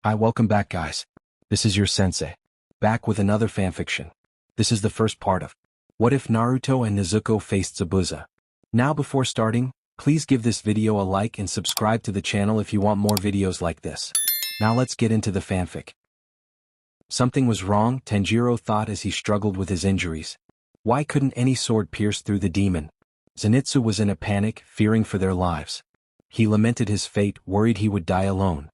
Welcome back, guys. This is your sensei. Back with another fanfiction. This is the first part of What If Naruto and Nezuko Faced Zabuza. Now before starting, please give this video a like and subscribe to the channel if you want more videos like this. Now let's get into the fanfic. Something was wrong, Tanjiro thought as he struggled with his injuries. Why couldn't any sword pierce through the demon? Zenitsu was in a panic, fearing for their lives. He lamented his fate, worried he would die alone.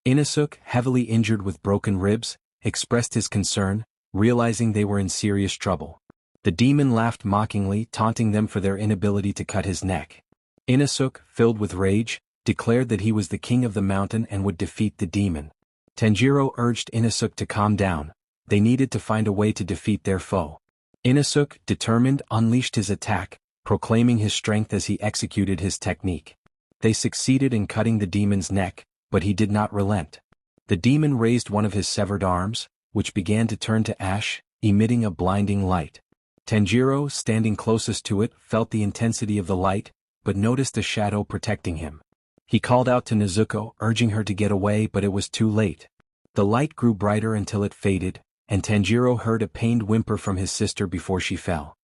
Inosuke, heavily injured with broken ribs, expressed his concern, realizing they were in serious trouble. The demon laughed mockingly, taunting them for their inability to cut his neck. Inosuke, filled with rage, declared that he was the king of the mountain and would defeat the demon. Tanjiro urged Inosuke to calm down. They needed to find a way to defeat their foe. Inosuke, determined, unleashed his attack, proclaiming his strength as he executed his technique. They succeeded in cutting the demon's neck, but he did not relent. The demon raised one of his severed arms, which began to turn to ash, emitting a blinding light. Tanjiro, standing closest to it, felt the intensity of the light, but noticed a shadow protecting him. He called out to Nezuko, urging her to get away, but it was too late. The light grew brighter until it faded, and Tanjiro heard a pained whimper from his sister before she fell.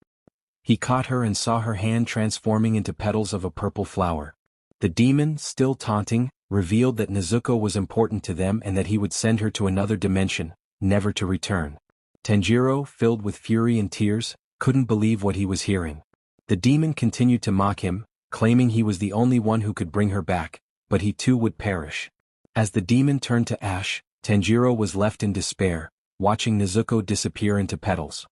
He caught her and saw her hand transforming into petals of a purple flower. The demon, still taunting, revealed that Nezuko was important to them and that he would send her to another dimension, never to return. Tanjiro, filled with fury and tears, couldn't believe what he was hearing. The demon continued to mock him, claiming he was the only one who could bring her back, but he too would perish. As the demon turned to ash, Tanjiro was left in despair, watching Nezuko disappear into petals.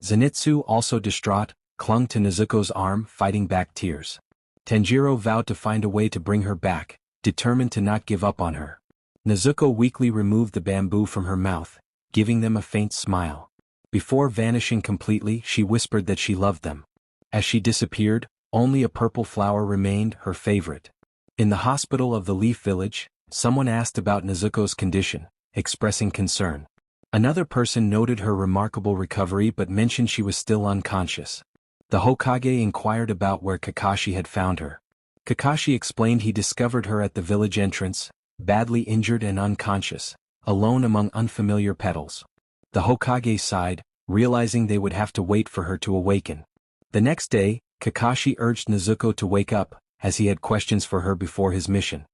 Zenitsu, also distraught, clung to Nezuko's arm, fighting back tears. Tanjiro vowed to find a way to bring her back, determined to not give up on her. Nezuko weakly removed the bamboo from her mouth, giving them a faint smile. Before vanishing completely, she whispered that she loved them. As she disappeared, only a purple flower remained, her favorite. In the hospital of the Leaf Village, someone asked about Nezuko's condition, expressing concern. Another person noted her remarkable recovery but mentioned she was still unconscious. The Hokage inquired about where Kakashi had found her. Kakashi explained he discovered her at the village entrance, badly injured and unconscious, alone among unfamiliar petals. The Hokage sighed, realizing they would have to wait for her to awaken. The next day, Kakashi urged Nezuko to wake up, as he had questions for her before his mission.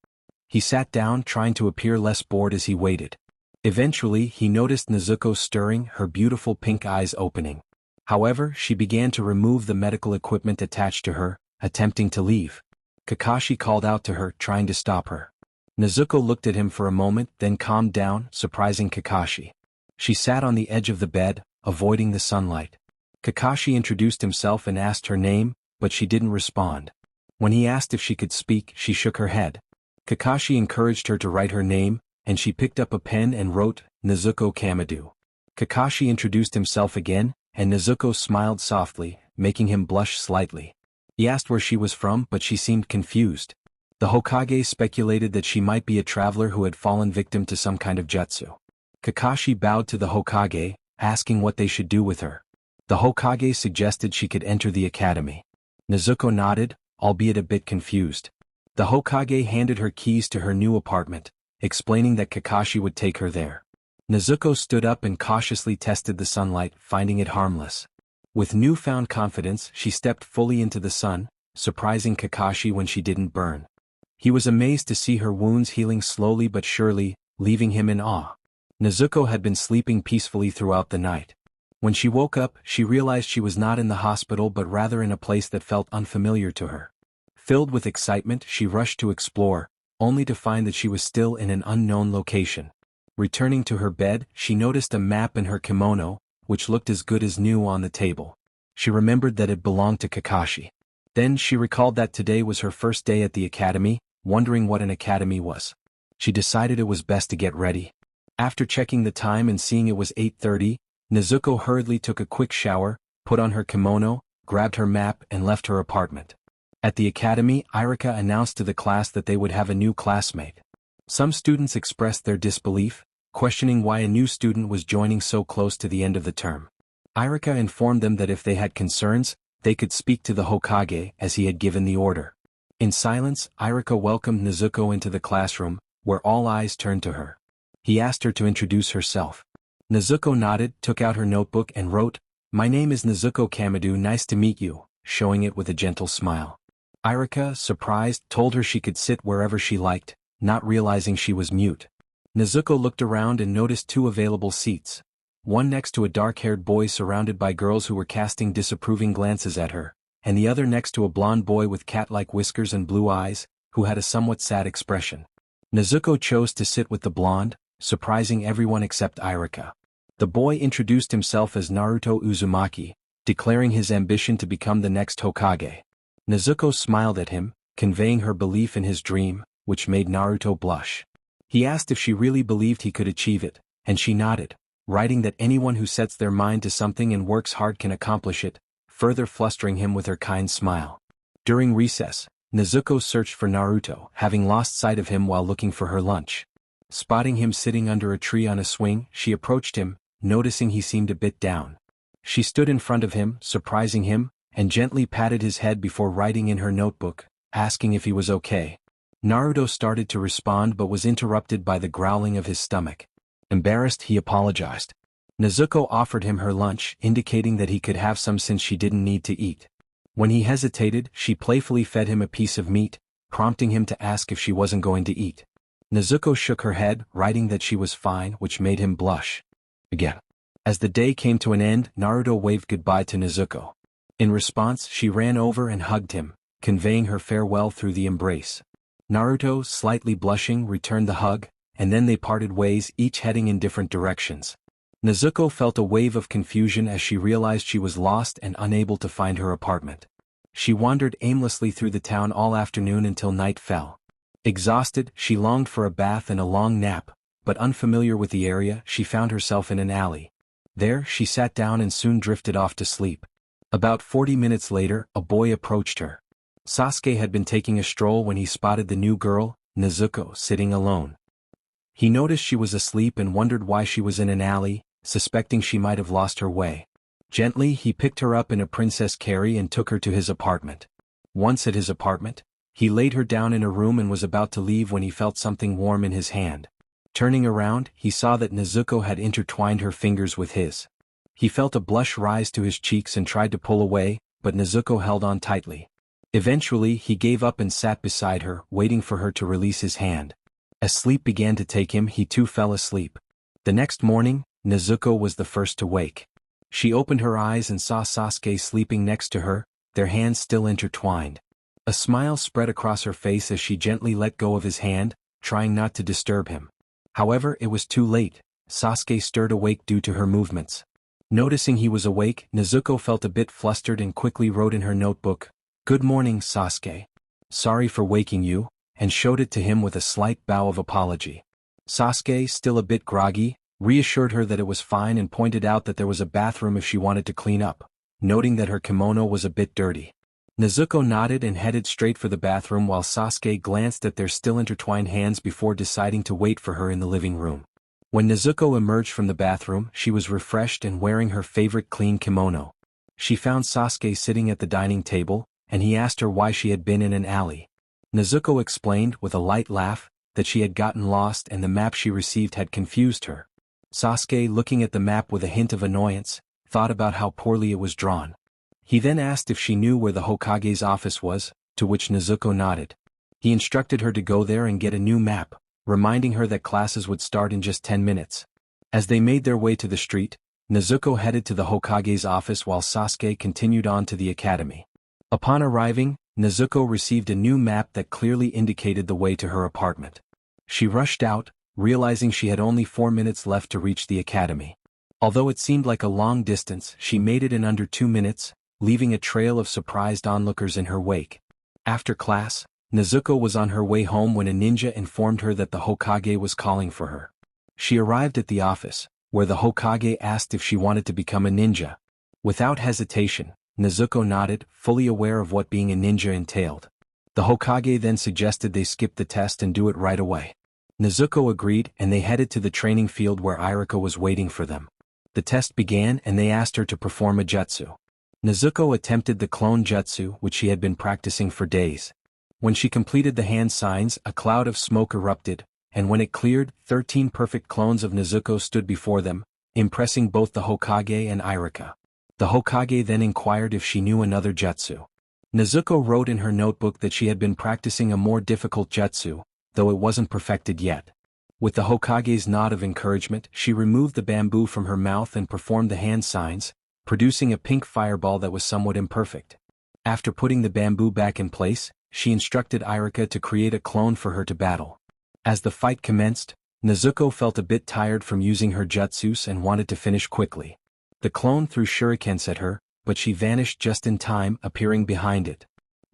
He sat down, trying to appear less bored as he waited. Eventually, he noticed Nezuko stirring, her beautiful pink eyes opening. However, she began to remove the medical equipment attached to her, attempting to leave. Kakashi called out to her, trying to stop her. Nezuko looked at him for a moment, then calmed down, surprising Kakashi. She sat on the edge of the bed, avoiding the sunlight. Kakashi introduced himself and asked her name, but she didn't respond. When he asked if she could speak, she shook her head. Kakashi encouraged her to write her name, and she picked up a pen and wrote, Nezuko Kamadu. Kakashi introduced himself again, and Nezuko smiled softly, making him blush slightly. He asked where she was from, but she seemed confused. The Hokage speculated that she might be a traveler who had fallen victim to some kind of jutsu. Kakashi bowed to the Hokage, asking what they should do with her. The Hokage suggested she could enter the academy. Nezuko nodded, albeit a bit confused. The Hokage handed her keys to her new apartment, explaining that Kakashi would take her there. Nezuko stood up and cautiously tested the sunlight, finding it harmless. With newfound confidence, she stepped fully into the sun, surprising Kakashi when she didn't burn. He was amazed to see her wounds healing slowly but surely, leaving him in awe. Nezuko had been sleeping peacefully throughout the night. When she woke up, she realized she was not in the hospital but rather in a place that felt unfamiliar to her. Filled with excitement, she rushed to explore, only to find that she was still in an unknown location. Returning to her bed, she noticed a map in her kimono, which looked as good as new, on the table. She remembered that it belonged to Kakashi. Then she recalled that today was her first day at the academy, wondering what an academy was. She decided it was best to get ready. After checking the time and seeing it was 8:30, Nezuko hurriedly took a quick shower, put on her kimono, grabbed her map and left her apartment. At the academy, Irika announced to the class that they would have a new classmate. Some students expressed their disbelief, questioning why a new student was joining so close to the end of the term. Irika informed them that if they had concerns, they could speak to the Hokage, as he had given the order. In silence, Irika welcomed Nezuko into the classroom, where all eyes turned to her. He asked her to introduce herself. Nezuko nodded, took out her notebook and wrote, "My name is Nezuko Kamadu, nice to meet you," showing it with a gentle smile. Irika, surprised, told her she could sit wherever she liked, not realizing she was mute. Nezuko looked around and noticed two available seats. One next to a dark-haired boy surrounded by girls who were casting disapproving glances at her, and the other next to a blonde boy with cat-like whiskers and blue eyes, who had a somewhat sad expression. Nezuko chose to sit with the blonde, surprising everyone except Irika. The boy introduced himself as Naruto Uzumaki, declaring his ambition to become the next Hokage. Nezuko smiled at him, conveying her belief in his dream, which made Naruto blush. He asked if she really believed he could achieve it, and she nodded, writing that anyone who sets their mind to something and works hard can accomplish it, further flustering him with her kind smile. During recess, Nezuko searched for Naruto, having lost sight of him while looking for her lunch. Spotting him sitting under a tree on a swing, she approached him, noticing he seemed a bit down. She stood in front of him, surprising him, and gently patted his head before writing in her notebook, asking if he was okay. Naruto started to respond but was interrupted by the growling of his stomach. Embarrassed, he apologized. Nezuko offered him her lunch, indicating that he could have some since she didn't need to eat. When he hesitated, she playfully fed him a piece of meat, prompting him to ask if she wasn't going to eat. Nezuko shook her head, writing that she was fine, which made him blush. Again. As the day came to an end, Naruto waved goodbye to Nezuko. In response, she ran over and hugged him, conveying her farewell through the embrace. Naruto, slightly blushing, returned the hug, and then they parted ways, each heading in different directions. Nezuko felt a wave of confusion as she realized she was lost and unable to find her apartment. She wandered aimlessly through the town all afternoon until night fell. Exhausted, she longed for a bath and a long nap, but unfamiliar with the area, she found herself in an alley. There, she sat down and soon drifted off to sleep. About 40 minutes later, a boy approached her. Sasuke had been taking a stroll when he spotted the new girl, Nezuko, sitting alone. He noticed she was asleep and wondered why she was in an alley, suspecting she might have lost her way. Gently, he picked her up in a princess carry and took her to his apartment. Once at his apartment, he laid her down in a room and was about to leave when he felt something warm in his hand. Turning around, he saw that Nezuko had intertwined her fingers with his. He felt a blush rise to his cheeks and tried to pull away, but Nezuko held on tightly. Eventually, he gave up and sat beside her, waiting for her to release his hand. As sleep began to take him, he too fell asleep. The next morning, Nezuko was the first to wake. She opened her eyes and saw Sasuke sleeping next to her, their hands still intertwined. A smile spread across her face as she gently let go of his hand, trying not to disturb him. However, it was too late. Sasuke stirred awake due to her movements. Noticing he was awake, Nezuko felt a bit flustered and quickly wrote in her notebook, "Good morning, Sasuke. Sorry for waking you," and showed it to him with a slight bow of apology. Sasuke, still a bit groggy, reassured her that it was fine and pointed out that there was a bathroom if she wanted to clean up, noting that her kimono was a bit dirty. Nezuko nodded and headed straight for the bathroom while Sasuke glanced at their still intertwined hands before deciding to wait for her in the living room. When Nezuko emerged from the bathroom, she was refreshed and wearing her favorite clean kimono. She found Sasuke sitting at the dining table, and he asked her why she had been in an alley. Nezuko explained, with a light laugh, that she had gotten lost and the map she received had confused her. Sasuke, looking at the map with a hint of annoyance, thought about how poorly it was drawn. He then asked if she knew where the Hokage's office was, to which Nezuko nodded. He instructed her to go there and get a new map, reminding her that classes would start in just 10 minutes. As they made their way to the street, Nezuko headed to the Hokage's office while Sasuke continued on to the academy. Upon arriving, Nezuko received a new map that clearly indicated the way to her apartment. She rushed out, realizing she had only 4 minutes left to reach the academy. Although it seemed like a long distance, she made it in under 2 minutes, leaving a trail of surprised onlookers in her wake. After class, Nezuko was on her way home when a ninja informed her that the Hokage was calling for her. She arrived at the office, where the Hokage asked if she wanted to become a ninja. Without hesitation, Nezuko nodded, fully aware of what being a ninja entailed. The Hokage then suggested they skip the test and do it right away. Nezuko agreed and they headed to the training field where Irika was waiting for them. The test began and they asked her to perform a jutsu. Nezuko attempted the clone jutsu which she had been practicing for days. When she completed the hand signs, a cloud of smoke erupted, and when it cleared, 13 perfect clones of Nezuko stood before them, impressing both the Hokage and Irika. The Hokage then inquired if she knew another jutsu. Nezuko wrote in her notebook that she had been practicing a more difficult jutsu, though it wasn't perfected yet. With the Hokage's nod of encouragement, she removed the bamboo from her mouth and performed the hand signs, producing a pink fireball that was somewhat imperfect. After putting the bamboo back in place, she instructed Irika to create a clone for her to battle. As the fight commenced, Nezuko felt a bit tired from using her jutsus and wanted to finish quickly. The clone threw shurikens at her, but she vanished just in time, appearing behind it.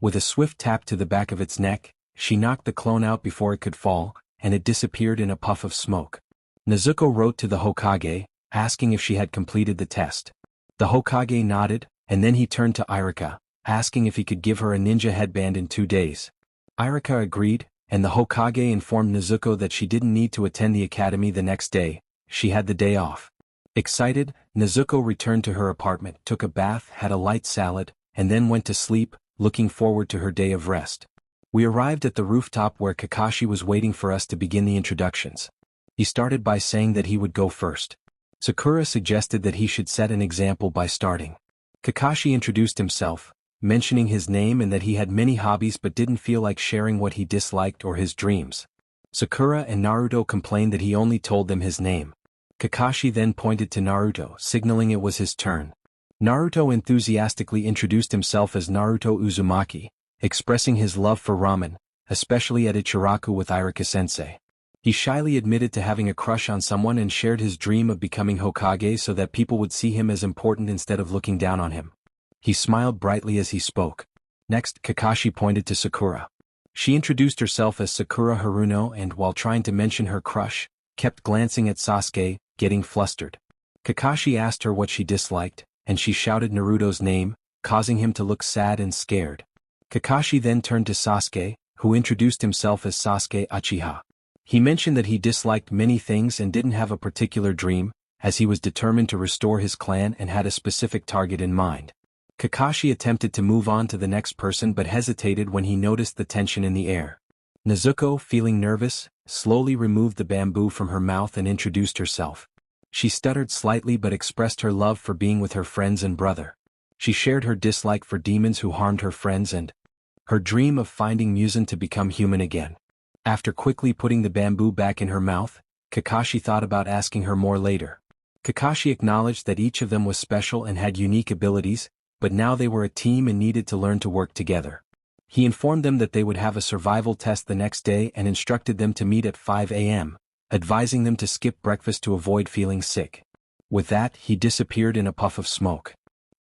With a swift tap to the back of its neck, she knocked the clone out before it could fall, and it disappeared in a puff of smoke. Nezuko wrote to the Hokage, asking if she had completed the test. The Hokage nodded, and then he turned to Irika, asking if he could give her a ninja headband in 2 days. Irika agreed, and the Hokage informed Nezuko that she didn't need to attend the academy the next day, she had the day off. Excited, Nezuko returned to her apartment, took a bath, had a light salad, and then went to sleep, looking forward to her day of rest. We arrived at the rooftop where Kakashi was waiting for us to begin the introductions. He started by saying that he would go first. Sakura suggested that he should set an example by starting. Kakashi introduced himself, mentioning his name and that he had many hobbies but didn't feel like sharing what he disliked or his dreams. Sakura and Naruto complained that he only told them his name. Kakashi then pointed to Naruto, signaling it was his turn. Naruto enthusiastically introduced himself as Naruto Uzumaki, expressing his love for ramen, especially at Ichiraku with Irika-sensei. He shyly admitted to having a crush on someone and shared his dream of becoming Hokage so that people would see him as important instead of looking down on him. He smiled brightly as he spoke. Next, Kakashi pointed to Sakura. She introduced herself as Sakura Haruno and, while trying to mention her crush, kept glancing at Sasuke, getting flustered. Kakashi asked her what she disliked, and she shouted Naruto's name, causing him to look sad and scared. Kakashi then turned to Sasuke, who introduced himself as Sasuke Uchiha. He mentioned that he disliked many things and didn't have a particular dream, as he was determined to restore his clan and had a specific target in mind. Kakashi attempted to move on to the next person but hesitated when he noticed the tension in the air. Nezuko, feeling nervous, slowly removed the bamboo from her mouth and introduced herself. She stuttered slightly but expressed her love for being with her friends and brother. She shared her dislike for demons who harmed her friends and her dream of finding Muzan to become human again. After quickly putting the bamboo back in her mouth, Kakashi thought about asking her more later. Kakashi acknowledged that each of them was special and had unique abilities, but now they were a team and needed to learn to work together. He informed them that they would have a survival test the next day and instructed them to meet at 5 a.m., advising them to skip breakfast to avoid feeling sick. With that, he disappeared in a puff of smoke.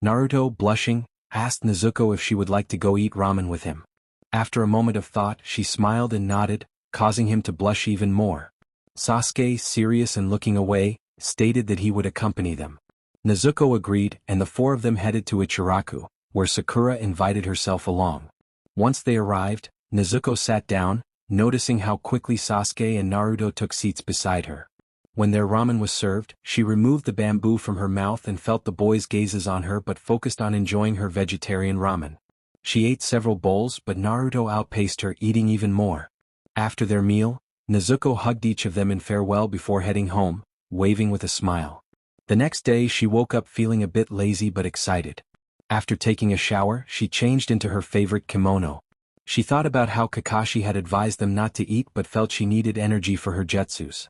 Naruto, blushing, asked Nezuko if she would like to go eat ramen with him. After a moment of thought, she smiled and nodded, causing him to blush even more. Sasuke, serious and looking away, stated that he would accompany them. Nezuko agreed, and the 4 of them headed to Ichiraku, where Sakura invited herself along. Once they arrived, Nezuko sat down, noticing how quickly Sasuke and Naruto took seats beside her. When their ramen was served, she removed the bamboo from her mouth and felt the boys' gazes on her but focused on enjoying her vegetarian ramen. She ate several bowls but Naruto outpaced her, eating even more. After their meal, Nezuko hugged each of them in farewell before heading home, waving with a smile. The next day she woke up feeling a bit lazy but excited. After taking a shower, she changed into her favorite kimono. She thought about how Kakashi had advised them not to eat but felt she needed energy for her jutsus.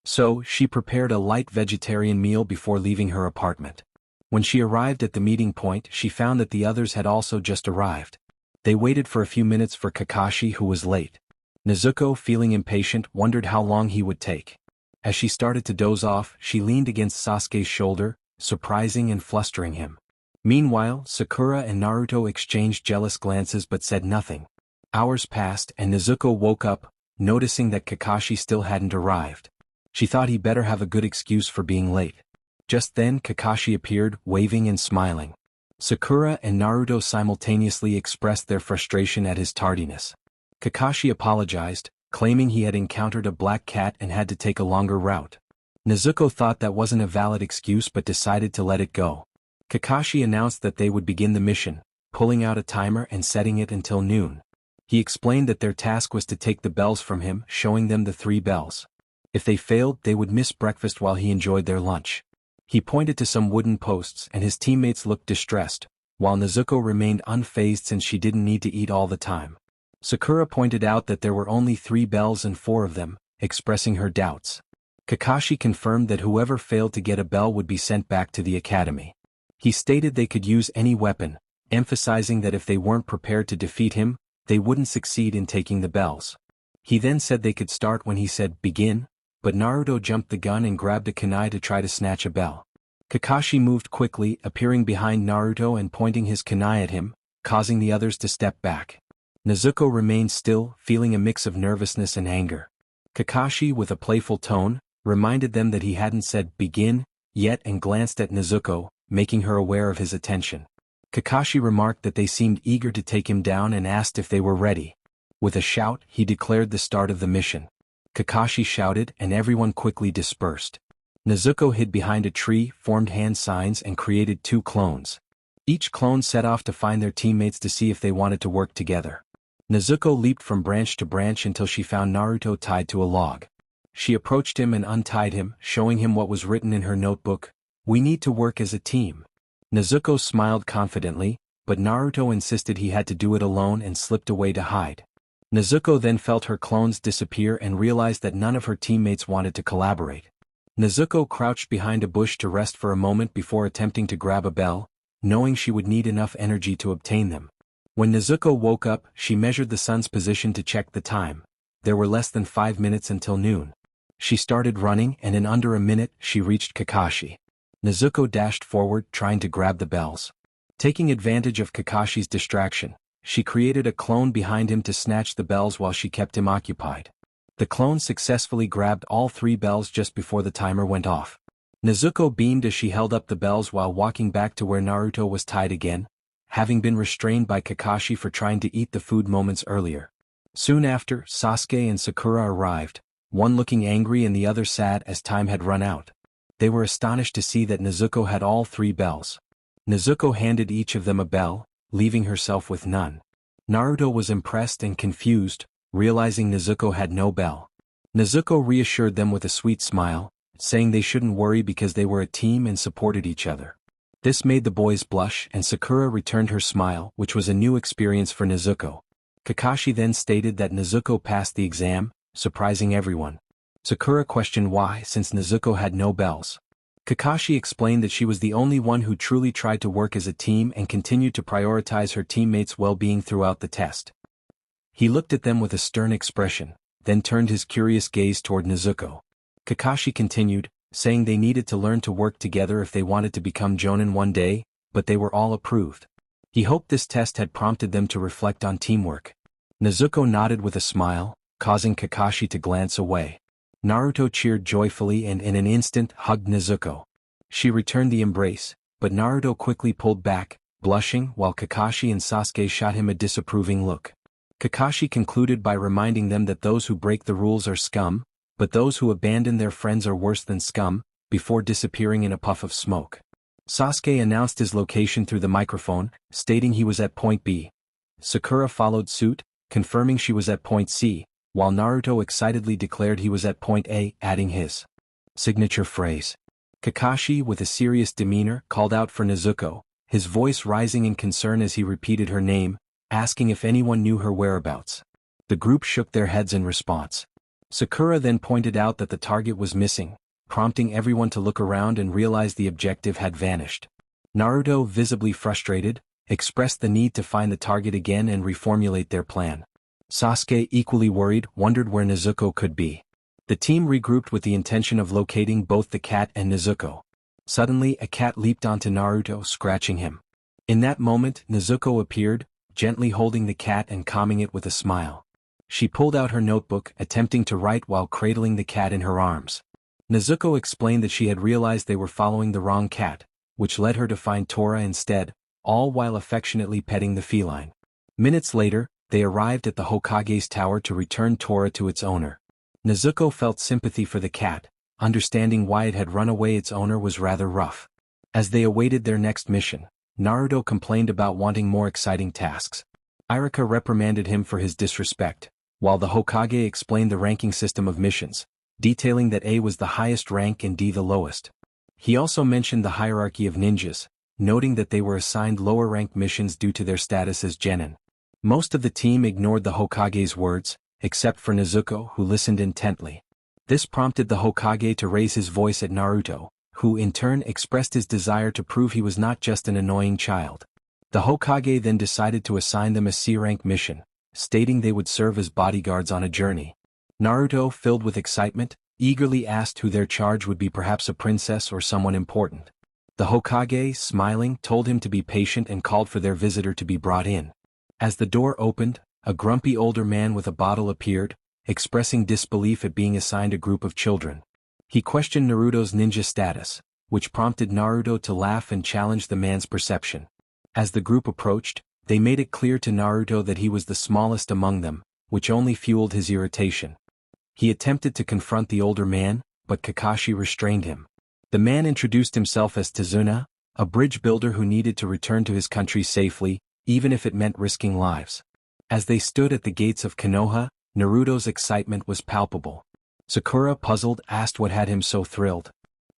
So, she prepared a light vegetarian meal before leaving her apartment. When she arrived at the meeting point, she found that the others had also just arrived. They waited for a few minutes for Kakashi, who was late. Nezuko, feeling impatient, wondered how long he would take. As she started to doze off, she leaned against Sasuke's shoulder, surprising and flustering him. Meanwhile, Sakura and Naruto exchanged jealous glances but said nothing. Hours passed and Nezuko woke up, noticing that Kakashi still hadn't arrived. She thought he better have a good excuse for being late. Just then Kakashi appeared, waving and smiling. Sakura and Naruto simultaneously expressed their frustration at his tardiness. Kakashi apologized, claiming he had encountered a black cat and had to take a longer route. Nezuko thought that wasn't a valid excuse but decided to let it go. Kakashi announced that they would begin the mission, pulling out a timer and setting it until noon. He explained that their task was to take the bells from him, showing them the 3 bells. If they failed, they would miss breakfast while he enjoyed their lunch. He pointed to some wooden posts and his teammates looked distressed, while Nezuko remained unfazed since she didn't need to eat all the time. Sakura pointed out that there were only 3 bells and 4 of them, expressing her doubts. Kakashi confirmed that whoever failed to get a bell would be sent back to the academy. He stated they could use any weapon, emphasizing that if they weren't prepared to defeat him, they wouldn't succeed in taking the bells. He then said they could start when he said, "Begin," but Naruto jumped the gun and grabbed a kunai to try to snatch a bell. Kakashi moved quickly, appearing behind Naruto and pointing his kunai at him, causing the others to step back. Nezuko remained still, feeling a mix of nervousness and anger. Kakashi, with a playful tone, reminded them that he hadn't said "begin" yet and glanced at Nezuko, making her aware of his attention. Kakashi remarked that they seemed eager to take him down and asked if they were ready. With a shout, he declared the start of the mission. Kakashi shouted and everyone quickly dispersed. Nezuko hid behind a tree, formed hand signs and created 2 clones. Each clone set off to find their teammates to see if they wanted to work together. Nezuko leaped from branch to branch until she found Naruto tied to a log. She approached him and untied him, showing him what was written in her notebook: "We need to work as a team." Nezuko smiled confidently, but Naruto insisted he had to do it alone and slipped away to hide. Nezuko then felt her clones disappear and realized that none of her teammates wanted to collaborate. Nezuko crouched behind a bush to rest for a moment before attempting to grab a bell, knowing she would need enough energy to obtain them. When Nezuko woke up, she measured the sun's position to check the time. There were less than 5 minutes until noon. She started running and in under a minute she reached Kakashi. Nezuko dashed forward, trying to grab the bells. Taking advantage of Kakashi's distraction, she created a clone behind him to snatch the bells while she kept him occupied. The clone successfully grabbed all 3 bells just before the timer went off. Nezuko beamed as she held up the bells while walking back to where Naruto was tied again, having been restrained by Kakashi for trying to eat the food moments earlier. Soon after, Sasuke and Sakura arrived, one looking angry and the other sad as time had run out. They were astonished to see that Nezuko had all 3 bells. Nezuko handed each of them a bell, leaving herself with none. Naruto was impressed and confused, realizing Nezuko had no bell. Nezuko reassured them with a sweet smile, saying they shouldn't worry because they were a team and supported each other. This made the boys blush and Sakura returned her smile, which was a new experience for Nezuko. Kakashi then stated that Nezuko passed the exam, surprising everyone. Sakura questioned why, since Nezuko had no bells. Kakashi explained that she was the only one who truly tried to work as a team and continued to prioritize her teammates' well-being throughout the test. He looked at them with a stern expression, then turned his curious gaze toward Nezuko. Kakashi continued, saying they needed to learn to work together if they wanted to become Jonin one day, but they were all approved. He hoped this test had prompted them to reflect on teamwork. Nezuko nodded with a smile, causing Kakashi to glance away. Naruto cheered joyfully and in an instant hugged Nezuko. She returned the embrace, but Naruto quickly pulled back, blushing while Kakashi and Sasuke shot him a disapproving look. Kakashi concluded by reminding them that those who break the rules are scum, but those who abandon their friends are worse than scum, before disappearing in a puff of smoke. Sasuke announced his location through the microphone, stating he was at point B. Sakura followed suit, confirming she was at point C, while Naruto excitedly declared he was at point A, adding his signature phrase. Kakashi, with a serious demeanor, called out for Nezuko, his voice rising in concern as he repeated her name, asking if anyone knew her whereabouts. The group shook their heads in response. Sakura then pointed out that the target was missing, prompting everyone to look around and realize the objective had vanished. Naruto, visibly frustrated, expressed the need to find the target again and reformulate their plan. Sasuke, equally worried, wondered where Nezuko could be. The team regrouped with the intention of locating both the cat and Nezuko. Suddenly, a cat leaped onto Naruto, scratching him. In that moment, Nezuko appeared, gently holding the cat and calming it with a smile. She pulled out her notebook, attempting to write while cradling the cat in her arms. Nezuko explained that she had realized they were following the wrong cat, which led her to find Tora instead, all while affectionately petting the feline. Minutes later, they arrived at the Hokage's tower to return Tora to its owner. Nezuko felt sympathy for the cat, understanding why it had run away. Its owner was rather rough. As they awaited their next mission, Naruto complained about wanting more exciting tasks. Irika reprimanded him for his disrespect, while the Hokage explained the ranking system of missions, detailing that A was the highest rank and D the lowest. He also mentioned the hierarchy of ninjas, noting that they were assigned lower-ranked missions due to their status as genin. Most of the team ignored the Hokage's words, except for Nezuko, who listened intently. This prompted the Hokage to raise his voice at Naruto, who in turn expressed his desire to prove he was not just an annoying child. The Hokage then decided to assign them a C-rank mission, stating they would serve as bodyguards on a journey. Naruto, filled with excitement, eagerly asked who their charge would be, perhaps a princess or someone important. The Hokage, smiling, told him to be patient and called for their visitor to be brought in. As the door opened, a grumpy older man with a bottle appeared, expressing disbelief at being assigned a group of children. He questioned Naruto's ninja status, which prompted Naruto to laugh and challenge the man's perception. As the group approached, they made it clear to Naruto that he was the smallest among them, which only fueled his irritation. He attempted to confront the older man, but Kakashi restrained him. The man introduced himself as Tazuna, a bridge builder who needed to return to his country safely, even if it meant risking lives. As they stood at the gates of Konoha, Naruto's excitement was palpable. Sakura, puzzled, asked what had him so thrilled.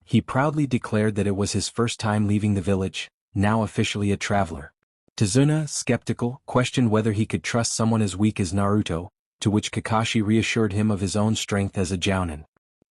He proudly declared that it was his first time leaving the village, now officially a traveler. Tazuna, skeptical, questioned whether he could trust someone as weak as Naruto, to which Kakashi reassured him of his own strength as a jounin.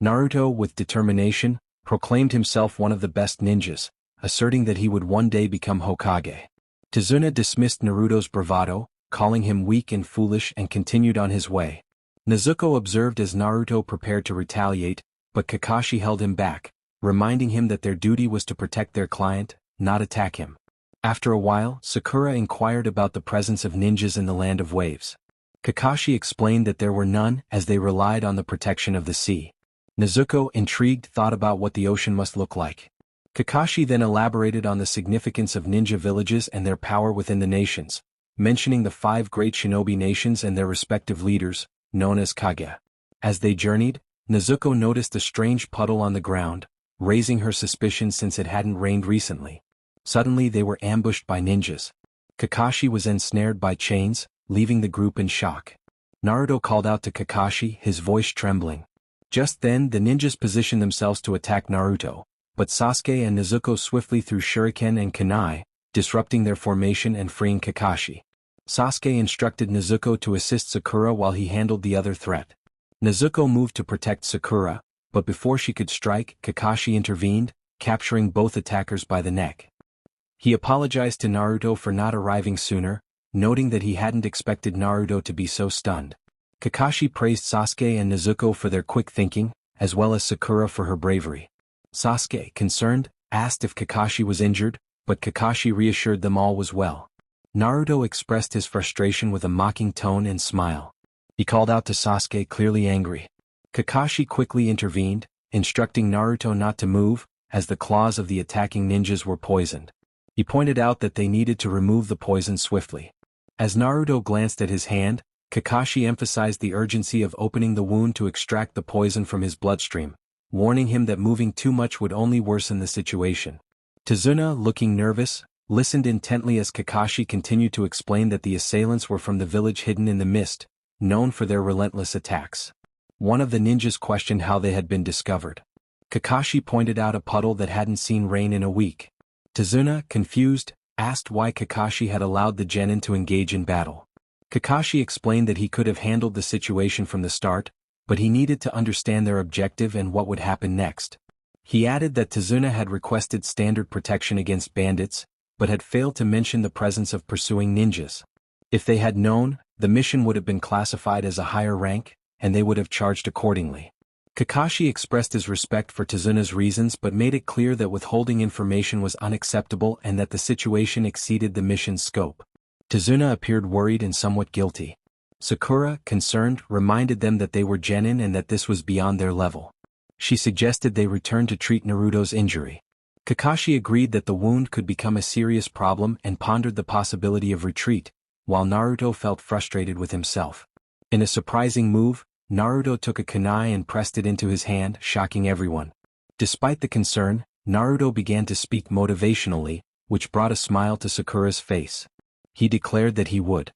Naruto, with determination, proclaimed himself one of the best ninjas, asserting that he would one day become Hokage. Tazuna dismissed Naruto's bravado, calling him weak and foolish, and continued on his way. Nezuko observed as Naruto prepared to retaliate, but Kakashi held him back, reminding him that their duty was to protect their client, not attack him. After a while, Sakura inquired about the presence of ninjas in the Land of Waves. Kakashi explained that there were none, as they relied on the protection of the sea. Nezuko, intrigued, thought about what the ocean must look like. Kakashi then elaborated on the significance of ninja villages and their power within the nations, mentioning the 5 great shinobi nations and their respective leaders, known as Kage. As they journeyed, Nezuko noticed a strange puddle on the ground, raising her suspicions since it hadn't rained recently. Suddenly they were ambushed by ninjas. Kakashi was ensnared by chains, leaving the group in shock. Naruto called out to Kakashi, his voice trembling. Just then the ninjas positioned themselves to attack Naruto, but Sasuke and Nezuko swiftly threw shuriken and kunai, disrupting their formation and freeing Kakashi. Sasuke instructed Nezuko to assist Sakura while he handled the other threat. Nezuko moved to protect Sakura, but before she could strike, Kakashi intervened, capturing both attackers by the neck. He apologized to Naruto for not arriving sooner, noting that he hadn't expected Naruto to be so stunned. Kakashi praised Sasuke and Nezuko for their quick thinking, as well as Sakura for her bravery. Sasuke, concerned, asked if Kakashi was injured, but Kakashi reassured them all was well. Naruto expressed his frustration with a mocking tone and smile. He called out to Sasuke, clearly angry. Kakashi quickly intervened, instructing Naruto not to move, as the claws of the attacking ninjas were poisoned. He pointed out that they needed to remove the poison swiftly. As Naruto glanced at his hand, Kakashi emphasized the urgency of opening the wound to extract the poison from his bloodstream, warning him that moving too much would only worsen the situation. Tazuna, looking nervous, listened intently as Kakashi continued to explain that the assailants were from the village hidden in the mist, known for their relentless attacks. One of the ninjas questioned how they had been discovered. Kakashi pointed out a puddle that hadn't seen rain in a week. Tazuna, confused, asked why Kakashi had allowed the genin to engage in battle. Kakashi explained that he could have handled the situation from the start, but he needed to understand their objective and what would happen next. He added that Tazuna had requested standard protection against bandits, but had failed to mention the presence of pursuing ninjas. If they had known, the mission would have been classified as a higher rank, and they would have charged accordingly. Kakashi expressed his respect for Tazuna's reasons but made it clear that withholding information was unacceptable and that the situation exceeded the mission's scope. Tazuna appeared worried and somewhat guilty. Sakura, concerned, reminded them that they were genin and that this was beyond their level. She suggested they return to treat Naruto's injury. Kakashi agreed that the wound could become a serious problem and pondered the possibility of retreat, while Naruto felt frustrated with himself. In a surprising move, Naruto took a kunai and pressed it into his hand, shocking everyone. Despite the concern, Naruto began to speak motivationally, which brought a smile to Sakura's face. He declared that he would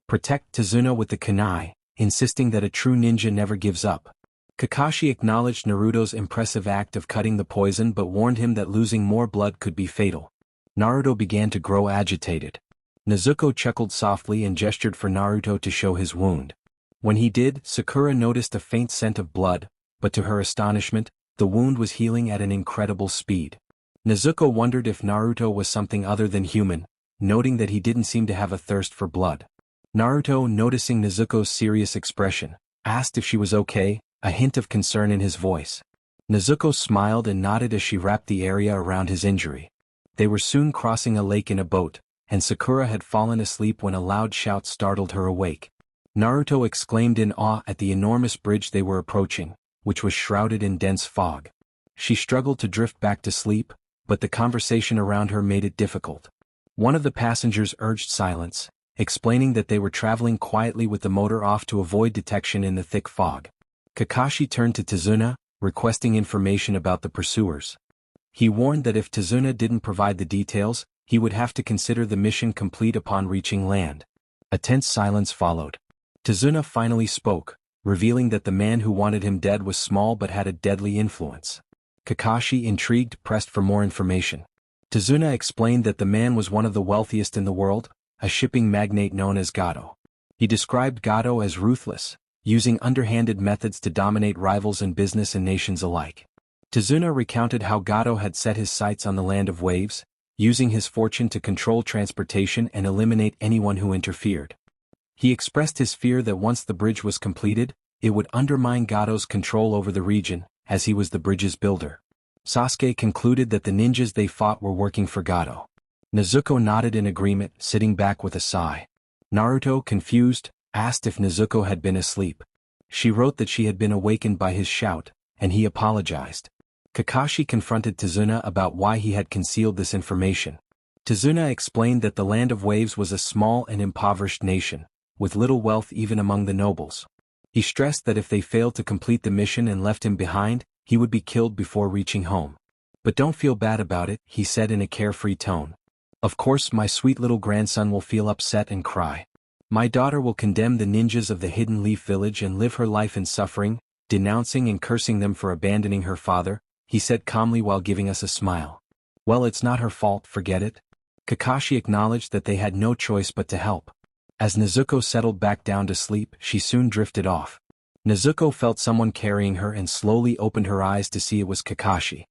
Protect Tazuna with the kunai, insisting that a true ninja never gives up. Kakashi acknowledged Naruto's impressive act of cutting the poison but warned him that losing more blood could be fatal. Naruto began to grow agitated. Nezuko chuckled softly and gestured for Naruto to show his wound. When he did, Sakura noticed a faint scent of blood, but to her astonishment, the wound was healing at an incredible speed. Nezuko wondered if Naruto was something other than human, noting that he didn't seem to have a thirst for blood. Naruto, noticing Nezuko's serious expression, asked if she was okay, a hint of concern in his voice. Nezuko smiled and nodded as she wrapped the area around his injury. They were soon crossing a lake in a boat, and Sakura had fallen asleep when a loud shout startled her awake. Naruto exclaimed in awe at the enormous bridge they were approaching, which was shrouded in dense fog. She struggled to drift back to sleep, but the conversation around her made it difficult. One of the passengers urged silence, explaining that they were traveling quietly with the motor off to avoid detection in the thick fog. Kakashi turned to Tazuna, requesting information about the pursuers. He warned that if Tazuna didn't provide the details, he would have to consider the mission complete upon reaching land. A tense silence followed. Tazuna finally spoke, revealing that the man who wanted him dead was small but had a deadly influence. Kakashi, intrigued, pressed for more information. Tazuna explained that the man was one of the wealthiest in the world, a shipping magnate known as Gato. He described Gato as ruthless, using underhanded methods to dominate rivals in business and nations alike. Tazuna recounted how Gato had set his sights on the land of waves, using his fortune to control transportation and eliminate anyone who interfered. He expressed his fear that once the bridge was completed, it would undermine Gato's control over the region, as he was the bridge's builder. Sasuke concluded that the ninjas they fought were working for Gato. Nezuko nodded in agreement, sitting back with a sigh. Naruto, confused, asked if Nezuko had been asleep. She wrote that she had been awakened by his shout, and he apologized. Kakashi confronted Tazuna about why he had concealed this information. Tazuna explained that the Land of Waves was a small and impoverished nation, with little wealth even among the nobles. He stressed that if they failed to complete the mission and left him behind, he would be killed before reaching home. But don't feel bad about it, he said in a carefree tone. Of course, my sweet little grandson will feel upset and cry. My daughter will condemn the ninjas of the Hidden Leaf Village and live her life in suffering, denouncing and cursing them for abandoning her father, he said calmly while giving us a smile. Well, it's not her fault, forget it. Kakashi acknowledged that they had no choice but to help. As Nezuko settled back down to sleep, she soon drifted off. Nezuko felt someone carrying her and slowly opened her eyes to see it was Kakashi.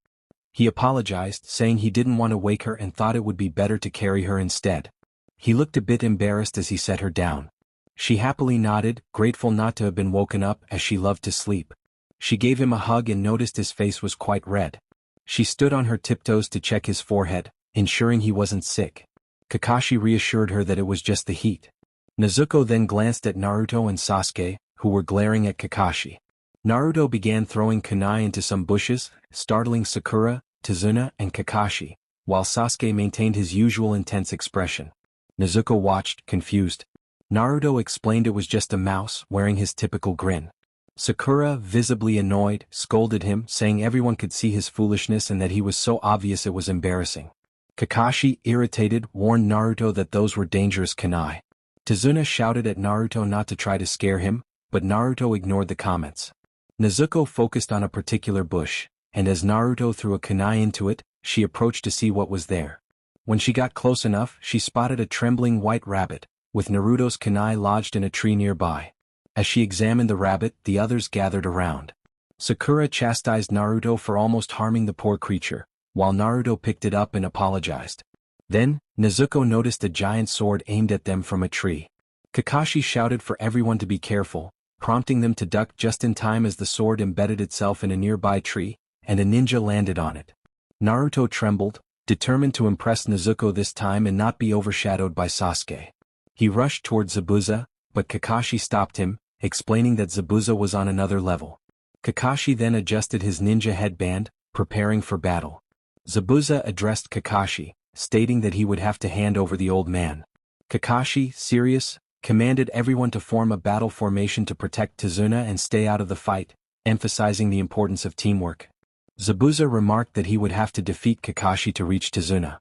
He apologized, saying he didn't want to wake her and thought it would be better to carry her instead. He looked a bit embarrassed as he set her down. She happily nodded, grateful not to have been woken up as she loved to sleep. She gave him a hug and noticed his face was quite red. She stood on her tiptoes to check his forehead, ensuring he wasn't sick. Kakashi reassured her that it was just the heat. Nezuko then glanced at Naruto and Sasuke, who were glaring at Kakashi. Naruto began throwing kunai into some bushes, startling Sakura, Tazuna, and Kakashi, while Sasuke maintained his usual intense expression. Nezuko watched, confused. Naruto explained it was just a mouse, wearing his typical grin. Sakura, visibly annoyed, scolded him, saying everyone could see his foolishness and that he was so obvious it was embarrassing. Kakashi, irritated, warned Naruto that those were dangerous kunai. Tazuna shouted at Naruto not to try to scare him, but Naruto ignored the comments. Nezuko focused on a particular bush, and as Naruto threw a kunai into it, she approached to see what was there. When she got close enough, she spotted a trembling white rabbit, with Naruto's kunai lodged in a tree nearby. As she examined the rabbit, the others gathered around. Sakura chastised Naruto for almost harming the poor creature, while Naruto picked it up and apologized. Then, Nezuko noticed a giant sword aimed at them from a tree. Kakashi shouted for everyone to be careful, prompting them to duck just in time as the sword embedded itself in a nearby tree, and a ninja landed on it. Naruto trembled, determined to impress Nezuko this time and not be overshadowed by Sasuke. He rushed toward Zabuza, but Kakashi stopped him, explaining that Zabuza was on another level. Kakashi then adjusted his ninja headband, preparing for battle. Zabuza addressed Kakashi, stating that he would have to hand over the old man. Kakashi, serious, commanded everyone to form a battle formation to protect Tazuna and stay out of the fight, emphasizing the importance of teamwork. Zabuza remarked that he would have to defeat Kakashi to reach Tazuna.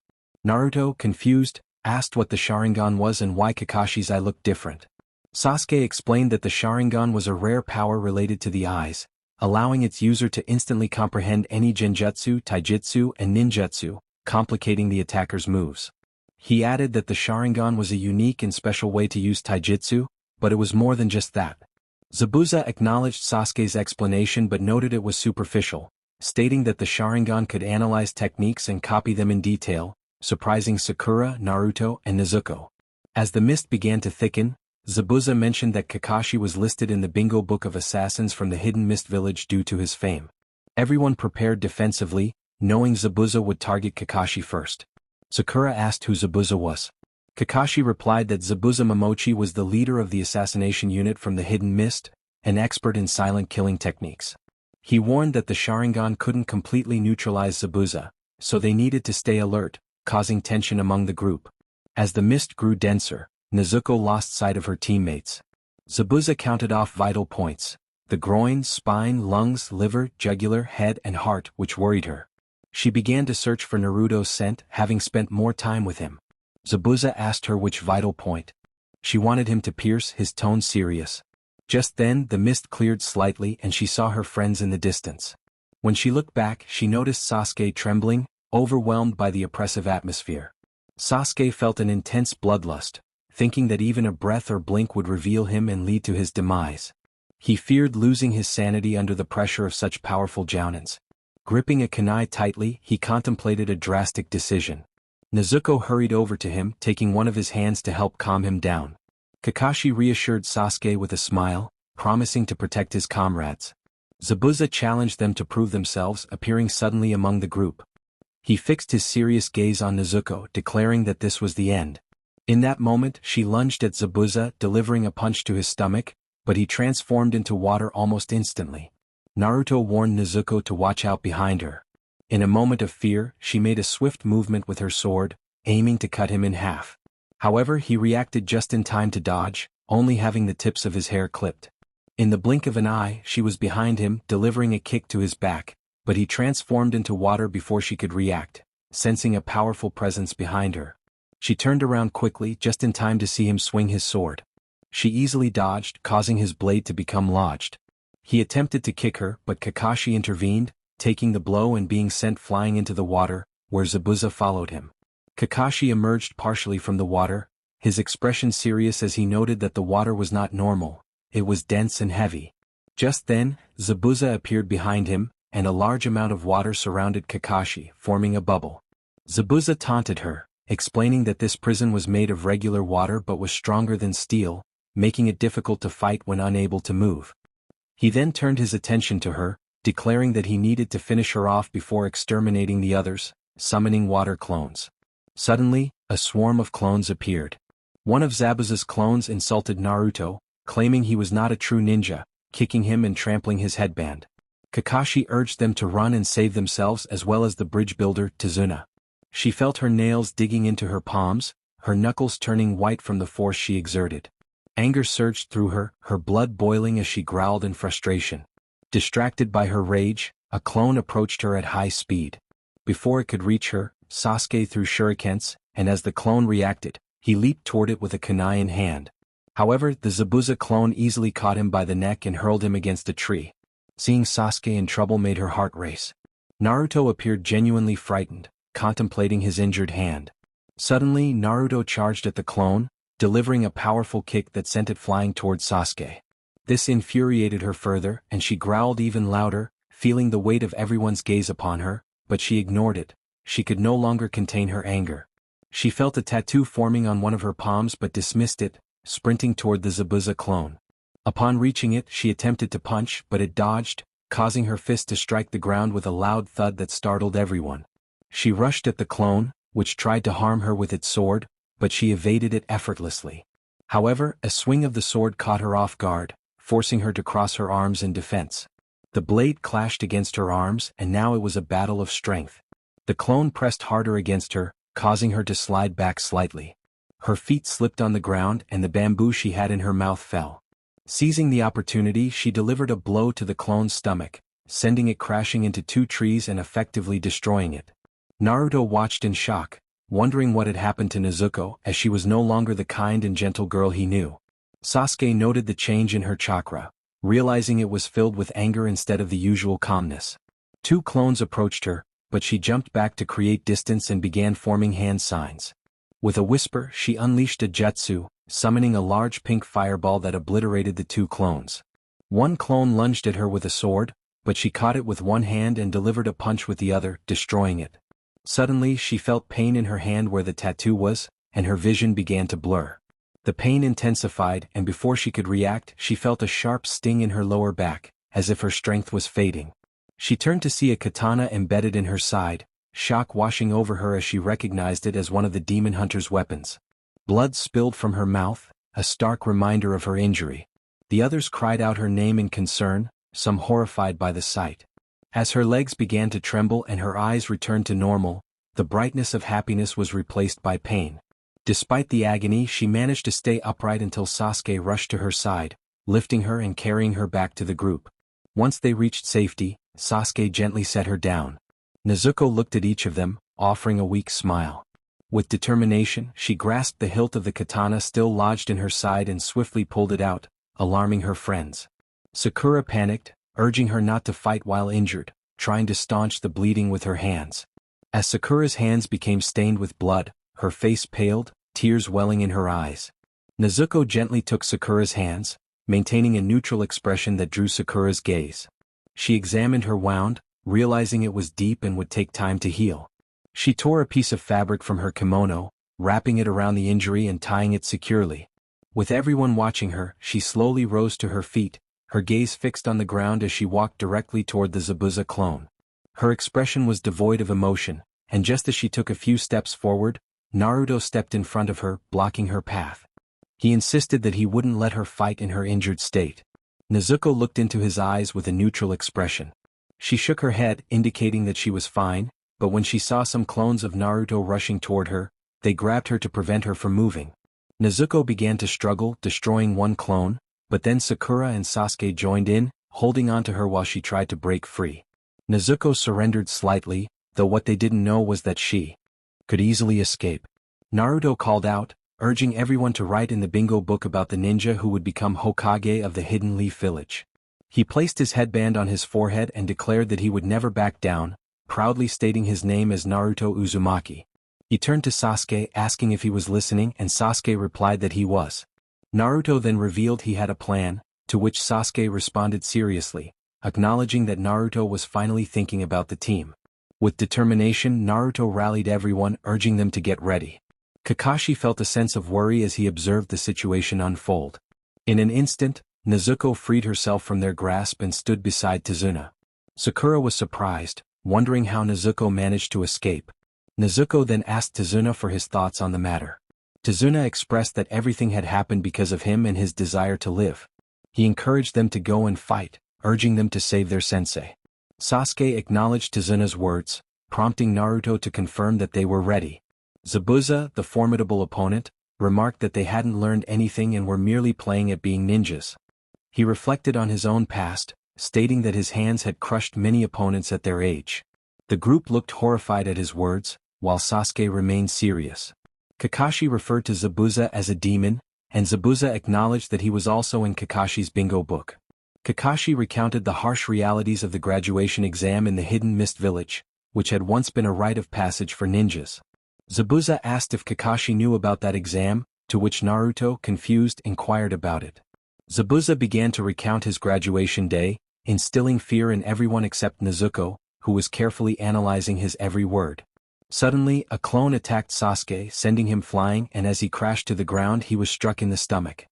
Naruto, confused, asked what the Sharingan was and why Kakashi's eye looked different. Sasuke explained that the Sharingan was a rare power related to the eyes, allowing its user to instantly comprehend any genjutsu, taijutsu, and ninjutsu, complicating the attacker's moves. He added that the Sharingan was a unique and special way to use taijutsu, but it was more than just that. Zabuza acknowledged Sasuke's explanation but noted it was superficial, stating that the Sharingan could analyze techniques and copy them in detail, surprising Sakura, Naruto, and Nezuko. As the mist began to thicken, Zabuza mentioned that Kakashi was listed in the bingo book of assassins from the Hidden Mist Village due to his fame. Everyone prepared defensively, knowing Zabuza would target Kakashi first. Sakura asked who Zabuza was. Kakashi replied that Zabuza Momochi was the leader of the assassination unit from the Hidden Mist, an expert in silent killing techniques. He warned that the Sharingan couldn't completely neutralize Zabuza, so they needed to stay alert, causing tension among the group. As the mist grew denser, Nezuko lost sight of her teammates. Zabuza counted off vital points: the groin, spine, lungs, liver, jugular, head, and heart, which worried her. She began to search for Naruto's scent, having spent more time with him. Zabuza asked her which vital point. She wanted him to pierce, his tone serious. Just then, the mist cleared slightly and she saw her friends in the distance. When she looked back, she noticed Sasuke trembling, overwhelmed by the oppressive atmosphere. Sasuke felt an intense bloodlust, thinking that even a breath or blink would reveal him and lead to his demise. He feared losing his sanity under the pressure of such powerful jounins. Gripping a kunai tightly, he contemplated a drastic decision. Nezuko hurried over to him, taking one of his hands to help calm him down. Kakashi reassured Sasuke with a smile, promising to protect his comrades. Zabuza challenged them to prove themselves, appearing suddenly among the group. He fixed his serious gaze on Nezuko, declaring that this was the end. In that moment, she lunged at Zabuza, delivering a punch to his stomach, but he transformed into water almost instantly. Naruto warned Nezuko to watch out behind her. In a moment of fear, she made a swift movement with her sword, aiming to cut him in half. However, he reacted just in time to dodge, only having the tips of his hair clipped. In the blink of an eye, she was behind him, delivering a kick to his back, but he transformed into water before she could react, sensing a powerful presence behind her. She turned around quickly, just in time to see him swing his sword. She easily dodged, causing his blade to become lodged. He attempted to kick her, but Kakashi intervened, taking the blow and being sent flying into the water, where Zabuza followed him. Kakashi emerged partially from the water, his expression serious as he noted that the water was not normal, it was dense and heavy. Just then, Zabuza appeared behind him, and a large amount of water surrounded Kakashi, forming a bubble. Zabuza taunted her, explaining that this prison was made of regular water but was stronger than steel, making it difficult to fight when unable to move. He then turned his attention to her, declaring that he needed to finish her off before exterminating the others, summoning water clones. Suddenly, a swarm of clones appeared. One of Zabuza's clones insulted Naruto, claiming he was not a true ninja, kicking him and trampling his headband. Kakashi urged them to run and save themselves as well as the bridge builder, Tazuna. She felt her nails digging into her palms, her knuckles turning white from the force she exerted. Anger surged through her, her blood boiling as she growled in frustration. Distracted by her rage, a clone approached her at high speed. Before it could reach her, Sasuke threw shurikens, and as the clone reacted, he leaped toward it with a kunai in hand. However, the Zabuza clone easily caught him by the neck and hurled him against a tree. Seeing Sasuke in trouble made her heart race. Naruto appeared genuinely frightened, contemplating his injured hand. Suddenly, Naruto charged at the clone, delivering a powerful kick that sent it flying toward Sasuke. This infuriated her further, and she growled even louder, feeling the weight of everyone's gaze upon her, but she ignored it. She could no longer contain her anger. She felt a tattoo forming on one of her palms but dismissed it, sprinting toward the Zabuza clone. Upon reaching it, she attempted to punch, but it dodged, causing her fist to strike the ground with a loud thud that startled everyone. She rushed at the clone, which tried to harm her with its sword, but she evaded it effortlessly. However, a swing of the sword caught her off guard, forcing her to cross her arms in defense. The blade clashed against her arms, and now it was a battle of strength. The clone pressed harder against her, causing her to slide back slightly. Her feet slipped on the ground and the bamboo she had in her mouth fell. Seizing the opportunity, she delivered a blow to the clone's stomach, sending it crashing into two trees and effectively destroying it. Naruto watched in shock, wondering what had happened to Nezuko as she was no longer the kind and gentle girl he knew. Sasuke noted the change in her chakra, realizing it was filled with anger instead of the usual calmness. Two clones approached her, but she jumped back to create distance and began forming hand signs. With a whisper, she unleashed a jutsu, summoning a large pink fireball that obliterated the two clones. One clone lunged at her with a sword, but she caught it with one hand and delivered a punch with the other, destroying it. Suddenly she felt pain in her hand where the tattoo was, and her vision began to blur. The pain intensified, and before she could react, she felt a sharp sting in her lower back, as if her strength was fading. She turned to see a katana embedded in her side, shock washing over her as she recognized it as one of the demon hunter's weapons. Blood spilled from her mouth, a stark reminder of her injury. The others cried out her name in concern, some horrified by the sight. As her legs began to tremble and her eyes returned to normal, the brightness of happiness was replaced by pain. Despite the agony, she managed to stay upright until Sasuke rushed to her side, lifting her and carrying her back to the group. Once they reached safety, Sasuke gently set her down. Nezuko looked at each of them, offering a weak smile. With determination, she grasped the hilt of the katana still lodged in her side and swiftly pulled it out, alarming her friends. Sakura panicked, urging her not to fight while injured, trying to staunch the bleeding with her hands. As Sakura's hands became stained with blood, her face paled, tears welling in her eyes. Nezuko gently took Sakura's hands, maintaining a neutral expression that drew Sakura's gaze. She examined her wound, realizing it was deep and would take time to heal. She tore a piece of fabric from her kimono, wrapping it around the injury and tying it securely. With everyone watching her, she slowly rose to her feet, her gaze fixed on the ground as she walked directly toward the Zabuza clone. Her expression was devoid of emotion, and just as she took a few steps forward, Naruto stepped in front of her, blocking her path. He insisted that he wouldn't let her fight in her injured state. Nezuko looked into his eyes with a neutral expression. She shook her head, indicating that she was fine, but when she saw some clones of Naruto rushing toward her, they grabbed her to prevent her from moving. Nezuko began to struggle, destroying one clone, but then Sakura and Sasuke joined in, holding on to her while she tried to break free. Nezuko surrendered slightly, though what they didn't know was that she could easily escape. Naruto called out, urging everyone to write in the bingo book about the ninja who would become Hokage of the Hidden Leaf Village. He placed his headband on his forehead and declared that he would never back down, proudly stating his name as Naruto Uzumaki. He turned to Sasuke asking if he was listening, and Sasuke replied that he was. Naruto then revealed he had a plan, to which Sasuke responded seriously, acknowledging that Naruto was finally thinking about the team. With determination, Naruto rallied everyone, urging them to get ready. Kakashi felt a sense of worry as he observed the situation unfold. In an instant, Nezuko freed herself from their grasp and stood beside Tazuna. Sakura was surprised, wondering how Nezuko managed to escape. Nezuko then asked Tazuna for his thoughts on the matter. Tazuna expressed that everything had happened because of him and his desire to live. He encouraged them to go and fight, urging them to save their sensei. Sasuke acknowledged Tazuna's words, prompting Naruto to confirm that they were ready. Zabuza, the formidable opponent, remarked that they hadn't learned anything and were merely playing at being ninjas. He reflected on his own past, stating that his hands had crushed many opponents at their age. The group looked horrified at his words, while Sasuke remained serious. Kakashi referred to Zabuza as a demon, and Zabuza acknowledged that he was also in Kakashi's bingo book. Kakashi recounted the harsh realities of the graduation exam in the Hidden Mist Village, which had once been a rite of passage for ninjas. Zabuza asked if Kakashi knew about that exam, to which Naruto, confused, inquired about it. Zabuza began to recount his graduation day, instilling fear in everyone except Nezuko, who was carefully analyzing his every word. Suddenly, a clone attacked Sasuke, sending him flying, and as he crashed to the ground he was struck in the stomach.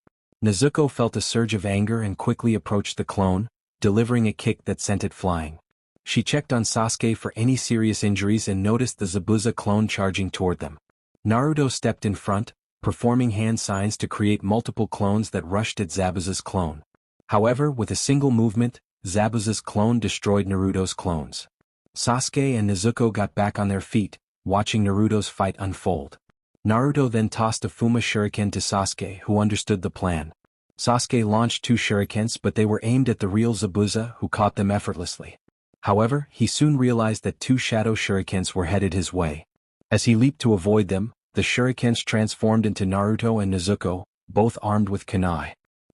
Nezuko felt a surge of anger and quickly approached the clone, delivering a kick that sent it flying. She checked on Sasuke for any serious injuries and noticed the Zabuza clone charging toward them. Naruto stepped in front, performing hand signs to create multiple clones that rushed at Zabuza's clone. However, with a single movement, Zabuza's clone destroyed Naruto's clones. Sasuke and Nezuko got back on their feet, watching Naruto's fight unfold. Naruto then tossed a Fuma shuriken to Sasuke, who understood the plan. Sasuke launched 2 shurikens, but they were aimed at the real Zabuza, who caught them effortlessly. However, he soon realized that 2 shadow shurikens were headed his way. As he leaped to avoid them, the shurikens transformed into Naruto and Nezuko, both armed with kunai.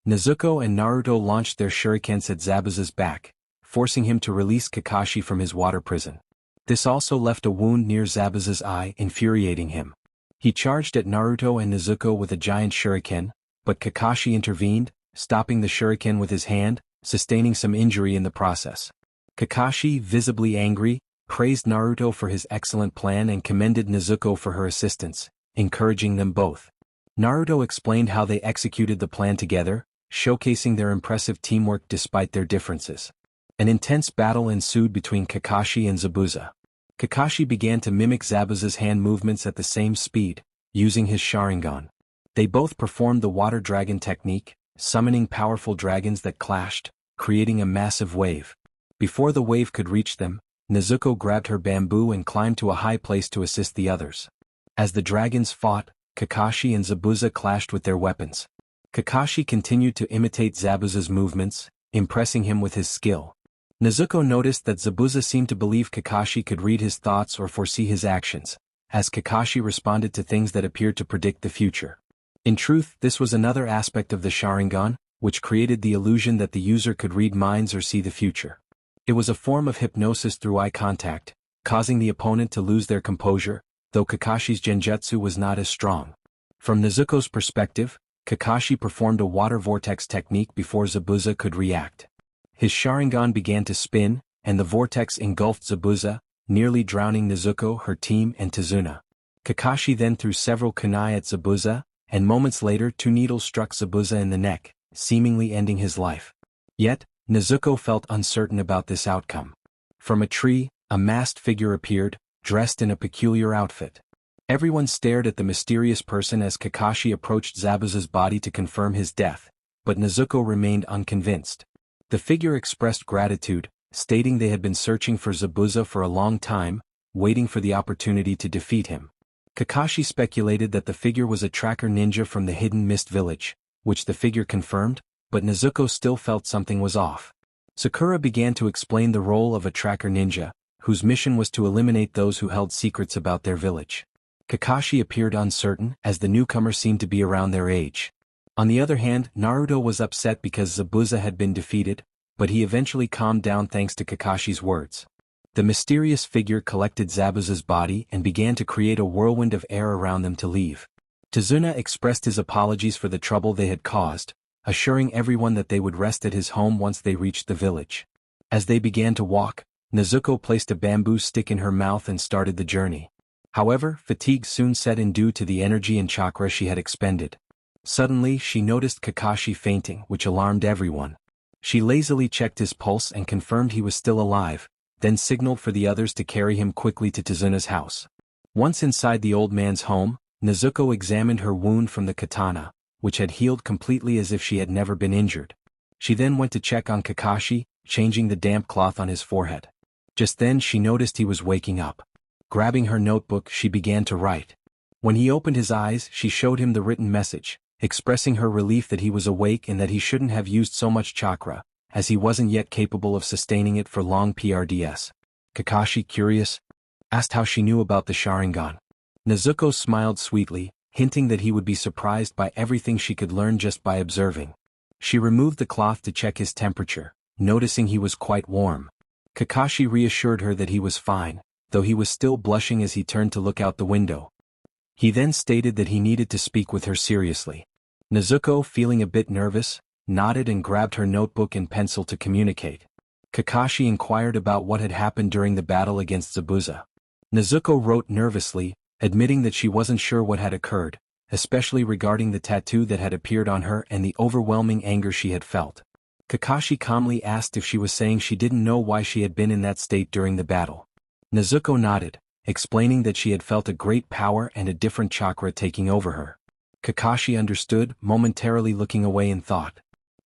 Nezuko and Naruto launched their shurikens at Zabuza's back, forcing him to release Kakashi from his water prison. This also left a wound near Zabuza's eye, infuriating him. He charged at Naruto and Nezuko with a giant shuriken, but Kakashi intervened, stopping the shuriken with his hand, sustaining some injury in the process. Kakashi, visibly angry, praised Naruto for his excellent plan and commended Nezuko for her assistance, encouraging them both. Naruto explained how they executed the plan together, showcasing their impressive teamwork despite their differences. An intense battle ensued between Kakashi and Zabuza. Kakashi began to mimic Zabuza's hand movements at the same speed, using his Sharingan. They both performed the water dragon technique, summoning powerful dragons that clashed, creating a massive wave. Before the wave could reach them, Nezuko grabbed her bamboo and climbed to a high place to assist the others. As the dragons fought, Kakashi and Zabuza clashed with their weapons. Kakashi continued to imitate Zabuza's movements, impressing him with his skill. Nezuko noticed that Zabuza seemed to believe Kakashi could read his thoughts or foresee his actions, as Kakashi responded to things that appeared to predict the future. In truth, this was another aspect of the Sharingan, which created the illusion that the user could read minds or see the future. It was a form of hypnosis through eye contact, causing the opponent to lose their composure, though Kakashi's genjutsu was not as strong. From Nezuko's perspective, Kakashi performed a water vortex technique before Zabuza could react. His Sharingan began to spin, and the vortex engulfed Zabuza, nearly drowning Nezuko, her team, and Tazuna. Kakashi then threw several kunai at Zabuza, and moments later 2 needles struck Zabuza in the neck, seemingly ending his life. Yet, Nezuko felt uncertain about this outcome. From a tree, a masked figure appeared, dressed in a peculiar outfit. Everyone stared at the mysterious person as Kakashi approached Zabuza's body to confirm his death, but Nezuko remained unconvinced. The figure expressed gratitude, stating they had been searching for Zabuza for a long time, waiting for the opportunity to defeat him. Kakashi speculated that the figure was a tracker ninja from the Hidden Mist Village, which the figure confirmed, but Nezuko still felt something was off. Sakura began to explain the role of a tracker ninja, whose mission was to eliminate those who held secrets about their village. Kakashi appeared uncertain, as the newcomer seemed to be around their age. On the other hand, Naruto was upset because Zabuza had been defeated, but he eventually calmed down thanks to Kakashi's words. The mysterious figure collected Zabuza's body and began to create a whirlwind of air around them to leave. Tazuna expressed his apologies for the trouble they had caused, assuring everyone that they would rest at his home once they reached the village. As they began to walk, Nezuko placed a bamboo stick in her mouth and started the journey. However, fatigue soon set in due to the energy and chakra she had expended. Suddenly, she noticed Kakashi fainting, which alarmed everyone. She lazily checked his pulse and confirmed he was still alive, then signaled for the others to carry him quickly to Tazuna's house. Once inside the old man's home, Nezuko examined her wound from the katana, which had healed completely as if she had never been injured. She then went to check on Kakashi, changing the damp cloth on his forehead. Just then she noticed he was waking up. Grabbing her notebook, she began to write. When he opened his eyes, she showed him the written message, expressing her relief that he was awake and that he shouldn't have used so much chakra, as he wasn't yet capable of sustaining it for long PRDS. Kakashi, curious, asked how she knew about the Sharingan. Nezuko smiled sweetly, hinting that he would be surprised by everything she could learn just by observing. She removed the cloth to check his temperature, noticing he was quite warm. Kakashi reassured her that he was fine, though he was still blushing as he turned to look out the window. He then stated that he needed to speak with her seriously. Nezuko, feeling a bit nervous, nodded and grabbed her notebook and pencil to communicate. Kakashi inquired about what had happened during the battle against Zabuza. Nezuko wrote nervously, admitting that she wasn't sure what had occurred, especially regarding the tattoo that had appeared on her and the overwhelming anger she had felt. Kakashi calmly asked if she was saying she didn't know why she had been in that state during the battle. Nezuko nodded, explaining that she had felt a great power and a different chakra taking over her. Kakashi understood, momentarily looking away in thought.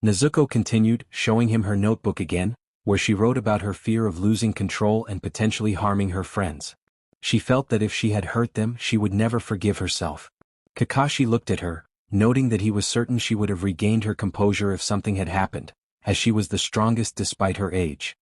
Nezuko continued, showing him her notebook again, where she wrote about her fear of losing control and potentially harming her friends. She felt that if she had hurt them, she would never forgive herself. Kakashi looked at her, noting that he was certain she would have regained her composure if something had happened, as she was the strongest despite her age.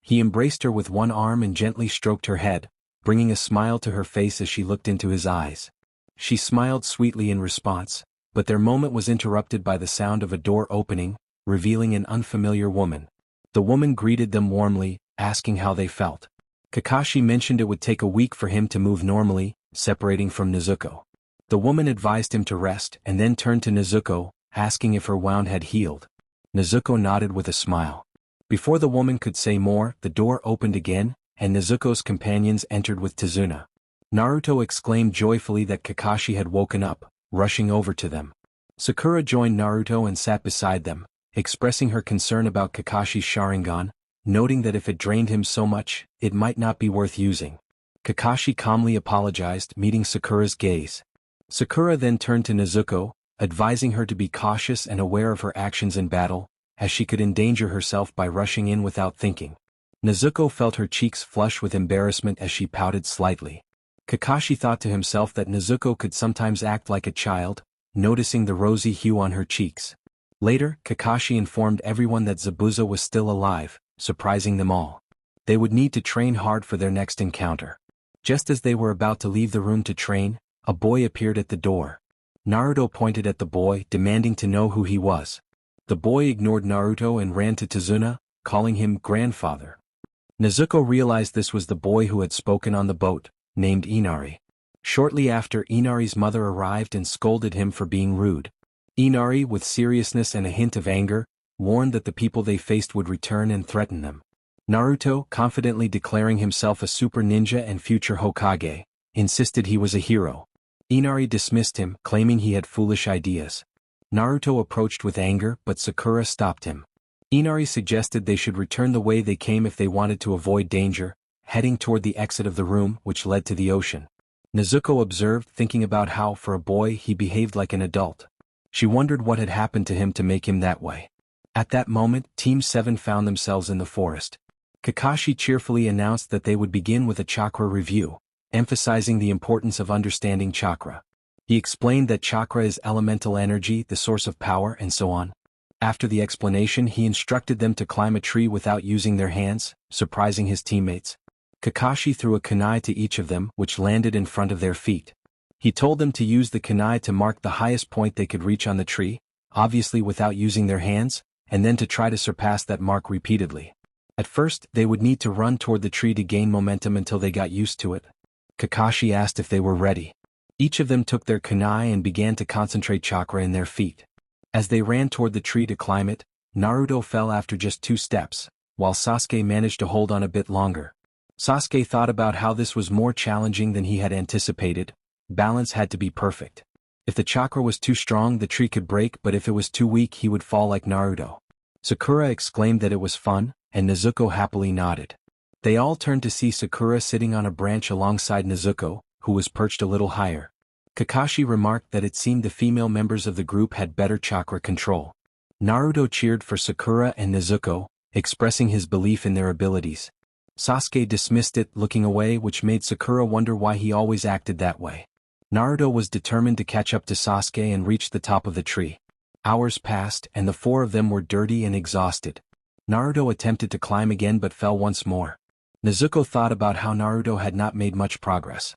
He embraced her with one arm and gently stroked her head, bringing a smile to her face as she looked into his eyes. She smiled sweetly in response, but their moment was interrupted by the sound of a door opening, revealing an unfamiliar woman. The woman greeted them warmly, asking how they felt. Kakashi mentioned it would take a week for him to move normally, separating from Nezuko. The woman advised him to rest and then turned to Nezuko, asking if her wound had healed. Nezuko nodded with a smile. Before the woman could say more, the door opened again, and Nezuko's companions entered with Tazuna. Naruto exclaimed joyfully that Kakashi had woken up, rushing over to them. Sakura joined Naruto and sat beside them, expressing her concern about Kakashi's Sharingan, noting that if it drained him so much, it might not be worth using. Kakashi calmly apologized, meeting Sakura's gaze. Sakura then turned to Nezuko, advising her to be cautious and aware of her actions in battle, as she could endanger herself by rushing in without thinking. Nezuko felt her cheeks flush with embarrassment as she pouted slightly. Kakashi thought to himself that Nezuko could sometimes act like a child, noticing the rosy hue on her cheeks. Later, Kakashi informed everyone that Zabuza was still alive, surprising them all. They would need to train hard for their next encounter. Just as they were about to leave the room to train, a boy appeared at the door. Naruto pointed at the boy, demanding to know who he was. The boy ignored Naruto and ran to Tazuna, calling him grandfather. Nezuko realized this was the boy who had spoken on the boat, named Inari. Shortly after, Inari's mother arrived and scolded him for being rude. Inari, with seriousness and a hint of anger, warned that the people they faced would return and threaten them. Naruto, confidently declaring himself a super ninja and future Hokage, insisted he was a hero. Inari dismissed him, claiming he had foolish ideas. Naruto approached with anger, but Sakura stopped him. Inari suggested they should return the way they came if they wanted to avoid danger, heading toward the exit of the room, which led to the ocean. Nezuko observed, thinking about how, for a boy, he behaved like an adult. She wondered what had happened to him to make him that way. At that moment, Team 7 found themselves in the forest. Kakashi cheerfully announced that they would begin with a chakra review, emphasizing the importance of understanding chakra. He explained that chakra is elemental energy, the source of power, and so on. After the explanation, he instructed them to climb a tree without using their hands, surprising his teammates. Kakashi threw a kunai to each of them, which landed in front of their feet. He told them to use the kunai to mark the highest point they could reach on the tree, obviously without using their hands, and then to try to surpass that mark repeatedly. At first, they would need to run toward the tree to gain momentum until they got used to it. Kakashi asked if they were ready. Each of them took their kunai and began to concentrate chakra in their feet. As they ran toward the tree to climb it, Naruto fell after just 2 steps, while Sasuke managed to hold on a bit longer. Sasuke thought about how this was more challenging than he had anticipated. Balance had to be perfect. If the chakra was too strong, the tree could break, but if it was too weak, he would fall like Naruto. Sakura exclaimed that it was fun, and Nezuko happily nodded. They all turned to see Sakura sitting on a branch alongside Nezuko, who was perched a little higher. Kakashi remarked that it seemed the female members of the group had better chakra control. Naruto cheered for Sakura and Nezuko, expressing his belief in their abilities. Sasuke dismissed it, looking away, which made Sakura wonder why he always acted that way. Naruto was determined to catch up to Sasuke and reach the top of the tree. Hours passed, and the 4 of them were dirty and exhausted. Naruto attempted to climb again but fell once more. Nezuko thought about how Naruto had not made much progress.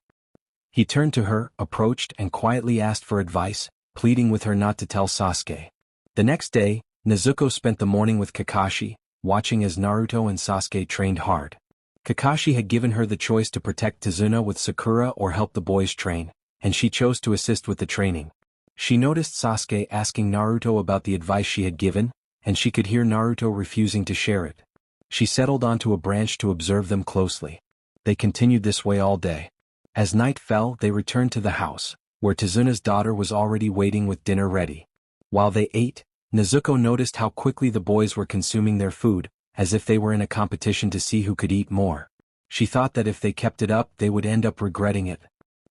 He turned to her, approached, and quietly asked for advice, pleading with her not to tell Sasuke. The next day, Nezuko spent the morning with Kakashi, watching as Naruto and Sasuke trained hard. Kakashi had given her the choice to protect Tazuna with Sakura or help the boys train, and she chose to assist with the training. She noticed Sasuke asking Naruto about the advice she had given, and she could hear Naruto refusing to share it. She settled onto a branch to observe them closely. They continued this way all day. As night fell, they returned to the house, where Tazuna's daughter was already waiting with dinner ready. While they ate, Nezuko noticed how quickly the boys were consuming their food, as if they were in a competition to see who could eat more. She thought that if they kept it up, they would end up regretting it.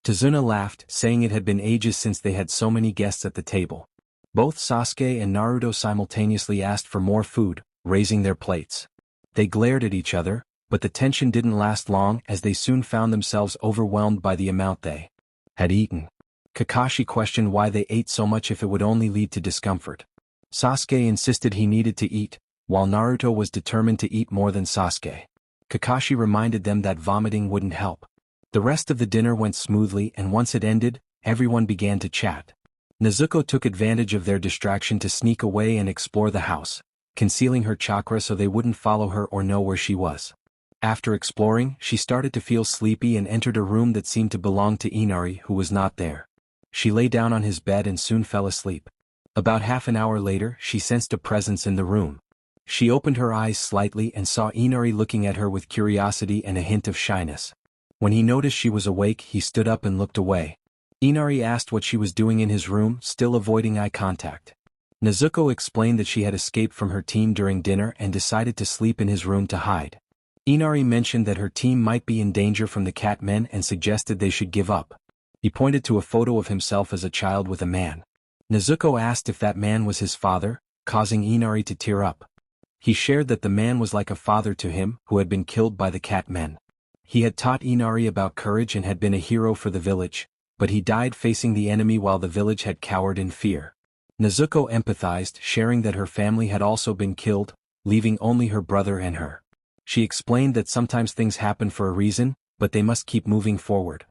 Tazuna laughed, saying it had been ages since they had so many guests at the table. Both Sasuke and Naruto simultaneously asked for more food, raising their plates. They glared at each other, but the tension didn't last long as they soon found themselves overwhelmed by the amount they had eaten. Kakashi questioned why they ate so much if it would only lead to discomfort. Sasuke insisted he needed to eat, while Naruto was determined to eat more than Sasuke. Kakashi reminded them that vomiting wouldn't help. The rest of the dinner went smoothly, and once it ended, everyone began to chat. Nezuko took advantage of their distraction to sneak away and explore the house, concealing her chakra so they wouldn't follow her or know where she was. After exploring, she started to feel sleepy and entered a room that seemed to belong to Inari, who was not there. She lay down on his bed and soon fell asleep. About half an hour later, she sensed a presence in the room. She opened her eyes slightly and saw Inari looking at her with curiosity and a hint of shyness. When he noticed she was awake, he stood up and looked away. Inari asked what she was doing in his room, still avoiding eye contact. Nezuko explained that she had escaped from her team during dinner and decided to sleep in his room to hide. Inari mentioned that her team might be in danger from the cat men and suggested they should give up. He pointed to a photo of himself as a child with a man. Nezuko asked if that man was his father, causing Inari to tear up. He shared that the man was like a father to him, who had been killed by the cat men. He had taught Inari about courage and had been a hero for the village, but he died facing the enemy while the village had cowered in fear. Nezuko empathized, sharing that her family had also been killed, leaving only her brother and her. She explained that sometimes things happen for a reason, but they must keep moving forward.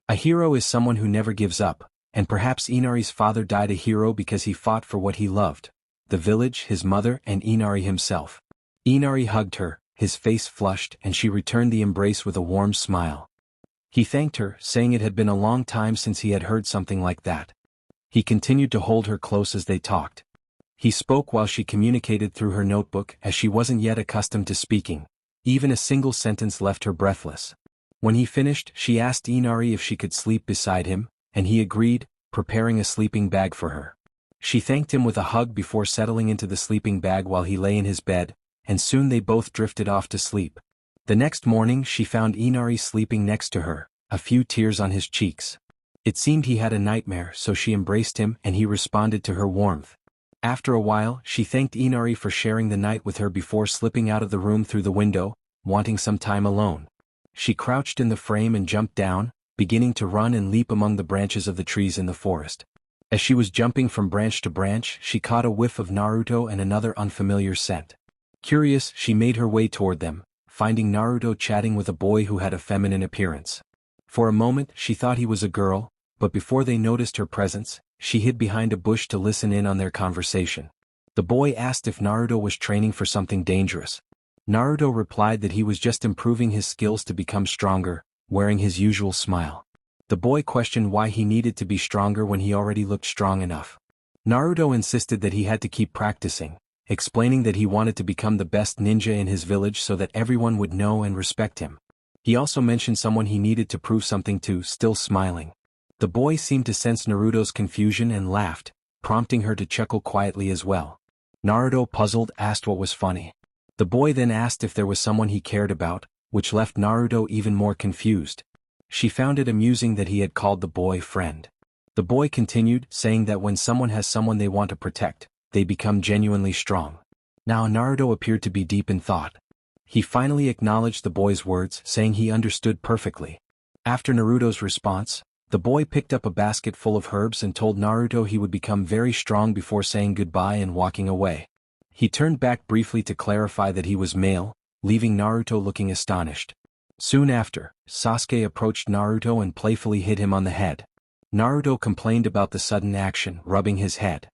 A hero is someone who never gives up, and perhaps Inari's father died a hero because he fought for what he loved: the village, his mother, and Inari himself. Inari hugged her, his face flushed, and she returned the embrace with a warm smile. He thanked her, saying it had been a long time since he had heard something like that. He continued to hold her close as they talked. He spoke while she communicated through her notebook, as she wasn't yet accustomed to speaking. Even a single sentence left her breathless. When he finished, she asked Inari if she could sleep beside him, and he agreed, preparing a sleeping bag for her. She thanked him with a hug before settling into the sleeping bag while he lay in his bed, and soon they both drifted off to sleep. The next morning she found Inari sleeping next to her, a few tears on his cheeks. It seemed he had a nightmare, so she embraced him and he responded to her warmth. After a while, she thanked Inari for sharing the night with her before slipping out of the room through the window, wanting some time alone. She crouched in the frame and jumped down, beginning to run and leap among the branches of the trees in the forest. As she was jumping from branch to branch, she caught a whiff of Naruto and another unfamiliar scent. Curious, she made her way toward them, finding Naruto chatting with a boy who had a feminine appearance. For a moment, she thought he was a girl, but before they noticed her presence, she hid behind a bush to listen in on their conversation. The boy asked if Naruto was training for something dangerous. Naruto replied that he was just improving his skills to become stronger, wearing his usual smile. The boy questioned why he needed to be stronger when he already looked strong enough. Naruto insisted that he had to keep practicing, explaining that he wanted to become the best ninja in his village so that everyone would know and respect him. He also mentioned someone he needed to prove something to, still smiling. The boy seemed to sense Naruto's confusion and laughed, prompting her to chuckle quietly as well. Naruto, puzzled, asked what was funny. The boy then asked if there was someone he cared about, which left Naruto even more confused. She found it amusing that he had called the boy friend. The boy continued, saying that when someone has someone they want to protect, they become genuinely strong. Now Naruto appeared to be deep in thought. He finally acknowledged the boy's words, saying he understood perfectly. After Naruto's response, the boy picked up a basket full of herbs and told Naruto he would become very strong before saying goodbye and walking away. He turned back briefly to clarify that he was male, leaving Naruto looking astonished. Soon after, Sasuke approached Naruto and playfully hit him on the head. Naruto complained about the sudden action, rubbing his head.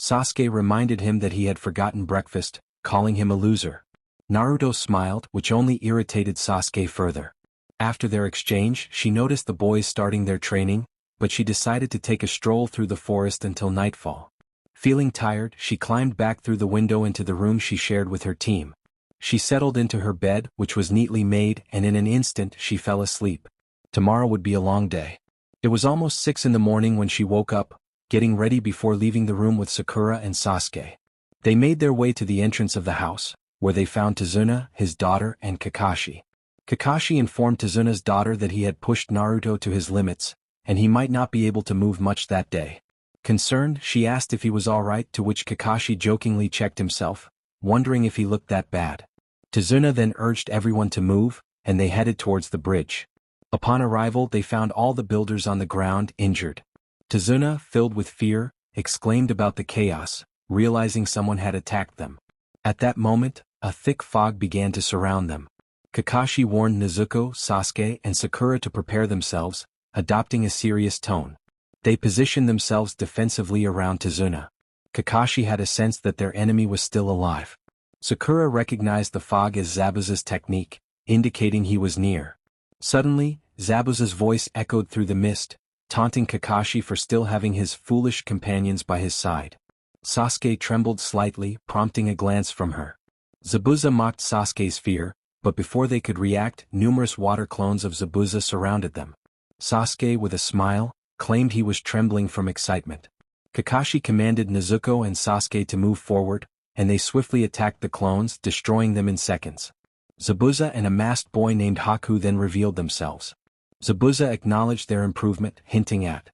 Sasuke reminded him that he had forgotten breakfast, calling him a loser. Naruto smiled, which only irritated Sasuke further. After their exchange, she noticed the boys starting their training, but she decided to take a stroll through the forest until nightfall. Feeling tired, she climbed back through the window into the room she shared with her team. She settled into her bed, which was neatly made, and in an instant she fell asleep. Tomorrow would be a long day. It was almost 6 in the morning when she woke up, getting ready before leaving the room with Sakura and Sasuke. They made their way to the entrance of the house, where they found Tazuna, his daughter, and Kakashi. Kakashi informed Tazuna's daughter that he had pushed Naruto to his limits, and he might not be able to move much that day. Concerned, she asked if he was alright, to which Kakashi jokingly checked himself, wondering if he looked that bad. Tazuna then urged everyone to move, and they headed towards the bridge. Upon arrival, they found all the builders on the ground, injured. Tazuna, filled with fear, exclaimed about the chaos, realizing someone had attacked them. At that moment, a thick fog began to surround them. Kakashi warned Nezuko, Sasuke, and Sakura to prepare themselves, adopting a serious tone. They positioned themselves defensively around Tazuna. Kakashi had a sense that their enemy was still alive. Sakura recognized the fog as Zabuza's technique, indicating he was near. Suddenly, Zabuza's voice echoed through the mist, taunting Kakashi for still having his foolish companions by his side. Sasuke trembled slightly, prompting a glance from her. Zabuza mocked Sasuke's fear, but before they could react, numerous water clones of Zabuza surrounded them. Sasuke, with a smile, claimed he was trembling from excitement. Kakashi commanded Nezuko and Sasuke to move forward, and they swiftly attacked the clones, destroying them in seconds. Zabuza and a masked boy named Haku then revealed themselves. Zabuza acknowledged their improvement, hinting at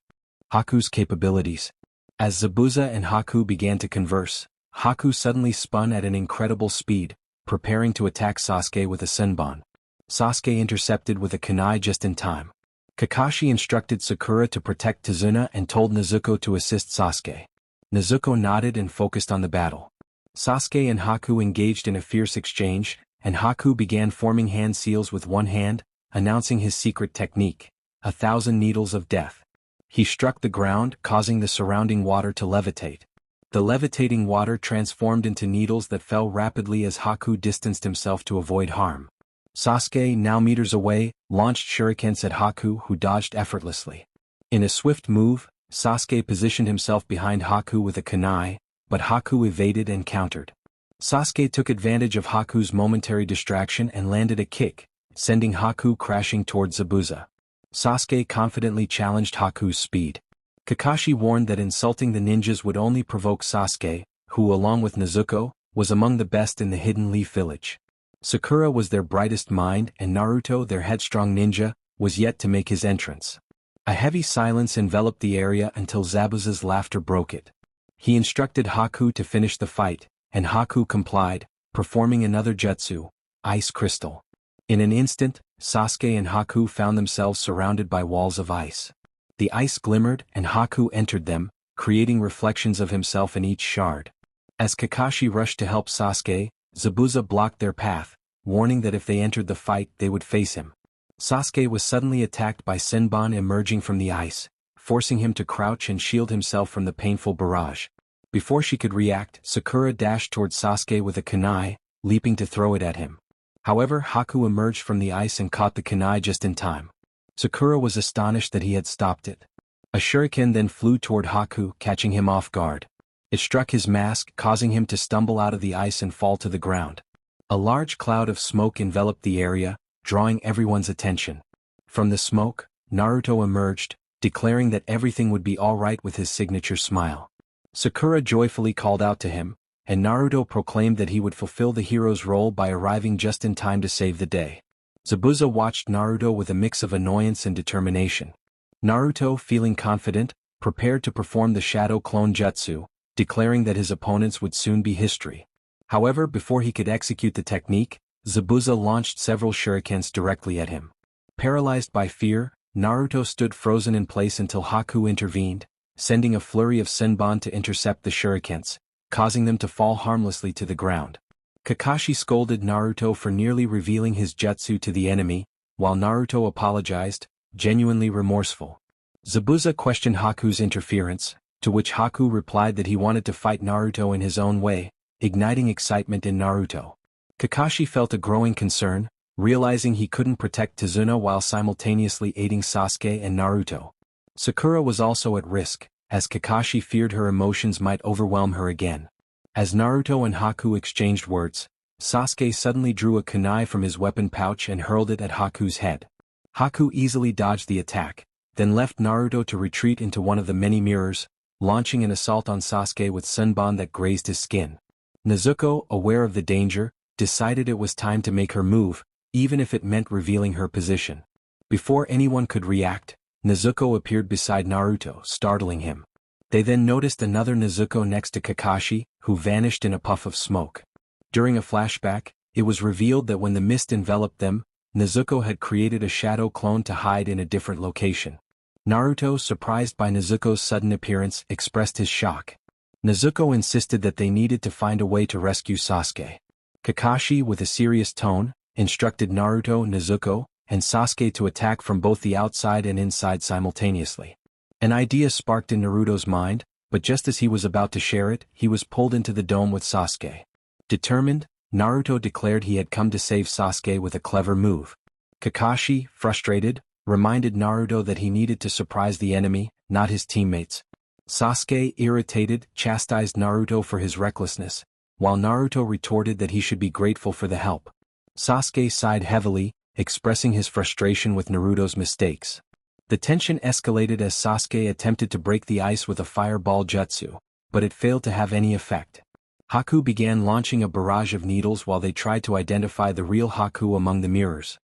Haku's capabilities. As Zabuza and Haku began to converse, Haku suddenly spun at an incredible speed, preparing to attack Sasuke with a senbon. Sasuke intercepted with a kunai just in time. Kakashi instructed Sakura to protect Tazuna and told Nezuko to assist Sasuke. Nezuko nodded and focused on the battle. Sasuke and Haku engaged in a fierce exchange, and Haku began forming hand seals with one hand, announcing his secret technique, 1,000 needles of death. He struck the ground, causing the surrounding water to levitate. The levitating water transformed into needles that fell rapidly as Haku distanced himself to avoid harm. Sasuke, now meters away, launched shurikens at Haku, who dodged effortlessly. In a swift move, Sasuke positioned himself behind Haku with a kunai, but Haku evaded and countered. Sasuke took advantage of Haku's momentary distraction and landed a kick, sending Haku crashing towards Zabuza. Sasuke confidently challenged Haku's speed. Kakashi warned that insulting the ninjas would only provoke Sasuke, who along with Nezuko, was among the best in the Hidden Leaf Village. Sakura was their brightest mind and Naruto, their headstrong ninja, was yet to make his entrance. A heavy silence enveloped the area until Zabuza's laughter broke it. He instructed Haku to finish the fight, and Haku complied, performing another jutsu, Ice Crystal. In an instant, Sasuke and Haku found themselves surrounded by walls of ice. The ice glimmered and Haku entered them, creating reflections of himself in each shard. As Kakashi rushed to help Sasuke, Zabuza blocked their path, warning that if they entered the fight they would face him. Sasuke was suddenly attacked by Senbon emerging from the ice, forcing him to crouch and shield himself from the painful barrage. Before she could react, Sakura dashed towards Sasuke with a kunai, leaping to throw it at him. However, Haku emerged from the ice and caught the kunai just in time. Sakura was astonished that he had stopped it. A shuriken then flew toward Haku, catching him off guard. It struck his mask, causing him to stumble out of the ice and fall to the ground. A large cloud of smoke enveloped the area, drawing everyone's attention. From the smoke, Naruto emerged, declaring that everything would be all right with his signature smile. Sakura joyfully called out to him, and Naruto proclaimed that he would fulfill the hero's role by arriving just in time to save the day. Zabuza watched Naruto with a mix of annoyance and determination. Naruto, feeling confident, prepared to perform the Shadow Clone Jutsu, declaring that his opponents would soon be history. However, before he could execute the technique, Zabuza launched several shurikens directly at him. Paralyzed by fear, Naruto stood frozen in place until Haku intervened, sending a flurry of senbon to intercept the shurikens, causing them to fall harmlessly to the ground. Kakashi scolded Naruto for nearly revealing his jutsu to the enemy, while Naruto apologized, genuinely remorseful. Zabuza questioned Haku's interference, to which Haku replied that he wanted to fight Naruto in his own way, igniting excitement in Naruto. Kakashi felt a growing concern, realizing he couldn't protect Tazuna while simultaneously aiding Sasuke and Naruto. Sakura was also at risk, as Kakashi feared her emotions might overwhelm her again. As Naruto and Haku exchanged words, Sasuke suddenly drew a kunai from his weapon pouch and hurled it at Haku's head. Haku easily dodged the attack, then left Naruto to retreat into one of the many mirrors, launching an assault on Sasuke with senbon that grazed his skin. Nezuko, aware of the danger, decided it was time to make her move, even if it meant revealing her position. Before anyone could react, Nezuko appeared beside Naruto, startling him. They then noticed another Nezuko next to Kakashi, who vanished in a puff of smoke. During a flashback, it was revealed that when the mist enveloped them, Nezuko had created a shadow clone to hide in a different location. Naruto, surprised by Nezuko's sudden appearance, expressed his shock. Nezuko insisted that they needed to find a way to rescue Sasuke. Kakashi, with a serious tone, instructed Naruto, Nezuko, and Sasuke to attack from both the outside and inside simultaneously. An idea sparked in Naruto's mind, but just as he was about to share it, he was pulled into the dome with Sasuke. Determined, Naruto declared he had come to save Sasuke with a clever move. Kakashi, frustrated, reminded Naruto that he needed to surprise the enemy, not his teammates. Sasuke, irritated, chastised Naruto for his recklessness, while Naruto retorted that he should be grateful for the help. Sasuke sighed heavily, expressing his frustration with Naruto's mistakes. The tension escalated as Sasuke attempted to break the ice with a fireball jutsu, but it failed to have any effect. Haku began launching a barrage of needles while they tried to identify the real Haku among the mirrors.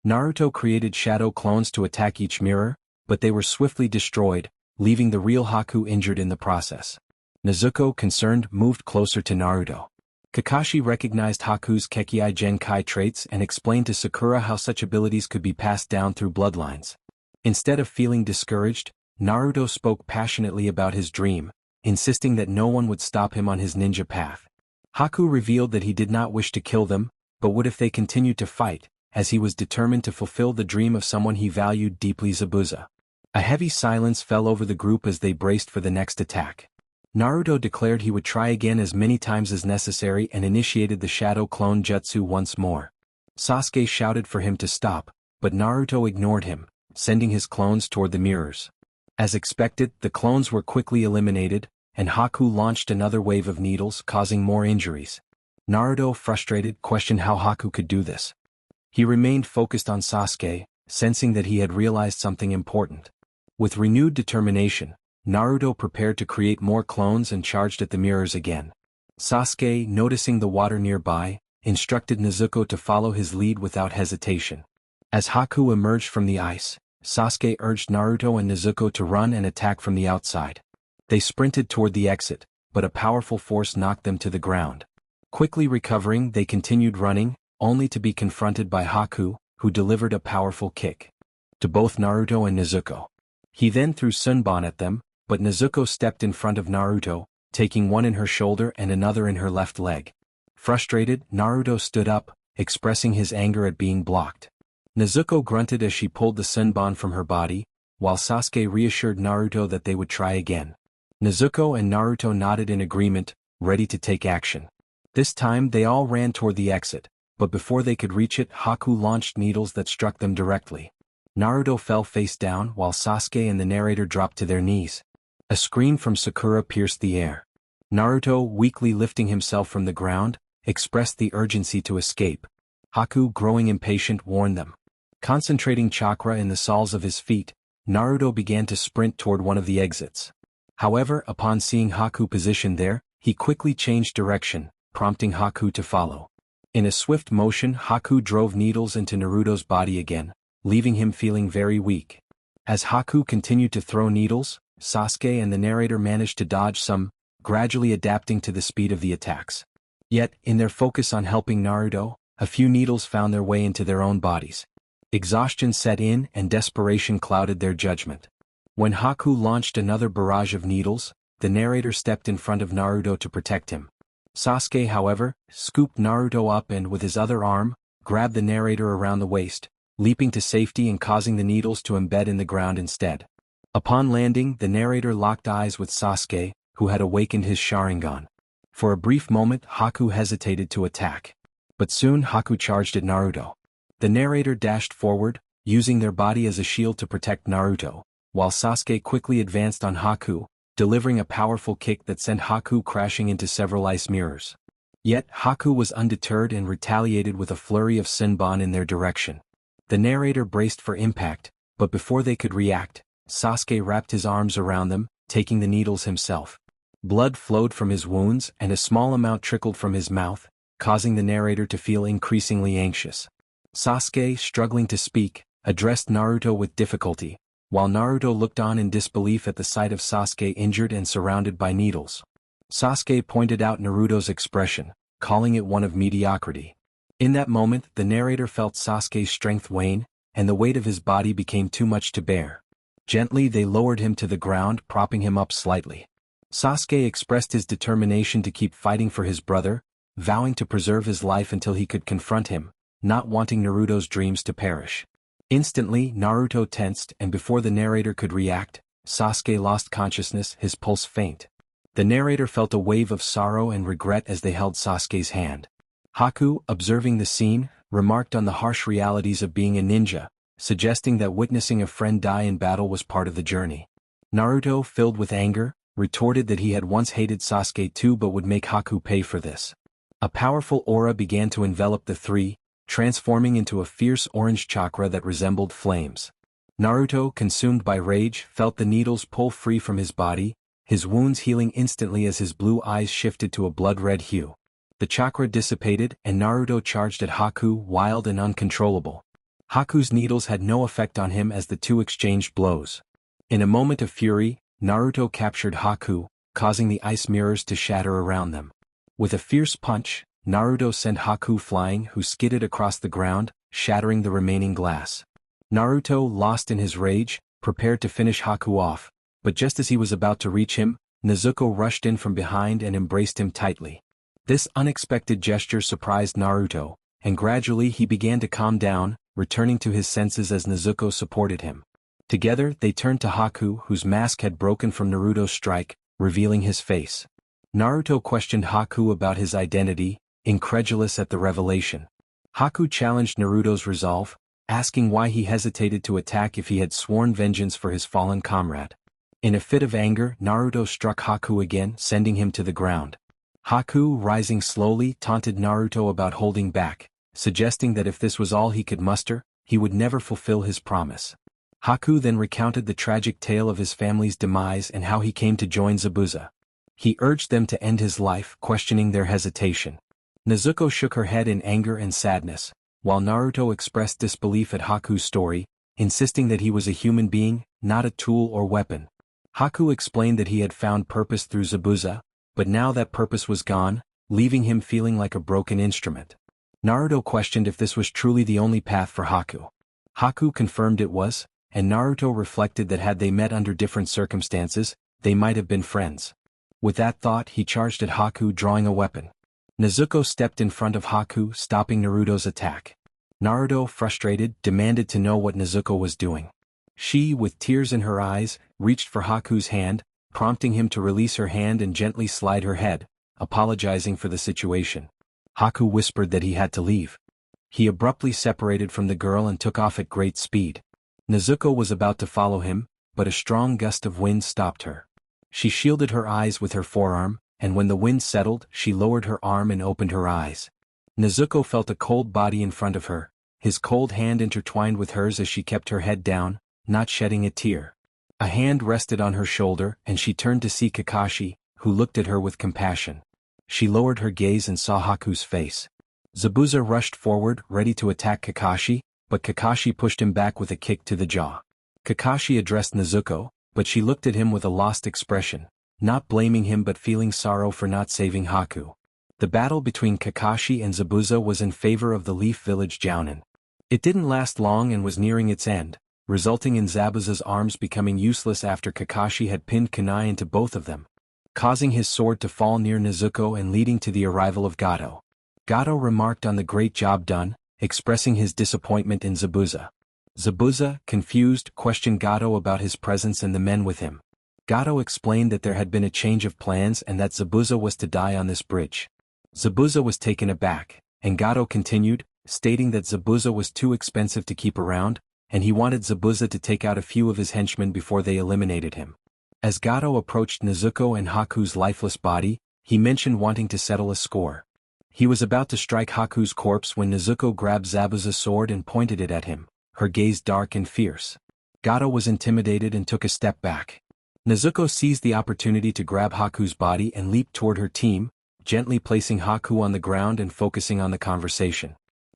Naruto created shadow clones to attack each mirror, but they were swiftly destroyed, leaving the real Haku injured in the process. Nezuko, concerned, moved closer to Naruto. Kakashi recognized Haku's Kekkei Genkai traits and explained to Sakura how such abilities could be passed down through bloodlines. Instead of feeling discouraged, Naruto spoke passionately about his dream, insisting that no one would stop him on his ninja path. Haku revealed that he did not wish to kill them, but would if they continued to fight, as he was determined to fulfill the dream of someone he valued deeply, Zabuza. A heavy silence fell over the group as they braced for the next attack. Naruto declared he would try again as many times as necessary and initiated the shadow clone jutsu once more. Sasuke shouted for him to stop, but Naruto ignored him, sending his clones toward the mirrors. As expected, the clones were quickly eliminated, and Haku launched another wave of needles, causing more injuries. Naruto, frustrated, questioned how Haku could do this. He remained focused on Sasuke, sensing that he had realized something important. With renewed determination, Naruto prepared to create more clones and charged at the mirrors again. Sasuke, noticing the water nearby, instructed Nezuko to follow his lead without hesitation. As Haku emerged from the ice, Sasuke urged Naruto and Nezuko to run and attack from the outside. They sprinted toward the exit, but a powerful force knocked them to the ground. Quickly recovering, they continued running, only to be confronted by Haku, who delivered a powerful kick to both Naruto and Nezuko. He then threw Sunban at them, but Nezuko stepped in front of Naruto, taking one in her shoulder and another in her left leg. Frustrated, Naruto stood up, expressing his anger at being blocked. Nezuko grunted as she pulled the Sunban from her body, while Sasuke reassured Naruto that they would try again. Nezuko and Naruto nodded in agreement, ready to take action. This time they all ran toward the exit, but before they could reach it, Haku launched needles that struck them directly. Naruto fell face down while Sasuke and the narrator dropped to their knees. A scream from Sakura pierced the air. Naruto, weakly lifting himself from the ground, expressed the urgency to escape. Haku, growing impatient, warned them. Concentrating chakra in the soles of his feet, Naruto began to sprint toward one of the exits. However, upon seeing Haku positioned there, he quickly changed direction, prompting Haku to follow. In a swift motion, Haku drove needles into Naruto's body again, leaving him feeling very weak. As Haku continued to throw needles, Sasuke and the narrator managed to dodge some, gradually adapting to the speed of the attacks. Yet, in their focus on helping Naruto, a few needles found their way into their own bodies. Exhaustion set in and desperation clouded their judgment. When Haku launched another barrage of needles, the narrator stepped in front of Naruto to protect him. Sasuke, however, scooped Naruto up and with his other arm, grabbed the narrator around the waist, leaping to safety and causing the needles to embed in the ground instead. Upon landing, the narrator locked eyes with Sasuke, who had awakened his Sharingan. For a brief moment, Haku hesitated to attack. But soon Haku charged at Naruto. The narrator dashed forward, using their body as a shield to protect Naruto, while Sasuke quickly advanced on Haku, delivering a powerful kick that sent Haku crashing into several ice mirrors. Yet, Haku was undeterred and retaliated with a flurry of Senbon in their direction. The narrator braced for impact, but before they could react, Sasuke wrapped his arms around them, taking the needles himself. Blood flowed from his wounds and a small amount trickled from his mouth, causing the narrator to feel increasingly anxious. Sasuke, struggling to speak, addressed Naruto with difficulty, while Naruto looked on in disbelief at the sight of Sasuke injured and surrounded by needles. Sasuke pointed out Naruto's expression, calling it one of mediocrity. In that moment, the narrator felt Sasuke's strength wane, and the weight of his body became too much to bear. Gently they lowered him to the ground, propping him up slightly. Sasuke expressed his determination to keep fighting for his brother, vowing to preserve his life until he could confront him, not wanting Naruto's dreams to perish. Instantly, Naruto tensed and before the narrator could react, Sasuke lost consciousness, his pulse faint. The narrator felt a wave of sorrow and regret as they held Sasuke's hand. Haku, observing the scene, remarked on the harsh realities of being a ninja, suggesting that witnessing a friend die in battle was part of the journey. Naruto, filled with anger, retorted that he had once hated Sasuke too but would make Haku pay for this. A powerful aura began to envelop the three, transforming into a fierce orange chakra that resembled flames. Naruto, consumed by rage, felt the needles pull free from his body, his wounds healing instantly as his blue eyes shifted to a blood-red hue. The chakra dissipated and Naruto charged at Haku, wild and uncontrollable. Haku's needles had no effect on him as the two exchanged blows. In a moment of fury, Naruto captured Haku, causing the ice mirrors to shatter around them. With a fierce punch, Naruto sent Haku flying, who skidded across the ground, shattering the remaining glass. Naruto, lost in his rage, prepared to finish Haku off, but just as he was about to reach him, Nezuko rushed in from behind and embraced him tightly. This unexpected gesture surprised Naruto, and gradually he began to calm down, returning to his senses as Nezuko supported him. Together they turned to Haku, whose mask had broken from Naruto's strike, revealing his face. Naruto questioned Haku about his identity, incredulous at the revelation. Haku challenged Naruto's resolve, asking why he hesitated to attack if he had sworn vengeance for his fallen comrade. In a fit of anger, Naruto struck Haku again, sending him to the ground. Haku, rising slowly, taunted Naruto about holding back, suggesting that if this was all he could muster, he would never fulfill his promise. Haku then recounted the tragic tale of his family's demise and how he came to join Zabuza. He urged them to end his life, questioning their hesitation. Nezuko shook her head in anger and sadness, while Naruto expressed disbelief at Haku's story, insisting that he was a human being, not a tool or weapon. Haku explained that he had found purpose through Zabuza, but now that purpose was gone, leaving him feeling like a broken instrument. Naruto questioned if this was truly the only path for Haku. Haku confirmed it was, and Naruto reflected that had they met under different circumstances, they might have been friends. With that thought, he charged at Haku, drawing a weapon. Nezuko stepped in front of Haku, stopping Naruto's attack. Naruto, frustrated, demanded to know what Nezuko was doing. She, with tears in her eyes, reached for Haku's hand, prompting him to release her hand and gently slide her head, apologizing for the situation. Haku whispered that he had to leave. He abruptly separated from the girl and took off at great speed. Nezuko was about to follow him, but a strong gust of wind stopped her. She shielded her eyes with her forearm, and when the wind settled, she lowered her arm and opened her eyes. Nezuko felt a cold body in front of her, his cold hand intertwined with hers as she kept her head down, not shedding a tear. A hand rested on her shoulder, and she turned to see Kakashi, who looked at her with compassion. She lowered her gaze and saw Haku's face. Zabuza rushed forward, ready to attack Kakashi, but Kakashi pushed him back with a kick to the jaw. Kakashi addressed Nezuko, but she looked at him with a lost expression, not blaming him but feeling sorrow for not saving Haku. The battle between Kakashi and Zabuza was in favor of the Leaf Village Jounin. It didn't last long and was nearing its end, resulting in Zabuza's arms becoming useless after Kakashi had pinned kunai into both of them, causing his sword to fall near Nezuko and leading to the arrival of Gato. Gato remarked on the great job done, expressing his disappointment in Zabuza. Zabuza, confused, questioned Gato about his presence and the men with him. Gato explained that there had been a change of plans and that Zabuza was to die on this bridge. Zabuza was taken aback, and Gato continued, stating that Zabuza was too expensive to keep around, and he wanted Zabuza to take out a few of his henchmen before they eliminated him. As Gato approached Nezuko and Haku's lifeless body, he mentioned wanting to settle a score. He was about to strike Haku's corpse when Nezuko grabbed Zabuza's sword and pointed it at him, her gaze dark and fierce. Gato was intimidated and took a step back. Nezuko seized the opportunity to grab Haku's body and leaped toward her team, gently placing Haku on the ground and focusing on the conversation.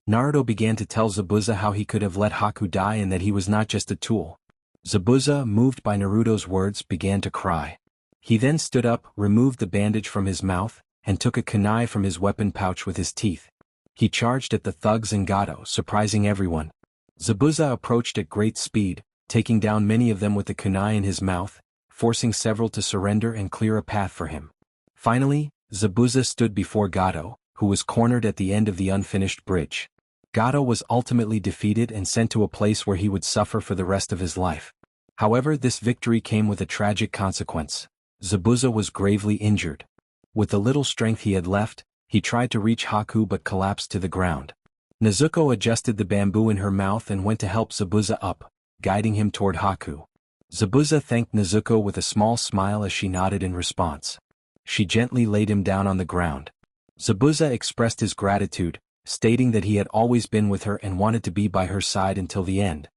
Naruto began to tell Zabuza how he could have let Haku die and that he was not just a tool. Zabuza, moved by Naruto's words, began to cry. He then stood up, removed the bandage from his mouth, and took a kunai from his weapon pouch with his teeth. He charged at the thugs and Gato, surprising everyone. Zabuza approached at great speed, taking down many of them with the kunai in his mouth, forcing several to surrender and clear a path for him. Finally, Zabuza stood before Gato, who was cornered at the end of the unfinished bridge. Gato was ultimately defeated and sent to a place where he would suffer for the rest of his life. However, this victory came with a tragic consequence. Zabuza was gravely injured. With the little strength he had left, he tried to reach Haku but collapsed to the ground. Nezuko adjusted the bamboo in her mouth and went to help Zabuza up, guiding him toward Haku. Zabuza thanked Nezuko with a small smile as she nodded in response. She gently laid him down on the ground. Zabuza expressed his gratitude, stating that he had always been with her and wanted to be by her side until the end.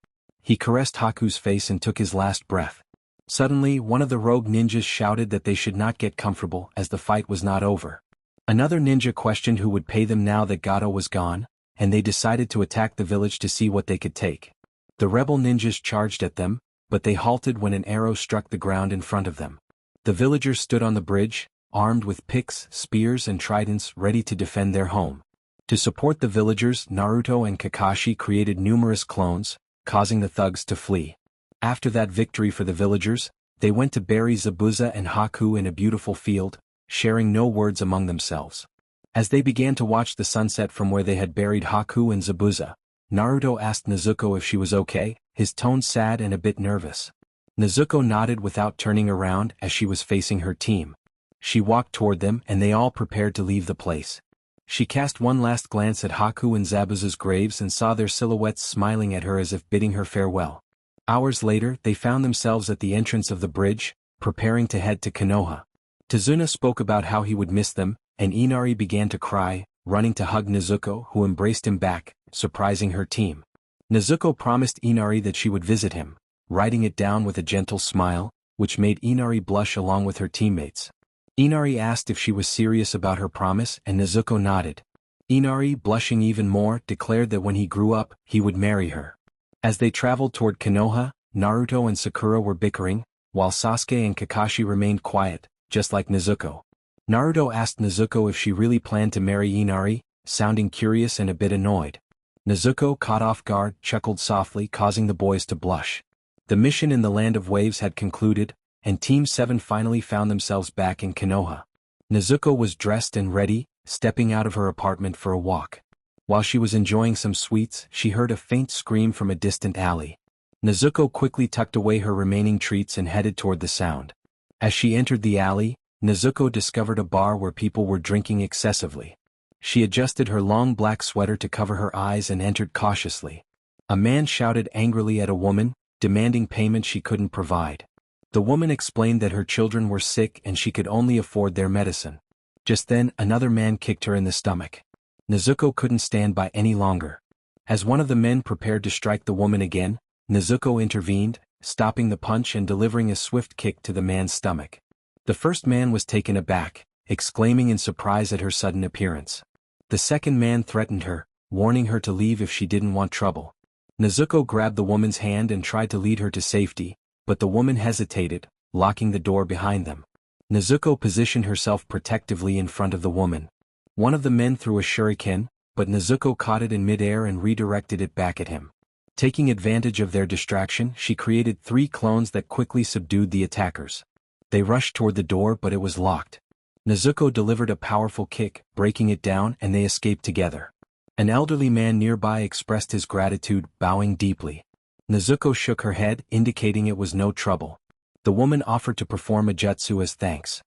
He caressed Haku's face and took his last breath. Suddenly, one of the rogue ninjas shouted that they should not get comfortable as the fight was not over. Another ninja questioned who would pay them now that Gato was gone, and they decided to attack the village to see what they could take. The rebel ninjas charged at them, but they halted when an arrow struck the ground in front of them. The villagers stood on the bridge, armed with picks, spears and tridents ready to defend their home. To support the villagers, Naruto and Kakashi created numerous clones, causing the thugs to flee. After that victory for the villagers, they went to bury Zabuza and Haku in a beautiful field, sharing no words among themselves. As they began to watch the sunset from where they had buried Haku and Zabuza, Naruto asked Nezuko if she was okay, his tone sad and a bit nervous. Nezuko nodded without turning around as she was facing her team. She walked toward them and they all prepared to leave the place. She cast one last glance at Haku and Zabuza's graves and saw their silhouettes smiling at her as if bidding her farewell. Hours later, they found themselves at the entrance of the bridge, preparing to head to Konoha. Tazuna spoke about how he would miss them, and Inari began to cry, running to hug Nezuko, who embraced him back, surprising her team. Nezuko promised Inari that she would visit him, writing it down with a gentle smile, which made Inari blush along with her teammates. Inari asked if she was serious about her promise and Nezuko nodded. Inari, blushing even more, declared that when he grew up, he would marry her. As they traveled toward Konoha, Naruto and Sakura were bickering, while Sasuke and Kakashi remained quiet, just like Nezuko. Naruto asked Nezuko if she really planned to marry Inari, sounding curious and a bit annoyed. Nezuko, caught off guard, chuckled softly, causing the boys to blush. The mission in the Land of Waves had concluded, and Team 7 finally found themselves back in Konoha. Nezuko was dressed and ready, stepping out of her apartment for a walk. While she was enjoying some sweets, she heard a faint scream from a distant alley. Nezuko quickly tucked away her remaining treats and headed toward the sound. As she entered the alley, Nezuko discovered a bar where people were drinking excessively. She adjusted her long black sweater to cover her eyes and entered cautiously. A man shouted angrily at a woman, demanding payment she couldn't provide. The woman explained that her children were sick and she could only afford their medicine. Just then, another man kicked her in the stomach. Nezuko couldn't stand by any longer. As one of the men prepared to strike the woman again, Nezuko intervened, stopping the punch and delivering a swift kick to the man's stomach. The first man was taken aback, exclaiming in surprise at her sudden appearance. The second man threatened her, warning her to leave if she didn't want trouble. Nezuko grabbed the woman's hand and tried to lead her to safety, but the woman hesitated, locking the door behind them. Nezuko positioned herself protectively in front of the woman. One of the men threw a shuriken, but Nezuko caught it in midair and redirected it back at him. Taking advantage of their distraction, she created 3 clones that quickly subdued the attackers. They rushed toward the door but it was locked. Nezuko delivered a powerful kick, breaking it down, and they escaped together. An elderly man nearby expressed his gratitude, bowing deeply. Nezuko shook her head, indicating it was no trouble. The woman offered to perform a jutsu as thanks.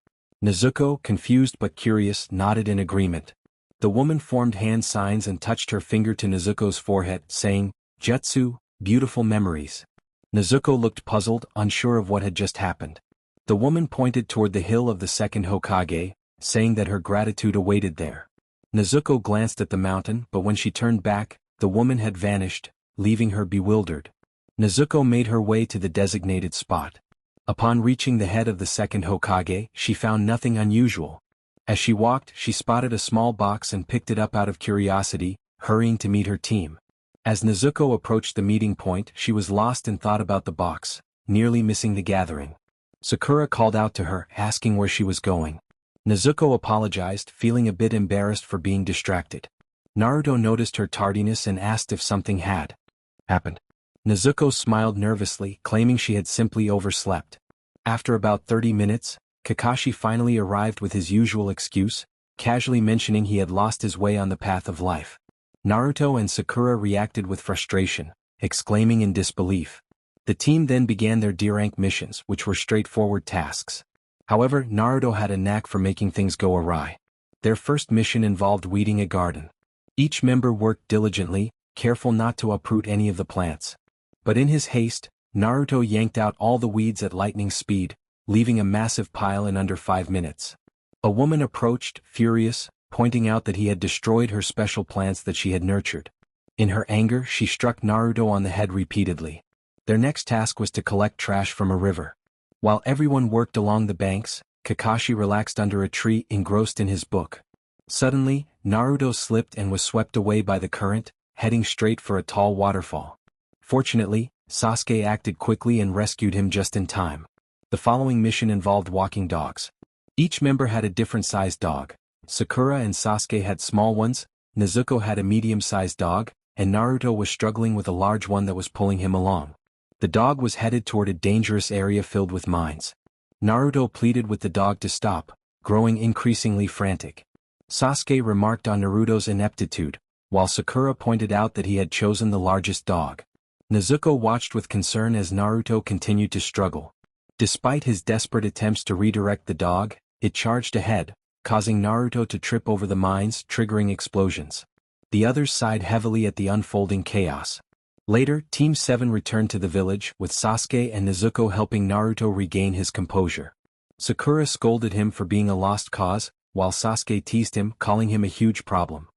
Nezuko, confused but curious, nodded in agreement. The woman formed hand signs and touched her finger to Nezuko's forehead, saying, "Jutsu, beautiful memories." Nezuko looked puzzled, unsure of what had just happened. The woman pointed toward the hill of the second Hokage, saying that her gratitude awaited there. Nezuko glanced at the mountain, but when she turned back, the woman had vanished, leaving her bewildered. Nezuko made her way to the designated spot. Upon reaching the head of the second Hokage, she found nothing unusual. As she walked, she spotted a small box and picked it up out of curiosity, hurrying to meet her team. As Nezuko approached the meeting point, she was lost in thought about the box, nearly missing the gathering. Sakura called out to her, asking where she was going. Nezuko apologized, feeling a bit embarrassed for being distracted. Naruto noticed her tardiness and asked if something had happened. Nezuko smiled nervously, claiming she had simply overslept. After about 30 minutes, Kakashi finally arrived with his usual excuse, casually mentioning he had lost his way on the path of life. Naruto and Sakura reacted with frustration, exclaiming in disbelief. The team then began their D-rank missions, which were straightforward tasks. However, Naruto had a knack for making things go awry. Their first mission involved weeding a garden. Each member worked diligently, careful not to uproot any of the plants. But in his haste, Naruto yanked out all the weeds at lightning speed, leaving a massive pile in under 5 minutes. A woman approached, furious, pointing out that he had destroyed her special plants that she had nurtured. In her anger, she struck Naruto on the head repeatedly. Their next task was to collect trash from a river. While everyone worked along the banks, Kakashi relaxed under a tree engrossed in his book. Suddenly, Naruto slipped and was swept away by the current, heading straight for a tall waterfall. Fortunately, Sasuke acted quickly and rescued him just in time. The following mission involved walking dogs. Each member had a different-sized dog. Sakura and Sasuke had small ones, Nezuko had a medium-sized dog, and Naruto was struggling with a large one that was pulling him along. The dog was headed toward a dangerous area filled with mines. Naruto pleaded with the dog to stop, growing increasingly frantic. Sasuke remarked on Naruto's ineptitude, while Sakura pointed out that he had chosen the largest dog. Nezuko watched with concern as Naruto continued to struggle. Despite his desperate attempts to redirect the dog, it charged ahead, causing Naruto to trip over the mines, triggering explosions. The others sighed heavily at the unfolding chaos. Later, Team 7 returned to the village, with Sasuke and Nezuko helping Naruto regain his composure. Sakura scolded him for being a lost cause, while Sasuke teased him, calling him a huge problem.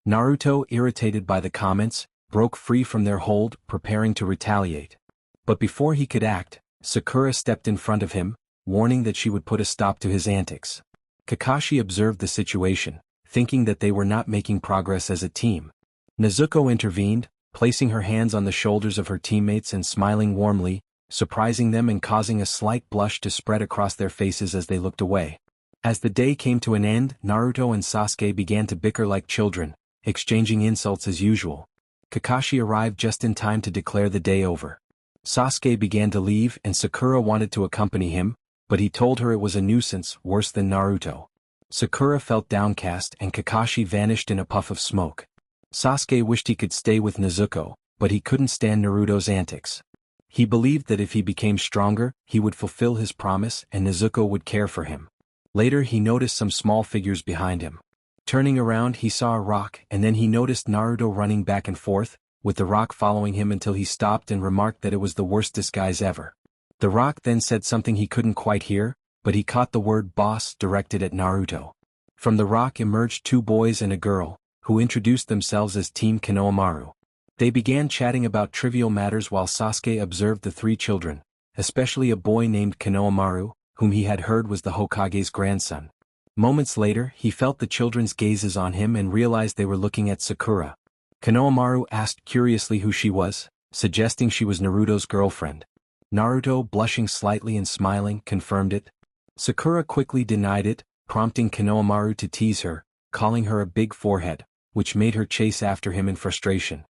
Naruto, irritated by the comments, broke free from their hold, preparing to retaliate. But before he could act, Sakura stepped in front of him, warning that she would put a stop to his antics. Kakashi observed the situation, thinking that they were not making progress as a team. Nezuko intervened, placing her hands on the shoulders of her teammates and smiling warmly, surprising them and causing a slight blush to spread across their faces as they looked away. As the day came to an end, Naruto and Sasuke began to bicker like children, exchanging insults as usual. Kakashi arrived just in time to declare the day over. Sasuke began to leave and Sakura wanted to accompany him, but he told her it was a nuisance, worse than Naruto. Sakura felt downcast and Kakashi vanished in a puff of smoke. Sasuke wished he could stay with Nezuko, but he couldn't stand Naruto's antics. He believed that if he became stronger, he would fulfill his promise and Nezuko would care for him. Later he noticed some small figures behind him. Turning around he saw a rock and then he noticed Naruto running back and forth, with the rock following him until he stopped and remarked that it was the worst disguise ever. The rock then said something he couldn't quite hear, but he caught the word boss directed at Naruto. From the rock emerged 2 boys and a girl, who introduced themselves as Team Konohamaru. They began chatting about trivial matters while Sasuke observed the 3 children, especially a boy named Konohamaru, whom he had heard was the Hokage's grandson. Moments later, he felt the children's gazes on him and realized they were looking at Sakura. Konohamaru asked curiously who she was, suggesting she was Naruto's girlfriend. Naruto, blushing slightly and smiling, confirmed it. Sakura quickly denied it, prompting Konohamaru to tease her, calling her a big forehead, which made her chase after him in frustration.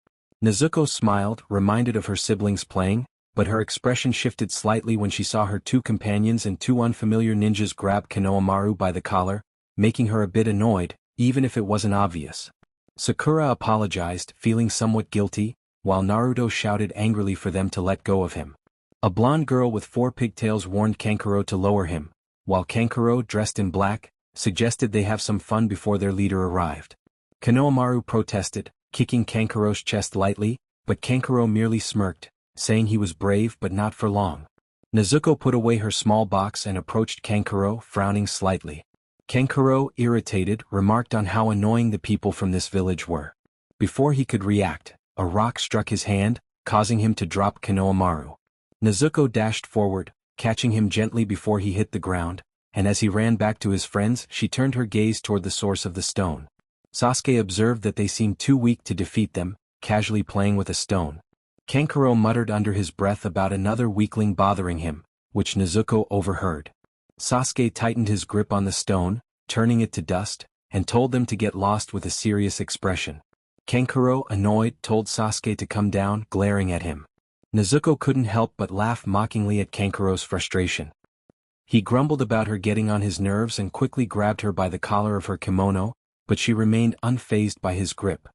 Nezuko smiled, reminded of her siblings playing, but her expression shifted slightly when she saw her 2 companions and 2 unfamiliar ninjas grab Konohamaru by the collar, making her a bit annoyed, even if it wasn't obvious. Sakura apologized, feeling somewhat guilty, while Naruto shouted angrily for them to let go of him. A blonde girl with 4 pigtails warned Kankuro to lower him, while Kankuro, dressed in black, suggested they have some fun before their leader arrived. Konohamaru protested, kicking Kankuro's chest lightly, but Kankuro merely smirked, saying he was brave but not for long. Nezuko put away her small box and approached Kankuro, frowning slightly. Kankuro, irritated, remarked on how annoying the people from this village were. Before he could react, a rock struck his hand, causing him to drop Konohamaru. Nezuko dashed forward, catching him gently before he hit the ground, and as he ran back to his friends, she turned her gaze toward the source of the stone. Sasuke observed that they seemed too weak to defeat them, casually playing with a stone. Kankuro muttered under his breath about another weakling bothering him, which Nezuko overheard. Sasuke tightened his grip on the stone, turning it to dust, and told them to get lost with a serious expression. Kankuro, annoyed, told Sasuke to come down, glaring at him. Nezuko couldn't help but laugh mockingly at Kankuro's frustration. He grumbled about her getting on his nerves and quickly grabbed her by the collar of her kimono, but she remained unfazed by his grip.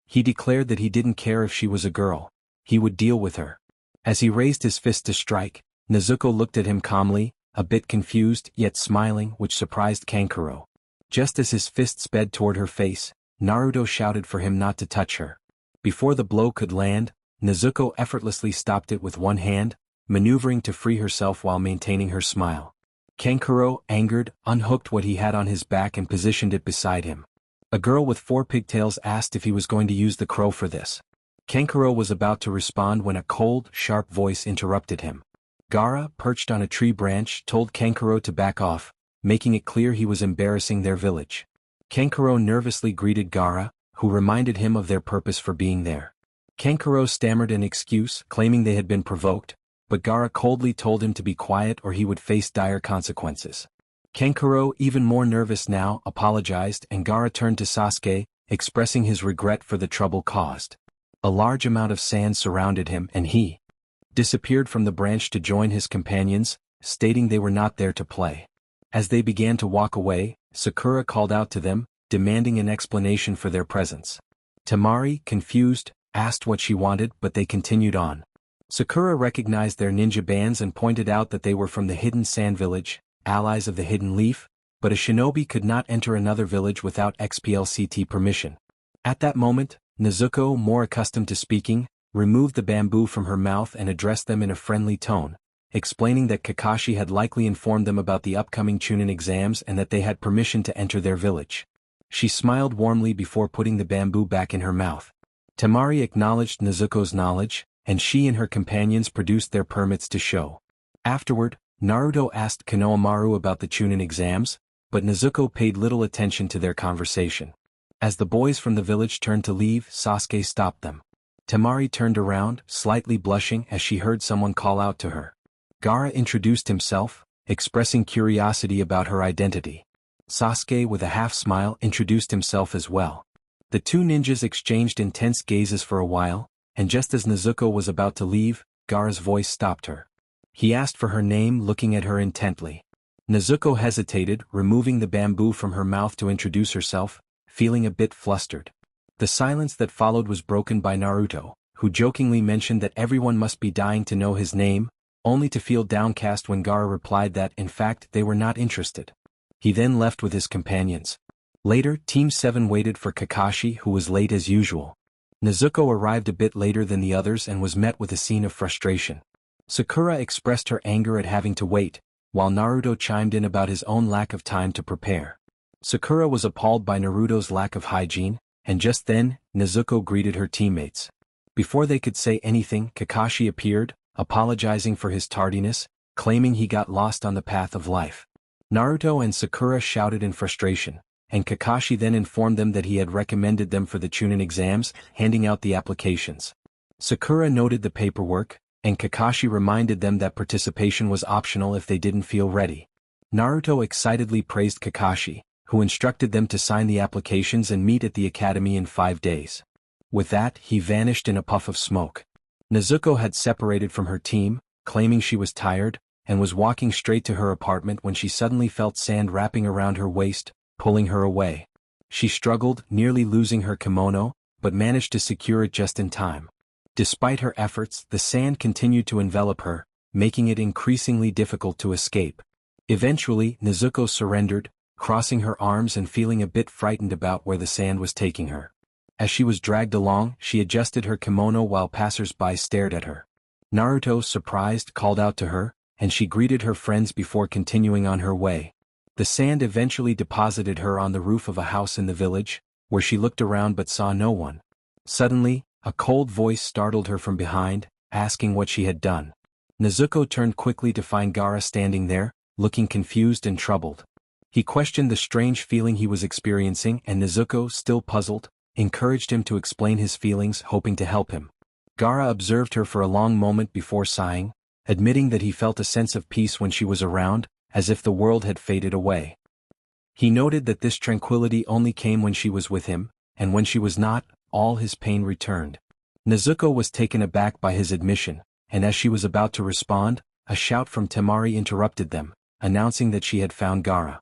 He declared that he didn't care if she was a girl. He would deal with her. As he raised his fist to strike, Nezuko looked at him calmly, a bit confused yet smiling, which surprised Kankuro. Just as his fist sped toward her face, Naruto shouted for him not to touch her. Before the blow could land, Nezuko effortlessly stopped it with one hand, maneuvering to free herself while maintaining her smile. Kankuro, angered, unhooked what he had on his back and positioned it beside him. A girl with 4 pigtails asked if he was going to use the crow for this. Kankuro was about to respond when a cold, sharp voice interrupted him. Gaara, perched on a tree branch, told Kankuro to back off, making it clear he was embarrassing their village. Kankuro nervously greeted Gaara, who reminded him of their purpose for being there. Kankuro stammered an excuse, claiming they had been provoked, but Gaara coldly told him to be quiet or he would face dire consequences. Kankuro, even more nervous now, apologized and Gaara turned to Sasuke, expressing his regret for the trouble caused. A large amount of sand surrounded him and he disappeared from the branch to join his companions, stating they were not there to play. As they began to walk away, Sakura called out to them, demanding an explanation for their presence. Temari, confused, asked what she wanted but they continued on. Sakura recognized their ninja bands and pointed out that they were from the Hidden Sand Village, allies of the Hidden Leaf, but a shinobi could not enter another village without XPLCT permission. At that moment, Nezuko, more accustomed to speaking, removed the bamboo from her mouth and addressed them in a friendly tone, explaining that Kakashi had likely informed them about the upcoming Chunin exams and that they had permission to enter their village. She smiled warmly before putting the bamboo back in her mouth. Temari acknowledged Nezuko's knowledge, and she and her companions produced their permits to show. Afterward, Naruto asked Konohamaru about the Chunin exams, but Nezuko paid little attention to their conversation. As the boys from the village turned to leave, Sasuke stopped them. Temari turned around, slightly blushing as she heard someone call out to her. Gaara introduced himself, expressing curiosity about her identity. Sasuke, with a half-smile, introduced himself as well. The two ninjas exchanged intense gazes for a while, and just as Nezuko was about to leave, Gaara's voice stopped her. He asked for her name, looking at her intently. Nezuko hesitated, removing the bamboo from her mouth to introduce herself, feeling a bit flustered. The silence that followed was broken by Naruto, who jokingly mentioned that everyone must be dying to know his name, only to feel downcast when Gaara replied that, in fact, they were not interested. He then left with his companions. Later, Team 7 waited for Kakashi, who was late as usual. Nezuko arrived a bit later than the others and was met with a scene of frustration. Sakura expressed her anger at having to wait, while Naruto chimed in about his own lack of time to prepare. Sakura was appalled by Naruto's lack of hygiene, and just then, Nezuko greeted her teammates. Before they could say anything, Kakashi appeared, apologizing for his tardiness, claiming he got lost on the path of life. Naruto and Sakura shouted in frustration, and Kakashi then informed them that he had recommended them for the Chunin exams, handing out the applications. Sakura noted the paperwork, and Kakashi reminded them that participation was optional if they didn't feel ready. Naruto excitedly praised Kakashi, who instructed them to sign the applications and meet at the academy in 5 days. With that, he vanished in a puff of smoke. Nezuko had separated from her team, claiming she was tired, and was walking straight to her apartment when she suddenly felt sand wrapping around her waist, pulling her away. She struggled, nearly losing her kimono, but managed to secure it just in time. Despite her efforts, the sand continued to envelop her, making it increasingly difficult to escape. Eventually, Nezuko surrendered, crossing her arms and feeling a bit frightened about where the sand was taking her. As she was dragged along, she adjusted her kimono while passers-by stared at her. Naruto, surprised, called out to her, and she greeted her friends before continuing on her way. The sand eventually deposited her on the roof of a house in the village, where she looked around but saw no one. Suddenly, a cold voice startled her from behind, asking what she had done. Nezuko turned quickly to find Gaara standing there, looking confused and troubled. He questioned the strange feeling he was experiencing and Nezuko, still puzzled, encouraged him to explain his feelings, hoping to help him. Gaara observed her for a long moment before sighing, admitting that he felt a sense of peace when she was around, as if the world had faded away. He noted that this tranquility only came when she was with him, and when she was not, all his pain returned. Nezuko was taken aback by his admission, and as she was about to respond, a shout from Temari interrupted them, announcing that she had found Gaara.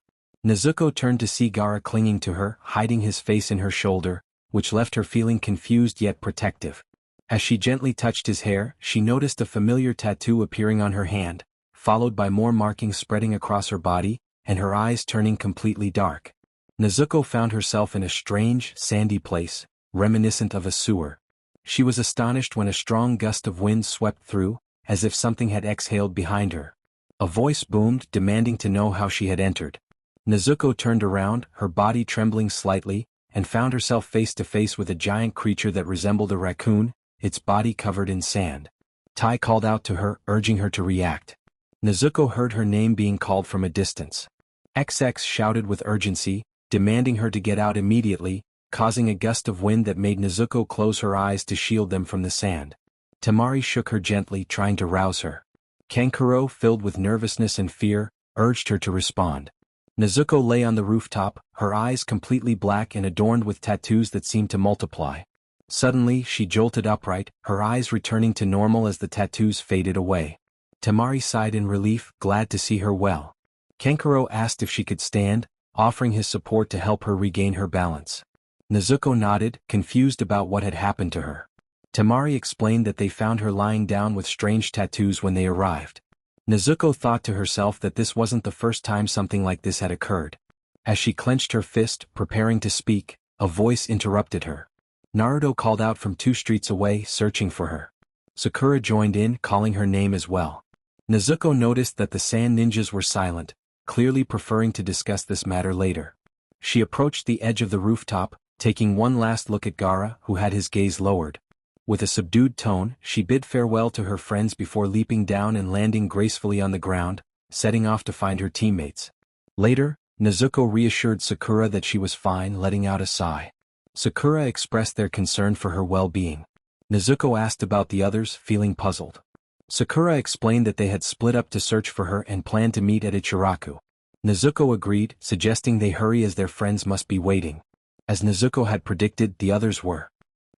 Nezuko turned to see Gaara clinging to her, hiding his face in her shoulder, which left her feeling confused yet protective. As she gently touched his hair, she noticed a familiar tattoo appearing on her hand, followed by more markings spreading across her body, and her eyes turning completely dark. Nezuko found herself in a strange, sandy place, reminiscent of a sewer. She was astonished when a strong gust of wind swept through, as if something had exhaled behind her. A voice boomed, demanding to know how she had entered. Nezuko turned around, her body trembling slightly, and found herself face to face with a giant creature that resembled a raccoon, its body covered in sand. Tai called out to her, urging her to react. Nezuko heard her name being called from a distance. XX shouted with urgency, demanding her to get out immediately, causing a gust of wind that made Nezuko close her eyes to shield them from the sand. Temari shook her gently, trying to rouse her. Kankuro, filled with nervousness and fear, urged her to respond. Nezuko lay on the rooftop, her eyes completely black and adorned with tattoos that seemed to multiply. Suddenly, she jolted upright, her eyes returning to normal as the tattoos faded away. Temari sighed in relief, glad to see her well. Kankuro asked if she could stand, offering his support to help her regain her balance. Nezuko nodded, confused about what had happened to her. Temari explained that they found her lying down with strange tattoos when they arrived. Nezuko thought to herself that this wasn't the first time something like this had occurred. As she clenched her fist, preparing to speak, a voice interrupted her. Naruto called out from 2 streets away, searching for her. Sakura joined in, calling her name as well. Nezuko noticed that the sand ninjas were silent, clearly preferring to discuss this matter later. She approached the edge of the rooftop, taking one last look at Gaara, who had his gaze lowered. With a subdued tone, she bid farewell to her friends before leaping down and landing gracefully on the ground, setting off to find her teammates. Later, Nezuko reassured Sakura that she was fine, letting out a sigh. Sakura expressed their concern for her well-being. Nezuko asked about the others, feeling puzzled. Sakura explained that they had split up to search for her and planned to meet at Ichiraku. Nezuko agreed, suggesting they hurry as their friends must be waiting. As Nezuko had predicted, the others were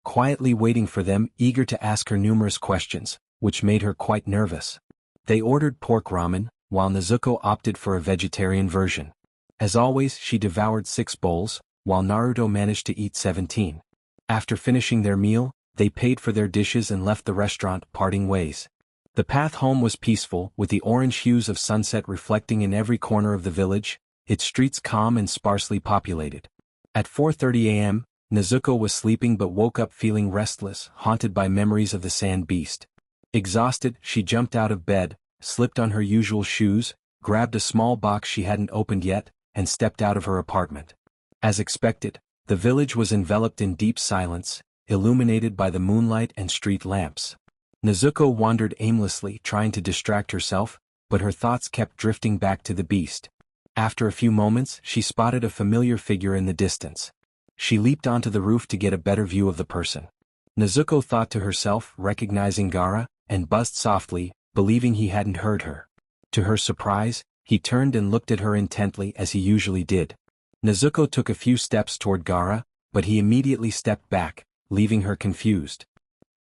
quietly waiting for them, eager to ask her numerous questions, which made her quite nervous. They ordered pork ramen, while Nezuko opted for a vegetarian version. As always, she devoured 6 bowls, while Naruto managed to eat 17. After finishing their meal, they paid for their dishes and left the restaurant, parting ways. The path home was peaceful, with the orange hues of sunset reflecting in every corner of the village, its streets calm and sparsely populated. At 4:30 a.m., Nezuko was sleeping but woke up feeling restless, haunted by memories of the sand beast. Exhausted, she jumped out of bed, slipped on her usual shoes, grabbed a small box she hadn't opened yet, and stepped out of her apartment. As expected, the village was enveloped in deep silence, illuminated by the moonlight and street lamps. Nezuko wandered aimlessly, trying to distract herself, but her thoughts kept drifting back to the beast. After a few moments, she spotted a familiar figure in the distance. She leaped onto the roof to get a better view of the person. Nezuko thought to herself, recognizing Gaara, and buzzed softly, believing he hadn't heard her. To her surprise, he turned and looked at her intently as he usually did. Nezuko took a few steps toward Gaara, but he immediately stepped back, leaving her confused.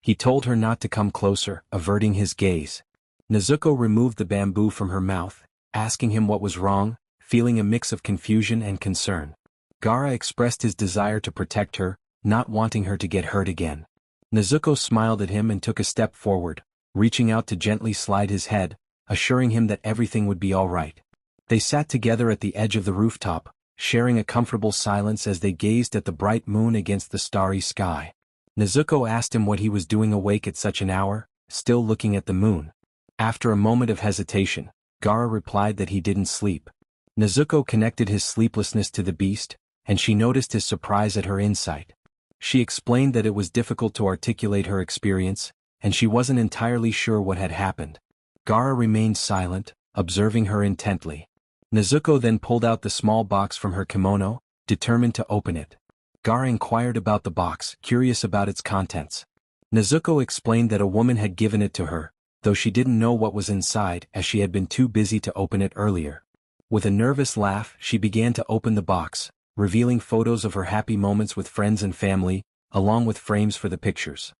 He told her not to come closer, averting his gaze. Nezuko removed the bamboo from her mouth, asking him what was wrong, feeling a mix of confusion and concern. Gaara expressed his desire to protect her, not wanting her to get hurt again. Nezuko smiled at him and took a step forward, reaching out to gently slide his head, assuring him that everything would be all right. They sat together at the edge of the rooftop, sharing a comfortable silence as they gazed at the bright moon against the starry sky. Nezuko asked him what he was doing awake at such an hour, still looking at the moon. After a moment of hesitation, Gaara replied that he didn't sleep. Nezuko connected his sleeplessness to the beast, and she noticed his surprise at her insight. She explained that it was difficult to articulate her experience, and she wasn't entirely sure what had happened. Gaara remained silent, observing her intently. Nezuko then pulled out the small box from her kimono, determined to open it. Gaara inquired about the box, curious about its contents. Nezuko explained that a woman had given it to her, though she didn't know what was inside as she had been too busy to open it earlier. With a nervous laugh, she began to open the box, revealing photos of her happy moments with friends and family, along with frames for the pictures.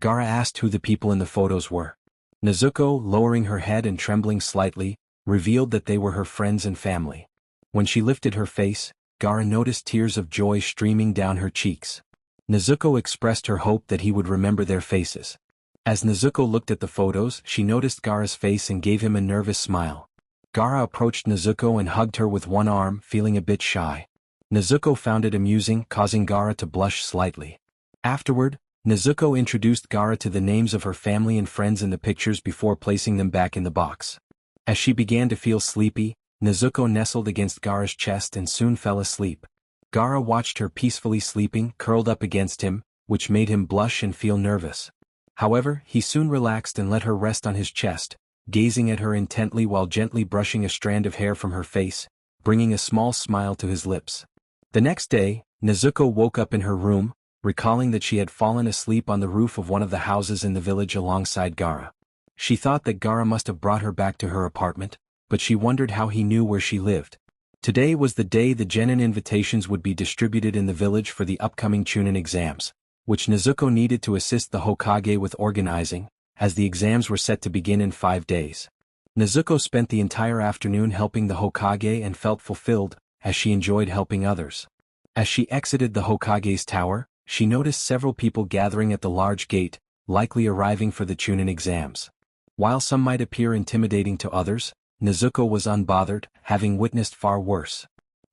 Gaara asked who the people in the photos were. Nezuko, lowering her head and trembling slightly, revealed that they were her friends and family. When she lifted her face, Gaara noticed tears of joy streaming down her cheeks. Nezuko expressed her hope that he would remember their faces. As Nezuko looked at the photos, she noticed Gaara's face and gave him a nervous smile. Gaara approached Nezuko and hugged her with one arm, feeling a bit shy. Nezuko found it amusing, causing Gaara to blush slightly. Afterward, Nezuko introduced Gaara to the names of her family and friends in the pictures before placing them back in the box. As she began to feel sleepy, Nezuko nestled against Gaara's chest and soon fell asleep. Gaara watched her peacefully sleeping, curled up against him, which made him blush and feel nervous. However, he soon relaxed and let her rest on his chest, gazing at her intently while gently brushing a strand of hair from her face, bringing a small smile to his lips. The next day, Nezuko woke up in her room, recalling that she had fallen asleep on the roof of one of the houses in the village alongside Gaara. She thought that Gaara must have brought her back to her apartment, but she wondered how he knew where she lived. Today was the day the genin invitations would be distributed in the village for the upcoming Chunin exams, which Nezuko needed to assist the Hokage with organizing, as the exams were set to begin in 5 days. Nezuko spent the entire afternoon helping the Hokage and felt fulfilled, as she enjoyed helping others. As she exited the Hokage's tower, she noticed several people gathering at the large gate, likely arriving for the Chunin exams. While some might appear intimidating to others, Nezuko was unbothered, having witnessed far worse.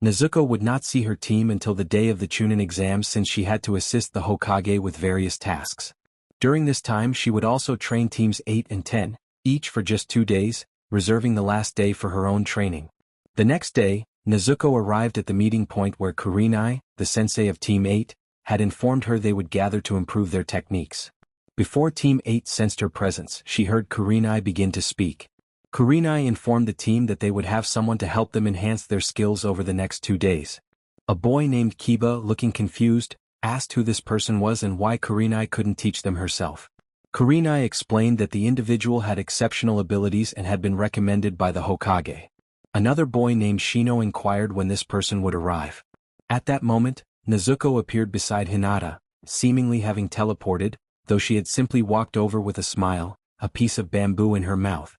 Nezuko would not see her team until the day of the Chunin exams since she had to assist the Hokage with various tasks. During this time she would also train teams 8 and 10, each for just 2 days, reserving the last day for her own training. The next day, Nezuko arrived at the meeting point where Kurenai, the sensei of Team 8, had informed her they would gather to improve their techniques. Before Team 8 sensed her presence, she heard Kurenai begin to speak. Kurenai informed the team that they would have someone to help them enhance their skills over the next 2 days. A boy named Kiba, looking confused, asked who this person was and why Kurenai couldn't teach them herself. Kurenai explained that the individual had exceptional abilities and had been recommended by the Hokage. Another boy named Shino inquired when this person would arrive. At that moment, Nezuko appeared beside Hinata, seemingly having teleported, though she had simply walked over with a smile, a piece of bamboo in her mouth.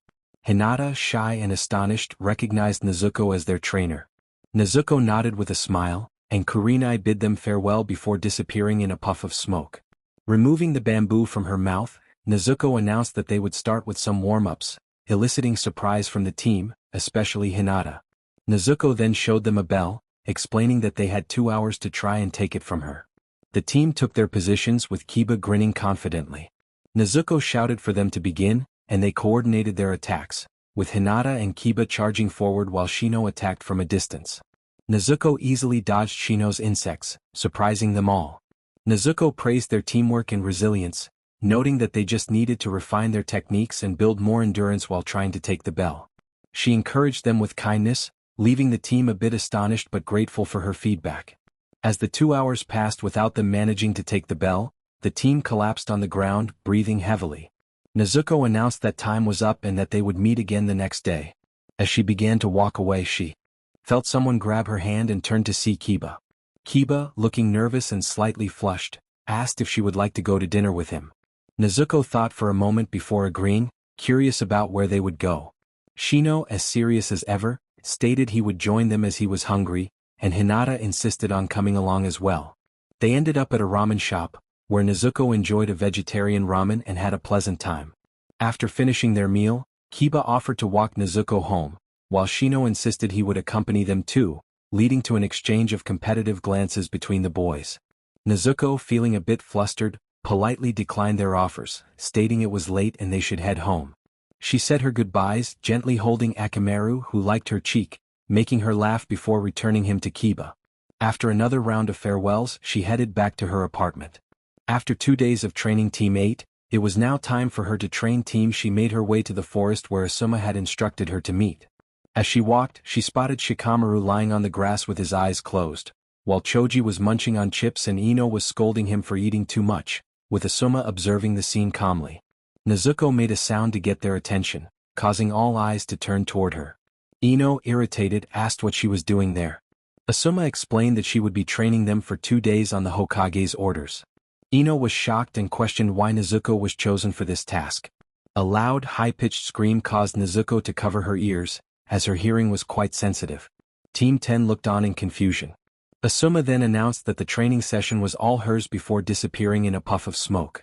Hinata, shy and astonished, recognized Nezuko as their trainer. Nezuko nodded with a smile, and Kurenai bid them farewell before disappearing in a puff of smoke. Removing the bamboo from her mouth, Nezuko announced that they would start with some warm-ups, eliciting surprise from the team, especially Hinata. Nezuko then showed them a bell, explaining that they had 2 hours to try and take it from her. The team took their positions with Kiba grinning confidently. Nezuko shouted for them to begin, and they coordinated their attacks, with Hinata and Kiba charging forward while Shino attacked from a distance. Nezuko easily dodged Shino's insects, surprising them all. Nezuko praised their teamwork and resilience, noting that they just needed to refine their techniques and build more endurance while trying to take the bell. She encouraged them with kindness, leaving the team a bit astonished but grateful for her feedback. As the 2 hours passed without them managing to take the bell, the team collapsed on the ground, breathing heavily. Nezuko announced that time was up and that they would meet again the next day. As she began to walk away, she felt someone grab her hand and turned to see Kiba. Kiba, looking nervous and slightly flushed, asked if she would like to go to dinner with him. Nezuko thought for a moment before agreeing, curious about where they would go. Shino, as serious as ever, stated he would join them as he was hungry, and Hinata insisted on coming along as well. They ended up at a ramen shop, where Nezuko enjoyed a vegetarian ramen and had a pleasant time. After finishing their meal, Kiba offered to walk Nezuko home, while Shino insisted he would accompany them too, leading to an exchange of competitive glances between the boys. Nezuko, feeling a bit flustered, politely declined their offers, stating it was late and they should head home. She said her goodbyes, gently holding Akamaru, who liked her cheek, making her laugh before returning him to Kiba. After another round of farewells, she headed back to her apartment. After 2 days of training Team 8, it was now time for her to train Team. She made her way to the forest where Asuma had instructed her to meet. As she walked, she spotted Shikamaru lying on the grass with his eyes closed, while Choji was munching on chips and Ino was scolding him for eating too much, with Asuma observing the scene calmly. Nezuko made a sound to get their attention, causing all eyes to turn toward her. Ino, irritated, asked what she was doing there. Asuma explained that she would be training them for 2 days on the Hokage's orders. Ino was shocked and questioned why Nezuko was chosen for this task. A loud, high-pitched scream caused Nezuko to cover her ears, as her hearing was quite sensitive. Team 10 looked on in confusion. Asuma then announced that the training session was all hers before disappearing in a puff of smoke.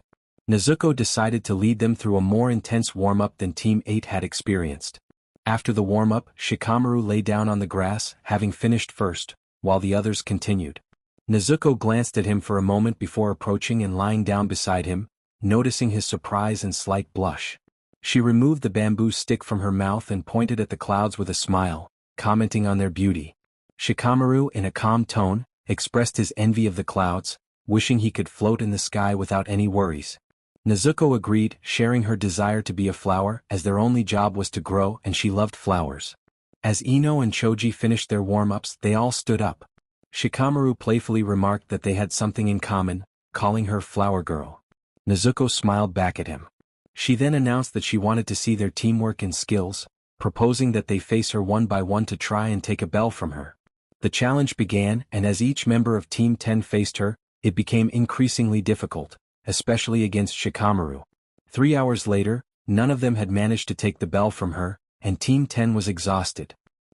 Nezuko decided to lead them through a more intense warm-up than Team 8 had experienced. After the warm-up, Shikamaru lay down on the grass, having finished first, while the others continued. Nezuko glanced at him for a moment before approaching and lying down beside him, noticing his surprise and slight blush. She removed the bamboo stick from her mouth and pointed at the clouds with a smile, commenting on their beauty. Shikamaru, in a calm tone, expressed his envy of the clouds, wishing he could float in the sky without any worries. Nezuko agreed, sharing her desire to be a flower, as their only job was to grow and she loved flowers. As Ino and Choji finished their warm-ups, they all stood up. Shikamaru playfully remarked that they had something in common, calling her Flower Girl. Nezuko smiled back at him. She then announced that she wanted to see their teamwork and skills, proposing that they face her one by one to try and take a bell from her. The challenge began, and as each member of Team 10 faced her, it became increasingly difficult, especially against Shikamaru. 3 hours later, none of them had managed to take the bell from her, and Team 10 was exhausted.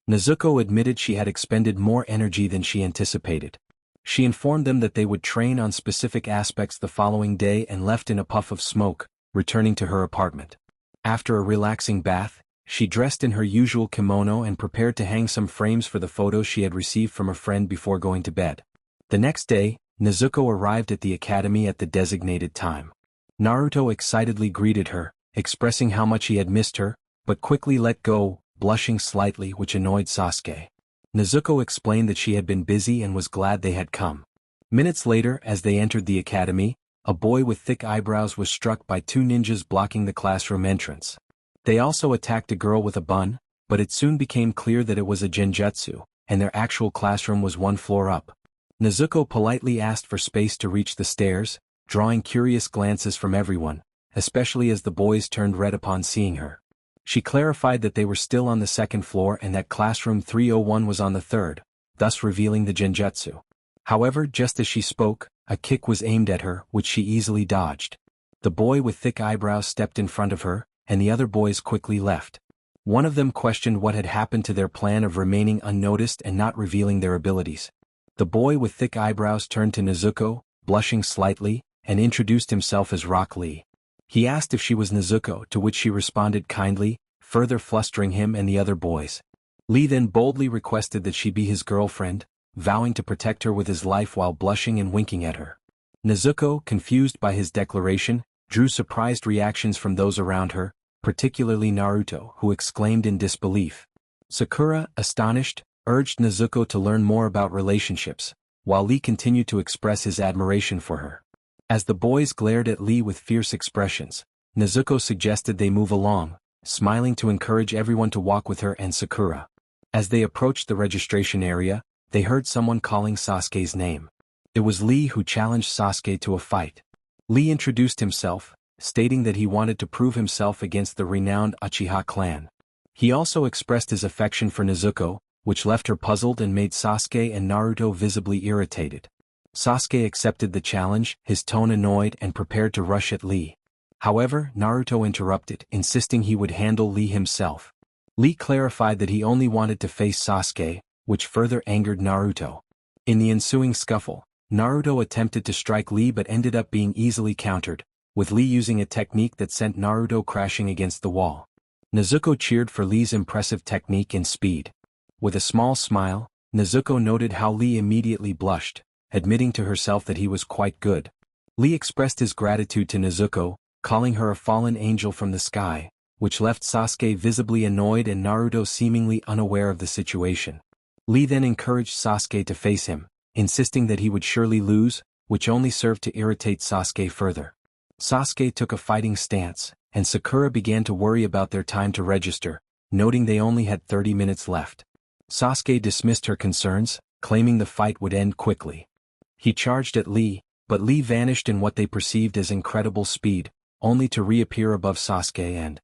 Nezuko admitted she had expended more energy than she anticipated. She informed them that they would train on specific aspects the following day and left in a puff of smoke, returning to her apartment. After a relaxing bath, she dressed in her usual kimono and prepared to hang some frames for the photos she had received from a friend before going to bed. The next day, Nezuko arrived at the academy at the designated time. Naruto excitedly greeted her, expressing how much he had missed her, but quickly let go, blushing slightly, which annoyed Sasuke. Nezuko explained that she had been busy and was glad they had come. Minutes later, as they entered the academy, a boy with thick eyebrows was struck by 2 ninjas blocking the classroom entrance. They also attacked a girl with a bun, but it soon became clear that it was a genjutsu, and their actual classroom was 1 floor up. Nezuko politely asked for space to reach the stairs, drawing curious glances from everyone, especially as the boys turned red upon seeing her. She clarified that they were still on the 2nd floor and that classroom 301 was on the 3rd, thus revealing the genjutsu. However, just as she spoke, a kick was aimed at her, which she easily dodged. The boy with thick eyebrows stepped in front of her, and the other boys quickly left. One of them questioned what had happened to their plan of remaining unnoticed and not revealing their abilities. The boy with thick eyebrows turned to Nezuko, blushing slightly, and introduced himself as Rock Lee. He asked if she was Nezuko, to which she responded kindly, further flustering him and the other boys. Lee then boldly requested that she be his girlfriend, vowing to protect her with his life while blushing and winking at her. Nezuko, confused by his declaration, drew surprised reactions from those around her, particularly Naruto, who exclaimed in disbelief. Sakura, astonished, urged Nezuko to learn more about relationships, while Lee continued to express his admiration for her. As the boys glared at Lee with fierce expressions, Nezuko suggested they move along, smiling to encourage everyone to walk with her and Sakura. As they approached the registration area, they heard someone calling Sasuke's name. It was Lee, who challenged Sasuke to a fight. Lee introduced himself, stating that he wanted to prove himself against the renowned Uchiha clan. He also expressed his affection for Nezuko, which left her puzzled and made Sasuke and Naruto visibly irritated. Sasuke accepted the challenge, his tone annoyed, and prepared to rush at Lee. However, Naruto interrupted, insisting he would handle Lee himself. Lee clarified that he only wanted to face Sasuke, which further angered Naruto. In the ensuing scuffle, Naruto attempted to strike Lee but ended up being easily countered, with Lee using a technique that sent Naruto crashing against the wall. Nezuko cheered for Lee's impressive technique and speed. With a small smile, Nezuko noted how Lee immediately blushed, admitting to herself that he was quite good. Lee expressed his gratitude to Nezuko, calling her a fallen angel from the sky, which left Sasuke visibly annoyed and Naruto seemingly unaware of the situation. Lee then encouraged Sasuke to face him, insisting that he would surely lose, which only served to irritate Sasuke further. Sasuke took a fighting stance, and Sakura began to worry about their time to register, noting they only had 30 minutes left. Sasuke dismissed her concerns, claiming the fight would end quickly. He charged at Lee, but Lee vanished in what they perceived as incredible speed, only to reappear above Sasuke and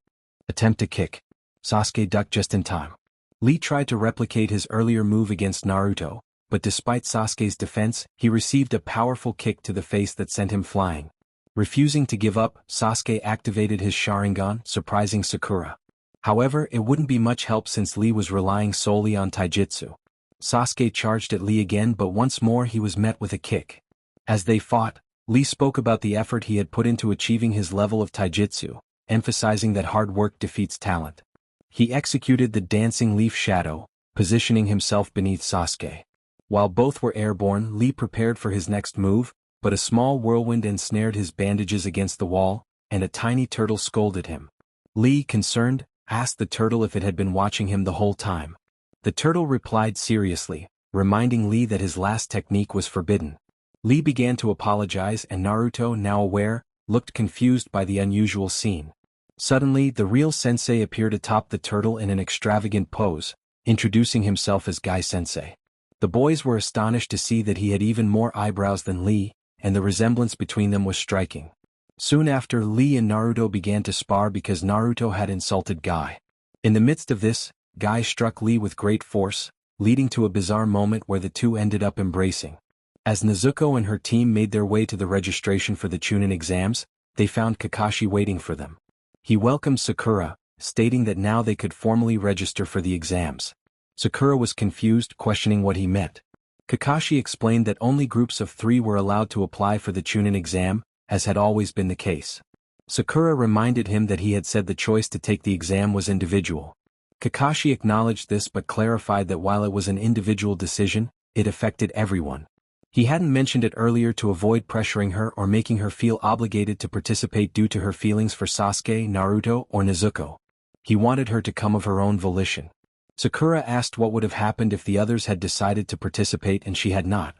attempt a kick. Sasuke ducked just in time. Lee tried to replicate his earlier move against Naruto, but despite Sasuke's defense, he received a powerful kick to the face that sent him flying. Refusing to give up, Sasuke activated his Sharingan, surprising Sakura. However, it wouldn't be much help since Lee was relying solely on taijutsu. Sasuke charged at Lee again, but once more he was met with a kick. As they fought, Lee spoke about the effort he had put into achieving his level of taijutsu, emphasizing that hard work defeats talent. He executed the dancing leaf shadow, positioning himself beneath Sasuke. While both were airborne, Lee prepared for his next move, but a small whirlwind ensnared his bandages against the wall, and a tiny turtle scolded him. Lee, concerned, asked the turtle if it had been watching him the whole time. The turtle replied seriously, reminding Lee that his last technique was forbidden. Lee began to apologize, and Naruto, now aware, looked confused by the unusual scene. Suddenly, the real sensei appeared atop the turtle in an extravagant pose, introducing himself as Guy-sensei. The boys were astonished to see that he had even more eyebrows than Lee, and the resemblance between them was striking. Soon after, Lee and Naruto began to spar because Naruto had insulted Guy. In the midst of this, Guy struck Lee with great force, leading to a bizarre moment where the two ended up embracing. As Nezuko and her team made their way to the registration for the Chunin exams, they found Kakashi waiting for them. He welcomed Sakura, stating that now they could formally register for the exams. Sakura was confused, questioning what he meant. Kakashi explained that only groups of 3 were allowed to apply for the Chunin exam, as had always been the case. Sakura reminded him that he had said the choice to take the exam was individual. Kakashi acknowledged this but clarified that while it was an individual decision, it affected everyone. He hadn't mentioned it earlier to avoid pressuring her or making her feel obligated to participate due to her feelings for Sasuke, Naruto, or Nezuko. He wanted her to come of her own volition. Sakura asked what would have happened if the others had decided to participate and she had not.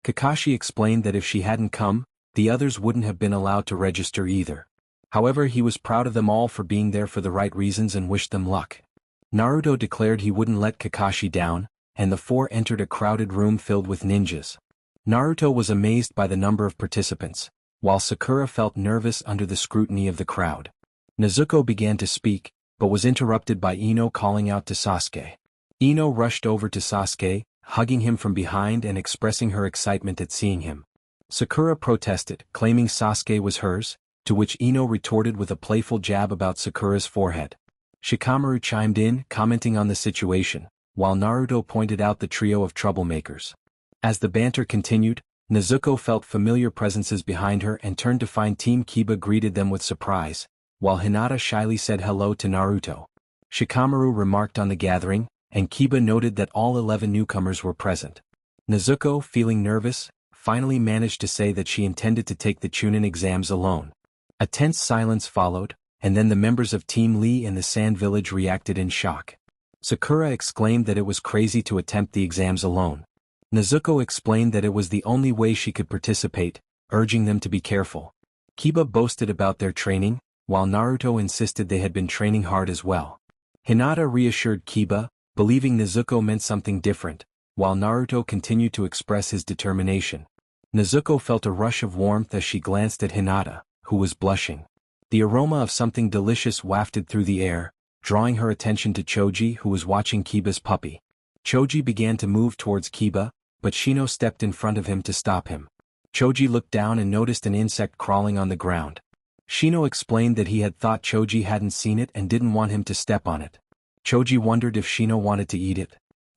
Kakashi explained that if she hadn't come, the others wouldn't have been allowed to register either. However, he was proud of them all for being there for the right reasons and wished them luck. Naruto declared he wouldn't let Kakashi down, and the 4 entered a crowded room filled with ninjas. Naruto was amazed by the number of participants, while Sakura felt nervous under the scrutiny of the crowd. Nezuko began to speak, but was interrupted by Ino calling out to Sasuke. Ino rushed over to Sasuke, hugging him from behind and expressing her excitement at seeing him. Sakura protested, claiming Sasuke was hers, to which Ino retorted with a playful jab about Sakura's forehead. Shikamaru chimed in, commenting on the situation, while Naruto pointed out the trio of troublemakers. As the banter continued, Nezuko felt familiar presences behind her and turned to find Team Kiba greeted them with surprise, while Hinata shyly said hello to Naruto. Shikamaru remarked on the gathering, and Kiba noted that all 11 newcomers were present. Nezuko, feeling nervous, finally managed to say that she intended to take the Chunin exams alone. A tense silence followed, and then the members of Team Lee and the Sand Village reacted in shock. Sakura exclaimed that it was crazy to attempt the exams alone. Nezuko explained that it was the only way she could participate, urging them to be careful. Kiba boasted about their training, while Naruto insisted they had been training hard as well. Hinata reassured Kiba, believing Nezuko meant something different, while Naruto continued to express his determination. Nezuko felt a rush of warmth as she glanced at Hinata, who was blushing. The aroma of something delicious wafted through the air, drawing her attention to Choji, who was watching Kiba's puppy. Choji began to move towards Kiba, but Shino stepped in front of him to stop him. Choji looked down and noticed an insect crawling on the ground. Shino explained that he had thought Choji hadn't seen it and didn't want him to step on it. Choji wondered if Shino wanted to eat it.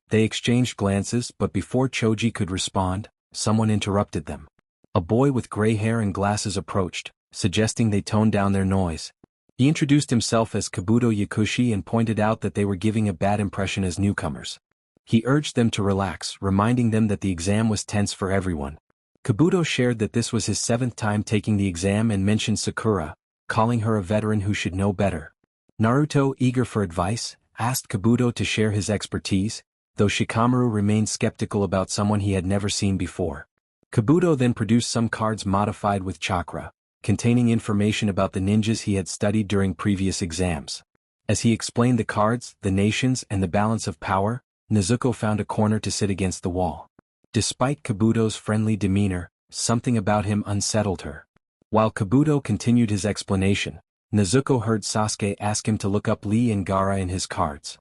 They exchanged glances, but before Choji could respond, someone interrupted them. A boy with gray hair and glasses approached, suggesting they tone down their noise. He introduced himself as Kabuto Yakushi and pointed out that they were giving a bad impression as newcomers. He urged them to relax, reminding them that the exam was tense for everyone. Kabuto shared that this was his 7th time taking the exam and mentioned Sakura, calling her a veteran who should know better. Naruto, eager for advice, asked Kabuto to share his expertise, though Shikamaru remained skeptical about someone he had never seen before. Kabuto then produced some cards modified with chakra, containing information about the ninjas he had studied during previous exams. As he explained the cards, the nations, and the balance of power, Nezuko found a corner to sit against the wall. Despite Kabuto's friendly demeanor, something about him unsettled her. While Kabuto continued his explanation, Nezuko heard Sasuke ask him to look up Lee and Gaara in his cards.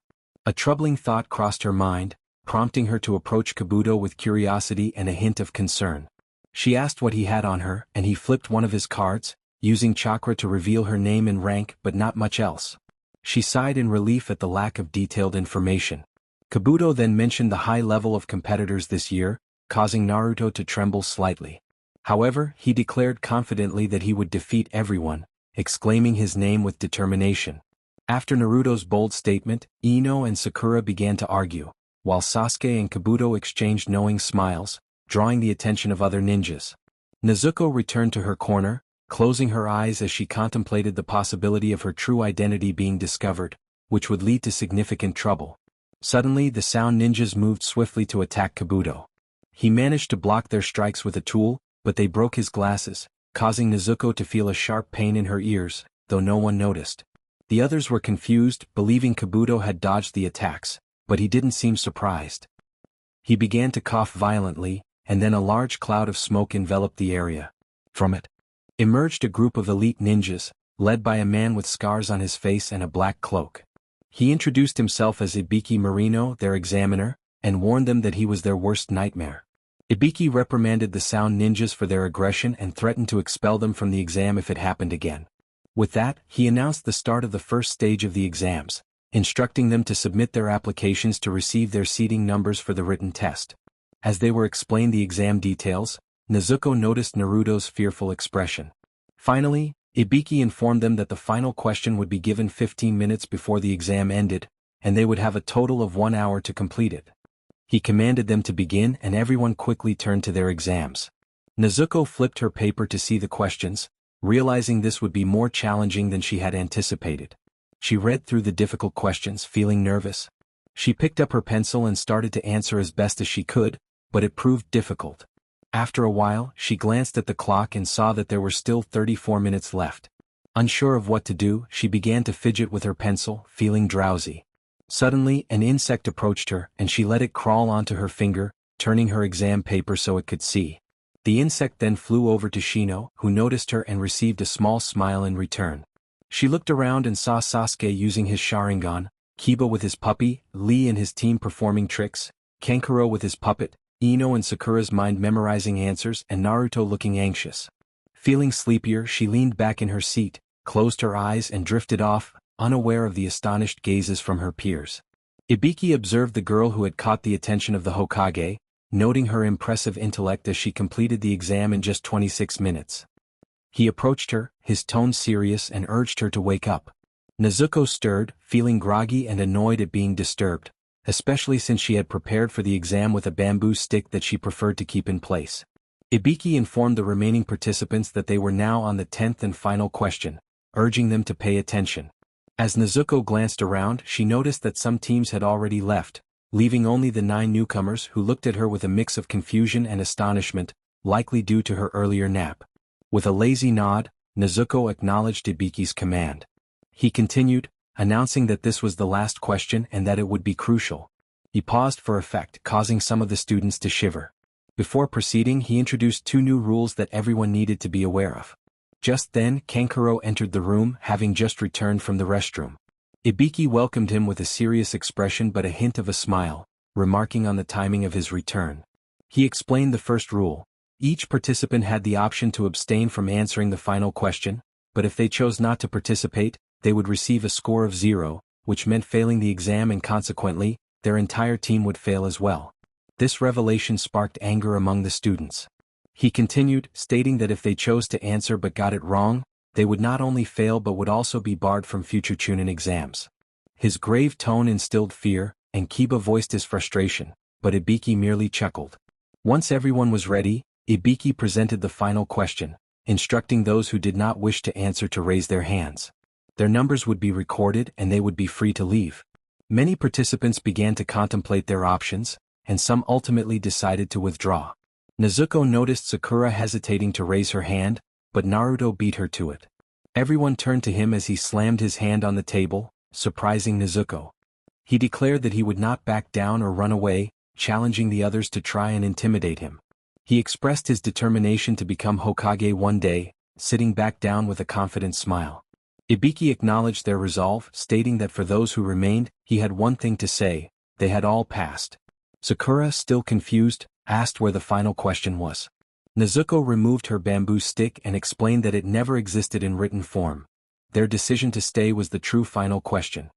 A troubling thought crossed her mind, prompting her to approach Kabuto with curiosity and a hint of concern. She asked what he had on her, and he flipped one of his cards, using chakra to reveal her name and rank but not much else. She sighed in relief at the lack of detailed information. Kabuto then mentioned the high level of competitors this year, causing Naruto to tremble slightly. However, he declared confidently that he would defeat everyone, exclaiming his name with determination. After Naruto's bold statement, Ino and Sakura began to argue, while Sasuke and Kabuto exchanged knowing smiles, drawing the attention of other ninjas. Nezuko returned to her corner, closing her eyes as she contemplated the possibility of her true identity being discovered, which would lead to significant trouble. Suddenly, the sound ninjas moved swiftly to attack Kabuto. He managed to block their strikes with a tool, but they broke his glasses, causing Nezuko to feel a sharp pain in her ears, though no one noticed. The others were confused, believing Kabuto had dodged the attacks, but he didn't seem surprised. He began to cough violently, and then a large cloud of smoke enveloped the area. From it emerged a group of elite ninjas, led by a man with scars on his face and a black cloak. He introduced himself as Ibiki Marino, their examiner, and warned them that he was their worst nightmare. Ibiki reprimanded the sound ninjas for their aggression and threatened to expel them from the exam if it happened again. With that, he announced the start of the first stage of the exams, instructing them to submit their applications to receive their seating numbers for the written test. As they were explained the exam details, Nezuko noticed Naruto's fearful expression. Finally, Ibiki informed them that the final question would be given 15 minutes before the exam ended, and they would have a total of 1 hour to complete it. He commanded them to begin and everyone quickly turned to their exams. Nezuko flipped her paper to see the questions, realizing this would be more challenging than she had anticipated. She read through the difficult questions, feeling nervous. She picked up her pencil and started to answer as best as she could, but it proved difficult. After a while, she glanced at the clock and saw that there were still 34 minutes left. Unsure of what to do, she began to fidget with her pencil, feeling drowsy. Suddenly, an insect approached her, and she let it crawl onto her finger, turning her exam paper so it could see. The insect then flew over to Shino, who noticed her and received a small smile in return. She looked around and saw Sasuke using his Sharingan, Kiba with his puppy, Lee and his team performing tricks, Kankuro with his puppet, Ino and Sakura's mind memorizing answers, and Naruto looking anxious. Feeling sleepier, she leaned back in her seat, closed her eyes and drifted off, unaware of the astonished gazes from her peers. Ibiki observed the girl who had caught the attention of the Hokage, noting her impressive intellect as she completed the exam in just 26 minutes. He approached her, his tone serious, and urged her to wake up. Nezuko stirred, feeling groggy and annoyed at being disturbed, especially since she had prepared for the exam with a bamboo stick that she preferred to keep in place. Ibiki informed the remaining participants that they were now on the 10th and final question, urging them to pay attention. As Nezuko glanced around, she noticed that some teams had already left, leaving only the 9 newcomers who looked at her with a mix of confusion and astonishment, likely due to her earlier nap. With a lazy nod, Nezuko acknowledged Ibiki's command. He continued, announcing that this was the last question and that it would be crucial. He paused for effect, causing some of the students to shiver. Before proceeding, he introduced 2 new rules that everyone needed to be aware of. Just then, Kankuro entered the room, having just returned from the restroom. Ibiki welcomed him with a serious expression but a hint of a smile, remarking on the timing of his return. He explained the first rule. Each participant had the option to abstain from answering the final question, but if they chose not to participate, they would receive a score of 0, which meant failing the exam and consequently, their entire team would fail as well. This revelation sparked anger among the students. He continued, stating that if they chose to answer but got it wrong, they would not only fail but would also be barred from future Chunin exams. His grave tone instilled fear, and Kiba voiced his frustration, but Ibiki merely chuckled. Once everyone was ready, Ibiki presented the final question, instructing those who did not wish to answer to raise their hands. Their numbers would be recorded and they would be free to leave. Many participants began to contemplate their options, and some ultimately decided to withdraw. Nezuko noticed Sakura hesitating to raise her hand, but Naruto beat her to it. Everyone turned to him as he slammed his hand on the table, surprising Nezuko. He declared that he would not back down or run away, challenging the others to try and intimidate him. He expressed his determination to become Hokage one day, sitting back down with a confident smile. Ibiki acknowledged their resolve, stating that for those who remained, he had one thing to say: they had all passed. Sakura, still confused, asked where the final question was. Nezuko removed her bamboo stick and explained that it never existed in written form. Their decision to stay was the true final question.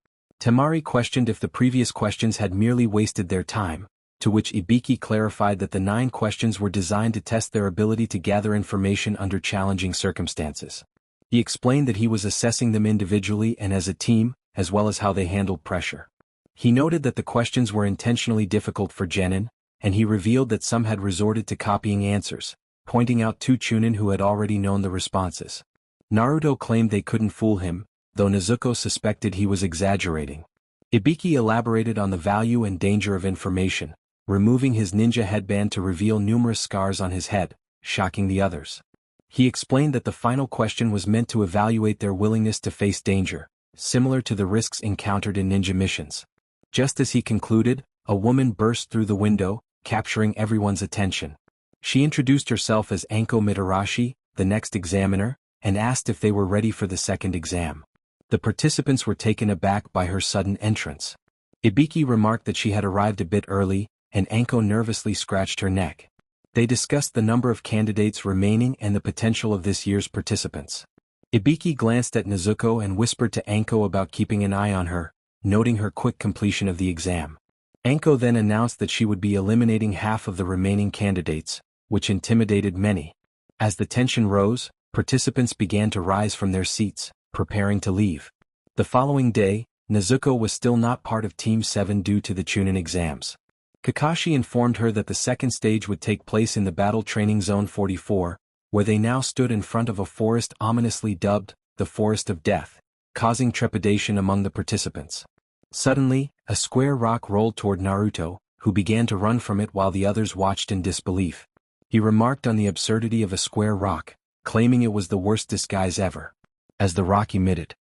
Temari questioned if the previous questions had merely wasted their time, to which Ibiki clarified that the 9 questions were designed to test their ability to gather information under challenging circumstances. He explained that he was assessing them individually and as a team, as well as how they handled pressure. He noted that the questions were intentionally difficult for Genin, and he revealed that some had resorted to copying answers, pointing out 2 Chunin who had already known the responses. Naruto claimed they couldn't fool him, though Nezuko suspected he was exaggerating. Ibiki elaborated on the value and danger of information, removing his ninja headband to reveal numerous scars on his head, shocking the others. He explained that the final question was meant to evaluate their willingness to face danger, similar to the risks encountered in ninja missions. Just as he concluded, a woman burst through the window, capturing everyone's attention. She introduced herself as Anko Mitarashi, the next examiner, and asked if they were ready for the second exam. The participants were taken aback by her sudden entrance. Ibiki remarked that she had arrived a bit early, and Anko nervously scratched her neck. They discussed the number of candidates remaining and the potential of this year's participants. Ibiki glanced at Nezuko and whispered to Anko about keeping an eye on her, noting her quick completion of the exam. Anko then announced that she would be eliminating half of the remaining candidates, which intimidated many. As the tension rose, participants began to rise from their seats, preparing to leave. The following day, Nezuko was still not part of Team 7 due to the Chunin exams. Kakashi informed her that the second stage would take place in the Battle Training Zone 44, where they now stood in front of a forest ominously dubbed the Forest of Death, causing trepidation among the participants. Suddenly, a square rock rolled toward Naruto, who began to run from it while the others watched in disbelief. He remarked on the absurdity of a square rock, claiming it was the worst disguise ever. As the rock emitted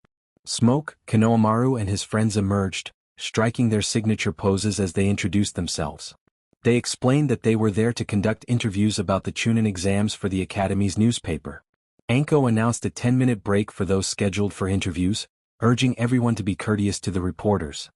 smoke, Konohamaru and his friends emerged, striking their signature poses as they introduced themselves. They explained that they were there to conduct interviews about the Chunin exams for the Academy's newspaper. Anko announced a 10-minute break for those scheduled for interviews, urging everyone to be courteous to the reporters.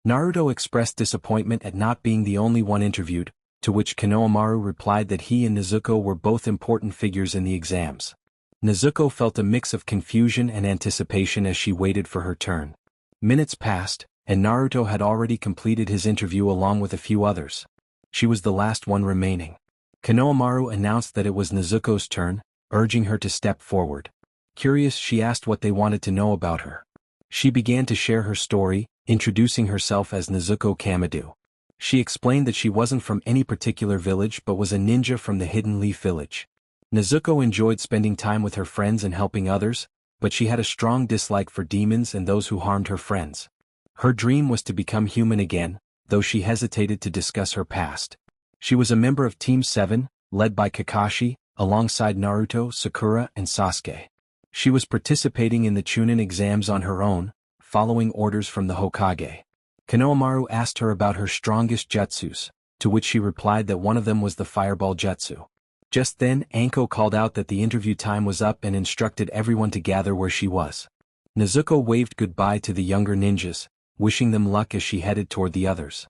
Naruto expressed disappointment at not being the only one interviewed, to which Konohamaru replied that he and Nezuko were both important figures in the exams. Nezuko felt a mix of confusion and anticipation as she waited for her turn. Minutes passed, and Naruto had already completed his interview along with a few others. She was the last one remaining. Konohamaru announced that it was Nezuko's turn, urging her to step forward. Curious, she asked what they wanted to know about her. She began to share her story, introducing herself as Nezuko Kamadu. She explained that she wasn't from any particular village but was a ninja from the Hidden Leaf Village. Nezuko enjoyed spending time with her friends and helping others, but she had a strong dislike for demons and those who harmed her friends. Her dream was to become human again, though she hesitated to discuss her past. She was a member of Team 7, led by Kakashi, alongside Naruto, Sakura, and Sasuke. She was participating in the Chunin exams on her own, following orders from the Hokage. Konohamaru asked her about her strongest jutsus, to which she replied that one of them was the Fireball Jutsu. Just then, Anko called out that the interview time was up and instructed everyone to gather where she was. Nezuko waved goodbye to the younger ninjas, wishing them luck as she headed toward the others.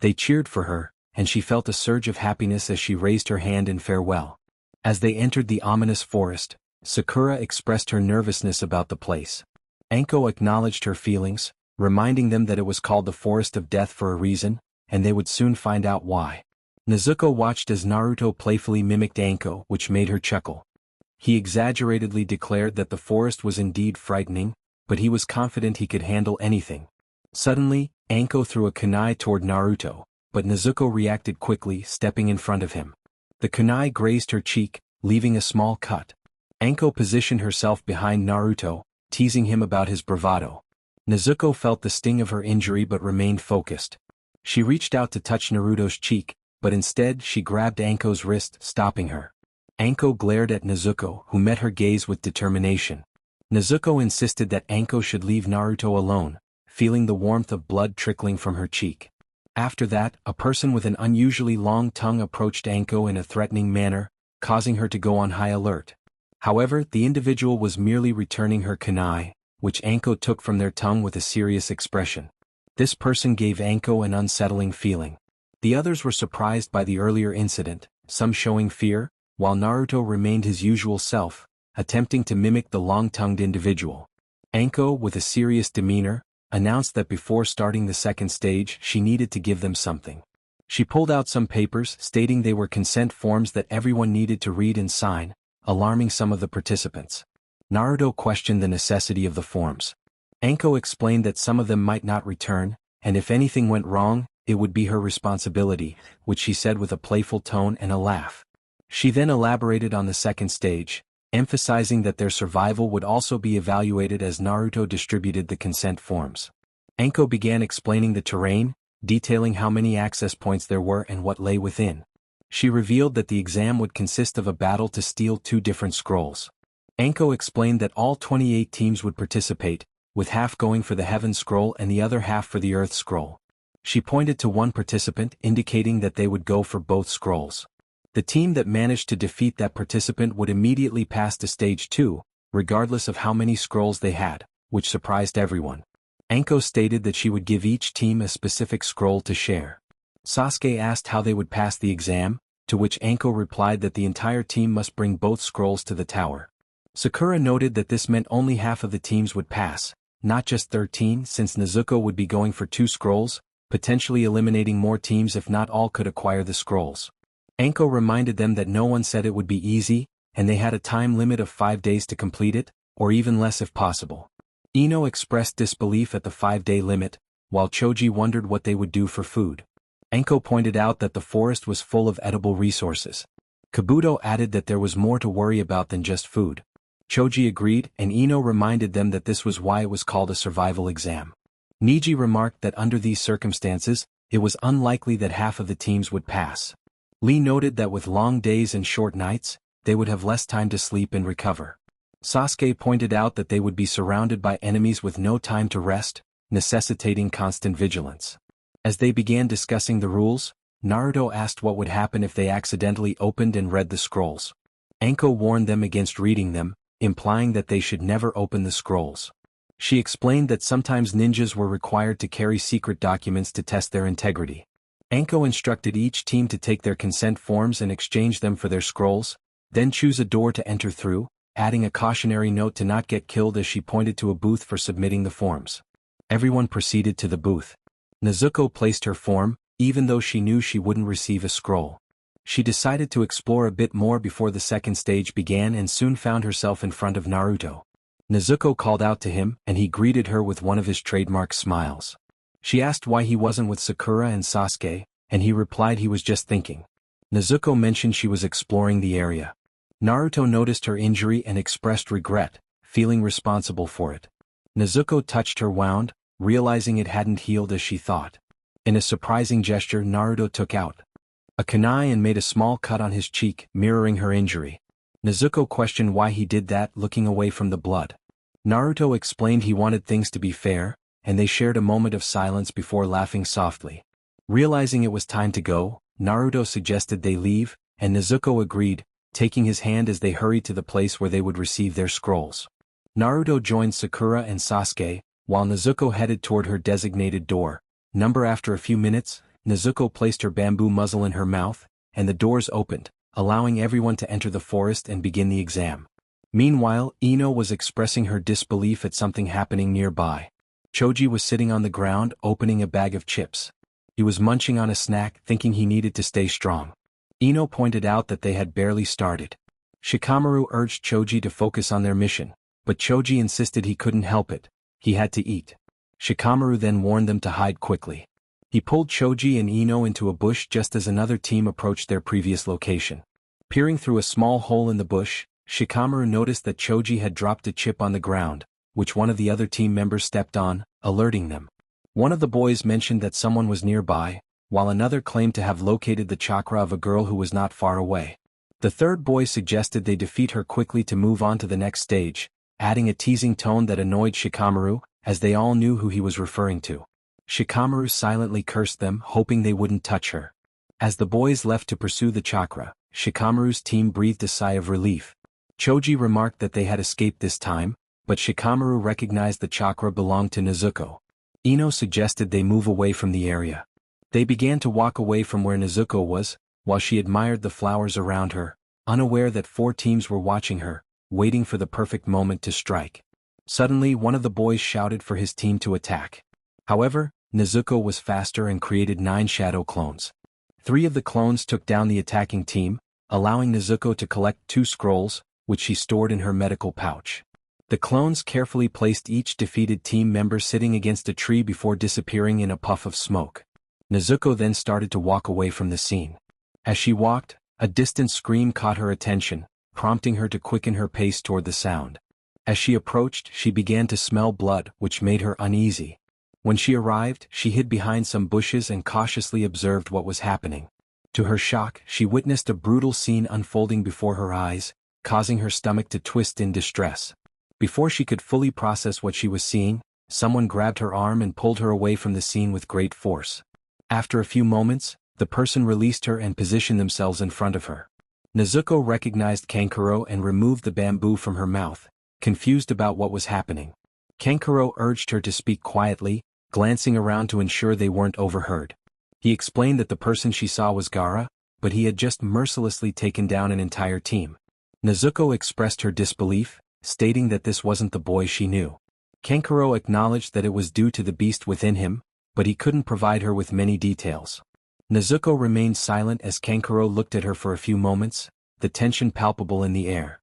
They cheered for her, and she felt a surge of happiness as she raised her hand in farewell. As they entered the ominous forest, Sakura expressed her nervousness about the place. Anko acknowledged her feelings, reminding them that it was called the Forest of Death for a reason, and they would soon find out why. Nezuko watched as Naruto playfully mimicked Anko, which made her chuckle. He exaggeratedly declared that the forest was indeed frightening, but he was confident he could handle anything. Suddenly, Anko threw a kunai toward Naruto, but Nezuko reacted quickly, stepping in front of him. The kunai grazed her cheek, leaving a small cut. Anko positioned herself behind Naruto, teasing him about his bravado. Nezuko felt the sting of her injury but remained focused. She reached out to touch Naruto's cheek, but instead she grabbed Anko's wrist, stopping her. Anko glared at Nezuko, who met her gaze with determination. Nezuko insisted that Anko should leave Naruto alone, feeling the warmth of blood trickling from her cheek. After that, a person with an unusually long tongue approached Anko in a threatening manner, causing her to go on high alert. However, the individual was merely returning her kunai, which Anko took from their tongue with a serious expression. This person gave Anko an unsettling feeling. The others were surprised by the earlier incident, some showing fear, while Naruto remained his usual self, attempting to mimic the long-tongued individual. Anko, with a serious demeanor, announced that before starting the second stage she needed to give them something. She pulled out some papers stating they were consent forms that everyone needed to read and sign, alarming some of the participants. Naruto questioned the necessity of the forms. Anko explained that some of them might not return, and if anything went wrong, it would be her responsibility, which she said with a playful tone and a laugh. She then elaborated on the second stage, emphasizing that their survival would also be evaluated as Naruto distributed the consent forms. Anko began explaining the terrain, detailing how many access points there were and what lay within. She revealed that the exam would consist of a battle to steal 2 different scrolls. Anko explained that all 28 teams would participate, with half going for the Heaven Scroll and the other half for the Earth Scroll. She pointed to one participant, indicating that they would go for both scrolls. The team that managed to defeat that participant would immediately pass to Stage 2, regardless of how many scrolls they had, which surprised everyone. Anko stated that she would give each team a specific scroll to share. Sasuke asked how they would pass the exam, to which Anko replied that the entire team must bring both scrolls to the tower. Sakura noted that this meant only half of the teams would pass, not just 13, since Nezuko would be going for 2 scrolls, potentially eliminating more teams if not all could acquire the scrolls. Anko reminded them that no one said it would be easy, and they had a time limit of 5 days to complete it, or even less if possible. Ino expressed disbelief at the 5-day limit, while Choji wondered what they would do for food. Anko pointed out that the forest was full of edible resources. Kabuto added that there was more to worry about than just food. Choji agreed, and Ino reminded them that this was why it was called a survival exam. Niji remarked that under these circumstances, it was unlikely that half of the teams would pass. Lee noted that with long days and short nights, they would have less time to sleep and recover. Sasuke pointed out that they would be surrounded by enemies with no time to rest, necessitating constant vigilance. As they began discussing the rules, Naruto asked what would happen if they accidentally opened and read the scrolls. Anko warned them against reading them, implying that they should never open the scrolls. She explained that sometimes ninjas were required to carry secret documents to test their integrity. Anko instructed each team to take their consent forms and exchange them for their scrolls, then choose a door to enter through, adding a cautionary note to not get killed as she pointed to a booth for submitting the forms. Everyone proceeded to the booth. Nezuko placed her form, even though she knew she wouldn't receive a scroll. She decided to explore a bit more before the second stage began and soon found herself in front of Naruto. Nezuko called out to him, and he greeted her with one of his trademark smiles. She asked why he wasn't with Sakura and Sasuke, and he replied he was just thinking. Nezuko mentioned she was exploring the area. Naruto noticed her injury and expressed regret, feeling responsible for it. Nezuko touched her wound, realizing it hadn't healed as she thought. In a surprising gesture, Naruto took out a kunai and made a small cut on his cheek, mirroring her injury. Nezuko questioned why he did that, looking away from the blood. Naruto explained he wanted things to be fair, and they shared a moment of silence before laughing softly. Realizing it was time to go, Naruto suggested they leave, and Nezuko agreed, taking his hand as they hurried to the place where they would receive their scrolls. Naruto joined Sakura and Sasuke, while Nezuko headed toward her designated door. After a few minutes, Nezuko placed her bamboo muzzle in her mouth, and the doors opened, allowing everyone to enter the forest and begin the exam. Meanwhile, Ino was expressing her disbelief at something happening nearby. Choji was sitting on the ground, opening a bag of chips. He was munching on a snack, thinking he needed to stay strong. Ino pointed out that they had barely started. Shikamaru urged Choji to focus on their mission, but Choji insisted he couldn't help it. He had to eat. Shikamaru then warned them to hide quickly. He pulled Choji and Ino into a bush just as another team approached their previous location. Peering through a small hole in the bush, Shikamaru noticed that Choji had dropped a chip on the ground, which one of the other team members stepped on, alerting them. One of the boys mentioned that someone was nearby, while another claimed to have located the chakra of a girl who was not far away. The third boy suggested they defeat her quickly to move on to the next stage, adding a teasing tone that annoyed Shikamaru, as they all knew who he was referring to. Shikamaru silently cursed them, hoping they wouldn't touch her. As the boys left to pursue the chakra, Shikamaru's team breathed a sigh of relief. Choji remarked that they had escaped this time, but Shikamaru recognized the chakra belonged to Nezuko. Ino suggested they move away from the area. They began to walk away from where Nezuko was, while she admired the flowers around her, unaware that 4 teams were watching her, waiting for the perfect moment to strike. Suddenly one of the boys shouted for his team to attack. However, Nezuko was faster and created 9 shadow clones. 3 of the clones took down the attacking team, allowing Nezuko to collect 2 scrolls, which she stored in her medical pouch. The clones carefully placed each defeated team member sitting against a tree before disappearing in a puff of smoke. Nezuko then started to walk away from the scene. As she walked, a distant scream caught her attention, prompting her to quicken her pace toward the sound. As she approached, she began to smell blood, which made her uneasy. When she arrived, she hid behind some bushes and cautiously observed what was happening. To her shock, she witnessed a brutal scene unfolding before her eyes, causing her stomach to twist in distress. Before she could fully process what she was seeing, someone grabbed her arm and pulled her away from the scene with great force. After a few moments, the person released her and positioned themselves in front of her. Nezuko recognized Kankuro and removed the bamboo from her mouth, confused about what was happening. Kankuro urged her to speak quietly, glancing around to ensure they weren't overheard. He explained that the person she saw was Gaara, but he had just mercilessly taken down an entire team. Nezuko expressed her disbelief, stating that this wasn't the boy she knew. Kankuro acknowledged that it was due to the beast within him, but he couldn't provide her with many details. Nezuko remained silent as Kankuro looked at her for a few moments, the tension palpable in the air.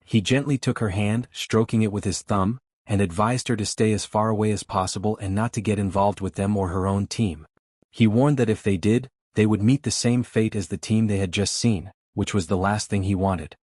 He gently took her hand, stroking it with his thumb, and advised her to stay as far away as possible and not to get involved with them or her own team. He warned that if they did, they would meet the same fate as the team they had just seen, which was the last thing he wanted.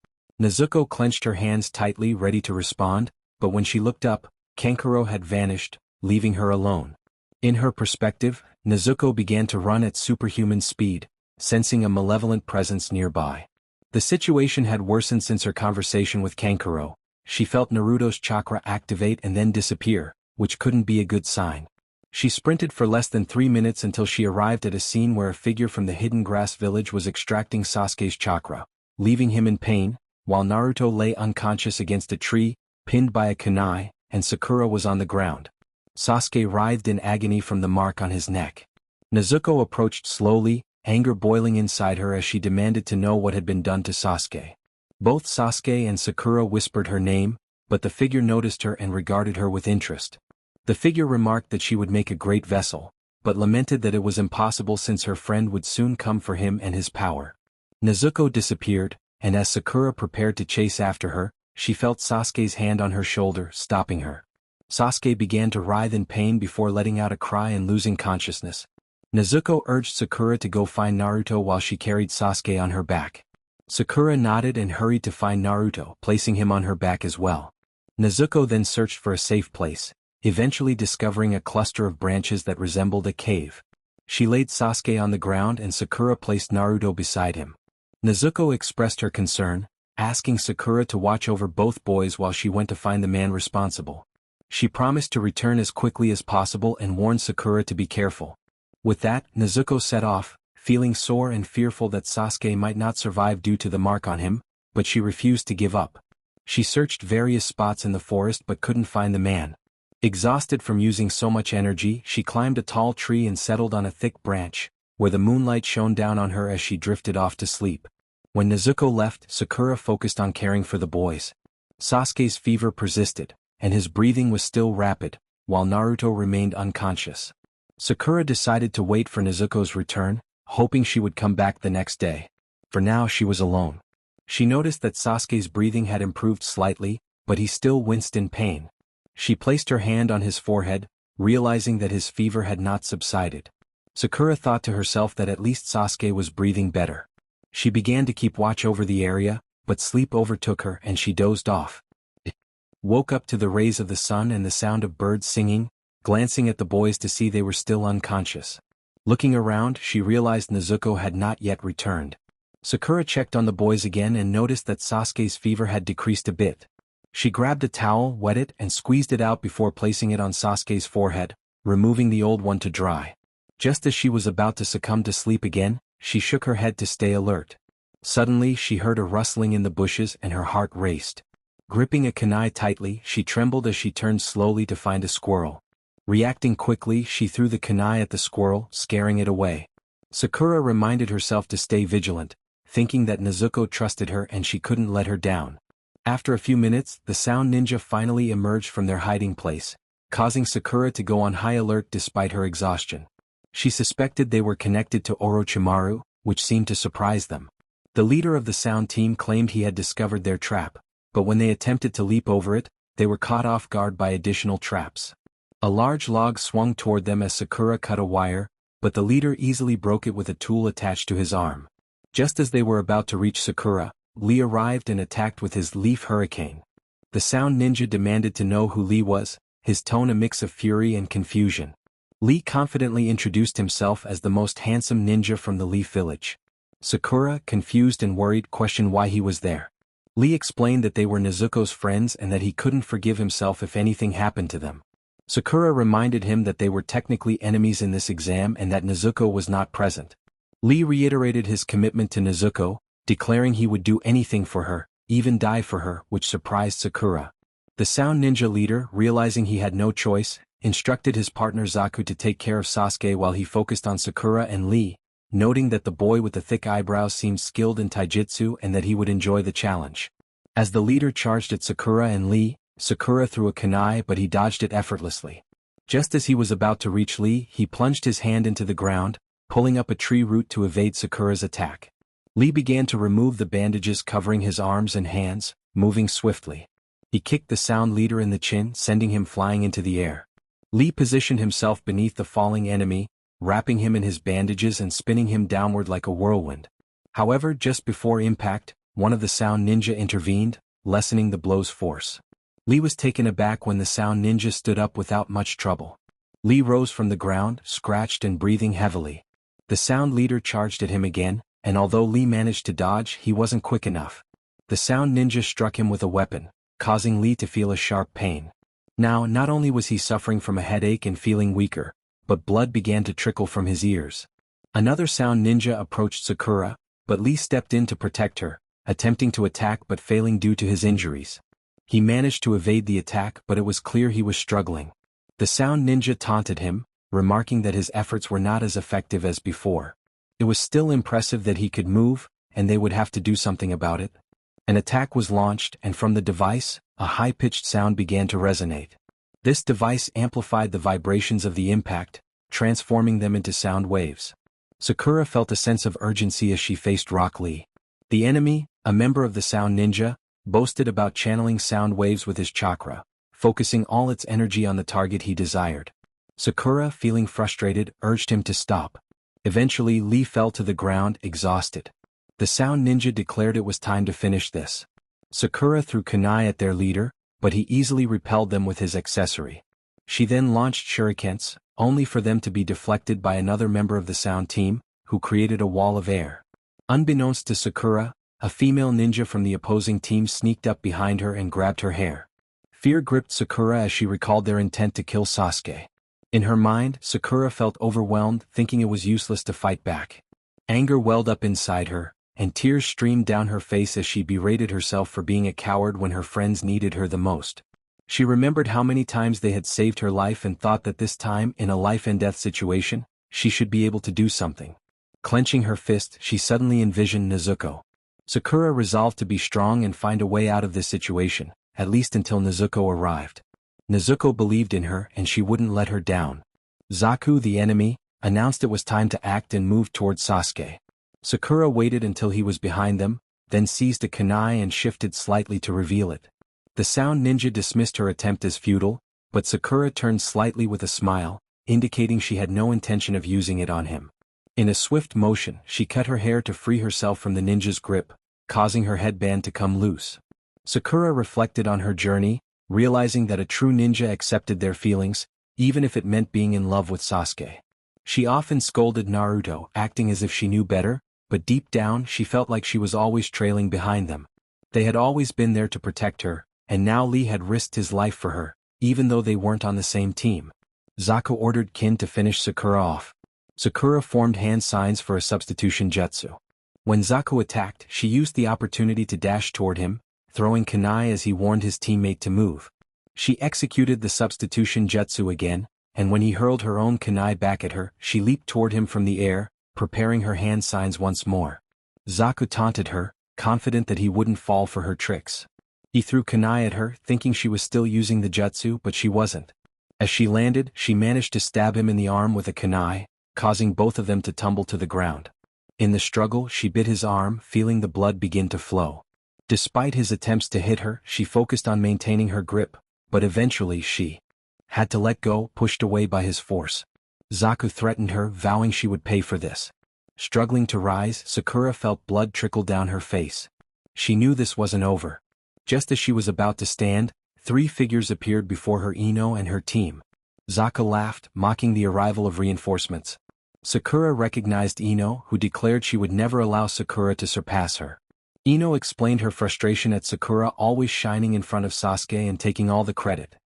Nezuko clenched her hands tightly, ready to respond, but when she looked up, Kankuro had vanished, leaving her alone. In her perspective, Nezuko began to run at superhuman speed, sensing a malevolent presence nearby. The situation had worsened since her conversation with Kankuro. She felt Naruto's chakra activate and then disappear, which couldn't be a good sign. She sprinted for less than 3 minutes until she arrived at a scene where a figure from the hidden grass village was extracting Sasuke's chakra, leaving him in pain, while Naruto lay unconscious against a tree, pinned by a kunai, and Sakura was on the ground. Sasuke writhed in agony from the mark on his neck. Nezuko approached slowly, anger boiling inside her as she demanded to know what had been done to Sasuke. Both Sasuke and Sakura whispered her name, but the figure noticed her and regarded her with interest. The figure remarked that she would make a great vessel, but lamented that it was impossible since her friend would soon come for him and his power. Nezuko disappeared, and as Sakura prepared to chase after her, she felt Sasuke's hand on her shoulder, stopping her. Sasuke began to writhe in pain before letting out a cry and losing consciousness. Nezuko urged Sakura to go find Naruto while she carried Sasuke on her back. Sakura nodded and hurried to find Naruto, placing him on her back as well. Nezuko then searched for a safe place, eventually discovering a cluster of branches that resembled a cave. She laid Sasuke on the ground and Sakura placed Naruto beside him. Nezuko expressed her concern, asking Sakura to watch over both boys while she went to find the man responsible. She promised to return as quickly as possible and warned Sakura to be careful. With that, Nezuko set off, feeling sore and fearful that Sasuke might not survive due to the mark on him, but she refused to give up. She searched various spots in the forest but couldn't find the man. Exhausted from using so much energy, she climbed a tall tree and settled on a thick branch, where the moonlight shone down on her as she drifted off to sleep. When Nezuko left, Sakura focused on caring for the boys. Sasuke's fever persisted, and his breathing was still rapid, while Naruto remained unconscious. Sakura decided to wait for Nezuko's return, hoping she would come back the next day. For now she was alone. She noticed that Sasuke's breathing had improved slightly, but he still winced in pain. She placed her hand on his forehead, realizing that his fever had not subsided. Sakura thought to herself that at least Sasuke was breathing better. She began to keep watch over the area, but sleep overtook her and she dozed off. Woke up to the rays of the sun and the sound of birds singing, glancing at the boys to see they were still unconscious. Looking around, she realized Nezuko had not yet returned. Sakura checked on the boys again and noticed that Sasuke's fever had decreased a bit. She grabbed a towel, wet it, and squeezed it out before placing it on Sasuke's forehead, removing the old one to dry. Just as she was about to succumb to sleep again, she shook her head to stay alert. Suddenly she heard a rustling in the bushes and her heart raced. Gripping a kunai tightly, she trembled as she turned slowly to find a squirrel. Reacting quickly, she threw the kunai at the squirrel, scaring it away. Sakura reminded herself to stay vigilant, thinking that Nezuko trusted her and she couldn't let her down. After a few minutes, the sound ninja finally emerged from their hiding place, causing Sakura to go on high alert despite her exhaustion. She suspected they were connected to Orochimaru, which seemed to surprise them. The leader of the sound team claimed he had discovered their trap, but when they attempted to leap over it, they were caught off guard by additional traps. A large log swung toward them as Sakura cut a wire, but the leader easily broke it with a tool attached to his arm. Just as they were about to reach Sakura, Lee arrived and attacked with his leaf hurricane. The sound ninja demanded to know who Lee was, his tone a mix of fury and confusion. Lee confidently introduced himself as the most handsome ninja from the Leaf Village. Sakura, confused and worried, questioned why he was there. Lee explained that they were Nezuko's friends and that he couldn't forgive himself if anything happened to them. Sakura reminded him that they were technically enemies in this exam and that Nezuko was not present. Lee reiterated his commitment to Nezuko, declaring he would do anything for her, even die for her, which surprised Sakura. The sound ninja leader, realizing he had no choice, instructed his partner Zaku to take care of Sasuke while he focused on Sakura and Lee, noting that the boy with the thick eyebrows seemed skilled in taijutsu and that he would enjoy the challenge. As the leader charged at Sakura and Lee, Sakura threw a kunai but he dodged it effortlessly. Just as he was about to reach Lee, he plunged his hand into the ground, pulling up a tree root to evade Sakura's attack. Lee began to remove the bandages covering his arms and hands, moving swiftly. He kicked the sound leader in the chin, sending him flying into the air. Lee positioned himself beneath the falling enemy, wrapping him in his bandages and spinning him downward like a whirlwind. However, just before impact, one of the sound ninja intervened, lessening the blow's force. Lee was taken aback when the sound ninja stood up without much trouble. Lee rose from the ground, scratched and breathing heavily. The sound leader charged at him again, and although Lee managed to dodge, he wasn't quick enough. The sound ninja struck him with a weapon, causing Lee to feel a sharp pain. Now, not only was he suffering from a headache and feeling weaker, but blood began to trickle from his ears. Another sound ninja approached Sakura, but Lee stepped in to protect her, attempting to attack but failing due to his injuries. He managed to evade the attack, but it was clear he was struggling. The sound ninja taunted him, remarking that his efforts were not as effective as before. It was still impressive that he could move, and they would have to do something about it. An attack was launched, and from the device, a high-pitched sound began to resonate. This device amplified the vibrations of the impact, transforming them into sound waves. Sakura felt a sense of urgency as she faced Rock Lee. The enemy, a member of the sound ninja, boasted about channeling sound waves with his chakra, focusing all its energy on the target he desired. Sakura, feeling frustrated, urged him to stop. Eventually, Lee fell to the ground, exhausted. The sound ninja declared it was time to finish this. Sakura threw kunai at their leader, but he easily repelled them with his accessory. She then launched shurikens, only for them to be deflected by another member of the sound team, who created a wall of air. Unbeknownst to Sakura, a female ninja from the opposing team sneaked up behind her and grabbed her hair. Fear gripped Sakura as she recalled their intent to kill Sasuke. In her mind, Sakura felt overwhelmed, thinking it was useless to fight back. Anger welled up inside her, and tears streamed down her face as she berated herself for being a coward when her friends needed her the most. She remembered how many times they had saved her life and thought that this time, in a life-and-death situation, she should be able to do something. Clenching her fist, she suddenly envisioned Nezuko. Sakura resolved to be strong and find a way out of this situation, at least until Nezuko arrived. Nezuko believed in her and she wouldn't let her down. Zaku, the enemy, announced it was time to act and moved towards Sasuke. Sakura waited until he was behind them, then seized a kunai and shifted slightly to reveal it. The sound ninja dismissed her attempt as futile, but Sakura turned slightly with a smile, indicating she had no intention of using it on him. In a swift motion, she cut her hair to free herself from the ninja's grip, causing her headband to come loose. Sakura reflected on her journey, realizing that a true ninja accepted their feelings, even if it meant being in love with Sasuke. She often scolded Naruto, acting as if she knew better, but deep down she felt like she was always trailing behind them. They had always been there to protect her, and now Lee had risked his life for her, even though they weren't on the same team. Zaku ordered Kin to finish Sakura off. Sakura formed hand signs for a substitution jutsu. When Zaku attacked, she used the opportunity to dash toward him, throwing kunai as he warned his teammate to move. She executed the substitution jutsu again, and when he hurled her own kunai back at her, she leaped toward him from the air, preparing her hand signs once more. Zaku taunted her, confident that he wouldn't fall for her tricks. He threw kunai at her, thinking she was still using the jutsu, but she wasn't. As she landed, she managed to stab him in the arm with a kunai, causing both of them to tumble to the ground. In the struggle, she bit his arm, feeling the blood begin to flow. Despite his attempts to hit her, she focused on maintaining her grip, but eventually she had to let go, pushed away by his force. Zaku threatened her, vowing she would pay for this. Struggling to rise, Sakura felt blood trickle down her face. She knew this wasn't over. Just as she was about to stand, 3 figures appeared before her: Ino and her team. Zaku laughed, mocking the arrival of reinforcements. Sakura recognized Ino, who declared she would never allow Sakura to surpass her. Ino explained her frustration at Sakura always shining in front of Sasuke and taking all the credit.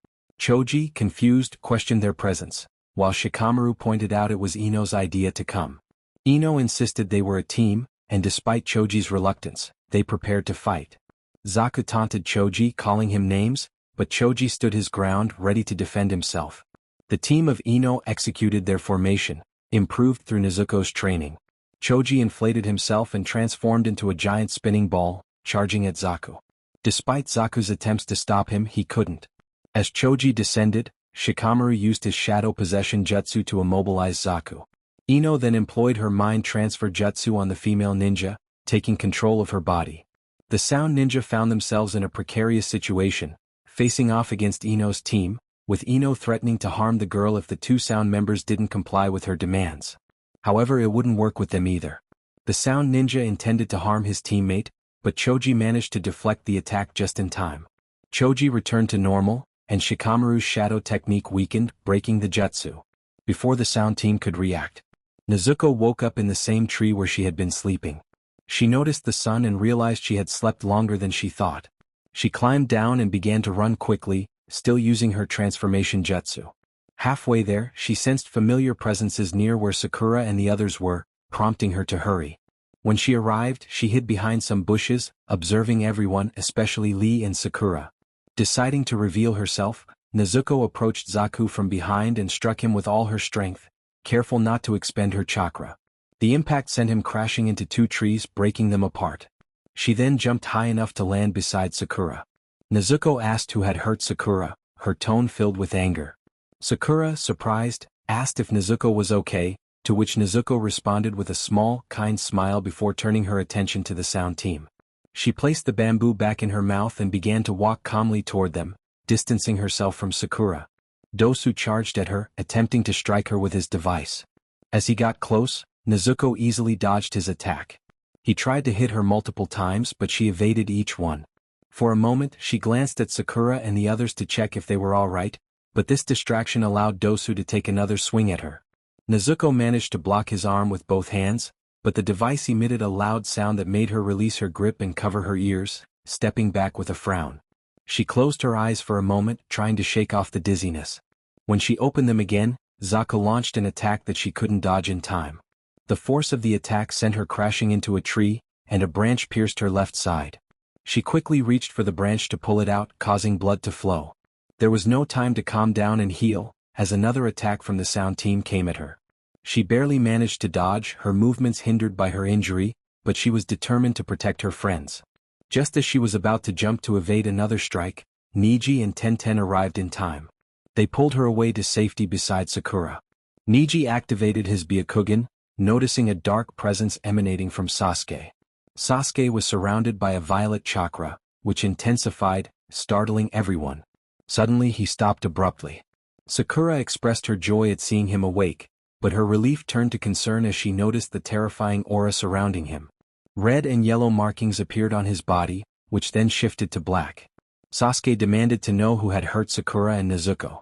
Choji, confused, questioned their presence, while Shikamaru pointed out it was Ino's idea to come. Ino insisted they were a team, and despite Choji's reluctance, they prepared to fight. Zaku taunted Choji, calling him names, but Choji stood his ground, ready to defend himself. The team of Ino executed their formation, improved through Nezuko's training. Choji inflated himself and transformed into a giant spinning ball, charging at Zaku. Despite Zaku's attempts to stop him, he couldn't. As Choji descended, Shikamaru used his shadow possession jutsu to immobilize Zaku. Ino then employed her mind transfer jutsu on the female ninja, taking control of her body. The sound ninja found themselves in a precarious situation, facing off against Ino's team, with Ino threatening to harm the girl if the 2 sound members didn't comply with her demands. However, it wouldn't work with them either. The sound ninja intended to harm his teammate, but Choji managed to deflect the attack just in time. Choji returned to normal, and Shikamaru's shadow technique weakened, breaking the jutsu. Before the sound team could react, Nezuko woke up in the same tree where she had been sleeping. She noticed the sun and realized she had slept longer than she thought. She climbed down and began to run quickly, still using her transformation jutsu. Halfway there, she sensed familiar presences near where Sakura and the others were, prompting her to hurry. When she arrived, she hid behind some bushes, observing everyone, especially Lee and Sakura. Deciding to reveal herself, Nezuko approached Zaku from behind and struck him with all her strength, careful not to expend her chakra. The impact sent him crashing into 2 trees, breaking them apart. She then jumped high enough to land beside Sakura. Nezuko asked who had hurt Sakura, her tone filled with anger. Sakura, surprised, asked if Nezuko was okay, to which Nezuko responded with a small, kind smile before turning her attention to the sound team. She placed the bamboo back in her mouth and began to walk calmly toward them, distancing herself from Sakura. Dosu charged at her, attempting to strike her with his device. As he got close, Nezuko easily dodged his attack. He tried to hit her multiple times, but she evaded each one. For a moment, she glanced at Sakura and the others to check if they were all right, but this distraction allowed Dosu to take another swing at her. Nezuko managed to block his arm with both hands, but the device emitted a loud sound that made her release her grip and cover her ears, stepping back with a frown. She closed her eyes for a moment, trying to shake off the dizziness. When she opened them again, Zaku launched an attack that she couldn't dodge in time. The force of the attack sent her crashing into a tree, and a branch pierced her left side. She quickly reached for the branch to pull it out, causing blood to flow. There was no time to calm down and heal, as another attack from the sound team came at her. She barely managed to dodge, her movements hindered by her injury, but she was determined to protect her friends. Just as she was about to jump to evade another strike, Niji and Tenten arrived in time. They pulled her away to safety beside Sakura. Niji activated his Byakugan, noticing a dark presence emanating from Sasuke. Sasuke was surrounded by a violet chakra, which intensified, startling everyone. Suddenly he stopped abruptly. Sakura expressed her joy at seeing him awake, but her relief turned to concern as she noticed the terrifying aura surrounding him. Red and yellow markings appeared on his body, which then shifted to black. Sasuke demanded to know who had hurt Sakura and Nezuko.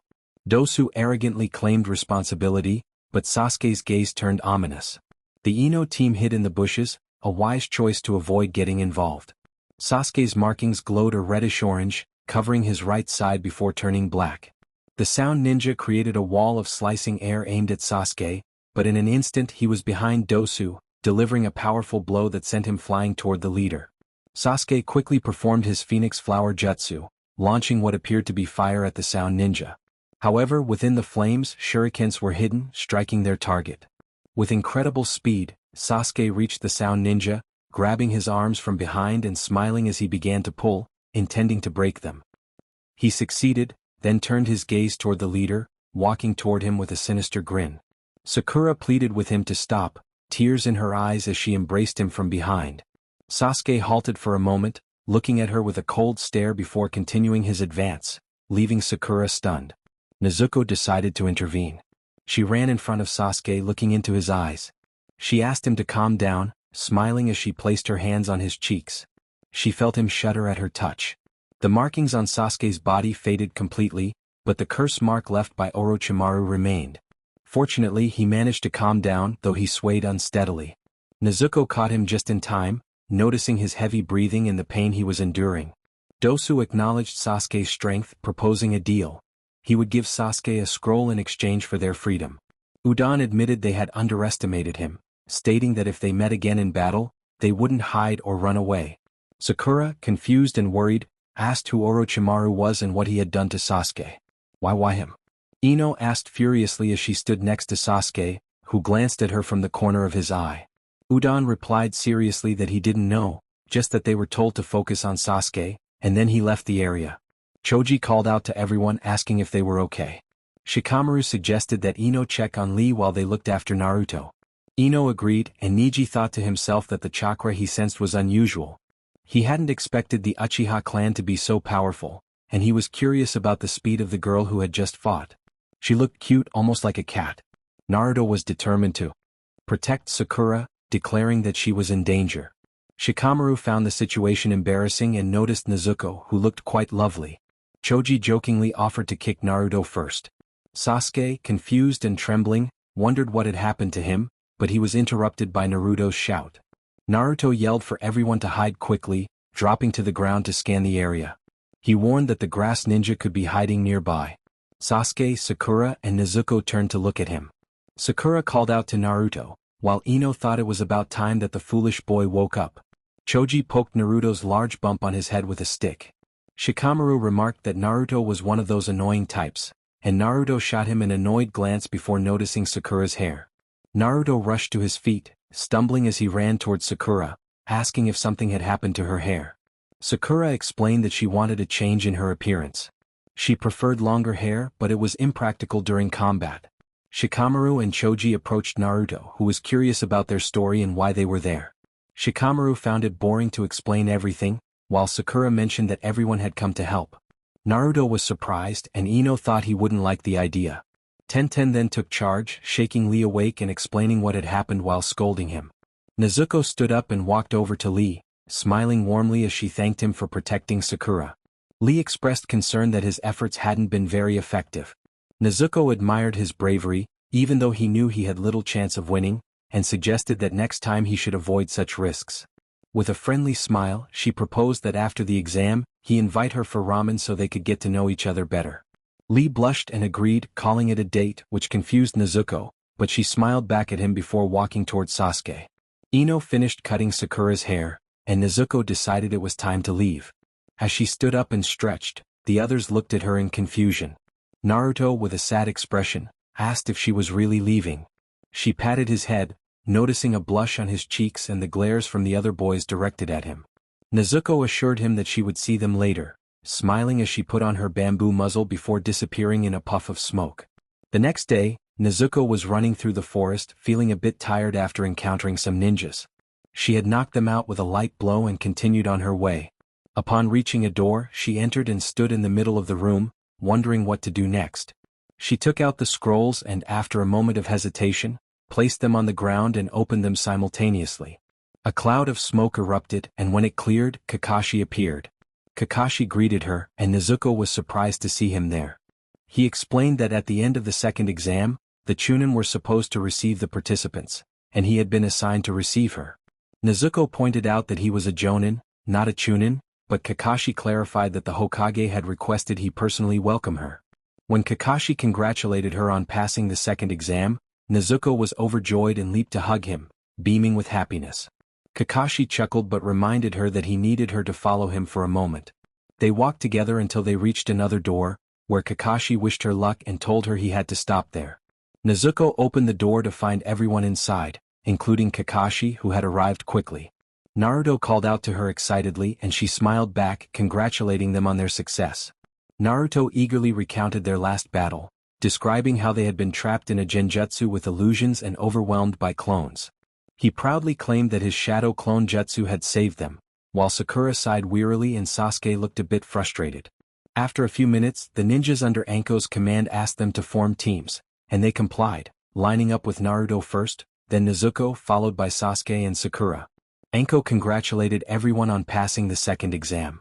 Dosu arrogantly claimed responsibility, but Sasuke's gaze turned ominous. The Ino team hid in the bushes, a wise choice to avoid getting involved. Sasuke's markings glowed a reddish-orange, covering his right side before turning black. The sound ninja created a wall of slicing air aimed at Sasuke, but in an instant he was behind Dosu, delivering a powerful blow that sent him flying toward the leader. Sasuke quickly performed his Phoenix Flower Jutsu, launching what appeared to be fire at the sound ninja. However, within the flames, shurikens were hidden, striking their target. With incredible speed, Sasuke reached the sound ninja, grabbing his arms from behind and smiling as he began to pull, intending to break them. He succeeded, then turned his gaze toward the leader, walking toward him with a sinister grin. Sakura pleaded with him to stop, tears in her eyes as she embraced him from behind. Sasuke halted for a moment, looking at her with a cold stare before continuing his advance, leaving Sakura stunned. Nezuko decided to intervene. She ran in front of Sasuke, looking into his eyes. She asked him to calm down, smiling as she placed her hands on his cheeks. She felt him shudder at her touch. The markings on Sasuke's body faded completely, but the curse mark left by Orochimaru remained. Fortunately, he managed to calm down, though he swayed unsteadily. Nezuko caught him just in time, noticing his heavy breathing and the pain he was enduring. Dosu acknowledged Sasuke's strength, proposing a deal. He would give Sasuke a scroll in exchange for their freedom. Udon admitted they had underestimated him, stating that if they met again in battle, they wouldn't hide or run away. Sakura, confused and worried, asked who Orochimaru was and what he had done to Sasuke. Why him? Ino asked furiously as she stood next to Sasuke, who glanced at her from the corner of his eye. Udon replied seriously that he didn't know, just that they were told to focus on Sasuke, and then he left the area. Choji called out to everyone asking if they were okay. Shikamaru suggested that Ino check on Lee while they looked after Naruto. Ino agreed, and Neji thought to himself that the chakra he sensed was unusual. He hadn't expected the Uchiha clan to be so powerful, and he was curious about the speed of the girl who had just fought. She looked cute, almost like a cat. Naruto was determined to protect Sakura, declaring that she was in danger. Shikamaru found the situation embarrassing and noticed Nezuko, who looked quite lovely. Choji jokingly offered to kick Naruto first. Sasuke, confused and trembling, wondered what had happened to him, but he was interrupted by Naruto's shout. Naruto yelled for everyone to hide quickly, dropping to the ground to scan the area. He warned that the grass ninja could be hiding nearby. Sasuke, Sakura, and Nezuko turned to look at him. Sakura called out to Naruto, while Ino thought it was about time that the foolish boy woke up. Choji poked Naruto's large bump on his head with a stick. Shikamaru remarked that Naruto was one of those annoying types, and Naruto shot him an annoyed glance before noticing Sakura's hair. Naruto rushed to his feet, stumbling as he ran towards Sakura, asking if something had happened to her hair. Sakura explained that she wanted a change in her appearance. She preferred longer hair, but it was impractical during combat. Shikamaru and Choji approached Naruto, who was curious about their story and why they were there. Shikamaru found it boring to explain everything, while Sakura mentioned that everyone had come to help. Naruto was surprised, and Ino thought he wouldn't like the idea. Tenten then took charge, shaking Lee awake and explaining what had happened while scolding him. Nezuko stood up and walked over to Lee, smiling warmly as she thanked him for protecting Sakura. Lee expressed concern that his efforts hadn't been very effective. Nezuko admired his bravery, even though he knew he had little chance of winning, and suggested that next time he should avoid such risks. With a friendly smile, she proposed that after the exam, he invite her for ramen so they could get to know each other better. Lee blushed and agreed, calling it a date, which confused Nezuko, but she smiled back at him before walking towards Sasuke. Ino finished cutting Sakura's hair, and Nezuko decided it was time to leave. As she stood up and stretched, the others looked at her in confusion. Naruto, with a sad expression, asked if she was really leaving. She patted his head, noticing a blush on his cheeks and the glares from the other boys directed at him. Nezuko assured him that she would see them later, smiling as she put on her bamboo muzzle before disappearing in a puff of smoke. The next day, Nezuko was running through the forest, feeling a bit tired after encountering some ninjas. She had knocked them out with a light blow and continued on her way. Upon reaching a door, she entered and stood in the middle of the room, wondering what to do next. She took out the scrolls and, after a moment of hesitation, placed them on the ground and opened them simultaneously. A cloud of smoke erupted, and when it cleared, Kakashi appeared. Kakashi greeted her, and Nezuko was surprised to see him there. He explained that at the end of the second exam, the Chunin were supposed to receive the participants, and he had been assigned to receive her. Nezuko pointed out that he was a Jonin, not a Chunin, but Kakashi clarified that the Hokage had requested he personally welcome her. When Kakashi congratulated her on passing the second exam, Nezuko was overjoyed and leaped to hug him, beaming with happiness. Kakashi chuckled but reminded her that he needed her to follow him for a moment. They walked together until they reached another door, where Kakashi wished her luck and told her he had to stop there. Nezuko opened the door to find everyone inside, including Kakashi, who had arrived quickly. Naruto called out to her excitedly and she smiled back, congratulating them on their success. Naruto eagerly recounted their last battle, describing how they had been trapped in a genjutsu with illusions and overwhelmed by clones. He proudly claimed that his shadow clone jutsu had saved them, while Sakura sighed wearily and Sasuke looked a bit frustrated. After a few minutes, the ninjas under Anko's command asked them to form teams, and they complied, lining up with Naruto first, then Nezuko followed by Sasuke and Sakura. Anko congratulated everyone on passing the second exam.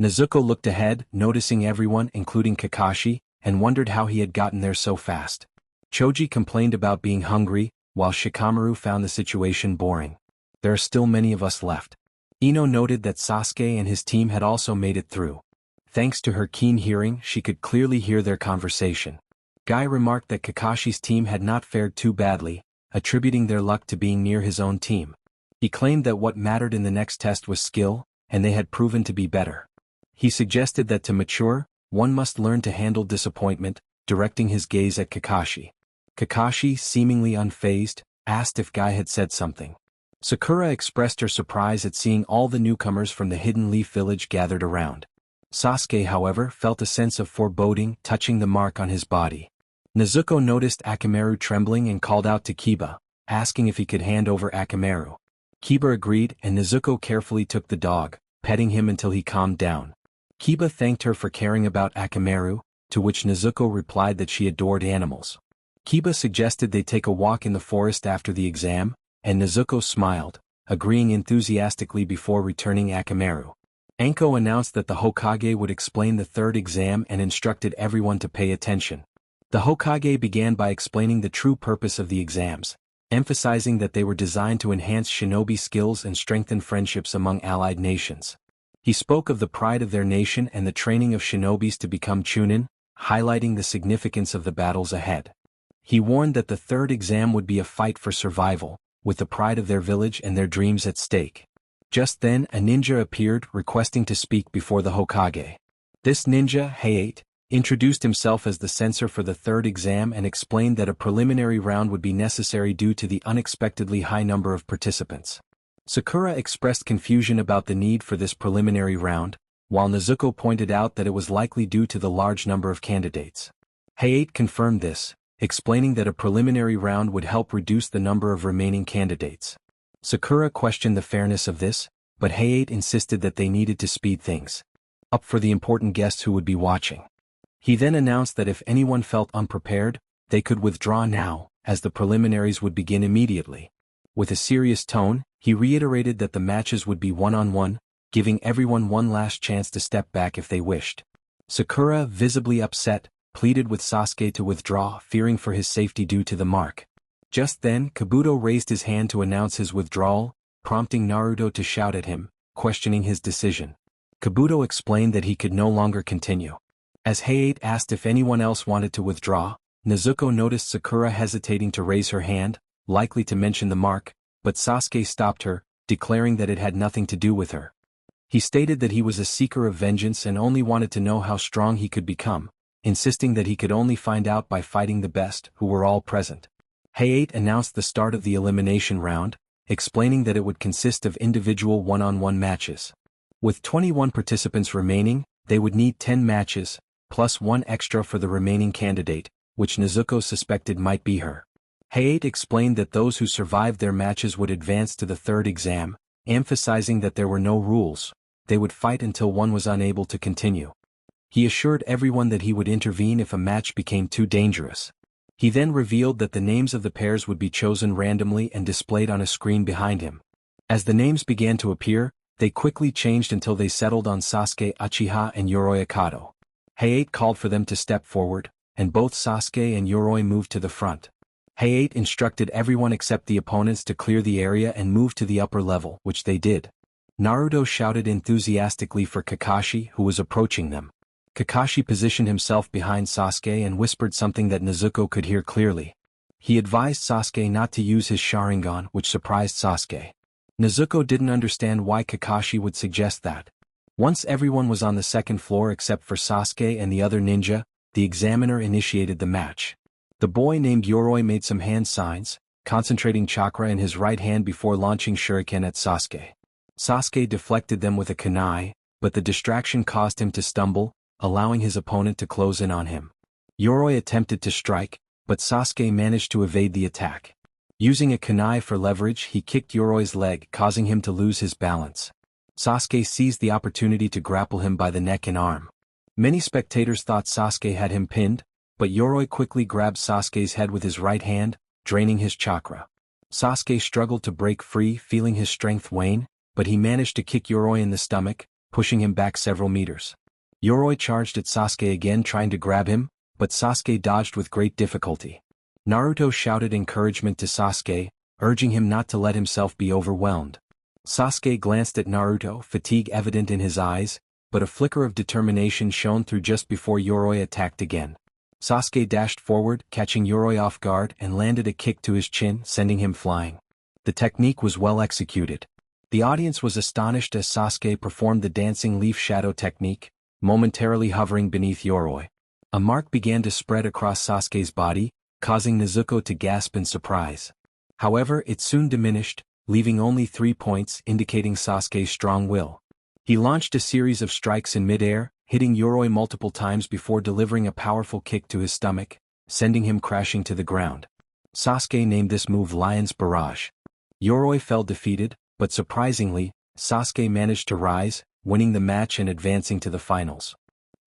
Nezuko looked ahead, noticing everyone including Kakashi, and wondered how he had gotten there so fast. Choji complained about being hungry, while Shikamaru found the situation boring. There are still many of us left. Ino noted that Sasuke and his team had also made it through. Thanks to her keen hearing, she could clearly hear their conversation. Guy remarked that Kakashi's team had not fared too badly, attributing their luck to being near his own team. He claimed that what mattered in the next test was skill, and they had proven to be better. He suggested that to mature, one must learn to handle disappointment, directing his gaze at Kakashi. Kakashi, seemingly unfazed, asked if Guy had said something. Sakura expressed her surprise at seeing all the newcomers from the Hidden Leaf Village gathered around. Sasuke, however, felt a sense of foreboding touching the mark on his body. Nezuko noticed Akamaru trembling and called out to Kiba, asking if he could hand over Akamaru. Kiba agreed and Nezuko carefully took the dog, petting him until he calmed down. Kiba thanked her for caring about Akamaru, to which Nezuko replied that she adored animals. Kiba suggested they take a walk in the forest after the exam, and Nezuko smiled, agreeing enthusiastically before returning Akamaru. Anko announced that the Hokage would explain the third exam and instructed everyone to pay attention. The Hokage began by explaining the true purpose of the exams, emphasizing that they were designed to enhance shinobi skills and strengthen friendships among allied nations. He spoke of the pride of their nation and the training of shinobis to become chunin, highlighting the significance of the battles ahead. He warned that the third exam would be a fight for survival, with the pride of their village and their dreams at stake. Just then, a ninja appeared requesting to speak before the Hokage. This ninja, Hayate, introduced himself as the censor for the third exam and explained that a preliminary round would be necessary due to the unexpectedly high number of participants. Sakura expressed confusion about the need for this preliminary round, while Nezuko pointed out that it was likely due to the large number of candidates. Hayate confirmed this, explaining that a preliminary round would help reduce the number of remaining candidates. Sakura questioned the fairness of this, but Hayate insisted that they needed to speed things up for the important guests who would be watching. He then announced that if anyone felt unprepared, they could withdraw now, as the preliminaries would begin immediately. With a serious tone, he reiterated that the matches would be one-on-one, giving everyone one last chance to step back if they wished. Sakura, visibly upset, pleaded with Sasuke to withdraw, fearing for his safety due to the mark. Just then, Kabuto raised his hand to announce his withdrawal, prompting Naruto to shout at him, questioning his decision. Kabuto explained that he could no longer continue. As Hayate asked if anyone else wanted to withdraw, Nezuko noticed Sakura hesitating to raise her hand, likely to mention the mark, but Sasuke stopped her, declaring that it had nothing to do with her. He stated that he was a seeker of vengeance and only wanted to know how strong he could become, insisting that he could only find out by fighting the best, who were all present. Hayate announced the start of the elimination round, explaining that it would consist of individual one-on-one matches. With 21 participants remaining, they would need 10 matches, plus one extra for the remaining candidate, which Nezuko suspected might be her. Hayate explained that those who survived their matches would advance to the third exam, emphasizing that there were no rules, they would fight until one was unable to continue. He assured everyone that he would intervene if a match became too dangerous. He then revealed that the names of the pairs would be chosen randomly and displayed on a screen behind him. As the names began to appear, they quickly changed until they settled on Sasuke Uchiha and Yoroi Akato. Hayate called for them to step forward, and both Sasuke and Yoroi moved to the front. Hayate instructed everyone except the opponents to clear the area and move to the upper level, which they did. Naruto shouted enthusiastically for Kakashi, who was approaching them. Kakashi positioned himself behind Sasuke and whispered something that Nezuko could hear clearly. He advised Sasuke not to use his Sharingan, which surprised Sasuke. Nezuko didn't understand why Kakashi would suggest that. Once everyone was on the second floor except for Sasuke and the other ninja, the examiner initiated the match. The boy named Yoroi made some hand signs, concentrating chakra in his right hand before launching shuriken at Sasuke. Sasuke deflected them with a kunai, but the distraction caused him to stumble, allowing his opponent to close in on him. Yoroi attempted to strike, but Sasuke managed to evade the attack. Using a kunai for leverage, he kicked Yoroi's leg, causing him to lose his balance. Sasuke seized the opportunity to grapple him by the neck and arm. Many spectators thought Sasuke had him pinned, but Yoroi quickly grabbed Sasuke's head with his right hand, draining his chakra. Sasuke struggled to break free, feeling his strength wane, but he managed to kick Yoroi in the stomach, pushing him back several meters. Yoroi charged at Sasuke again, trying to grab him, but Sasuke dodged with great difficulty. Naruto shouted encouragement to Sasuke, urging him not to let himself be overwhelmed. Sasuke glanced at Naruto, fatigue evident in his eyes, but a flicker of determination shone through just before Yoroi attacked again. Sasuke dashed forward, catching Yoroi off guard, and landed a kick to his chin, sending him flying. The technique was well executed. The audience was astonished as Sasuke performed the dancing leaf shadow technique, momentarily hovering beneath Yoroi. A mark began to spread across Sasuke's body, causing Nezuko to gasp in surprise. However, it soon diminished, leaving only 3 points, indicating Sasuke's strong will. He launched a series of strikes in midair, hitting Yoroi multiple times before delivering a powerful kick to his stomach, sending him crashing to the ground. Sasuke named this move Lion's Barrage. Yoroi fell defeated, but surprisingly, Sasuke managed to rise, winning the match and advancing to the finals.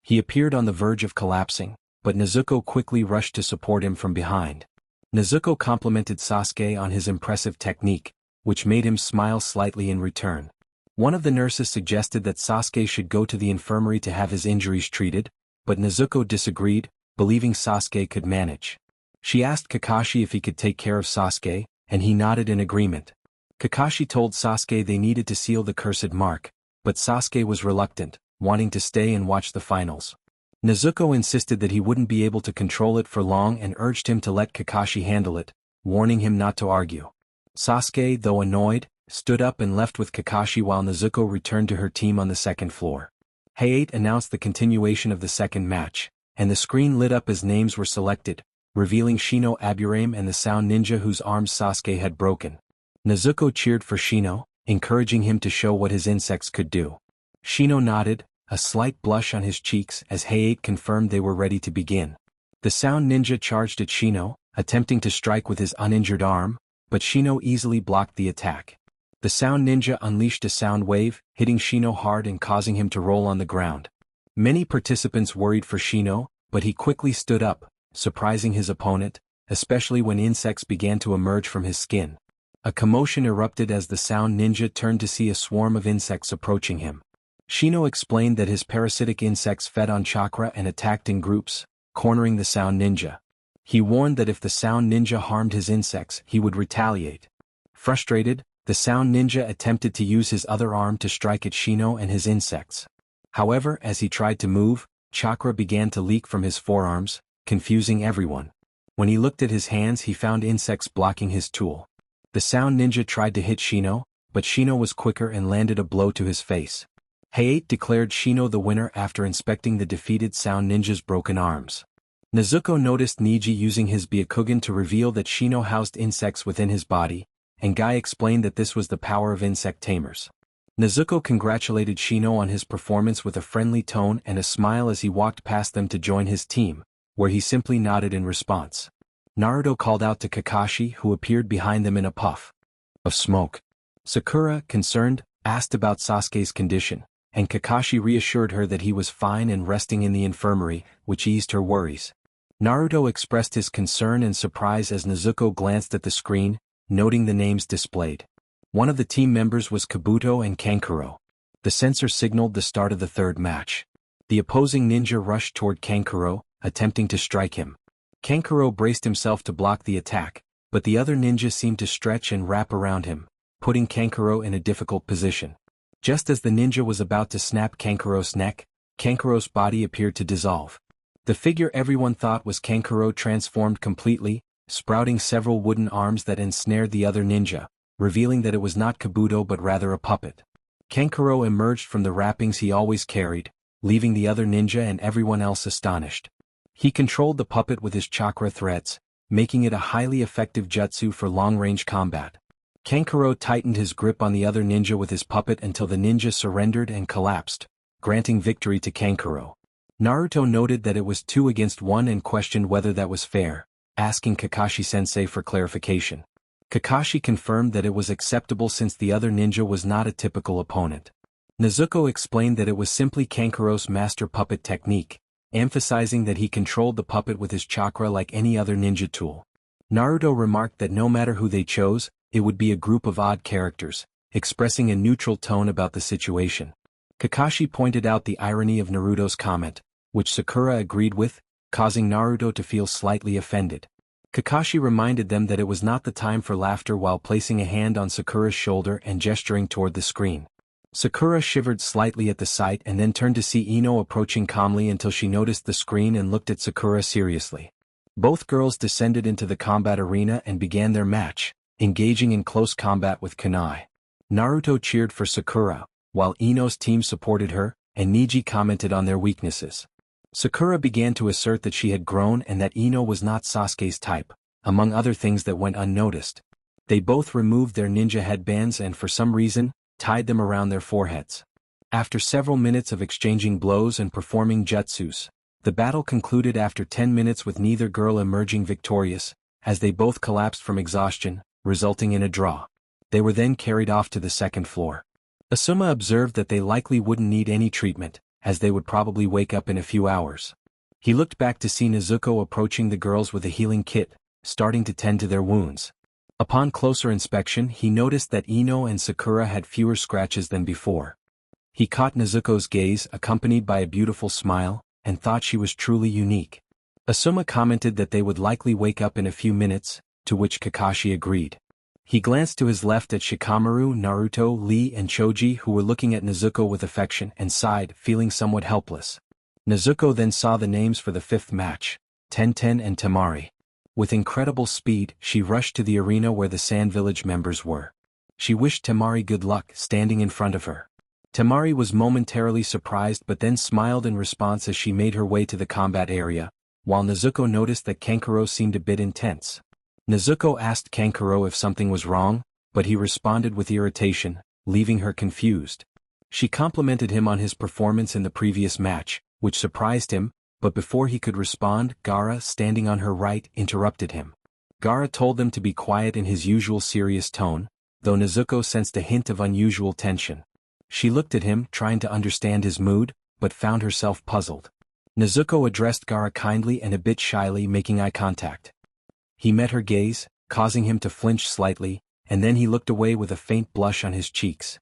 He appeared on the verge of collapsing, but Nezuko quickly rushed to support him from behind. Nezuko complimented Sasuke on his impressive technique, which made him smile slightly in return. One of the nurses suggested that Sasuke should go to the infirmary to have his injuries treated, but Nezuko disagreed, believing Sasuke could manage. She asked Kakashi if he could take care of Sasuke, and he nodded in agreement. Kakashi told Sasuke they needed to seal the cursed mark, but Sasuke was reluctant, wanting to stay and watch the finals. Nezuko insisted that he wouldn't be able to control it for long and urged him to let Kakashi handle it, warning him not to argue. Sasuke, though annoyed, stood up and left with Kakashi while Nezuko returned to her team on the second floor. Hayate announced the continuation of the second match, and the screen lit up as names were selected, revealing Shino Aburame and the Sound Ninja whose arms Sasuke had broken. Nezuko cheered for Shino, encouraging him to show what his insects could do. Shino nodded, a slight blush on his cheeks as Hayate confirmed they were ready to begin. The Sound Ninja charged at Shino, attempting to strike with his uninjured arm, but Shino easily blocked the attack. The Sound Ninja unleashed a sound wave, hitting Shino hard and causing him to roll on the ground. Many participants worried for Shino, but he quickly stood up, surprising his opponent, especially when insects began to emerge from his skin. A commotion erupted as the Sound Ninja turned to see a swarm of insects approaching him. Shino explained that his parasitic insects fed on chakra and attacked in groups, cornering the Sound Ninja. He warned that if the Sound Ninja harmed his insects, he would retaliate. Frustrated, the Sound Ninja attempted to use his other arm to strike at Shino and his insects. However, as he tried to move, chakra began to leak from his forearms, confusing everyone. When he looked at his hands, he found insects blocking his tool. The Sound Ninja tried to hit Shino, but Shino was quicker and landed a blow to his face. Hayate declared Shino the winner after inspecting the defeated Sound Ninja's broken arms. Nezuko noticed Neji using his Byakugan to reveal that Shino housed insects within his body, and Guy explained that this was the power of insect tamers. Nezuko congratulated Shino on his performance with a friendly tone and a smile as he walked past them to join his team, where he simply nodded in response. Naruto called out to Kakashi, who appeared behind them in a puff of smoke. Sakura, concerned, asked about Sasuke's condition, and Kakashi reassured her that he was fine and resting in the infirmary, which eased her worries. Naruto expressed his concern and surprise as Nezuko glanced at the screen, noting the names displayed. One of the team members was Kabuto and Kankuro. The sensor signaled the start of the third match. The opposing ninja rushed toward Kankuro, attempting to strike him. Kankuro braced himself to block the attack, but the other ninja seemed to stretch and wrap around him, putting Kankuro in a difficult position. Just as the ninja was about to snap Kankuro's neck, Kankuro's body appeared to dissolve. The figure everyone thought was Kankuro transformed completely, sprouting several wooden arms that ensnared the other ninja, revealing that it was not Kabuto but rather a puppet. Kankuro emerged from the wrappings he always carried, leaving the other ninja and everyone else astonished. He controlled the puppet with his chakra threads, making it a highly effective jutsu for long-range combat. Kankuro tightened his grip on the other ninja with his puppet until the ninja surrendered and collapsed, granting victory to Kankuro. Naruto noted that it was 2 against 1 and questioned whether that was fair, asking Kakashi-sensei for clarification. Kakashi confirmed that it was acceptable since the other ninja was not a typical opponent. Nezuko explained that it was simply Kankuro's master puppet technique, emphasizing that he controlled the puppet with his chakra like any other ninja tool. Naruto remarked that no matter who they chose, it would be a group of odd characters, expressing a neutral tone about the situation. Kakashi pointed out the irony of Naruto's comment, which Sakura agreed with, causing Naruto to feel slightly offended. Kakashi reminded them that it was not the time for laughter while placing a hand on Sakura's shoulder and gesturing toward the screen. Sakura shivered slightly at the sight and then turned to see Ino approaching calmly until she noticed the screen and looked at Sakura seriously. Both girls descended into the combat arena and began their match, engaging in close combat with kunai. Naruto cheered for Sakura, while Ino's team supported her, and Neji commented on their weaknesses. Sakura began to assert that she had grown and that Ino was not Sasuke's type, among other things that went unnoticed. They both removed their ninja headbands and for some reason, tied them around their foreheads. After several minutes of exchanging blows and performing jutsus, the battle concluded after 10 minutes with neither girl emerging victorious, as they both collapsed from exhaustion, resulting in a draw. They were then carried off to the second floor. Asuma observed that they likely wouldn't need any treatment, as they would probably wake up in a few hours. He looked back to see Nezuko approaching the girls with a healing kit, starting to tend to their wounds. Upon closer inspection, he noticed that Ino and Sakura had fewer scratches than before. He caught Nezuko's gaze, accompanied by a beautiful smile, and thought she was truly unique. Asuma commented that they would likely wake up in a few minutes, to which Kakashi agreed. He glanced to his left at Shikamaru, Naruto, Lee and Choji who were looking at Nezuko with affection and sighed, feeling somewhat helpless. Nezuko then saw the names for the 5th match, Tenten and Temari. With incredible speed, she rushed to the arena where the Sand Village members were. She wished Temari good luck, standing in front of her. Temari was momentarily surprised but then smiled in response as she made her way to the combat area, while Nezuko noticed that Kankuro seemed a bit intense. Nezuko asked Kankuro if something was wrong, but he responded with irritation, leaving her confused. She complimented him on his performance in the previous match, which surprised him, but before he could respond, Gaara, standing on her right, interrupted him. Gaara told them to be quiet in his usual serious tone, though Nezuko sensed a hint of unusual tension. She looked at him, trying to understand his mood, but found herself puzzled. Nezuko addressed Gaara kindly and a bit shyly, making eye contact. He met her gaze, causing him to flinch slightly, and then he looked away with a faint blush on his cheeks.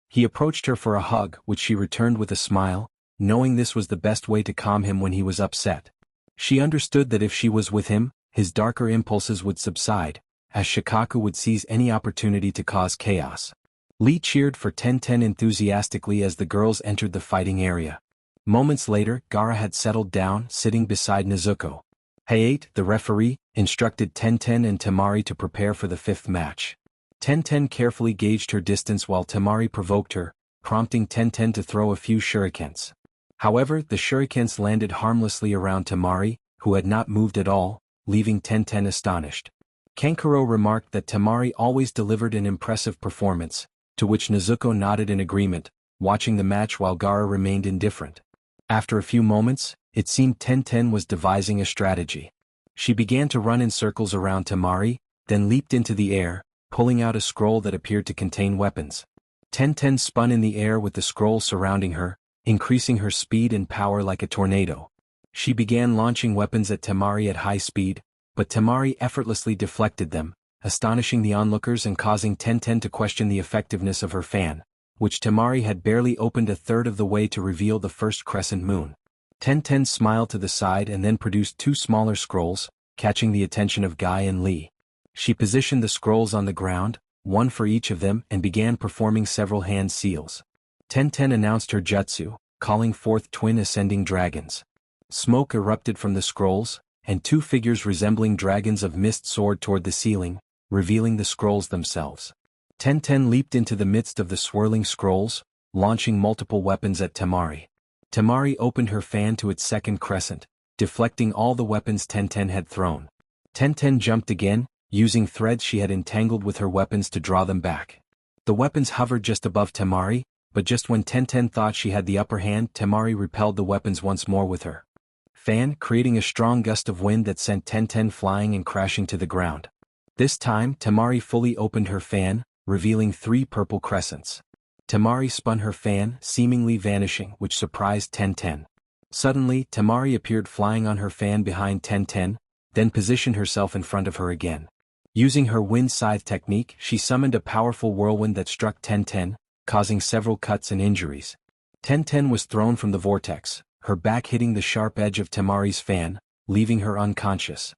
He approached her for a hug, which she returned with a smile, knowing this was the best way to calm him when he was upset. She understood that if she was with him, his darker impulses would subside, as Shikaku would seize any opportunity to cause chaos. Lee cheered for Tenten enthusiastically as the girls entered the fighting area. Moments later, Gaara had settled down, sitting beside Nezuko. Hayate, the referee, instructed Tenten and Temari to prepare for the 5th match. Tenten carefully gauged her distance while Temari provoked her, prompting Tenten to throw a few shurikens. However, the shurikens landed harmlessly around Temari, who had not moved at all, leaving Tenten astonished. Kankuro remarked that Temari always delivered an impressive performance, to which Nezuko nodded in agreement, watching the match while Gaara remained indifferent. After a few moments, it seemed Tenten was devising a strategy. She began to run in circles around Temari, then leaped into the air, pulling out a scroll that appeared to contain weapons. Tenten spun in the air with the scroll surrounding her, increasing her speed and power like a tornado. She began launching weapons at Temari at high speed, but Temari effortlessly deflected them, astonishing the onlookers and causing Tenten to question the effectiveness of her fan, which Temari had barely opened a third of the way to reveal the first crescent moon. Tenten smiled to the side and then produced 2 smaller scrolls, catching the attention of Guy and Lee. She positioned the scrolls on the ground, one for each of them, and began performing several hand seals. Tenten announced her jutsu, calling forth twin ascending dragons. Smoke erupted from the scrolls, and 2 figures resembling dragons of mist soared toward the ceiling, revealing the scrolls themselves. Tenten leaped into the midst of the swirling scrolls, launching multiple weapons at Temari. Temari opened her fan to its second crescent, deflecting all the weapons Tenten had thrown. Tenten jumped again, using threads she had entangled with her weapons to draw them back. The weapons hovered just above Temari, but just when Tenten thought she had the upper hand, Temari repelled the weapons once more with her fan, creating a strong gust of wind that sent Tenten flying and crashing to the ground. This time, Temari fully opened her fan, revealing 3 purple crescents. Temari spun her fan, seemingly vanishing, which surprised Tenten. Suddenly, Temari appeared flying on her fan behind Tenten, then positioned herself in front of her again. Using her wind scythe technique, she summoned a powerful whirlwind that struck Tenten, causing several cuts and injuries. Tenten was thrown from the vortex, her back hitting the sharp edge of Temari's fan, leaving her unconscious.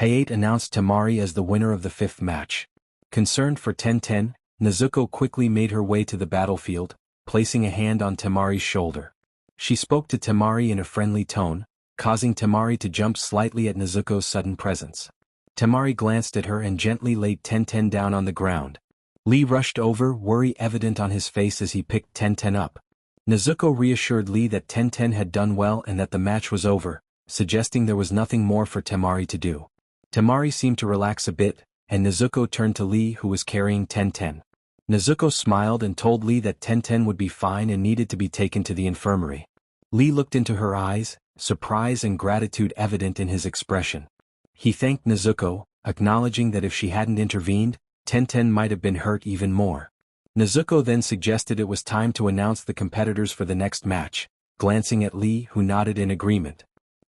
Hayate announced Temari as the winner of the 5th match. Concerned for Tenten, Nezuko quickly made her way to the battlefield, placing a hand on Temari's shoulder. She spoke to Temari in a friendly tone, causing Temari to jump slightly at Nezuko's sudden presence. Temari glanced at her and gently laid Tenten down on the ground. Lee rushed over, worry evident on his face as he picked Tenten up. Nezuko reassured Lee that Tenten had done well and that the match was over, suggesting there was nothing more for Temari to do. Temari seemed to relax a bit, and Nezuko turned to Lee, who was carrying Tenten. Nezuko smiled and told Lee that Tenten would be fine and needed to be taken to the infirmary. Lee looked into her eyes, surprise and gratitude evident in his expression. He thanked Nezuko, acknowledging that if she hadn't intervened, Tenten might have been hurt even more. Nezuko then suggested it was time to announce the competitors for the next match, glancing at Lee, who nodded in agreement.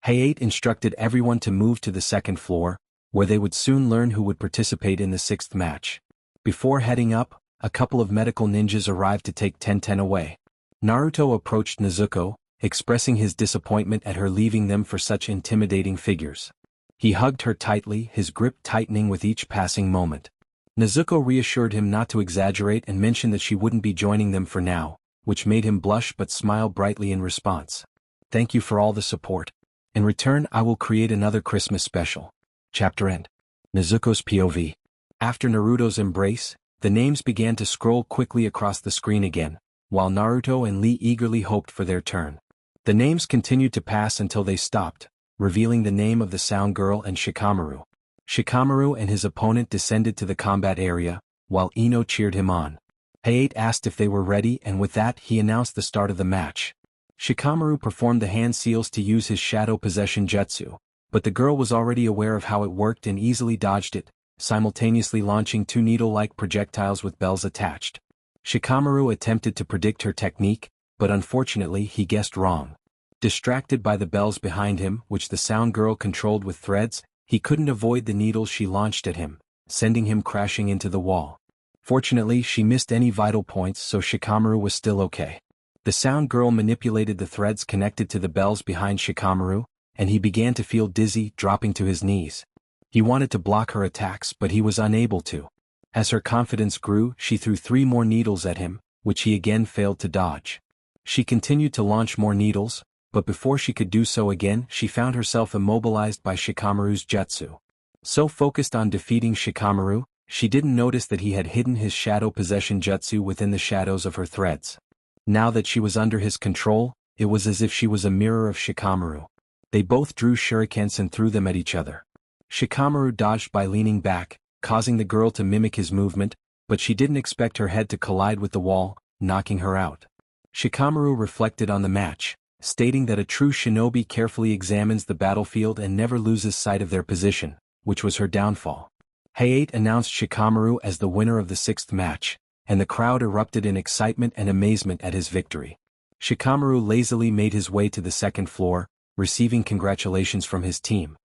Hayate instructed everyone to move to the 2nd floor, where they would soon learn who would participate in the 6th match. Before heading up, a couple of medical ninjas arrived to take Tenten away. Naruto approached Nezuko, expressing his disappointment at her leaving them for such intimidating figures. He hugged her tightly, his grip tightening with each passing moment. Nezuko reassured him not to exaggerate and mentioned that she wouldn't be joining them for now, which made him blush but smile brightly in response. "Thank you for all the support. In return, I will create another Christmas special." Chapter end. Nezuko's POV. After Naruto's embrace, the names began to scroll quickly across the screen again, while Naruto and Lee eagerly hoped for their turn. The names continued to pass until they stopped, revealing the name of the Sound Girl and Shikamaru. Shikamaru and his opponent descended to the combat area, while Ino cheered him on. Hayate asked if they were ready, and with that he announced the start of the match. Shikamaru performed the hand seals to use his shadow possession jutsu, but the girl was already aware of how it worked and easily dodged it, simultaneously launching 2 needle-like projectiles with bells attached. Shikamaru attempted to predict her technique, but unfortunately he guessed wrong. Distracted by the bells behind him, which the Sound Girl controlled with threads, he couldn't avoid the needles she launched at him, sending him crashing into the wall. Fortunately, she missed any vital points, so Shikamaru was still okay. The Sound Girl manipulated the threads connected to the bells behind Shikamaru, and he began to feel dizzy, dropping to his knees. He wanted to block her attacks, but he was unable to. As her confidence grew, she threw 3 more needles at him, which he again failed to dodge. She continued to launch more needles, but before she could do so again, she found herself immobilized by Shikamaru's jutsu. So focused on defeating Shikamaru, she didn't notice that he had hidden his shadow possession jutsu within the shadows of her threads. Now that she was under his control, it was as if she was a mirror of Shikamaru. They both drew shurikens and threw them at each other. Shikamaru dodged by leaning back, causing the girl to mimic his movement, but she didn't expect her head to collide with the wall, knocking her out. Shikamaru reflected on the match, stating that a true shinobi carefully examines the battlefield and never loses sight of their position, which was her downfall. Hayate announced Shikamaru as the winner of the 6th match, and the crowd erupted in excitement and amazement at his victory. Shikamaru lazily made his way to the 2nd floor, receiving congratulations from his team.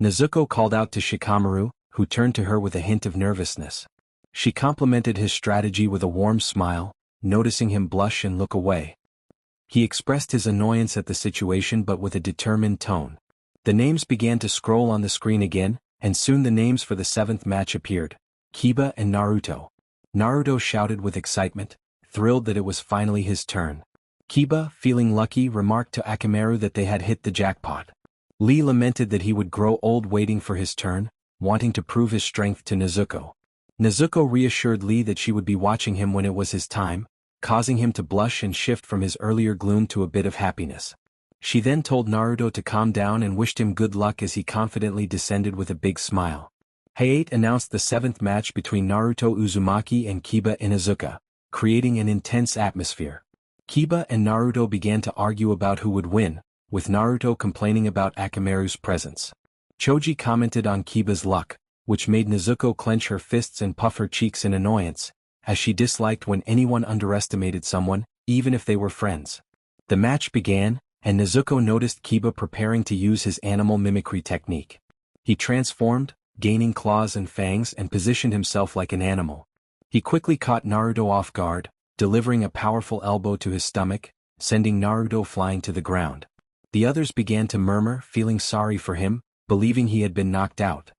Nezuko called out to Shikamaru, who turned to her with a hint of nervousness. She complimented his strategy with a warm smile, noticing him blush and look away. He expressed his annoyance at the situation but with a determined tone. The names began to scroll on the screen again, and soon the names for the 7th match appeared: Kiba and Naruto. Naruto shouted with excitement, thrilled that it was finally his turn. Kiba, feeling lucky, remarked to Akamaru that they had hit the jackpot. Lee lamented that he would grow old waiting for his turn, wanting to prove his strength to Nezuko. Nezuko reassured Lee that she would be watching him when it was his time, causing him to blush and shift from his earlier gloom to a bit of happiness. She then told Naruto to calm down and wished him good luck as he confidently descended with a big smile. Hayate announced the 7th match between Naruto Uzumaki and Kiba Inuzuka, creating an intense atmosphere. Kiba and Naruto began to argue about who would win, with Naruto complaining about Akamaru's presence. Choji commented on Kiba's luck, which made Nezuko clench her fists and puff her cheeks in annoyance, as she disliked when anyone underestimated someone, even if they were friends. The match began, and Nezuko noticed Kiba preparing to use his animal mimicry technique. He transformed, gaining claws and fangs, and positioned himself like an animal. He quickly caught Naruto off guard, delivering a powerful elbow to his stomach, sending Naruto flying to the ground. The others began to murmur, feeling sorry for him, believing he had been knocked out.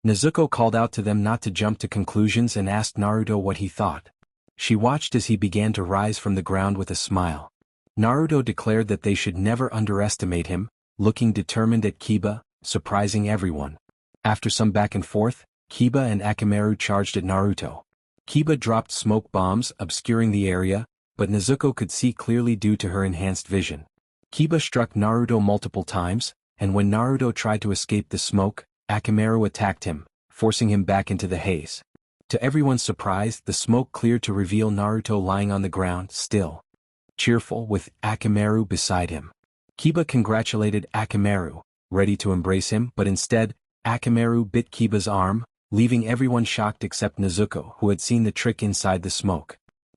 Nezuko called out to them not to jump to conclusions and asked Naruto what he thought. She watched as he began to rise from the ground with a smile. Naruto declared that they should never underestimate him, looking determined at Kiba, surprising everyone. After some back and forth, Kiba and Akamaru charged at Naruto. Kiba dropped smoke bombs, obscuring the area, but Nezuko could see clearly due to her enhanced vision. Kiba struck Naruto multiple times, and when Naruto tried to escape the smoke, Akamaru attacked him, forcing him back into the haze. To everyone's surprise, the smoke cleared to reveal Naruto lying on the ground, still cheerful, with Akamaru beside him. Kiba congratulated Akamaru, ready to embrace him, but instead, Akamaru bit Kiba's arm, leaving everyone shocked except Nezuko, who had seen the trick inside the smoke.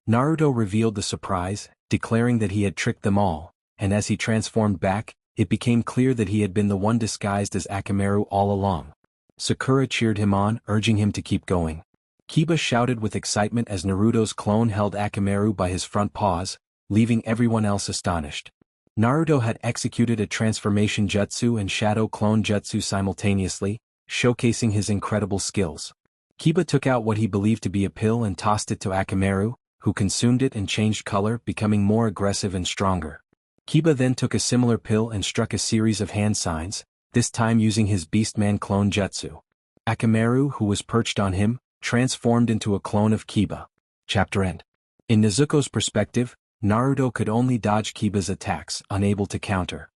Naruto revealed the surprise, declaring that he had tricked them all, and as he transformed back, it became clear that he had been the one disguised as Akamaru all along. Sakura cheered him on, urging him to keep going. Kiba shouted with excitement as Naruto's clone held Akamaru by his front paws, leaving everyone else astonished. Naruto had executed a transformation jutsu and shadow clone jutsu simultaneously, showcasing his incredible skills. Kiba took out what he believed to be a pill and tossed it to Akamaru, who consumed it and changed color, becoming more aggressive and stronger. Kiba then took a similar pill and struck a series of hand signs, this time using his Beastman clone jutsu. Akamaru, who was perched on him, transformed into a clone of Kiba. Chapter end. In Nezuko's perspective, Naruto could only dodge Kiba's attacks, unable to counter.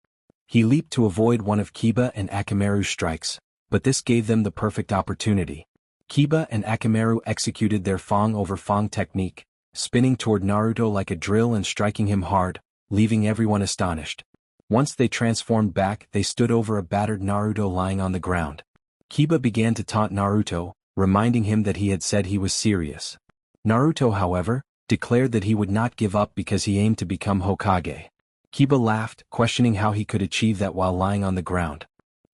He leaped to avoid one of Kiba and Akamaru's strikes, but this gave them the perfect opportunity. Kiba and Akamaru executed their Fang over Fang technique, spinning toward Naruto like a drill and striking him hard, leaving everyone astonished. Once they transformed back, they stood over a battered Naruto lying on the ground. Kiba began to taunt Naruto, reminding him that he had said he was serious. Naruto, however, declared that he would not give up because he aimed to become Hokage. Kiba laughed, questioning how he could achieve that while lying on the ground.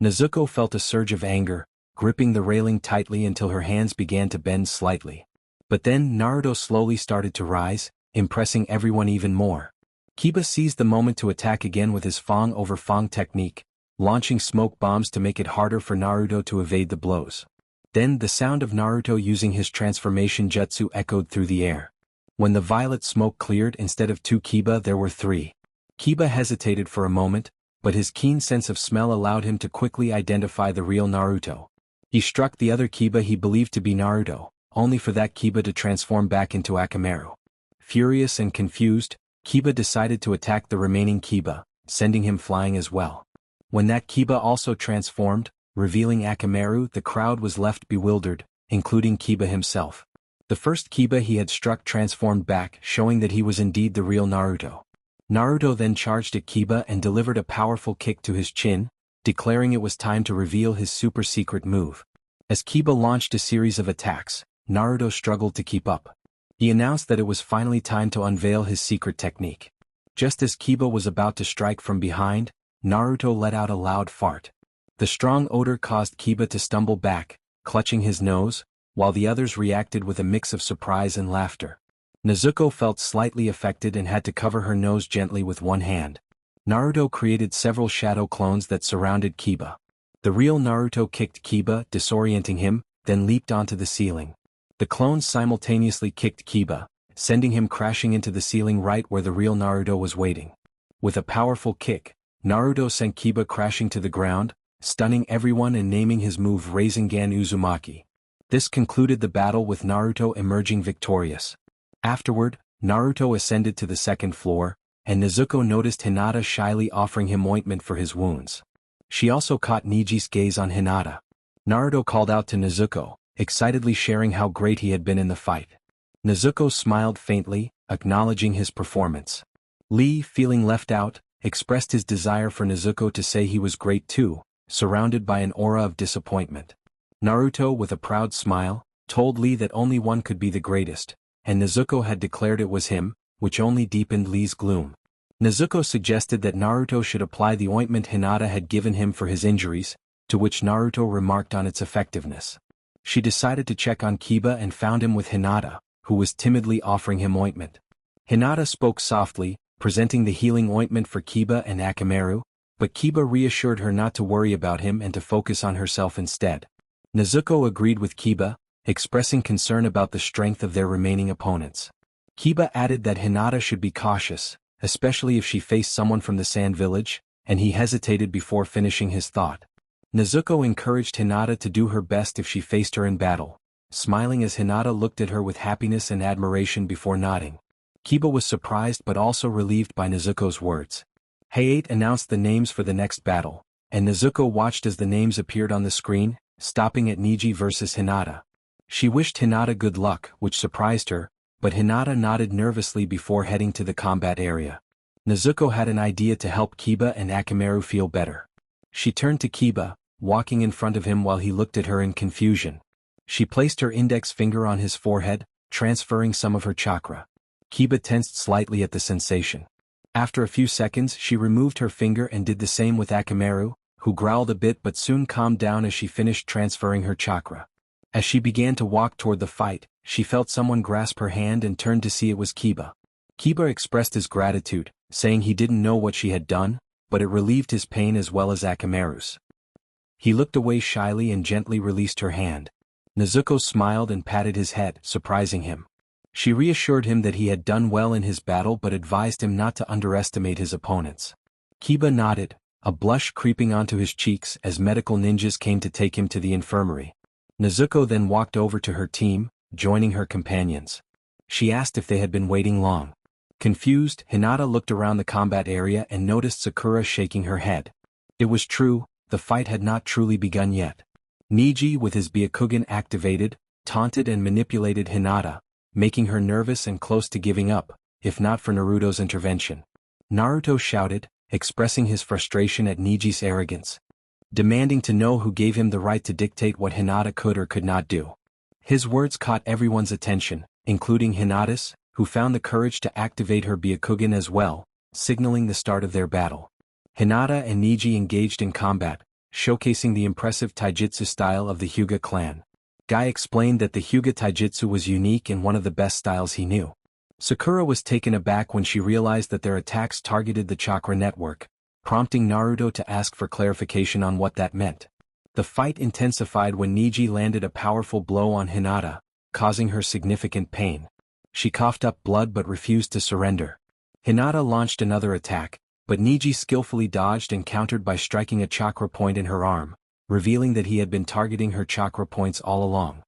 Nezuko felt a surge of anger, gripping the railing tightly until her hands began to bend slightly. But then Naruto slowly started to rise, impressing everyone even more. Kiba seized the moment to attack again with his Fang over Fang technique, launching smoke bombs to make it harder for Naruto to evade the blows. Then the sound of Naruto using his transformation jutsu echoed through the air. When the violet smoke cleared, instead of 2 Kiba there were 3. Kiba hesitated for a moment, but his keen sense of smell allowed him to quickly identify the real Naruto. He struck the other Kiba he believed to be Naruto, only for that Kiba to transform back into Akamaru. Furious and confused, Kiba decided to attack the remaining Kiba, sending him flying as well. When that Kiba also transformed, revealing Akamaru, the crowd was left bewildered, including Kiba himself. The first Kiba he had struck transformed back, showing that he was indeed the real Naruto. Naruto then charged at Kiba and delivered a powerful kick to his chin, declaring it was time to reveal his super secret move. As Kiba launched a series of attacks, Naruto struggled to keep up. He announced that it was finally time to unveil his secret technique. Just as Kiba was about to strike from behind, Naruto let out a loud fart. The strong odor caused Kiba to stumble back, clutching his nose, while the others reacted with a mix of surprise and laughter. Nezuko felt slightly affected and had to cover her nose gently with one hand. Naruto created several shadow clones that surrounded Kiba. The real Naruto kicked Kiba, disorienting him, then leaped onto the ceiling. The clones simultaneously kicked Kiba, sending him crashing into the ceiling right where the real Naruto was waiting. With a powerful kick, Naruto sent Kiba crashing to the ground, stunning everyone and naming his move Rasengan Uzumaki. This concluded the battle with Naruto emerging victorious. Afterward, Naruto ascended to the second floor, and Nezuko noticed Hinata shyly offering him ointment for his wounds. She also caught Niji's gaze on Hinata. Naruto called out to Nezuko, excitedly sharing how great he had been in the fight. Nezuko smiled faintly, acknowledging his performance. Lee, feeling left out, expressed his desire for Nezuko to say he was great too, surrounded by an aura of disappointment. Naruto, with a proud smile, told Lee that only one could be the greatest, and Nezuko had declared it was him, which only deepened Lee's gloom. Nezuko suggested that Naruto should apply the ointment Hinata had given him for his injuries, to which Naruto remarked on its effectiveness. She decided to check on Kiba and found him with Hinata, who was timidly offering him ointment. Hinata spoke softly, presenting the healing ointment for Kiba and Akamaru, but Kiba reassured her not to worry about him and to focus on herself instead. Nezuko agreed with Kiba, expressing concern about the strength of their remaining opponents. Kiba added that Hinata should be cautious, especially if she faced someone from the Sand Village, and he hesitated before finishing his thought. Nezuko encouraged Hinata to do her best if she faced her in battle, smiling as Hinata looked at her with happiness and admiration before nodding. Kiba was surprised but also relieved by Nezuko's words. Hayate announced the names for the next battle, and Nezuko watched as the names appeared on the screen, stopping at Neji versus Hinata. She wished Hinata good luck, which surprised her, but Hinata nodded nervously before heading to the combat area. Nezuko had an idea to help Kiba and Akamaru feel better. She turned to Kiba, walking in front of him while he looked at her in confusion. She placed her index finger on his forehead, transferring some of her chakra. Kiba tensed slightly at the sensation. After a few seconds she removed her finger and did the same with Akamaru, who growled a bit but soon calmed down as she finished transferring her chakra. As she began to walk toward the fight, she felt someone grasp her hand and turned to see it was Kiba. Kiba expressed his gratitude, saying he didn't know what she had done, but it relieved his pain as well as Akamaru's. He looked away shyly and gently released her hand. Nezuko smiled and patted his head, surprising him. She reassured him that he had done well in his battle but advised him not to underestimate his opponents. Kiba nodded, a blush creeping onto his cheeks as medical ninjas came to take him to the infirmary. Nezuko then walked over to her team, joining her companions. She asked if they had been waiting long. Confused, Hinata looked around the combat area and noticed Sakura shaking her head. It was true, the fight had not truly begun yet. Neji, with his Byakugan activated, taunted and manipulated Hinata, making her nervous and close to giving up, if not for Naruto's intervention. Naruto shouted, expressing his frustration at Neji's arrogance, demanding to know who gave him the right to dictate what Hinata could or could not do. His words caught everyone's attention, including Hinata's, who found the courage to activate her Byakugan as well, signaling the start of their battle. Hinata and Neji engaged in combat, showcasing the impressive taijutsu style of the Hyuga clan. Guy explained that the Hyuga taijutsu was unique and one of the best styles he knew. Sakura was taken aback when she realized that their attacks targeted the chakra network, prompting Naruto to ask for clarification on what that meant. The fight intensified when Neji landed a powerful blow on Hinata, causing her significant pain. She coughed up blood but refused to surrender. Hinata launched another attack, but Neji skillfully dodged and countered by striking a chakra point in her arm, revealing that he had been targeting her chakra points all along.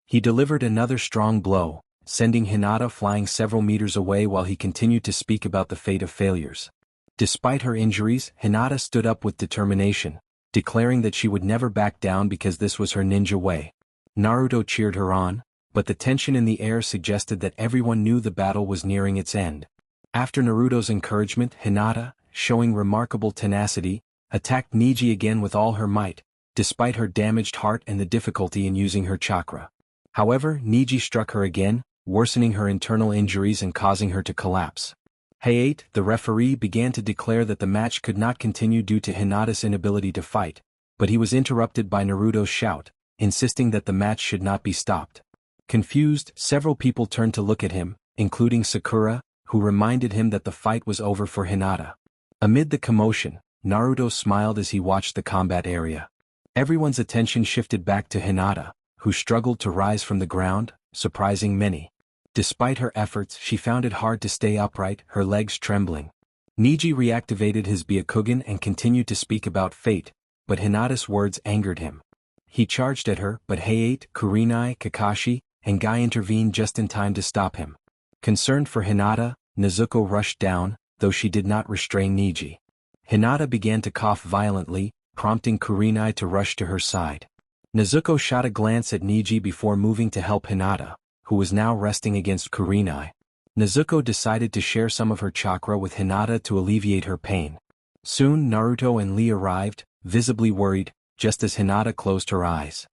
He delivered another strong blow, sending Hinata flying several meters away while he continued to speak about the fate of failures. Despite her injuries, Hinata stood up with determination, declaring that she would never back down because this was her ninja way. Naruto cheered her on, but the tension in the air suggested that everyone knew the battle was nearing its end. After Naruto's encouragement, Hinata, showing remarkable tenacity, attacked Neji again with all her might, despite her damaged heart and the difficulty in using her chakra. However, Neji struck her again, worsening her internal injuries and causing her to collapse. Hayate, the referee, began to declare that the match could not continue due to Hinata's inability to fight, but he was interrupted by Naruto's shout, insisting that the match should not be stopped. Confused, several people turned to look at him, including Sakura, who reminded him that the fight was over for Hinata. Amid the commotion, Naruto smiled as he watched the combat area. Everyone's attention shifted back to Hinata, who struggled to rise from the ground, surprising many. Despite her efforts, she found it hard to stay upright, her legs trembling. Neji reactivated his Byakugan and continued to speak about fate, but Hinata's words angered him. He charged at her, but Hayate, Kurenai, Kakashi, and Guy intervened just in time to stop him. Concerned for Hinata, Nezuko rushed down, though she did not restrain Neji. Hinata began to cough violently, prompting Kurenai to rush to her side. Nezuko shot a glance at Niji before moving to help Hinata, who was now resting against Kurenai. Nezuko decided to share some of her chakra with Hinata to alleviate her pain. Soon Naruto and Lee arrived, visibly worried, just as Hinata closed her eyes.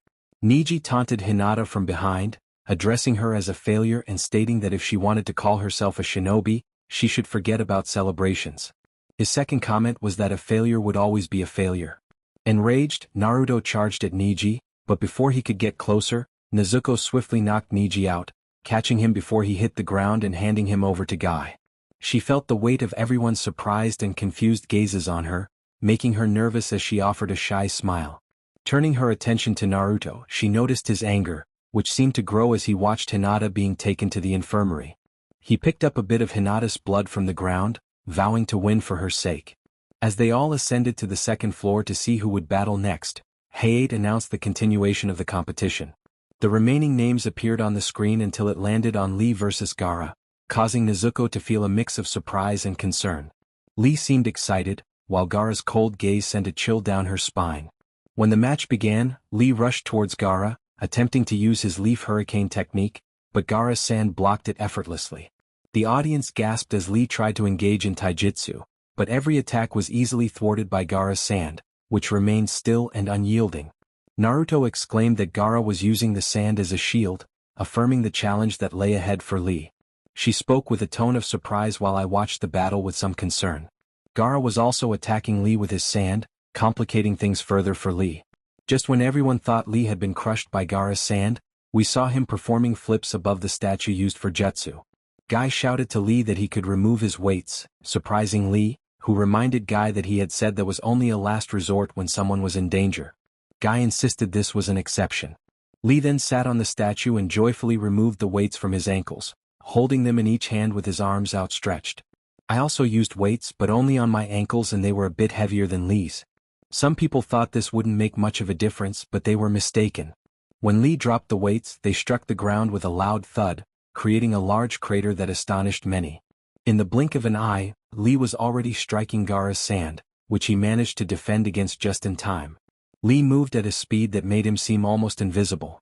Niji taunted Hinata from behind, addressing her as a failure and stating that if she wanted to call herself a shinobi, she should forget about celebrations. His second comment was that a failure would always be a failure. Enraged, Naruto charged at Niji, but before he could get closer, Nezuko swiftly knocked Niji out, catching him before he hit the ground and handing him over to Guy. She felt the weight of everyone's surprised and confused gazes on her, making her nervous as she offered a shy smile. Turning her attention to Naruto, she noticed his anger, which seemed to grow as he watched Hinata being taken to the infirmary. He picked up a bit of Hinata's blood from the ground, vowing to win for her sake. As they all ascended to the second floor to see who would battle next, Hayate announced the continuation of the competition. The remaining names appeared on the screen until it landed on Lee versus Gaara, causing Nezuko to feel a mix of surprise and concern. Lee seemed excited, while Gaara's cold gaze sent a chill down her spine. When the match began, Lee rushed towards Gaara, attempting to use his leaf hurricane technique, but Gaara's sand blocked it effortlessly. The audience gasped as Lee tried to engage in taijutsu, but every attack was easily thwarted by Gaara's sand, which remained still and unyielding. Naruto exclaimed that Gaara was using the sand as a shield, affirming the challenge that lay ahead for Lee. She spoke with a tone of surprise while I watched the battle with some concern. Gaara was also attacking Lee with his sand, complicating things further for Lee. Just when everyone thought Lee had been crushed by Gaara's sand, we saw him performing flips above the statue used for jutsu. Guy shouted to Lee that he could remove his weights, surprising Lee, who reminded Guy that he had said that was only a last resort when someone was in danger. Guy insisted this was an exception. Lee then sat on the statue and joyfully removed the weights from his ankles, holding them in each hand with his arms outstretched. I also used weights but only on my ankles and they were a bit heavier than Lee's. Some people thought this wouldn't make much of a difference but they were mistaken. When Lee dropped the weights they struck the ground with a loud thud, creating a large crater that astonished many. In the blink of an eye, Lee was already striking Gaara's sand, which he managed to defend against just in time. Lee moved at a speed that made him seem almost invisible.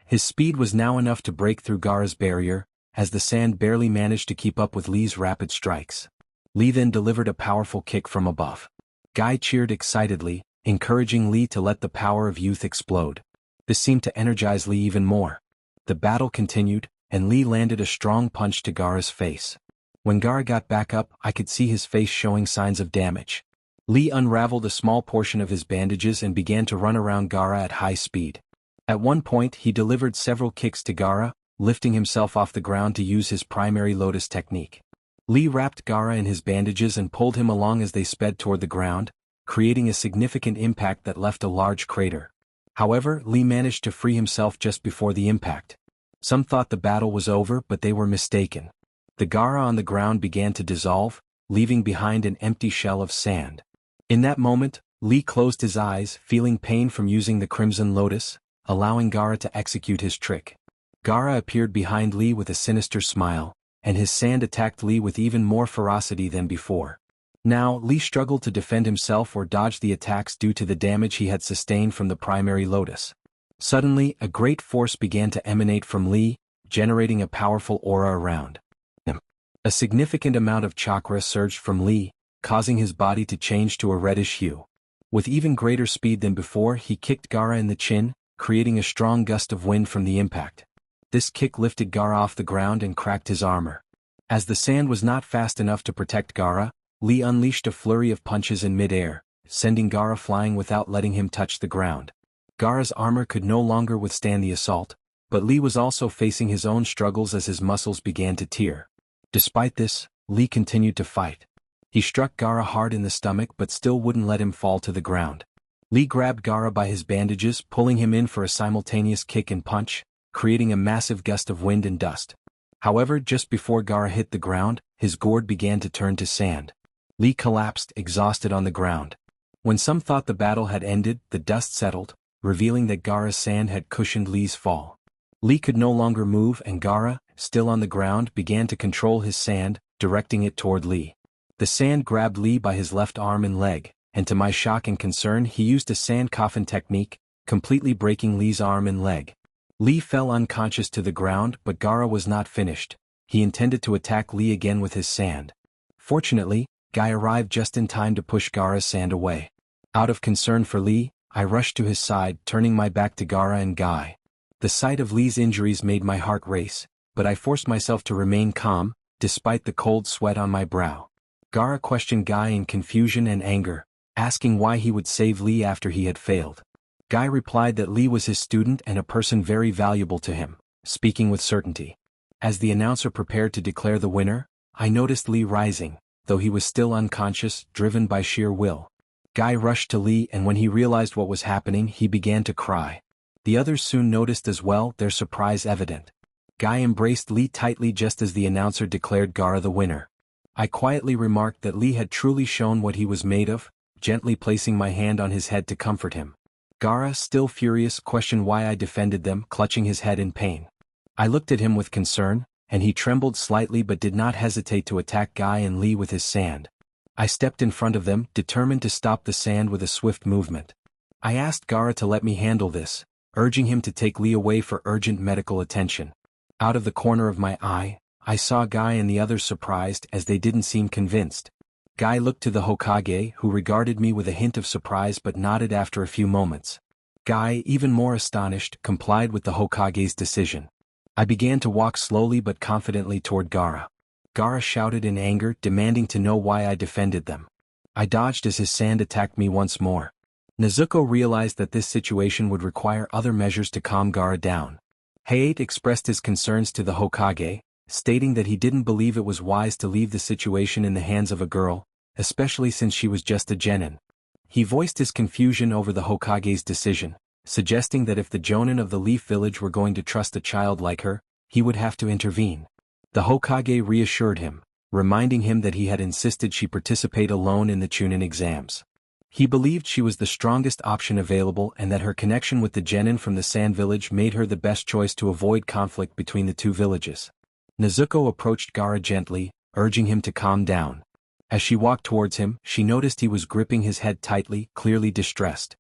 His speed was now enough to break through Gaara's barrier, as the sand barely managed to keep up with Lee's rapid strikes. Lee then delivered a powerful kick from above. Guy cheered excitedly, encouraging Lee to let the power of youth explode. This seemed to energize Lee even more. The battle continued, and Lee landed a strong punch to Gaara's face. When Gaara got back up, I could see his face showing signs of damage. Lee unraveled a small portion of his bandages and began to run around Gaara at high speed. At one point he delivered several kicks to Gaara, lifting himself off the ground to use his primary lotus technique. Lee wrapped Gaara in his bandages and pulled him along as they sped toward the ground, creating a significant impact that left a large crater. However, Lee managed to free himself just before the impact. Some thought the battle was over but they were mistaken. The Gaara on the ground began to dissolve, leaving behind an empty shell of sand. In that moment, Lee closed his eyes, feeling pain from using the Crimson Lotus, allowing Gaara to execute his trick. Gaara appeared behind Lee with a sinister smile, and his sand attacked Lee with even more ferocity than before. Now, Lee struggled to defend himself or dodge the attacks due to the damage he had sustained from the primary lotus. Suddenly, a great force began to emanate from Lee, generating a powerful aura around him. A significant amount of chakra surged from Lee, causing his body to change to a reddish hue. With even greater speed than before, he kicked Gaara in the chin, creating a strong gust of wind from the impact. This kick lifted Gaara off the ground and cracked his armor. As the sand was not fast enough to protect Gaara, Lee unleashed a flurry of punches in mid-air, sending Gaara flying without letting him touch the ground. Gaara's armor could no longer withstand the assault, but Lee was also facing his own struggles as his muscles began to tear. Despite this, Lee continued to fight. He struck Gaara hard in the stomach but still wouldn't let him fall to the ground. Lee grabbed Gaara by his bandages, pulling him in for a simultaneous kick and punch, creating a massive gust of wind and dust. However, just before Gaara hit the ground, his gourd began to turn to sand. Lee collapsed, exhausted on the ground. When some thought the battle had ended, the dust settled, revealing that Gaara's sand had cushioned Lee's fall. Lee could no longer move and Gaara, still on the ground, began to control his sand, directing it toward Lee. The sand grabbed Lee by his left arm and leg, and to my shock and concern he used a sand coffin technique, completely breaking Lee's arm and leg. Lee fell unconscious to the ground, but Gaara was not finished. He intended to attack Lee again with his sand. Fortunately, Guy arrived just in time to push Gaara's sand away. Out of concern for Lee, I rushed to his side, turning my back to Gaara and Guy. The sight of Lee's injuries made my heart race, but I forced myself to remain calm, despite the cold sweat on my brow. Gaara questioned Guy in confusion and anger, asking why he would save Lee after he had failed. Guy replied that Lee was his student and a person very valuable to him, speaking with certainty. As the announcer prepared to declare the winner, I noticed Lee rising, though he was still unconscious, driven by sheer will. Guy rushed to Lee, and when he realized what was happening, he began to cry. The others soon noticed as well, their surprise evident. Guy embraced Lee tightly just as the announcer declared Gaara the winner. I quietly remarked that Lee had truly shown what he was made of, gently placing my hand on his head to comfort him. Gaara, still furious, questioned why I defended them, clutching his head in pain. I looked at him with concern, and he trembled slightly but did not hesitate to attack Guy and Lee with his sand. I stepped in front of them, determined to stop the sand with a swift movement. I asked Gaara to let me handle this, urging him to take Lee away for urgent medical attention. Out of the corner of my eye, I saw Guy and the others surprised as they didn't seem convinced. Guy looked to the Hokage, who regarded me with a hint of surprise but nodded after a few moments. Guy, even more astonished, complied with the Hokage's decision. I began to walk slowly but confidently toward Gaara. Gaara shouted in anger, demanding to know why I defended them. I dodged as his sand attacked me once more. Nezuko realized that this situation would require other measures to calm Gaara down. Hayate expressed his concerns to the Hokage, stating that he didn't believe it was wise to leave the situation in the hands of a girl, especially since she was just a genin. He voiced his confusion over the Hokage's decision, suggesting that if the Jonin of the Leaf Village were going to trust a child like her, he would have to intervene. The Hokage reassured him, reminding him that he had insisted she participate alone in the Chunin exams. He believed she was the strongest option available and that her connection with the genin from the Sand Village made her the best choice to avoid conflict between the two villages. Nezuko approached Gaara gently, urging him to calm down. As she walked towards him, she noticed he was gripping his head tightly, clearly distressed.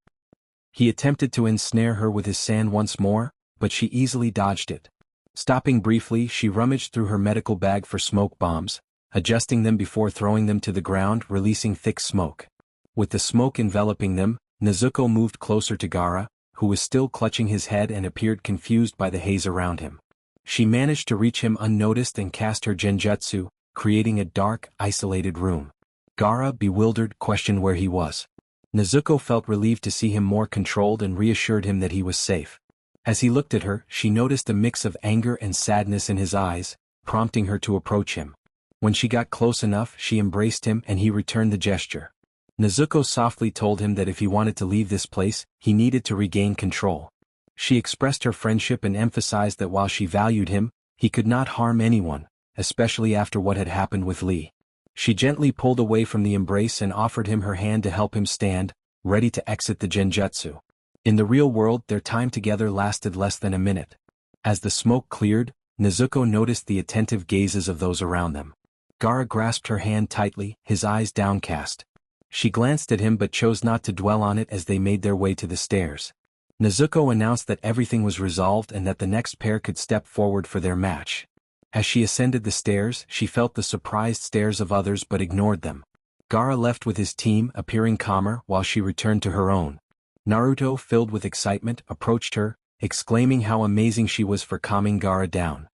He attempted to ensnare her with his sand once more, but she easily dodged it. Stopping briefly, she rummaged through her medical bag for smoke bombs, adjusting them before throwing them to the ground, releasing thick smoke. With the smoke enveloping them, Nezuko moved closer to Gaara, who was still clutching his head and appeared confused by the haze around him. She managed to reach him unnoticed and cast her genjutsu, creating a dark, isolated room. Gaara, bewildered, questioned where he was. Nezuko felt relieved to see him more controlled and reassured him that he was safe. As he looked at her, she noticed a mix of anger and sadness in his eyes, prompting her to approach him. When she got close enough, she embraced him and he returned the gesture. Nezuko softly told him that if he wanted to leave this place, he needed to regain control. She expressed her friendship and emphasized that while she valued him, he could not harm anyone, especially after what had happened with Lee. She gently pulled away from the embrace and offered him her hand to help him stand, ready to exit the genjutsu. In the real world, their time together lasted less than a minute. As the smoke cleared, Nezuko noticed the attentive gazes of those around them. Gaara grasped her hand tightly, his eyes downcast. She glanced at him but chose not to dwell on it as they made their way to the stairs. Nezuko announced that everything was resolved and that the next pair could step forward for their match. As she ascended the stairs, she felt the surprised stares of others but ignored them. Gaara left with his team, appearing calmer, while she returned to her own. Naruto, filled with excitement, approached her, exclaiming how amazing she was for calming Gaara down.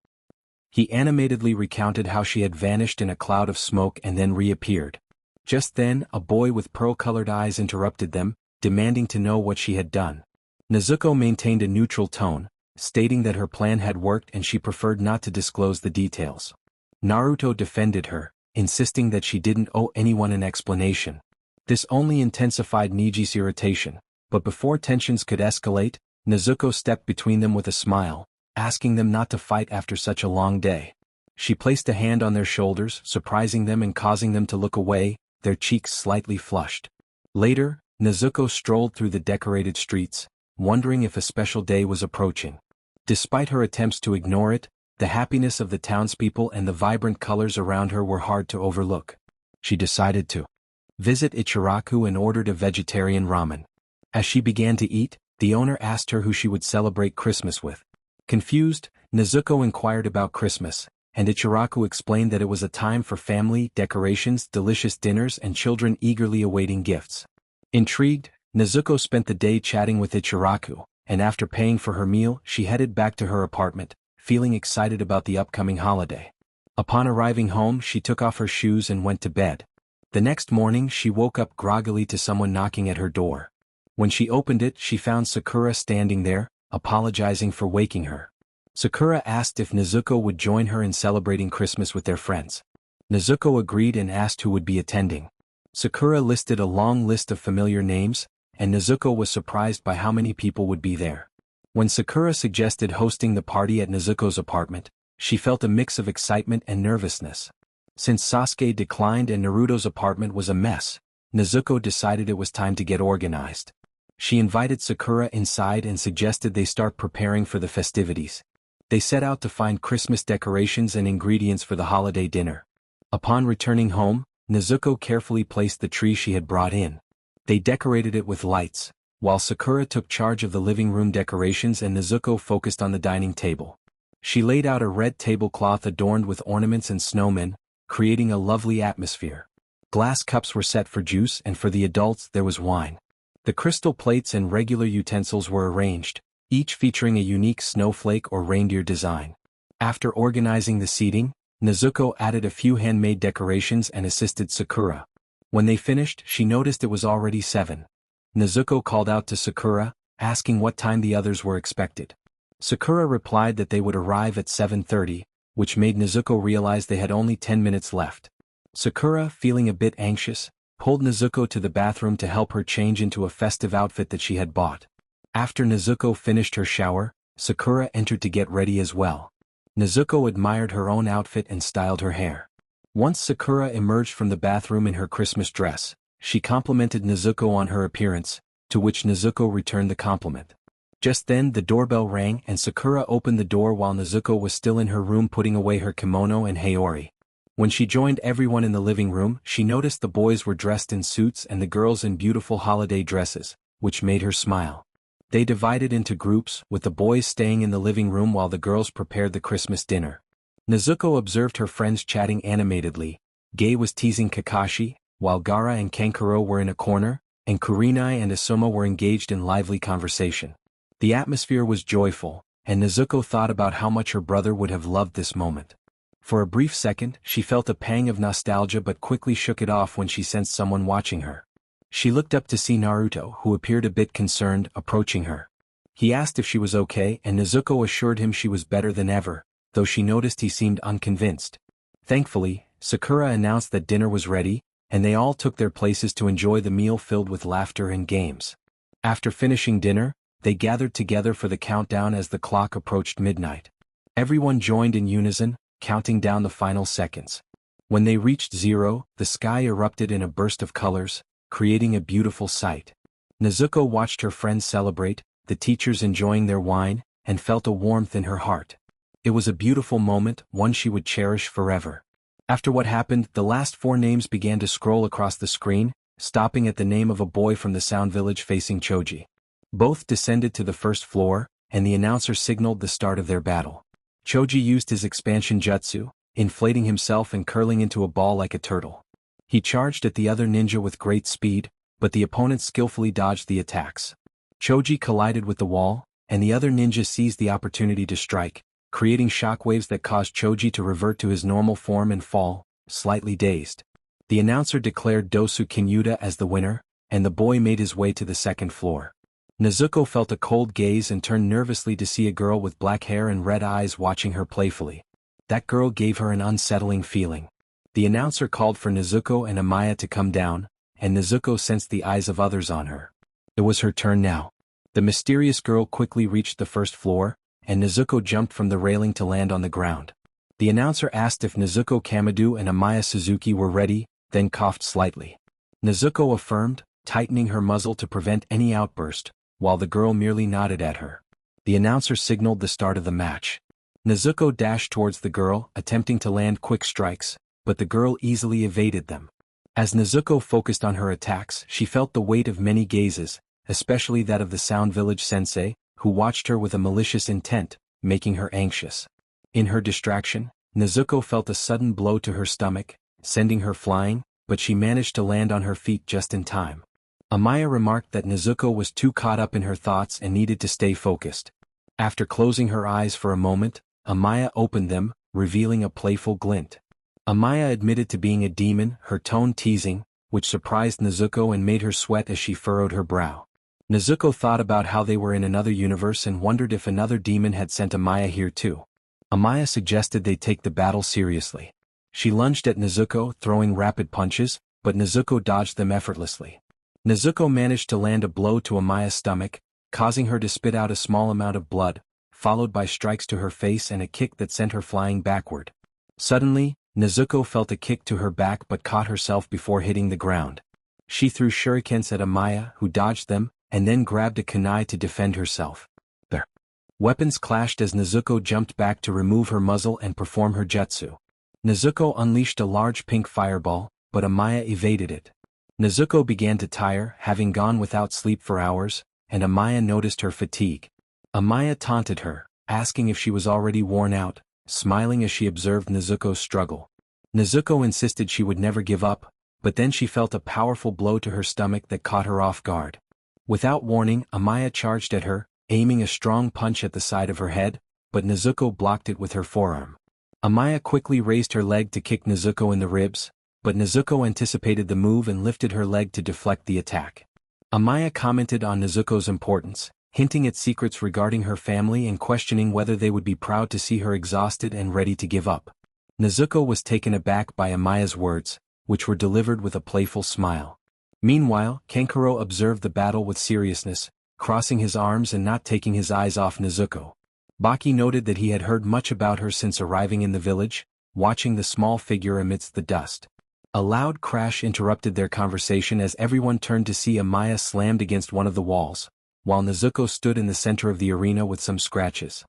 He animatedly recounted how she had vanished in a cloud of smoke and then reappeared. Just then, a boy with pearl-colored eyes interrupted them, demanding to know what she had done. Nezuko maintained a neutral tone, stating that her plan had worked and she preferred not to disclose the details. Naruto defended her, insisting that she didn't owe anyone an explanation. This only intensified Niji's irritation, but before tensions could escalate, Nezuko stepped between them with a smile, asking them not to fight after such a long day. She placed a hand on their shoulders, surprising them and causing them to look away, their cheeks slightly flushed. Later, Nezuko strolled through the decorated streets, wondering if a special day was approaching. Despite her attempts to ignore it, the happiness of the townspeople and the vibrant colors around her were hard to overlook. She decided to visit Ichiraku and ordered a vegetarian ramen. As she began to eat, The owner asked her who she would celebrate Christmas with. Confused, Nezuko inquired about Christmas, and Ichiraku explained that it was a time for family, decorations, delicious dinners, and children eagerly awaiting gifts. Intrigued, Nezuko spent the day chatting with Ichiraku, and after paying for her meal, she headed back to her apartment, feeling excited about the upcoming holiday. Upon arriving home, she took off her shoes and went to bed. The next morning, she woke up groggily to someone knocking at her door. When she opened it, she found Sakura standing there, apologizing for waking her. Sakura asked if Nezuko would join her in celebrating Christmas with their friends. Nezuko agreed and asked who would be attending. Sakura listed a long list of familiar names, and Nezuko was surprised by how many people would be there. When Sakura suggested hosting the party at Nezuko's apartment, she felt a mix of excitement and nervousness. Since Sasuke declined and Naruto's apartment was a mess, Nezuko decided it was time to get organized. She invited Sakura inside and suggested they start preparing for the festivities. They set out to find Christmas decorations and ingredients for the holiday dinner. Upon returning home, Nezuko carefully placed the tree she had brought in. They decorated it with lights, while Sakura took charge of the living room decorations and Nezuko focused on the dining table. She laid out a red tablecloth adorned with ornaments and snowmen, creating a lovely atmosphere. Glass cups were set for juice, and for the adults there was wine. The crystal plates and regular utensils were arranged, each featuring a unique snowflake or reindeer design. After organizing the seating, Nezuko added a few handmade decorations and assisted Sakura. When they finished, she noticed it was already 7. Nezuko called out to Sakura, asking what time the others were expected. Sakura replied that they would arrive at 7:30, which made Nezuko realize they had only 10 minutes left. Sakura, feeling a bit anxious, pulled Nezuko to the bathroom to help her change into a festive outfit that she had bought. After Nezuko finished her shower, Sakura entered to get ready as well. Nezuko admired her own outfit and styled her hair. Once Sakura emerged from the bathroom in her Christmas dress, she complimented Nezuko on her appearance, to which Nezuko returned the compliment. Just then the doorbell rang and Sakura opened the door while Nezuko was still in her room putting away her kimono and haori. When she joined everyone in the living room, she noticed the boys were dressed in suits and the girls in beautiful holiday dresses, which made her smile. They divided into groups, with the boys staying in the living room while the girls prepared the Christmas dinner. Nezuko observed her friends chatting animatedly. Gay was teasing Kakashi, while Gaara and Kankuro were in a corner, and Kurenai and Asuma were engaged in lively conversation. The atmosphere was joyful, and Nezuko thought about how much her brother would have loved this moment. For a brief second, she felt a pang of nostalgia but quickly shook it off when she sensed someone watching her. She looked up to see Naruto, who appeared a bit concerned, approaching her. He asked if she was okay, and Nezuko assured him she was better than ever, though she noticed he seemed unconvinced. Thankfully, Sakura announced that dinner was ready, and they all took their places to enjoy the meal filled with laughter and games. After finishing dinner, they gathered together for the countdown as the clock approached midnight. Everyone joined in unison, counting down the final seconds. When they reached 0, the sky erupted in a burst of colors, creating a beautiful sight. Nezuko watched her friends celebrate, the teachers enjoying their wine, and felt a warmth in her heart. It was a beautiful moment, one she would cherish forever. After what happened, the last 4 names began to scroll across the screen, stopping at the name of a boy from the Sound Village facing Choji. Both descended to the first floor, and the announcer signaled the start of their battle. Choji used his expansion jutsu, inflating himself and curling into a ball like a turtle. He charged at the other ninja with great speed, but the opponent skillfully dodged the attacks. Choji collided with the wall, and the other ninja seized the opportunity to strike, creating shockwaves that caused Choji to revert to his normal form and fall, slightly dazed. The announcer declared Dosu Kinyuda as the winner, and the boy made his way to the second floor. Nezuko felt a cold gaze and turned nervously to see a girl with black hair and red eyes watching her playfully. That girl gave her an unsettling feeling. The announcer called for Nezuko and Amaya to come down, and Nezuko sensed the eyes of others on her. It was her turn now. The mysterious girl quickly reached the first floor, and Nezuko jumped from the railing to land on the ground. The announcer asked if Nezuko Kamadu and Amaya Suzuki were ready, then coughed slightly. Nezuko affirmed, tightening her muzzle to prevent any outburst, while the girl merely nodded at her. The announcer signaled the start of the match. Nezuko dashed towards the girl, attempting to land quick strikes, but the girl easily evaded them. As Nezuko focused on her attacks, she felt the weight of many gazes, especially that of the Sound Village sensei, who watched her with a malicious intent, making her anxious. In her distraction, Nezuko felt a sudden blow to her stomach, sending her flying, but she managed to land on her feet just in time. Amaya remarked that Nezuko was too caught up in her thoughts and needed to stay focused. After closing her eyes for a moment, Amaya opened them, revealing a playful glint. Amaya admitted to being a demon, her tone teasing, which surprised Nezuko and made her sweat as she furrowed her brow. Nezuko thought about how they were in another universe and wondered if another demon had sent Amaya here too. Amaya suggested they take the battle seriously. She lunged at Nezuko, throwing rapid punches, but Nezuko dodged them effortlessly. Nezuko managed to land a blow to Amaya's stomach, causing her to spit out a small amount of blood, followed by strikes to her face and a kick that sent her flying backward. Suddenly, Nezuko felt a kick to her back but caught herself before hitting the ground. She threw shurikens at Amaya, who dodged them, and then grabbed a kunai to defend herself. Their weapons clashed as Nezuko jumped back to remove her muzzle and perform her jutsu. Nezuko unleashed a large pink fireball, but Amaya evaded it. Nezuko began to tire, having gone without sleep for hours, and Amaya noticed her fatigue. Amaya taunted her, asking if she was already worn out, smiling as she observed Nezuko's struggle. Nezuko insisted she would never give up, but then she felt a powerful blow to her stomach that caught her off guard. Without warning, Amaya charged at her, aiming a strong punch at the side of her head, but Nezuko blocked it with her forearm. Amaya quickly raised her leg to kick Nezuko in the ribs, but Nezuko anticipated the move and lifted her leg to deflect the attack. Amaya commented on Nezuko's importance, hinting at secrets regarding her family and questioning whether they would be proud to see her exhausted and ready to give up. Nezuko was taken aback by Amaya's words, which were delivered with a playful smile. Meanwhile, Kenkaro observed the battle with seriousness, crossing his arms and not taking his eyes off Nezuko. Baki noted that he had heard much about her since arriving in the village, watching the small figure amidst the dust. A loud crash interrupted their conversation as everyone turned to see Amaya slammed against one of the walls, while Nezuko stood in the center of the arena with some scratches.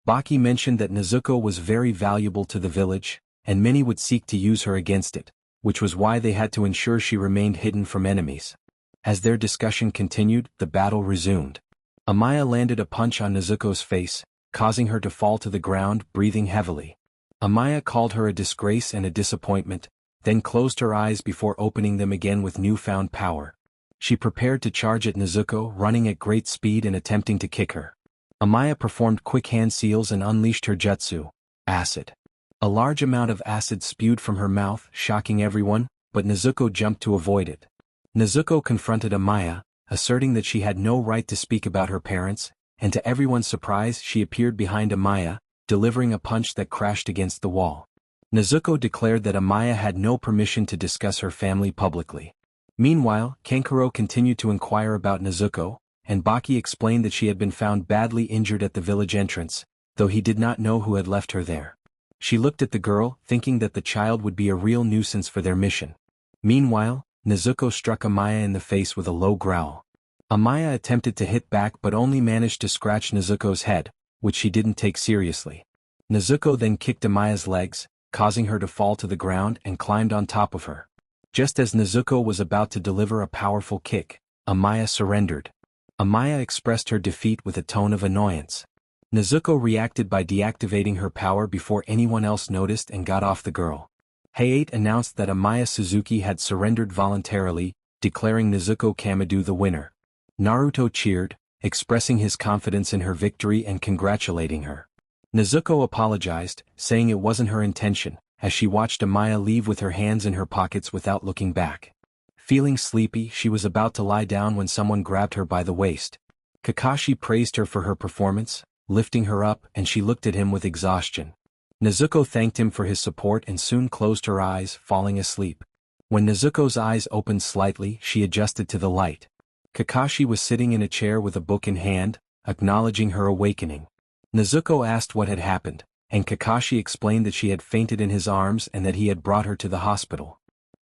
Baki mentioned that Nezuko was very valuable to the village, and many would seek to use her against it, which was why they had to ensure she remained hidden from enemies. As their discussion continued, the battle resumed. Amaya landed a punch on Nezuko's face, causing her to fall to the ground, breathing heavily. Amaya called her a disgrace and a disappointment, then closed her eyes before opening them again with newfound power. She prepared to charge at Nezuko, running at great speed and attempting to kick her. Amaya performed quick hand seals and unleashed her jutsu, acid. A large amount of acid spewed from her mouth, shocking everyone, but Nezuko jumped to avoid it. Nezuko confronted Amaya, asserting that she had no right to speak about her parents, and to everyone's surprise she appeared behind Amaya, delivering a punch that crashed against the wall. Nezuko declared that Amaya had no permission to discuss her family publicly. Meanwhile, Kenkaro continued to inquire about Nezuko, and Baki explained that she had been found badly injured at the village entrance, though he did not know who had left her there. She looked at the girl, thinking that the child would be a real nuisance for their mission. Meanwhile, Nezuko struck Amaya in the face with a low growl. Amaya attempted to hit back but only managed to scratch Nezuko's head, which she didn't take seriously. Nezuko then kicked Amaya's legs, causing her to fall to the ground and climbed on top of her. Just as Nezuko was about to deliver a powerful kick, Amaya surrendered. Amaya expressed her defeat with a tone of annoyance. Nezuko reacted by deactivating her power before anyone else noticed and got off the girl. Hayate announced that Amaya Suzuki had surrendered voluntarily, declaring Nezuko Kamado the winner. Naruto cheered, expressing his confidence in her victory and congratulating her. Nezuko apologized, saying it wasn't her intention, as she watched Amaya leave with her hands in her pockets without looking back. Feeling sleepy, she was about to lie down when someone grabbed her by the waist. Kakashi praised her for her performance, lifting her up, and she looked at him with exhaustion. Nezuko thanked him for his support and soon closed her eyes, falling asleep. When Nezuko's eyes opened slightly, she adjusted to the light. Kakashi was sitting in a chair with a book in hand, acknowledging her awakening. Nezuko asked what had happened, and Kakashi explained that she had fainted in his arms and that he had brought her to the hospital.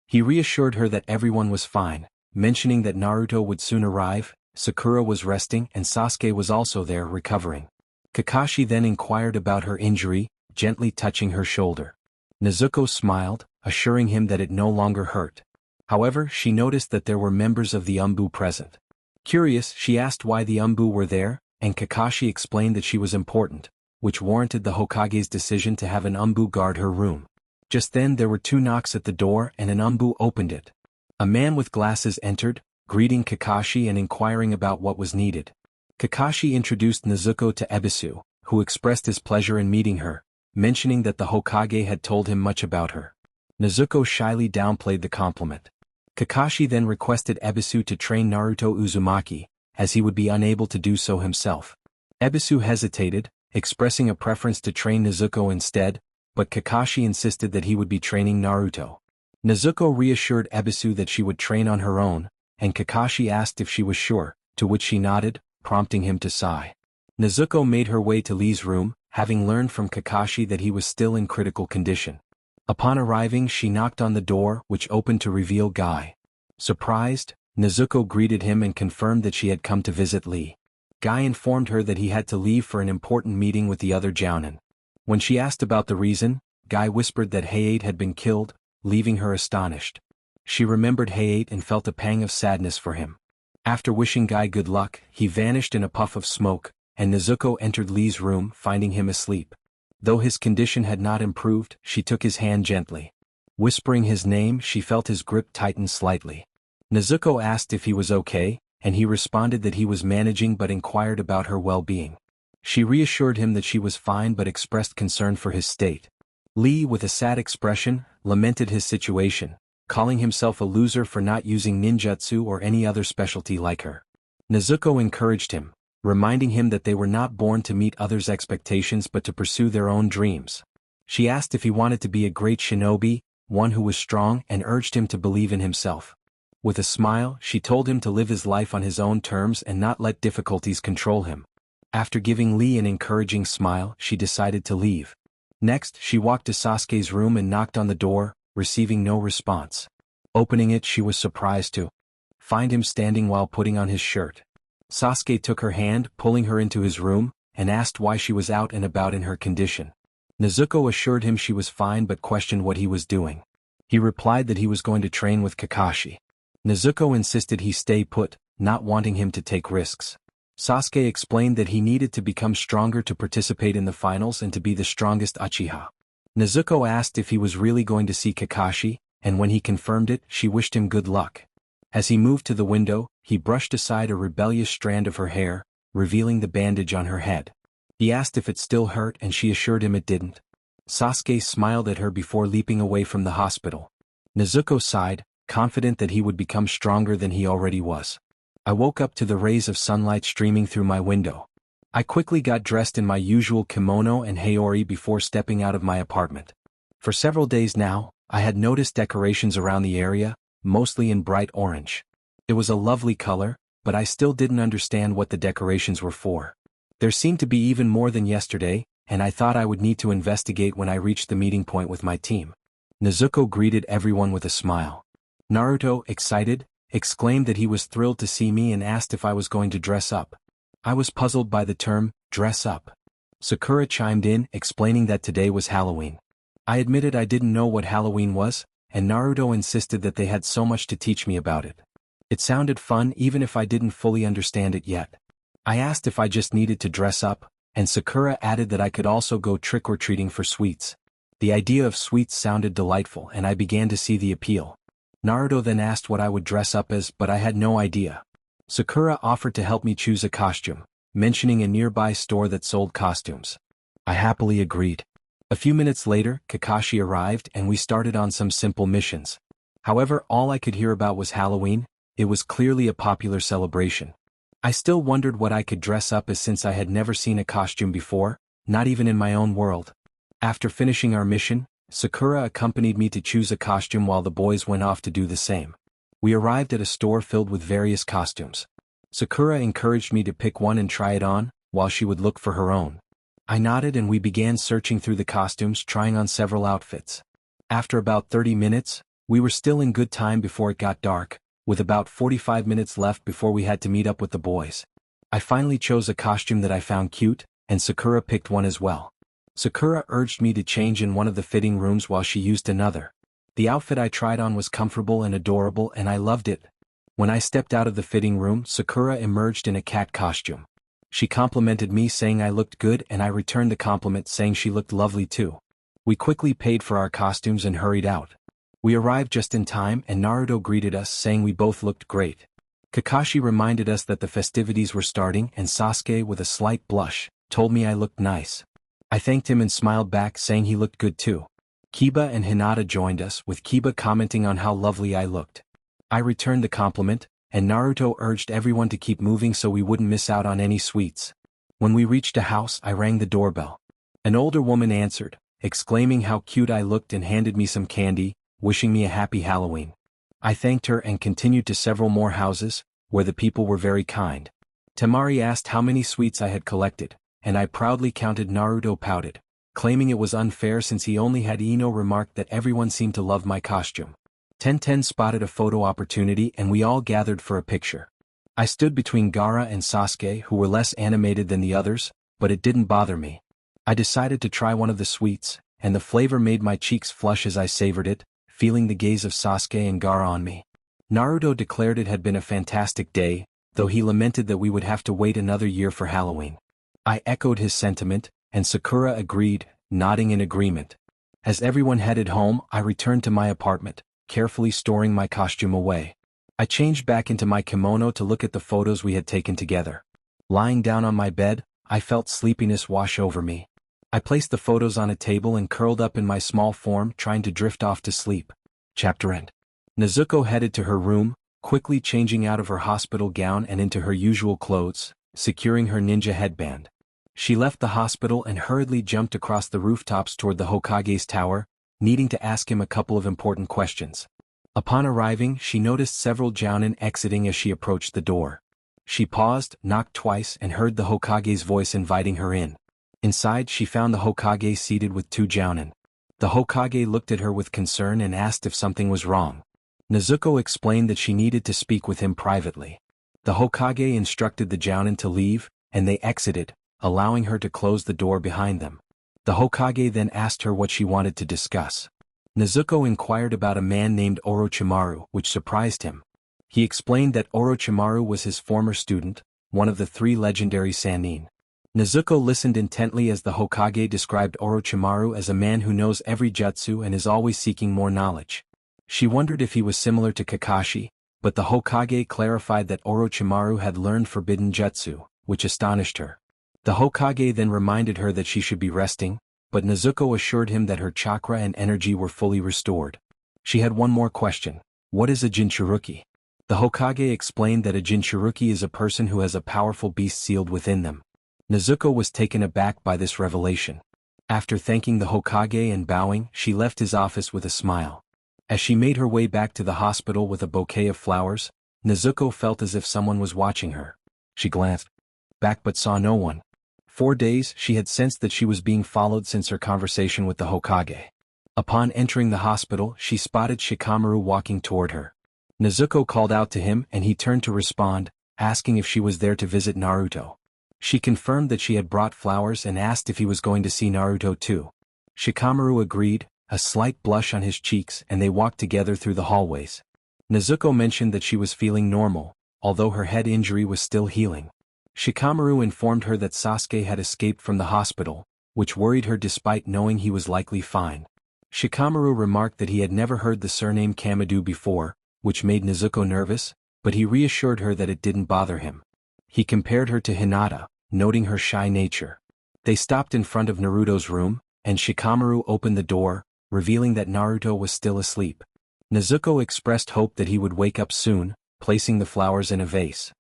He reassured her that everyone was fine, mentioning that Naruto would soon arrive, Sakura was resting and Sasuke was also there recovering. Kakashi then inquired about her injury, gently touching her shoulder. Nezuko smiled, assuring him that it no longer hurt. However, she noticed that there were members of the Umbu present. Curious, she asked why the Umbu were there, and Kakashi explained that she was important, which warranted the Hokage's decision to have an Umbu guard her room. Just then there were 2 knocks at the door and an Umbu opened it. A man with glasses entered, greeting Kakashi and inquiring about what was needed. Kakashi introduced Nezuko to Ebisu, who expressed his pleasure in meeting her, mentioning that the Hokage had told him much about her. Nezuko shyly downplayed the compliment. Kakashi then requested Ebisu to train Naruto Uzumaki, as he would be unable to do so himself. Ebisu hesitated, expressing a preference to train Nezuko instead, but Kakashi insisted that he would be training Naruto. Nezuko reassured Ebisu that she would train on her own, and Kakashi asked if she was sure, to which she nodded, prompting him to sigh. Nezuko made her way to Lee's room, having learned from Kakashi that he was still in critical condition. Upon arriving, she knocked on the door, which opened to reveal Guy. Surprised, Nezuko greeted him and confirmed that she had come to visit Lee. Guy informed her that he had to leave for an important meeting with the other Jounin. When she asked about the reason, Guy whispered that Hayate had been killed, leaving her astonished. She remembered Hayate and felt a pang of sadness for him. After wishing Guy good luck, he vanished in a puff of smoke, and Nezuko entered Lee's room, finding him asleep. Though his condition had not improved, she took his hand gently. Whispering his name, she felt his grip tighten slightly. Nezuko asked if he was okay, and he responded that he was managing but inquired about her well-being. She reassured him that she was fine but expressed concern for his state. Lee, with a sad expression, lamented his situation, calling himself a loser for not using ninjutsu or any other specialty like her. Nezuko encouraged him, reminding him that they were not born to meet others' expectations but to pursue their own dreams. She asked if he wanted to be a great shinobi, one who was strong, and urged him to believe in himself. With a smile, she told him to live his life on his own terms and not let difficulties control him. After giving Lee an encouraging smile, she decided to leave. Next, she walked to Sasuke's room and knocked on the door, receiving no response. Opening it, she was surprised to find him standing while putting on his shirt. Sasuke took her hand, pulling her into his room, and asked why she was out and about in her condition. Nezuko assured him she was fine but questioned what he was doing. He replied that he was going to train with Kakashi. Nezuko insisted he stay put, not wanting him to take risks. Sasuke explained that he needed to become stronger to participate in the finals and to be the strongest Uchiha. Nezuko asked if he was really going to see Kakashi, and when he confirmed it, she wished him good luck. As he moved to the window, he brushed aside a rebellious strand of her hair, revealing the bandage on her head. He asked if it still hurt and she assured him it didn't. Sasuke smiled at her before leaping away from the hospital. Nezuko sighed, confident that he would become stronger than he already was. I woke up to the rays of sunlight streaming through my window. I quickly got dressed in my usual kimono and haori before stepping out of my apartment. For several days now, I had noticed decorations around the area, mostly in bright orange. It was a lovely color, but I still didn't understand what the decorations were for. There seemed to be even more than yesterday, and I thought I would need to investigate when I reached the meeting point with my team. Nezuko greeted everyone with a smile. Naruto, excited, exclaimed that he was thrilled to see me and asked if I was going to dress up. I was puzzled by the term, dress up. Sakura chimed in, explaining that today was Halloween. I admitted I didn't know what Halloween was, and Naruto insisted that they had so much to teach me about it. It sounded fun even if I didn't fully understand it yet. I asked if I just needed to dress up, and Sakura added that I could also go trick-or-treating for sweets. The idea of sweets sounded delightful and I began to see the appeal. Naruto then asked what I would dress up as, but I had no idea. Sakura offered to help me choose a costume, mentioning a nearby store that sold costumes. I happily agreed. A few minutes later, Kakashi arrived and we started on some simple missions. However, all I could hear about was Halloween. It was clearly a popular celebration. I still wondered what I could dress up as since I had never seen a costume before, not even in my own world. After finishing our mission, Sakura accompanied me to choose a costume while the boys went off to do the same. We arrived at a store filled with various costumes. Sakura encouraged me to pick one and try it on, while she would look for her own. I nodded and we began searching through the costumes, trying on several outfits. After about 30 minutes, we were still in good time before it got dark, with about 45 minutes left before we had to meet up with the boys. I finally chose a costume that I found cute, and Sakura picked one as well. Sakura urged me to change in one of the fitting rooms while she used another. The outfit I tried on was comfortable and adorable and I loved it. When I stepped out of the fitting room, Sakura emerged in a cat costume. She complimented me saying I looked good, and I returned the compliment saying she looked lovely too. We quickly paid for our costumes and hurried out. We arrived just in time and Naruto greeted us saying we both looked great. Kakashi reminded us that the festivities were starting and Sasuke, with a slight blush, told me I looked nice. I thanked him and smiled back saying he looked good too. Kiba and Hinata joined us, with Kiba commenting on how lovely I looked. I returned the compliment, and Naruto urged everyone to keep moving so we wouldn't miss out on any sweets. When we reached a house, I rang the doorbell. An older woman answered, exclaiming how cute I looked and handed me some candy, wishing me a happy Halloween. I thanked her and continued to several more houses, where the people were very kind. Temari asked how many sweets I had collected, and I proudly counted. Naruto pouted, claiming it was unfair since he only had. Ino remarked that everyone seemed to love my costume. Tenten spotted a photo opportunity and we all gathered for a picture. I stood between Gaara and Sasuke, who were less animated than the others, but it didn't bother me. I decided to try one of the sweets, and the flavor made my cheeks flush as I savored it, feeling the gaze of Sasuke and Gaara on me. Naruto declared it had been a fantastic day, though he lamented that we would have to wait another year for Halloween. I echoed his sentiment, and Sakura agreed, nodding in agreement. As everyone headed home, I returned to my apartment, carefully storing my costume away. I changed back into my kimono to look at the photos we had taken together. Lying down on my bed, I felt sleepiness wash over me. I placed the photos on a table and curled up in my small form, trying to drift off to sleep. Chapter end. Nezuko headed to her room, quickly changing out of her hospital gown and into her usual clothes, securing her ninja headband. She left the hospital and hurriedly jumped across the rooftops toward the Hokage's tower, needing to ask him a couple of important questions. Upon arriving, she noticed several jounin exiting as she approached the door. She paused, knocked twice, and heard the Hokage's voice inviting her in. Inside, she found the Hokage seated with 2 jounin. The Hokage looked at her with concern and asked if something was wrong. Nezuko explained that she needed to speak with him privately. The Hokage instructed the jounin to leave, and they exited, allowing her to close the door behind them. The Hokage then asked her what she wanted to discuss. Nezuko inquired about a man named Orochimaru, which surprised him. He explained that Orochimaru was his former student, one of the 3 legendary Sannin. Nezuko listened intently as the Hokage described Orochimaru as a man who knows every jutsu and is always seeking more knowledge. She wondered if he was similar to Kakashi, but the Hokage clarified that Orochimaru had learned forbidden jutsu, which astonished her. The Hokage then reminded her that she should be resting, but Nezuko assured him that her chakra and energy were fully restored. She had one more question. What is a Jinchuruki? The Hokage explained that a Jinchuruki is a person who has a powerful beast sealed within them. Nezuko was taken aback by this revelation. After thanking the Hokage and bowing, she left his office with a smile. As she made her way back to the hospital with a bouquet of flowers, Nezuko felt as if someone was watching her. She glanced back but saw no one. 4 days, she had sensed that she was being followed since her conversation with the Hokage. Upon entering the hospital, she spotted Shikamaru walking toward her. Nezuko called out to him and he turned to respond, asking if she was there to visit Naruto. She confirmed that she had brought flowers and asked if he was going to see Naruto too. Shikamaru agreed, a slight blush on his cheeks, and they walked together through the hallways. Nezuko mentioned that she was feeling normal, although her head injury was still healing. Shikamaru informed her that Sasuke had escaped from the hospital, which worried her despite knowing he was likely fine. Shikamaru remarked that he had never heard the surname Kamadu before, which made Nezuko nervous, but he reassured her that it didn't bother him. He compared her to Hinata, noting her shy nature. They stopped in front of Naruto's room, and Shikamaru opened the door, revealing that Naruto was still asleep. Nezuko expressed hope that he would wake up soon, placing the flowers in a vase.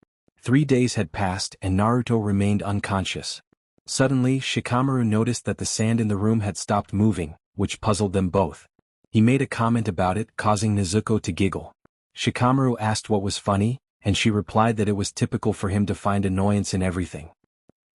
3 days had passed and Naruto remained unconscious. Suddenly, Shikamaru noticed that the sand in the room had stopped moving, which puzzled them both. He made a comment about it, causing Nezuko to giggle. Shikamaru asked what was funny, and she replied that it was typical for him to find annoyance in everything.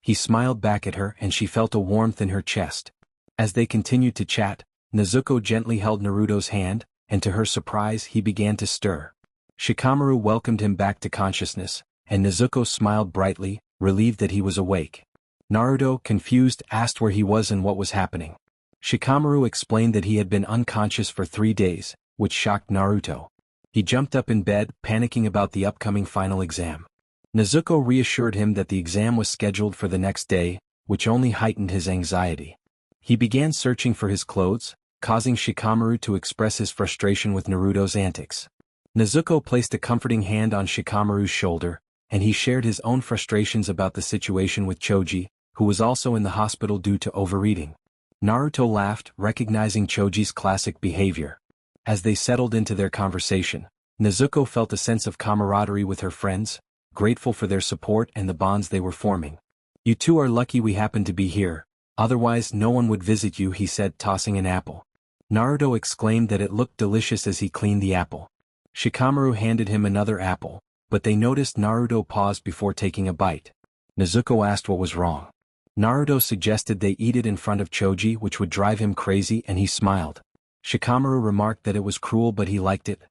He smiled back at her and she felt a warmth in her chest. As they continued to chat, Nezuko gently held Naruto's hand, and to her surprise he began to stir. Shikamaru welcomed him back to consciousness, and Nezuko smiled brightly, relieved that he was awake. Naruto, confused, asked where he was and what was happening. Shikamaru explained that he had been unconscious for 3 days, which shocked Naruto. He jumped up in bed, panicking about the upcoming final exam. Nezuko reassured him that the exam was scheduled for the next day, which only heightened his anxiety. He began searching for his clothes, causing Shikamaru to express his frustration with Naruto's antics. Nezuko placed a comforting hand on Shikamaru's shoulder, and he shared his own frustrations about the situation with Choji, who was also in the hospital due to overeating. Naruto laughed, recognizing Choji's classic behavior. As they settled into their conversation, Nezuko felt a sense of camaraderie with her friends, grateful for their support and the bonds they were forming. "You two are lucky we happen to be here, otherwise no one would visit you," he said, tossing an apple. Naruto exclaimed that it looked delicious as he cleaned the apple. Shikamaru handed him another apple, but they noticed Naruto paused before taking a bite. Nezuko asked what was wrong. Naruto suggested they eat it in front of Choji, which would drive him crazy, and he smiled. Shikamaru remarked that it was cruel but he liked it.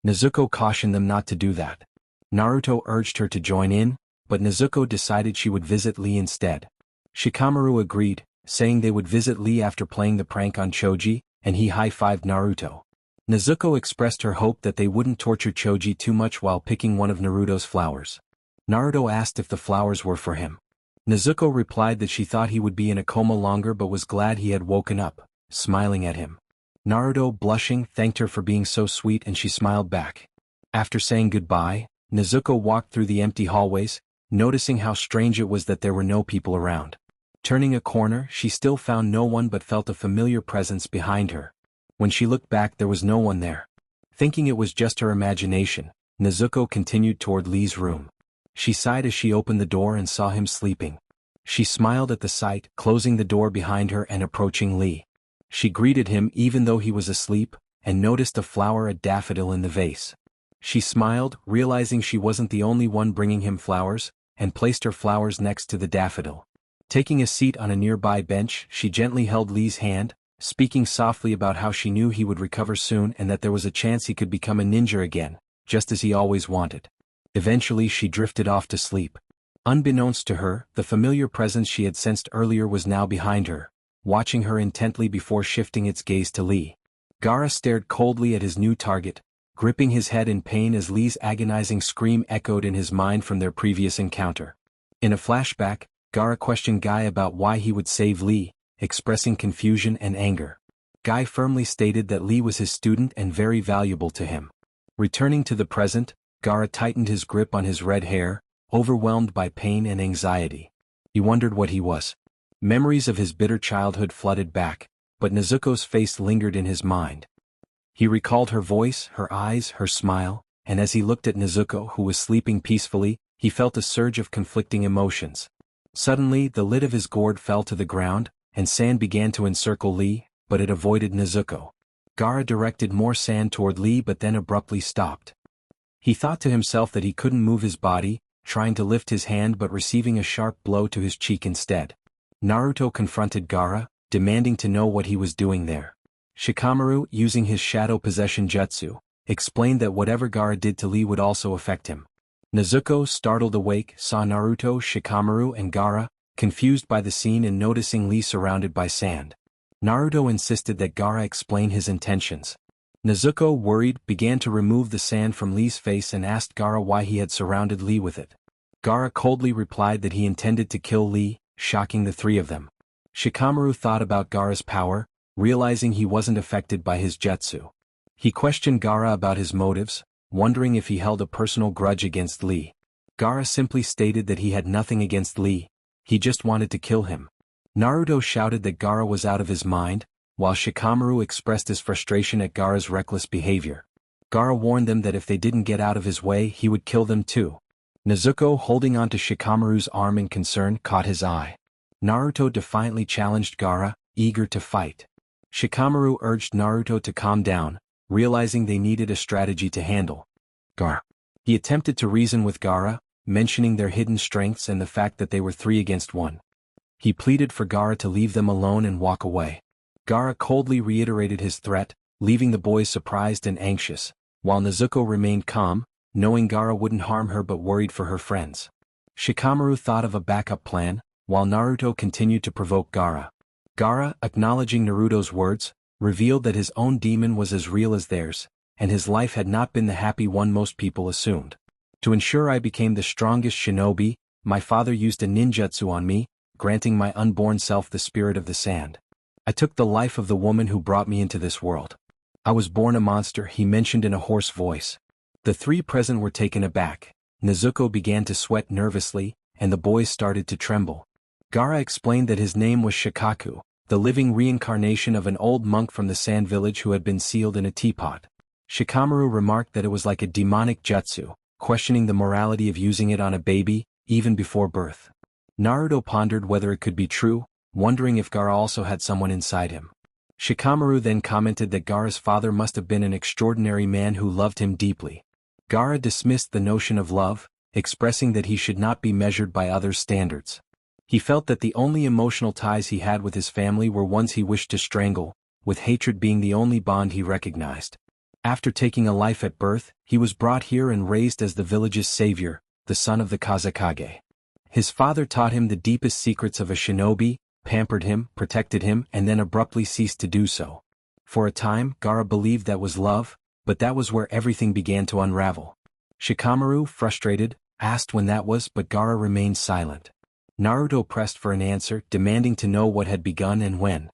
Nezuko cautioned them not to do that. Naruto urged her to join in, but Nezuko decided she would visit Lee instead. Shikamaru agreed, saying they would visit Lee after playing the prank on Choji, and he high-fived Naruto. Nezuko expressed her hope that they wouldn't torture Choji too much while picking one of Naruto's flowers. Naruto asked if the flowers were for him. Nezuko replied that she thought he would be in a coma longer but was glad he had woken up, smiling at him. Naruto, blushing, thanked her for being so sweet and she smiled back. After saying goodbye, Nezuko walked through the empty hallways, noticing how strange it was that there were no people around. Turning a corner, she still found no one but felt a familiar presence behind her. When she looked back, there was no one there. Thinking it was just her imagination, Nezuko continued toward Lee's room. She sighed as she opened the door and saw him sleeping. She smiled at the sight, closing the door behind her and approaching Lee. She greeted him even though he was asleep, and noticed a daffodil in the vase. She smiled, realizing she wasn't the only one bringing him flowers, and placed her flowers next to the daffodil. Taking a seat on a nearby bench, she gently held Lee's hand, speaking softly about how she knew he would recover soon and that there was a chance he could become a ninja again, just as he always wanted. Eventually she drifted off to sleep. Unbeknownst to her, the familiar presence she had sensed earlier was now behind her, watching her intently before shifting its gaze to Lee. Gaara stared coldly at his new target, gripping his head in pain as Lee's agonizing scream echoed in his mind from their previous encounter. In a flashback, Gaara questioned Guy about why he would save Lee, expressing confusion and anger. Guy firmly stated that Lee was his student and very valuable to him. Returning to the present, Gaara tightened his grip on his red hair, overwhelmed by pain and anxiety. He wondered what he was. Memories of his bitter childhood flooded back, but Nezuko's face lingered in his mind. He recalled her voice, her eyes, her smile, and as he looked at Nezuko, who was sleeping peacefully, he felt a surge of conflicting emotions. Suddenly, the lid of his gourd fell to the ground, and sand began to encircle Lee, but it avoided Nezuko. Gaara directed more sand toward Lee but then abruptly stopped. He thought to himself that he couldn't move his body, trying to lift his hand but receiving a sharp blow to his cheek instead. Naruto confronted Gaara, demanding to know what he was doing there. Shikamaru, using his shadow possession jutsu, explained that whatever Gaara did to Lee would also affect him. Nezuko, startled awake, saw Naruto, Shikamaru and Gaara, confused by the scene and noticing Lee surrounded by sand. Naruto insisted that Gaara explain his intentions. Nezuko, worried, began to remove the sand from Lee's face and asked Gaara why he had surrounded Lee with it. Gaara coldly replied that he intended to kill Lee, shocking the three of them. Shikamaru thought about Gaara's power, realizing he wasn't affected by his jutsu. He questioned Gaara about his motives, wondering if he held a personal grudge against Lee. Gaara simply stated that he had nothing against Lee, he just wanted to kill him. Naruto shouted that Gaara was out of his mind, while Shikamaru expressed his frustration at Gaara's reckless behavior. Gaara warned them that if they didn't get out of his way he would kill them too. Nezuko, holding onto Shikamaru's arm in concern, caught his eye. Naruto defiantly challenged Gaara, eager to fight. Shikamaru urged Naruto to calm down, realizing they needed a strategy to handle Gaara. He attempted to reason with Gaara, mentioning their hidden strengths and the fact that they were 3 against 1. He pleaded for Gaara to leave them alone and walk away. Gaara coldly reiterated his threat, leaving the boys surprised and anxious, while Nezuko remained calm, knowing Gaara wouldn't harm her but worried for her friends. Shikamaru thought of a backup plan, while Naruto continued to provoke Gaara. Gaara, acknowledging Naruto's words, revealed that his own demon was as real as theirs, and his life had not been the happy one most people assumed. To ensure I became the strongest shinobi, my father used a ninjutsu on me, granting my unborn self the spirit of the sand. I took the life of the woman who brought me into this world. I was born a monster, he mentioned in a hoarse voice. The three present were taken aback. Nezuko began to sweat nervously, and the boys started to tremble. Gaara explained that his name was Shikaku, the living reincarnation of an old monk from the sand village who had been sealed in a teapot. Shikamaru remarked that it was like a demonic jutsu, questioning the morality of using it on a baby, even before birth. Naruto pondered whether it could be true, wondering if Gaara also had someone inside him. Shikamaru then commented that Gaara's father must have been an extraordinary man who loved him deeply. Gaara dismissed the notion of love, expressing that he should not be measured by others' standards. He felt that the only emotional ties he had with his family were ones he wished to strangle, with hatred being the only bond he recognized. After taking a life at birth, he was brought here and raised as the village's savior, the son of the Kazekage. His father taught him the deepest secrets of a shinobi, pampered him, protected him, and then abruptly ceased to do so. For a time, Gaara believed that was love, but that was where everything began to unravel. Shikamaru, frustrated, asked when that was, but Gaara remained silent. Naruto pressed for an answer, demanding to know what had begun and when.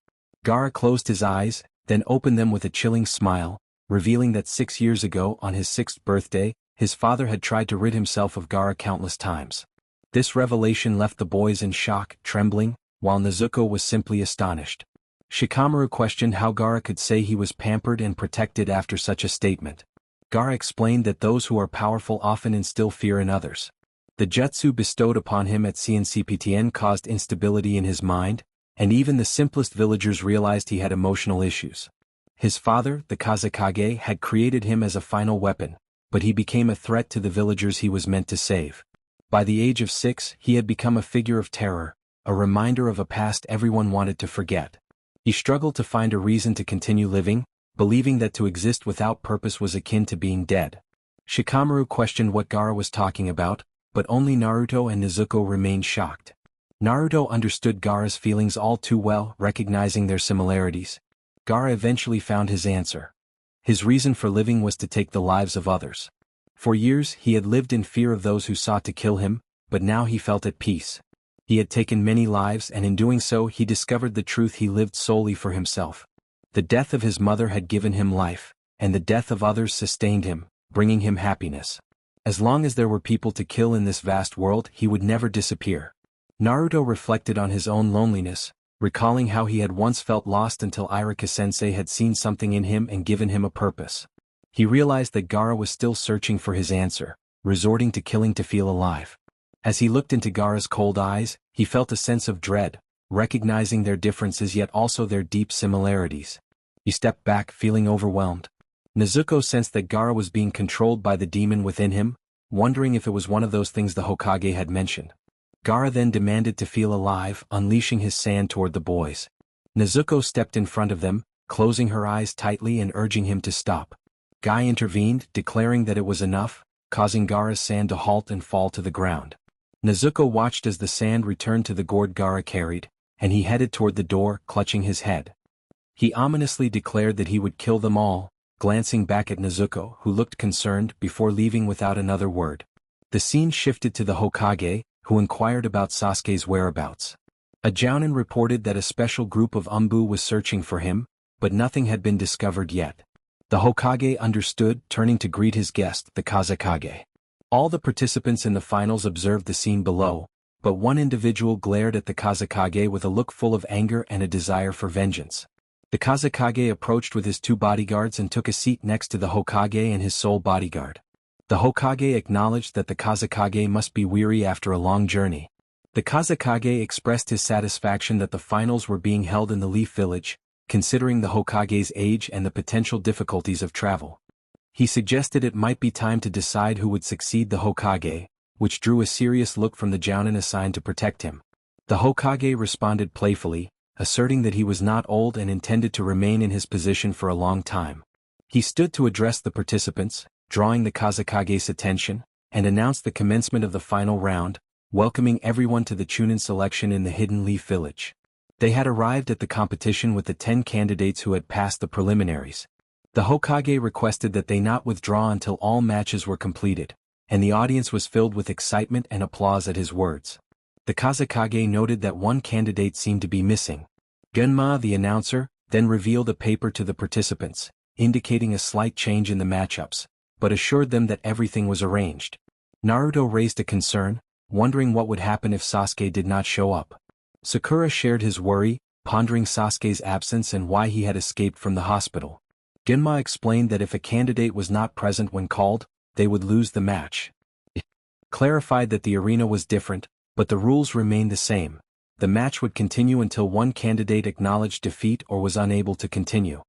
Gaara closed his eyes, then opened them with a chilling smile, revealing that 6 years ago, on his 6th birthday, his father had tried to rid himself of Gaara countless times. This revelation left the boys in shock, trembling, while Nezuko was simply astonished. Shikamaru questioned how Gaara could say he was pampered and protected after such a statement. Gaara explained that those who are powerful often instill fear in others. The jutsu bestowed upon him at CNCPTN caused instability in his mind, and even the simplest villagers realized he had emotional issues. His father, the Kazekage, had created him as a final weapon, but he became a threat to the villagers he was meant to save. By the age of 6, he had become a figure of terror, a reminder of a past everyone wanted to forget. He struggled to find a reason to continue living, believing that to exist without purpose was akin to being dead. Shikamaru questioned what Gaara was talking about, but only Naruto and Nezuko remained shocked. Naruto understood Gaara's feelings all too well, recognizing their similarities. Gaara eventually found his answer. His reason for living was to take the lives of others. For years he had lived in fear of those who sought to kill him, but now he felt at peace. He had taken many lives, and in doing so he discovered the truth: he lived solely for himself. The death of his mother had given him life, and the death of others sustained him, bringing him happiness. As long as there were people to kill in this vast world, he would never disappear. Naruto reflected on his own loneliness, recalling how he had once felt lost until Irika-sensei had seen something in him and given him a purpose. He realized that Gaara was still searching for his answer, resorting to killing to feel alive. As he looked into Gaara's cold eyes, he felt a sense of dread, recognizing their differences yet also their deep similarities. He stepped back, feeling overwhelmed. Nezuko sensed that Gaara was being controlled by the demon within him, wondering if it was one of those things the Hokage had mentioned. Gaara then demanded to feel alive, unleashing his sand toward the boys. Nezuko stepped in front of them, closing her eyes tightly and urging him to stop. Guy intervened, declaring that it was enough, causing Gaara's sand to halt and fall to the ground. Nezuko watched as the sand returned to the gourd Gaara carried, and he headed toward the door, clutching his head. He ominously declared that he would kill them all, glancing back at Nezuko, who looked concerned, before leaving without another word. The scene shifted to the Hokage, who inquired about Sasuke's whereabouts. A Jounin reported that a special group of Umbu was searching for him, but nothing had been discovered yet. The Hokage understood, turning to greet his guest, the Kazekage. All the participants in the finals observed the scene below, but one individual glared at the Kazekage with a look full of anger and a desire for vengeance. The Kazekage approached with his 2 bodyguards and took a seat next to the Hokage and his sole bodyguard. The Hokage acknowledged that the Kazekage must be weary after a long journey. The Kazekage expressed his satisfaction that the finals were being held in the Leaf Village, considering the Hokage's age and the potential difficulties of travel. He suggested it might be time to decide who would succeed the Hokage, which drew a serious look from the Jounin assigned to protect him. The Hokage responded playfully, asserting that he was not old and intended to remain in his position for a long time. He stood to address the participants, drawing the Kazekage's attention, and announced the commencement of the final round, welcoming everyone to the Chunin selection in the Hidden Leaf Village. They had arrived at the competition with the 10 candidates who had passed the preliminaries. The Hokage requested that they not withdraw until all matches were completed, and the audience was filled with excitement and applause at his words. The Kazekage noted that one candidate seemed to be missing. Genma, the announcer, then revealed a paper to the participants, indicating a slight change in the matchups, but assured them that everything was arranged. Naruto raised a concern, wondering what would happen if Sasuke did not show up. Sakura shared his worry, pondering Sasuke's absence and why he had escaped from the hospital. Genma explained that if a candidate was not present when called, they would lose the match. It clarified that the arena was different, but the rules remained the same. The match would continue until one candidate acknowledged defeat or was unable to continue.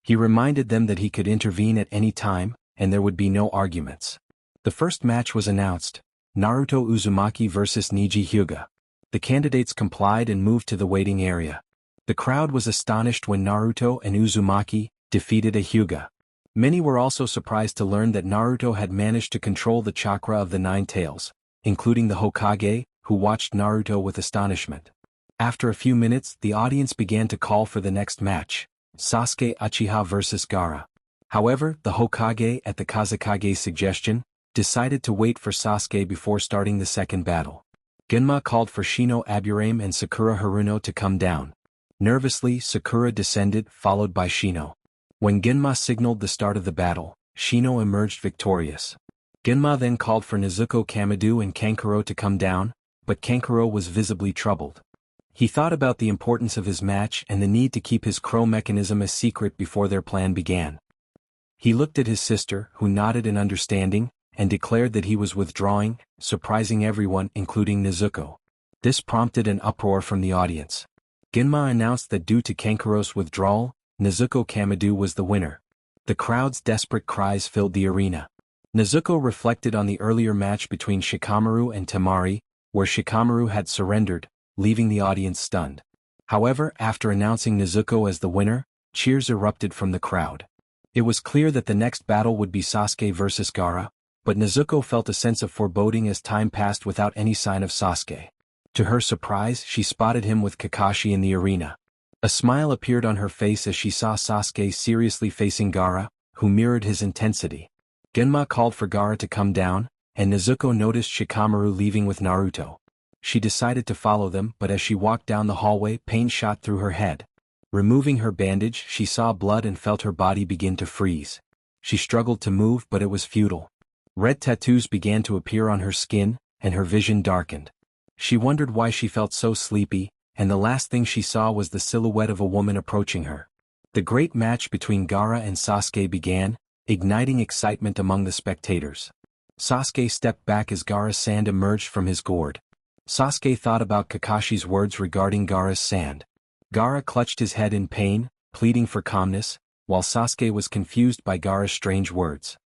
He reminded them that he could intervene at any time, and there would be no arguments. The first match was announced: Naruto Uzumaki vs Neji Hyuga. The candidates complied and moved to the waiting area. The crowd was astonished when Naruto and Uzumaki defeated a Hyuga. Many were also surprised to learn that Naruto had managed to control the chakra of the Nine Tails, including the Hokage, who watched Naruto with astonishment. After a few minutes, the audience began to call for the next match: Sasuke Uchiha vs Gaara. However, the Hokage, at the Kazekage's suggestion, decided to wait for Sasuke before starting the second battle. Genma called for Shino Aburame and Sakura Haruno to come down. Nervously, Sakura descended, followed by Shino. When Genma signaled the start of the battle, Shino emerged victorious. Genma then called for Nezuko Kamado and Kankuro to come down, but Kankuro was visibly troubled. He thought about the importance of his match and the need to keep his crow mechanism a secret before their plan began. He looked at his sister, who nodded in understanding, and declared that he was withdrawing, surprising everyone, including Nezuko. This prompted an uproar from the audience. Genma announced that due to Kankuro's withdrawal, Nezuko Kamado was the winner. The crowd's desperate cries filled the arena. Nezuko reflected on the earlier match between Shikamaru and Temari, where Shikamaru had surrendered, leaving the audience stunned. However, after announcing Nezuko as the winner, cheers erupted from the crowd. It was clear that the next battle would be Sasuke vs Gaara, but Nezuko felt a sense of foreboding as time passed without any sign of Sasuke. To her surprise, she spotted him with Kakashi in the arena. A smile appeared on her face as she saw Sasuke seriously facing Gaara, who mirrored his intensity. Genma called for Gaara to come down, and Nezuko noticed Shikamaru leaving with Naruto. She decided to follow them, but as she walked down the hallway, pain shot through her head. Removing her bandage, she saw blood and felt her body begin to freeze. She struggled to move, but it was futile. Red tattoos began to appear on her skin, and her vision darkened. She wondered why she felt so sleepy, and the last thing she saw was the silhouette of a woman approaching her. The great match between Gaara and Sasuke began, igniting excitement among the spectators. Sasuke stepped back as Gaara's sand emerged from his gourd. Sasuke thought about Kakashi's words regarding Gaara's sand. Gaara clutched his head in pain, pleading for calmness, while Sasuke was confused by Gaara's strange words.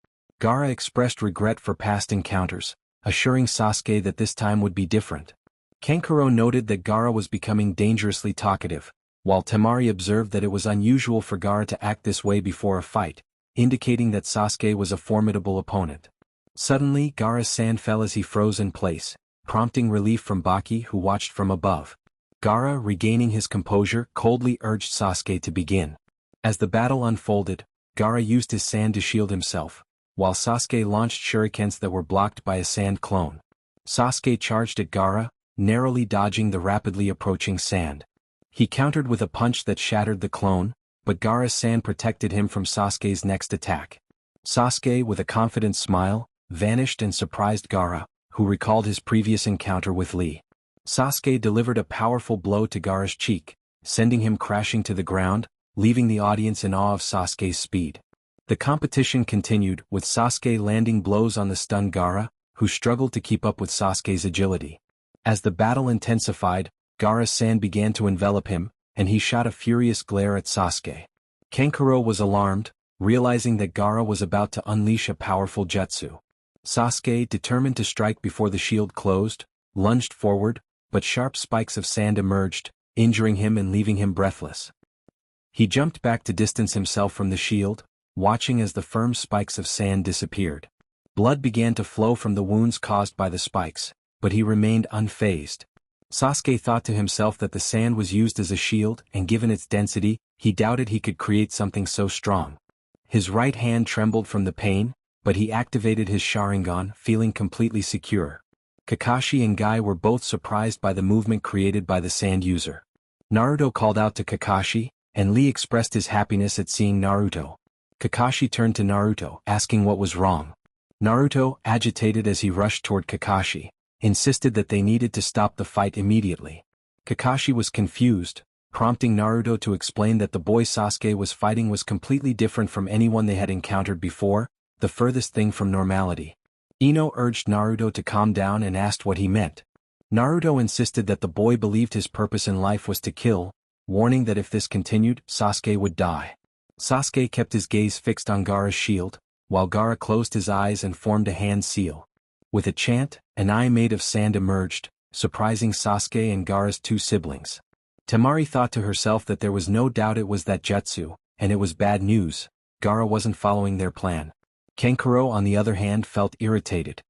Gaara expressed regret for past encounters, assuring Sasuke that this time would be different. Kankuro noted that Gaara was becoming dangerously talkative, while Temari observed that it was unusual for Gaara to act this way before a fight, indicating that Sasuke was a formidable opponent. Suddenly, Gaara's sand fell as he froze in place, prompting relief from Baki, who watched from above. Gaara, regaining his composure, coldly urged Sasuke to begin. As the battle unfolded, Gaara used his sand to shield himself, while Sasuke launched shurikens that were blocked by a sand clone. Sasuke charged at Gaara, narrowly dodging the rapidly approaching sand. He countered with a punch that shattered the clone, but Gaara's sand protected him from Sasuke's next attack. Sasuke, with a confident smile, vanished and surprised Gaara, who recalled his previous encounter with Lee. Sasuke delivered a powerful blow to Gaara's cheek, sending him crashing to the ground, leaving the audience in awe of Sasuke's speed. The competition continued, with Sasuke landing blows on the stunned Gaara, who struggled to keep up with Sasuke's agility. As the battle intensified, Gaara's sand began to envelop him, and he shot a furious glare at Sasuke. Kankuro was alarmed, realizing that Gaara was about to unleash a powerful jutsu. Sasuke, determined to strike before the shield closed, lunged forward, but sharp spikes of sand emerged, injuring him and leaving him breathless. He jumped back to distance himself from the shield, watching as the firm spikes of sand disappeared. Blood began to flow from the wounds caused by the spikes, but he remained unfazed. Sasuke thought to himself that the sand was used as a shield, and given its density, he doubted he could create something so strong. His right hand trembled from the pain, but he activated his Sharingan, feeling completely secure. Kakashi and Guy were both surprised by the movement created by the sand user. Naruto called out to Kakashi, and Lee expressed his happiness at seeing Naruto. Kakashi turned to Naruto, asking what was wrong. Naruto, agitated as he rushed toward Kakashi, insisted that they needed to stop the fight immediately. Kakashi was confused, prompting Naruto to explain that the boy Sasuke was fighting was completely different from anyone they had encountered before, the furthest thing from normality. Ino urged Naruto to calm down and asked what he meant. Naruto insisted that the boy believed his purpose in life was to kill, warning that if this continued, Sasuke would die. Sasuke kept his gaze fixed on Gaara's shield, while Gaara closed his eyes and formed a hand seal. With a chant, an eye made of sand emerged, surprising Sasuke and Gaara's two siblings. Temari thought to herself that there was no doubt it was that jutsu, and it was bad news. Gaara wasn't following their plan. Kankuro on the other hand felt irritated.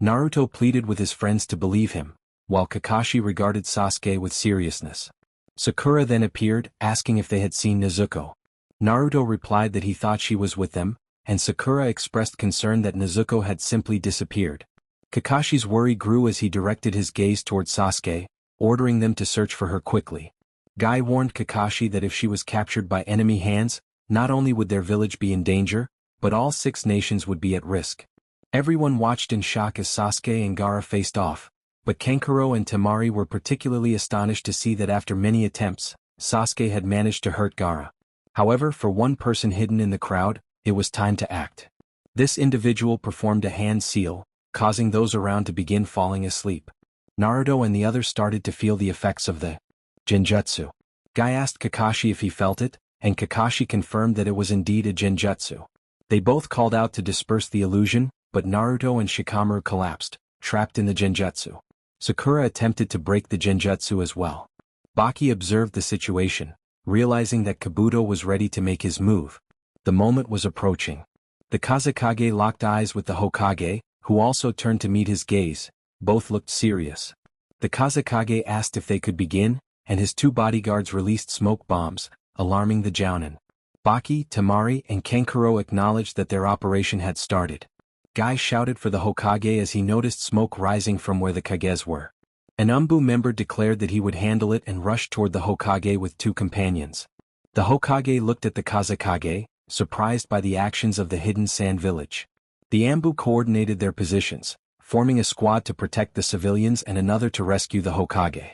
Naruto pleaded with his friends to believe him, while Kakashi regarded Sasuke with seriousness. Sakura then appeared, asking if they had seen Nezuko. Naruto replied that he thought she was with them, and Sakura expressed concern that Nezuko had simply disappeared. Kakashi's worry grew as he directed his gaze toward Sasuke, ordering them to search for her quickly. Guy warned Kakashi that if she was captured by enemy hands, not only would their village be in danger, but all 6 nations would be at risk. Everyone watched in shock as Sasuke and Gaara faced off, but Kankuro and Temari were particularly astonished to see that after many attempts, Sasuke had managed to hurt Gaara. However, for one person hidden in the crowd, it was time to act. This individual performed a hand seal, causing those around to begin falling asleep. Naruto and the others started to feel the effects of the genjutsu. Guy asked Kakashi if he felt it, and Kakashi confirmed that it was indeed a genjutsu. They both called out to disperse the illusion, but Naruto and Shikamaru collapsed, trapped in the genjutsu. Sakura attempted to break the genjutsu as well. Baki observed the situation, realizing that Kabuto was ready to make his move. The moment was approaching. The Kazekage locked eyes with the Hokage, who also turned to meet his gaze. Both looked serious. The Kazekage asked if they could begin, and his 2 bodyguards released smoke bombs, alarming the Jounin. Baki, Temari, and Kankuro acknowledged that their operation had started. Guy shouted for the Hokage as he noticed smoke rising from where the Kages were. An Umbu member declared that he would handle it and rushed toward the Hokage with 2 companions. The Hokage looked at the Kazekage, surprised by the actions of the hidden sand village. The Ambu coordinated their positions, forming a squad to protect the civilians and another to rescue the Hokage.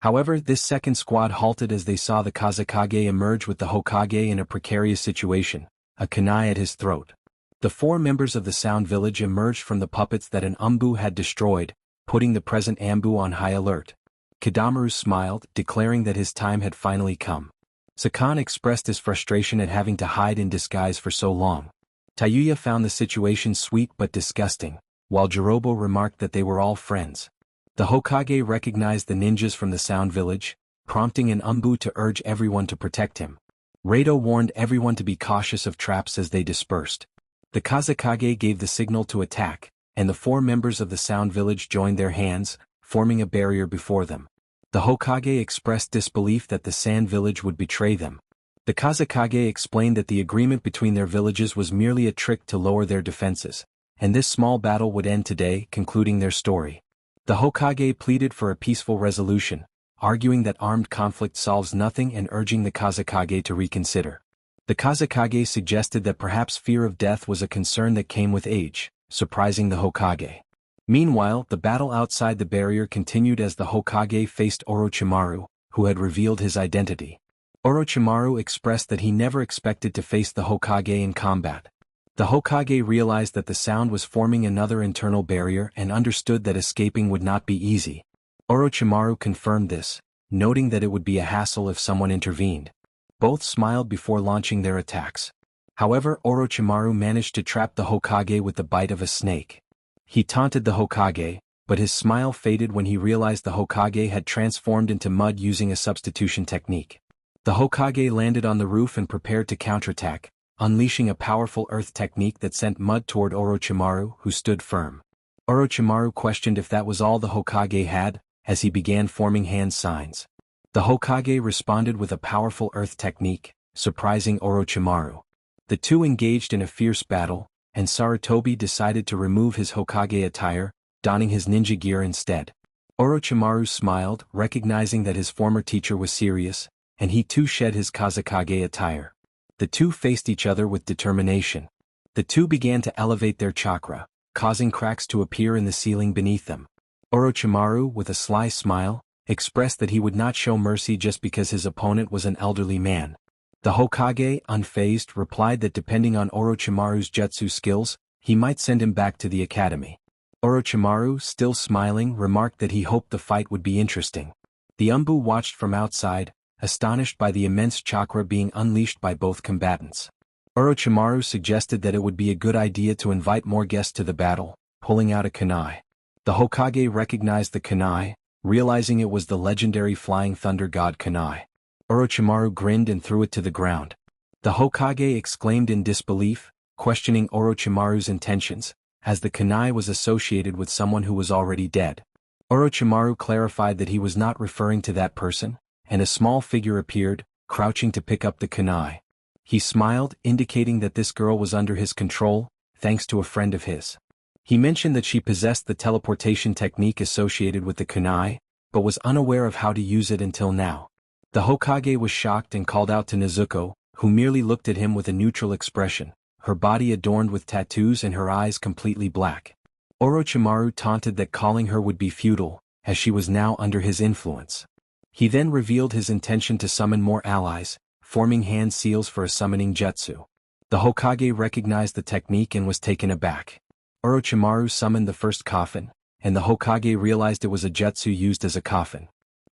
However, this second squad halted as they saw the Kazekage emerge with the Hokage in a precarious situation, a kunai at his throat. The 4 members of the Sound Village emerged from the puppets that an Umbu had destroyed, putting the present Ambu on high alert. Kidamaru smiled, declaring that his time had finally come. Sakan expressed his frustration at having to hide in disguise for so long. Tayuya found the situation sweet but disgusting, while Jirobo remarked that they were all friends. The Hokage recognized the ninjas from the Sound Village, prompting an Umbu to urge everyone to protect him. Rado warned everyone to be cautious of traps as they dispersed. The Kazekage gave the signal to attack, and the 4 members of the Sound Village joined their hands, forming a barrier before them. The Hokage expressed disbelief that the Sand Village would betray them. The Kazekage explained that the agreement between their villages was merely a trick to lower their defenses, and this small battle would end today, concluding their story. The Hokage pleaded for a peaceful resolution, arguing that armed conflict solves nothing and urging the Kazekage to reconsider. The Kazekage suggested that perhaps fear of death was a concern that came with age, surprising the Hokage. Meanwhile, the battle outside the barrier continued as the Hokage faced Orochimaru, who had revealed his identity. Orochimaru expressed that he never expected to face the Hokage in combat. The Hokage realized that the sound was forming another internal barrier and understood that escaping would not be easy. Orochimaru confirmed this, noting that it would be a hassle if someone intervened. Both smiled before launching their attacks. However, Orochimaru managed to trap the Hokage with the bite of a snake. He taunted the Hokage, but his smile faded when he realized the Hokage had transformed into mud using a substitution technique. The Hokage landed on the roof and prepared to counterattack, unleashing a powerful earth technique that sent mud toward Orochimaru, who stood firm. Orochimaru questioned if that was all the Hokage had, as he began forming hand signs. The Hokage responded with a powerful earth technique, surprising Orochimaru. The two engaged in a fierce battle, and Sarutobi decided to remove his Hokage attire, donning his ninja gear instead. Orochimaru smiled, recognizing that his former teacher was serious, and he too shed his Kazekage attire. The two faced each other with determination. The two began to elevate their chakra, causing cracks to appear in the ceiling beneath them. Orochimaru, with a sly smile, expressed that he would not show mercy just because his opponent was an elderly man. The Hokage, unfazed, replied that depending on Orochimaru's jutsu skills, he might send him back to the academy. Orochimaru, still smiling, remarked that he hoped the fight would be interesting. The Umbu watched from outside, astonished by the immense chakra being unleashed by both combatants. Orochimaru suggested that it would be a good idea to invite more guests to the battle, pulling out a kunai. The Hokage recognized the kunai, realizing it was the legendary Flying Thunder God kunai. Orochimaru grinned and threw it to the ground. The Hokage exclaimed in disbelief, questioning Orochimaru's intentions, as the kunai was associated with someone who was already dead. Orochimaru clarified that he was not referring to that person, and a small figure appeared, crouching to pick up the kunai. He smiled, indicating that this girl was under his control, thanks to a friend of his. He mentioned that she possessed the teleportation technique associated with the kunai, but was unaware of how to use it until now. The Hokage was shocked and called out to Nezuko, who merely looked at him with a neutral expression, her body adorned with tattoos and her eyes completely black. Orochimaru taunted that calling her would be futile, as she was now under his influence. He then revealed his intention to summon more allies, forming hand seals for a summoning jutsu. The Hokage recognized the technique and was taken aback. Orochimaru summoned the first coffin, and the Hokage realized it was a jutsu used as a coffin.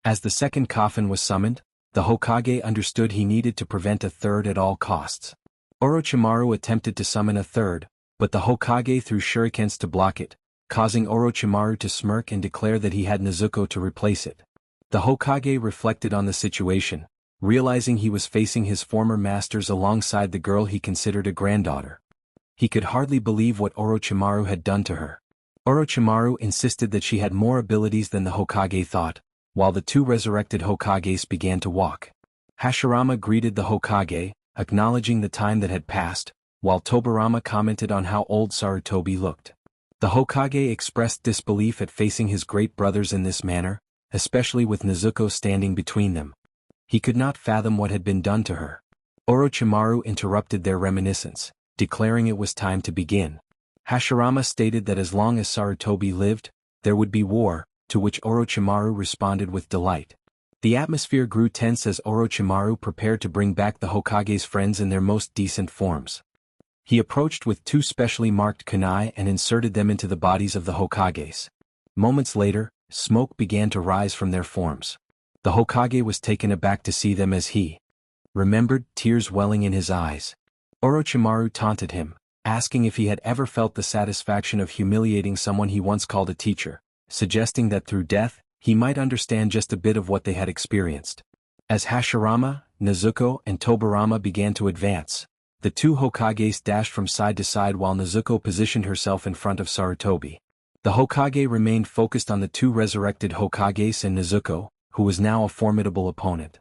As the second coffin was summoned, the Hokage understood he needed to prevent a third at all costs. Orochimaru attempted to summon a third, but the Hokage threw shurikens to block it, causing Orochimaru to smirk and declare that he had Nezuko to replace it. The Hokage reflected on the situation, realizing he was facing his former masters alongside the girl he considered a granddaughter. He could hardly believe what Orochimaru had done to her. Orochimaru insisted that she had more abilities than the Hokage thought, while the two resurrected Hokages began to walk. Hashirama greeted the Hokage, acknowledging the time that had passed, while Tobirama commented on how old Sarutobi looked. The Hokage expressed disbelief at facing his great brothers in this manner, especially with Nezuko standing between them. He could not fathom what had been done to her. Orochimaru interrupted their reminiscence, declaring it was time to begin. Hashirama stated that as long as Sarutobi lived, there would be war, to which Orochimaru responded with delight. The atmosphere grew tense as Orochimaru prepared to bring back the Hokage's friends in their most decent forms. He approached with two specially marked kunai and inserted them into the bodies of the Hokages. Moments later, smoke began to rise from their forms. The Hokage was taken aback to see them as he remembered, tears welling in his eyes. Orochimaru taunted him, asking if he had ever felt the satisfaction of humiliating someone he once called a teacher, suggesting that through death, he might understand just a bit of what they had experienced. As Hashirama, Nezuko, and Tobirama began to advance, the two Hokages dashed from side to side while Nezuko positioned herself in front of Sarutobi. The Hokage remained focused on the two resurrected Hokages and Nezuko, who was now a formidable opponent.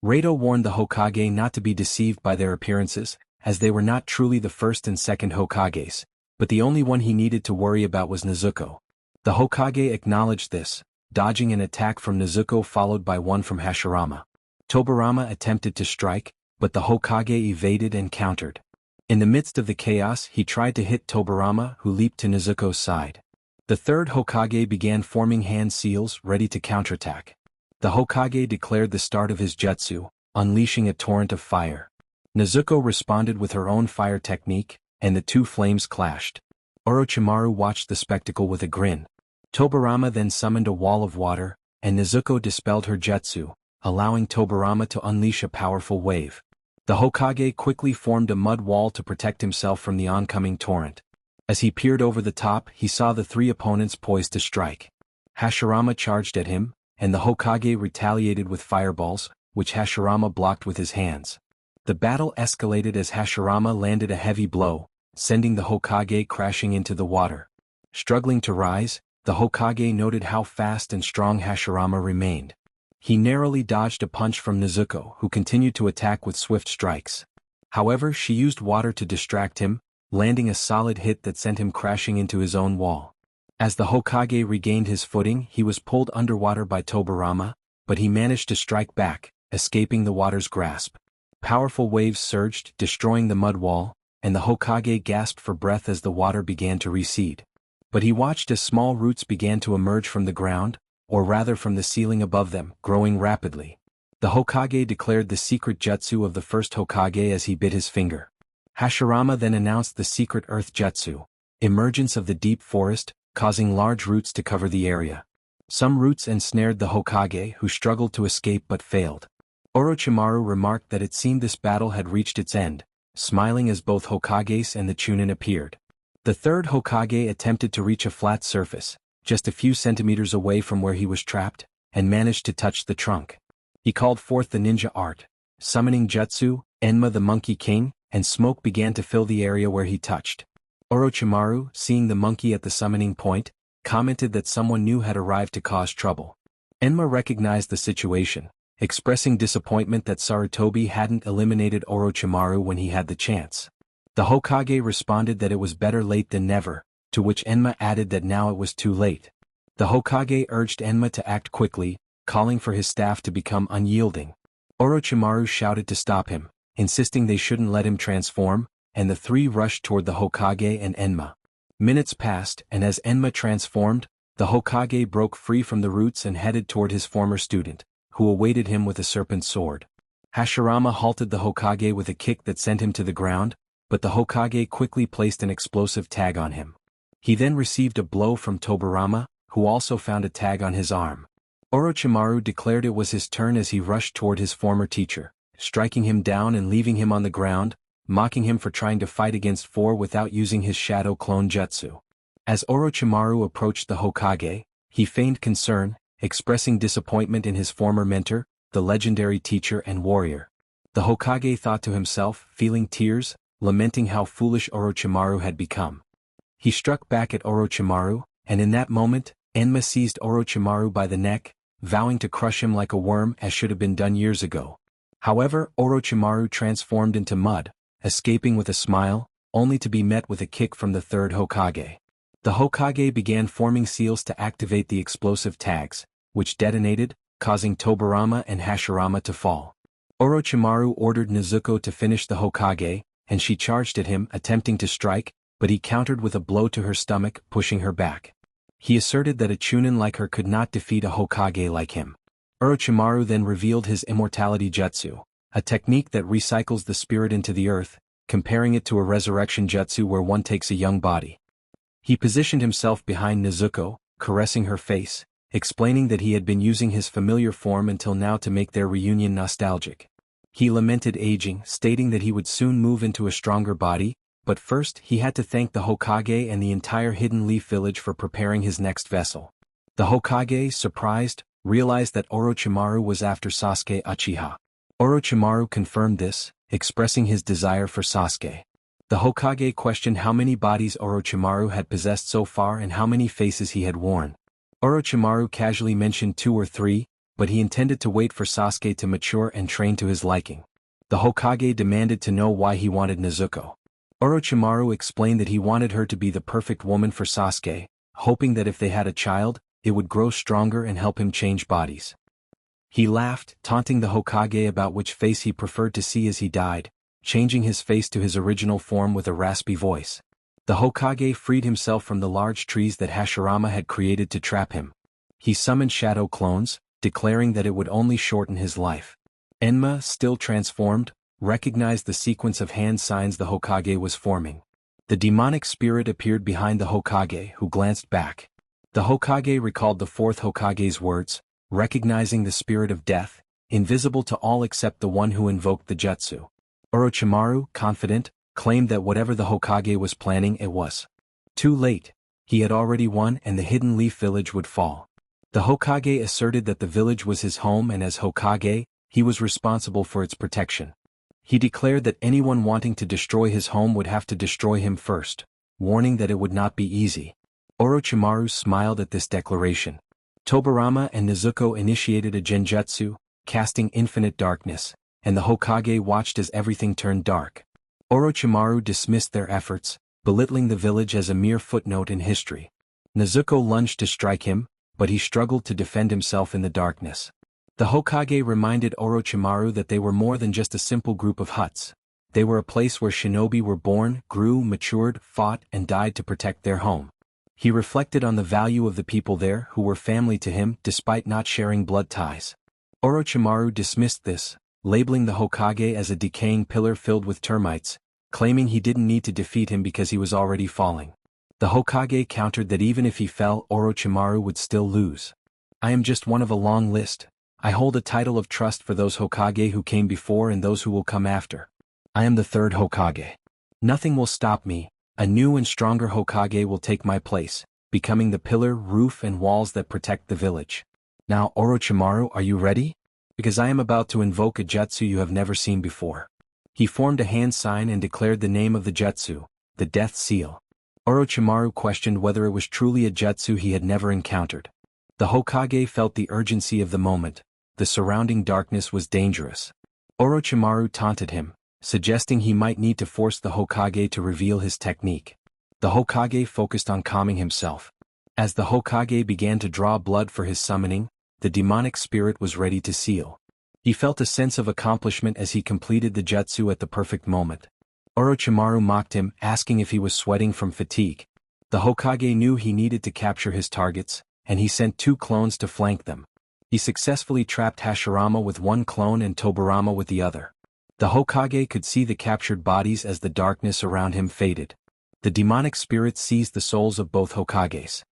Reito warned the Hokage not to be deceived by their appearances, as they were not truly the first and second Hokages, but the only one he needed to worry about was Nezuko. The Hokage acknowledged this, dodging an attack from Nezuko followed by one from Hashirama. Tobirama attempted to strike, but the Hokage evaded and countered. In the midst of the chaos, he tried to hit Tobirama, who leaped to Nezuko's side. The third Hokage began forming hand seals, ready to counterattack. The Hokage declared the start of his jutsu, unleashing a torrent of fire. Nezuko responded with her own fire technique, and the two flames clashed. Orochimaru watched the spectacle with a grin. Tobirama then summoned a wall of water, and Nezuko dispelled her jutsu, allowing Tobirama to unleash a powerful wave. The Hokage quickly formed a mud wall to protect himself from the oncoming torrent. As he peered over the top, he saw the three opponents poised to strike. Hashirama charged at him, and the Hokage retaliated with fireballs, which Hashirama blocked with his hands. The battle escalated as Hashirama landed a heavy blow, sending the Hokage crashing into the water. Struggling to rise, the Hokage noted how fast and strong Hashirama remained. He narrowly dodged a punch from Nezuko, who continued to attack with swift strikes. However, she used water to distract him, landing a solid hit that sent him crashing into his own wall. As the Hokage regained his footing, he was pulled underwater by Tobirama, but he managed to strike back, escaping the water's grasp. Powerful waves surged, destroying the mud wall, and the Hokage gasped for breath as the water began to recede. But he watched as small roots began to emerge from the ground, or rather from the ceiling above them, growing rapidly. The Hokage declared the secret jutsu of the first Hokage as he bit his finger. Hashirama then announced the secret earth jutsu, emergence of the deep forest, causing large roots to cover the area. Some roots ensnared the Hokage, who struggled to escape but failed. Orochimaru remarked that it seemed this battle had reached its end, smiling as both Hokages and the Chunin appeared. The third Hokage attempted to reach a flat surface, just a few centimeters away from where he was trapped, and managed to touch the trunk. He called forth the ninja art, summoning jutsu, Enma the Monkey King, and smoke began to fill the area where he touched. Orochimaru, seeing the monkey at the summoning point, commented that someone new had arrived to cause trouble. Enma recognized the situation, expressing disappointment that Sarutobi hadn't eliminated Orochimaru when he had the chance. The Hokage responded that it was better late than never, to which Enma added that now it was too late. The Hokage urged Enma to act quickly, calling for his staff to become unyielding. Orochimaru shouted to stop him, insisting they shouldn't let him transform, and the three rushed toward the Hokage and Enma. Minutes passed, and as Enma transformed, the Hokage broke free from the roots and headed toward his former student, who awaited him with a serpent sword. Hashirama halted the Hokage with a kick that sent him to the ground, but the Hokage quickly placed an explosive tag on him. He then received a blow from Tobirama, who also found a tag on his arm. Orochimaru declared it was his turn as he rushed toward his former teacher, striking him down and leaving him on the ground, mocking him for trying to fight against four without using his shadow clone jutsu. As Orochimaru approached the Hokage, he feigned concern, expressing disappointment in his former mentor, the legendary teacher and warrior. The Hokage thought to himself, feeling tears, lamenting how foolish Orochimaru had become. He struck back at Orochimaru, and in that moment, Enma seized Orochimaru by the neck, vowing to crush him like a worm as should have been done years ago. However, Orochimaru transformed into mud, escaping with a smile, only to be met with a kick from the third Hokage. The Hokage began forming seals to activate the explosive tags, which detonated, causing Tobirama and Hashirama to fall. Orochimaru ordered Nezuko to finish the Hokage, and she charged at him, attempting to strike, but he countered with a blow to her stomach, pushing her back. He asserted that a Chunin like her could not defeat a Hokage like him. Orochimaru then revealed his immortality jutsu, a technique that recycles the spirit into the earth, comparing it to a resurrection jutsu where one takes a young body. He positioned himself behind Nezuko, caressing her face, explaining that he had been using his familiar form until now to make their reunion nostalgic. He lamented aging, stating that he would soon move into a stronger body, but first he had to thank the Hokage and the entire Hidden Leaf village for preparing his next vessel. The Hokage, surprised, realized that Orochimaru was after Sasuke Uchiha. Orochimaru confirmed this, expressing his desire for Sasuke. The Hokage questioned how many bodies Orochimaru had possessed so far and how many faces he had worn. Orochimaru casually mentioned 2 or 3, but he intended to wait for Sasuke to mature and train to his liking. The Hokage demanded to know why he wanted Nezuko. Orochimaru explained that he wanted her to be the perfect woman for Sasuke, hoping that if they had a child, it would grow stronger and help him change bodies. He laughed, taunting the Hokage about which face he preferred to see as he died, changing his face to his original form with a raspy voice. The Hokage freed himself from the large trees that Hashirama had created to trap him. He summoned shadow clones, declaring that it would only shorten his life. Enma, still transformed, recognized the sequence of hand signs the Hokage was forming. The demonic spirit appeared behind the Hokage, who glanced back. The Hokage recalled the fourth Hokage's words, recognizing the spirit of death, invisible to all except the one who invoked the jutsu. Orochimaru, confident, claimed that whatever the Hokage was planning, it was too late. He had already won and the Hidden Leaf village would fall. The Hokage asserted that the village was his home and as Hokage, he was responsible for its protection. He declared that anyone wanting to destroy his home would have to destroy him first, warning that it would not be easy. Orochimaru smiled at this declaration. Tobirama and Nezuko initiated a genjutsu, casting infinite darkness, and the Hokage watched as everything turned dark. Orochimaru dismissed their efforts, belittling the village as a mere footnote in history. Nezuko lunged to strike him, but he struggled to defend himself in the darkness. The Hokage reminded Orochimaru that they were more than just a simple group of huts. They were a place where shinobi were born, grew, matured, fought, and died to protect their home. He reflected on the value of the people there who were family to him despite not sharing blood ties. Orochimaru dismissed this, labeling the Hokage as a decaying pillar filled with termites, claiming he didn't need to defeat him because he was already falling. The Hokage countered that even if he fell, Orochimaru would still lose. I am just one of a long list. I hold a title of trust for those Hokage who came before and those who will come after. I am the third Hokage. Nothing will stop me. A new and stronger Hokage will take my place, becoming the pillar, roof, and walls that protect the village. Now, Orochimaru, are you ready? Because I am about to invoke a jutsu you have never seen before. He formed a hand sign and declared the name of the jutsu, the Death Seal. Orochimaru questioned whether it was truly a jutsu he had never encountered. The Hokage felt the urgency of the moment. The surrounding darkness was dangerous. Orochimaru taunted him, suggesting he might need to force the Hokage to reveal his technique. The Hokage focused on calming himself. As the Hokage began to draw blood for his summoning, the demonic spirit was ready to seal. He felt a sense of accomplishment as he completed the jutsu at the perfect moment. Orochimaru mocked him, asking if he was sweating from fatigue. The Hokage knew he needed to capture his targets, and he sent 2 clones to flank them. He successfully trapped Hashirama with one clone and Tobirama with the other. The Hokage could see the captured bodies as the darkness around him faded. The demonic spirit seized the souls of both Hokages.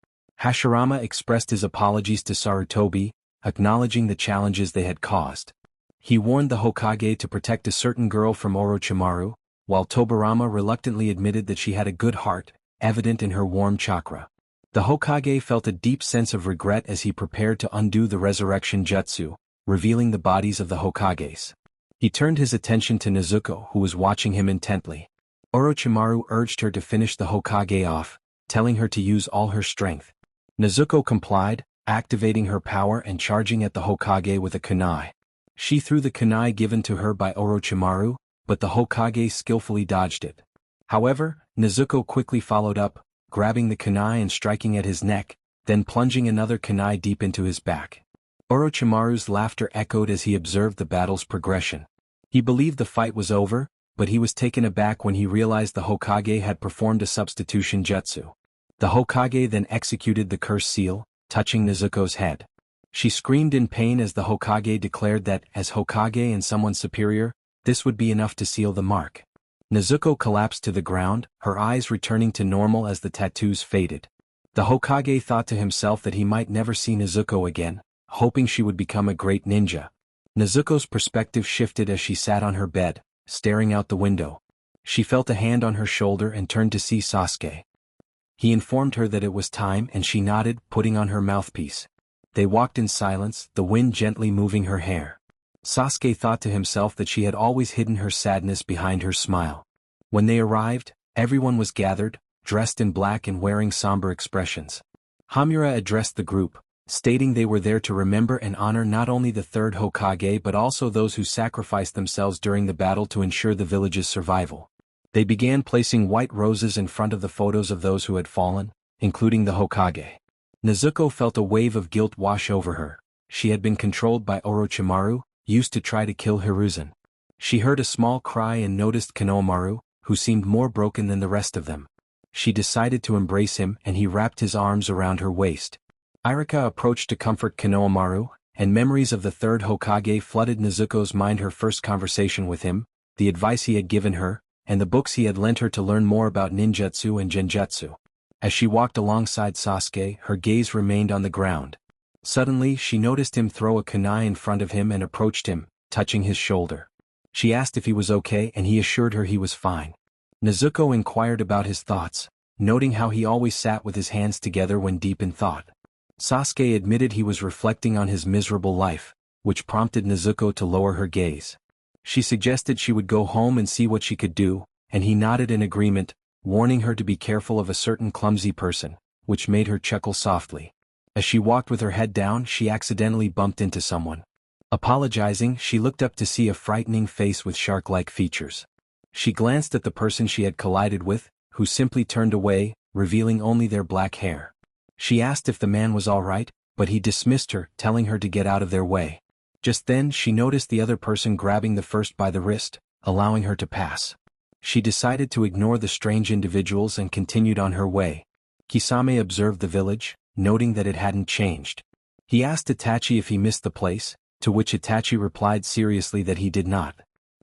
Hashirama expressed his apologies to Sarutobi, acknowledging the challenges they had caused. He warned the Hokage to protect a certain girl from Orochimaru, while Tobirama reluctantly admitted that she had a good heart, evident in her warm chakra. The Hokage felt a deep sense of regret as he prepared to undo the resurrection jutsu, revealing the bodies of the Hokages. He turned his attention to Nezuko, who was watching him intently. Orochimaru urged her to finish the Hokage off, telling her to use all her strength. Nezuko complied, activating her power and charging at the Hokage with a kunai. She threw the kunai given to her by Orochimaru, but the Hokage skillfully dodged it. However, Nezuko quickly followed up, grabbing the kunai and striking at his neck, then plunging another kunai deep into his back. Orochimaru's laughter echoed as he observed the battle's progression. He believed the fight was over, but he was taken aback when he realized the Hokage had performed a substitution jutsu. The Hokage then executed the curse seal, touching Nezuko's head. She screamed in pain as the Hokage declared that, as Hokage and someone superior, this would be enough to seal the mark. Nezuko collapsed to the ground, her eyes returning to normal as the tattoos faded. The Hokage thought to himself that he might never see Nezuko again, hoping she would become a great ninja. Nezuko's perspective shifted as she sat on her bed, staring out the window. She felt a hand on her shoulder and turned to see Sasuke. He informed her that it was time and she nodded, putting on her mouthpiece. They walked in silence, the wind gently moving her hair. Sasuke thought to himself that she had always hidden her sadness behind her smile. When they arrived, everyone was gathered, dressed in black and wearing somber expressions. Hamura addressed the group, stating they were there to remember and honor not only the third Hokage but also those who sacrificed themselves during the battle to ensure the village's survival. They began placing white roses in front of the photos of those who had fallen, including the Hokage. Nezuko felt a wave of guilt wash over her. She had been controlled by Orochimaru, used to try to kill Hiruzen. She heard a small cry and noticed Konohamaru, who seemed more broken than the rest of them. She decided to embrace him and he wrapped his arms around her waist. Irika approached to comfort Konohamaru, and memories of the third Hokage flooded Nezuko's mind. Her first conversation with him, the advice he had given her, and the books he had lent her to learn more about ninjutsu and genjutsu. As she walked alongside Sasuke, her gaze remained on the ground. Suddenly she noticed him throw a kunai in front of him and approached him, touching his shoulder. She asked if he was okay and he assured her he was fine. Nezuko inquired about his thoughts, noting how he always sat with his hands together when deep in thought. Sasuke admitted he was reflecting on his miserable life, which prompted Nezuko to lower her gaze. She suggested she would go home and see what she could do, and he nodded in agreement, warning her to be careful of a certain clumsy person, which made her chuckle softly. As she walked with her head down, she accidentally bumped into someone. Apologizing, she looked up to see a frightening face with shark-like features. She glanced at the person she had collided with, who simply turned away, revealing only their black hair. She asked if the man was all right, but he dismissed her, telling her to get out of their way. Just then she noticed the other person grabbing the first by the wrist, allowing her to pass. She decided to ignore the strange individuals and continued on her way. Kisame observed the village, noting that it hadn't changed. He asked Itachi if he missed the place, to which Itachi replied seriously that he did not.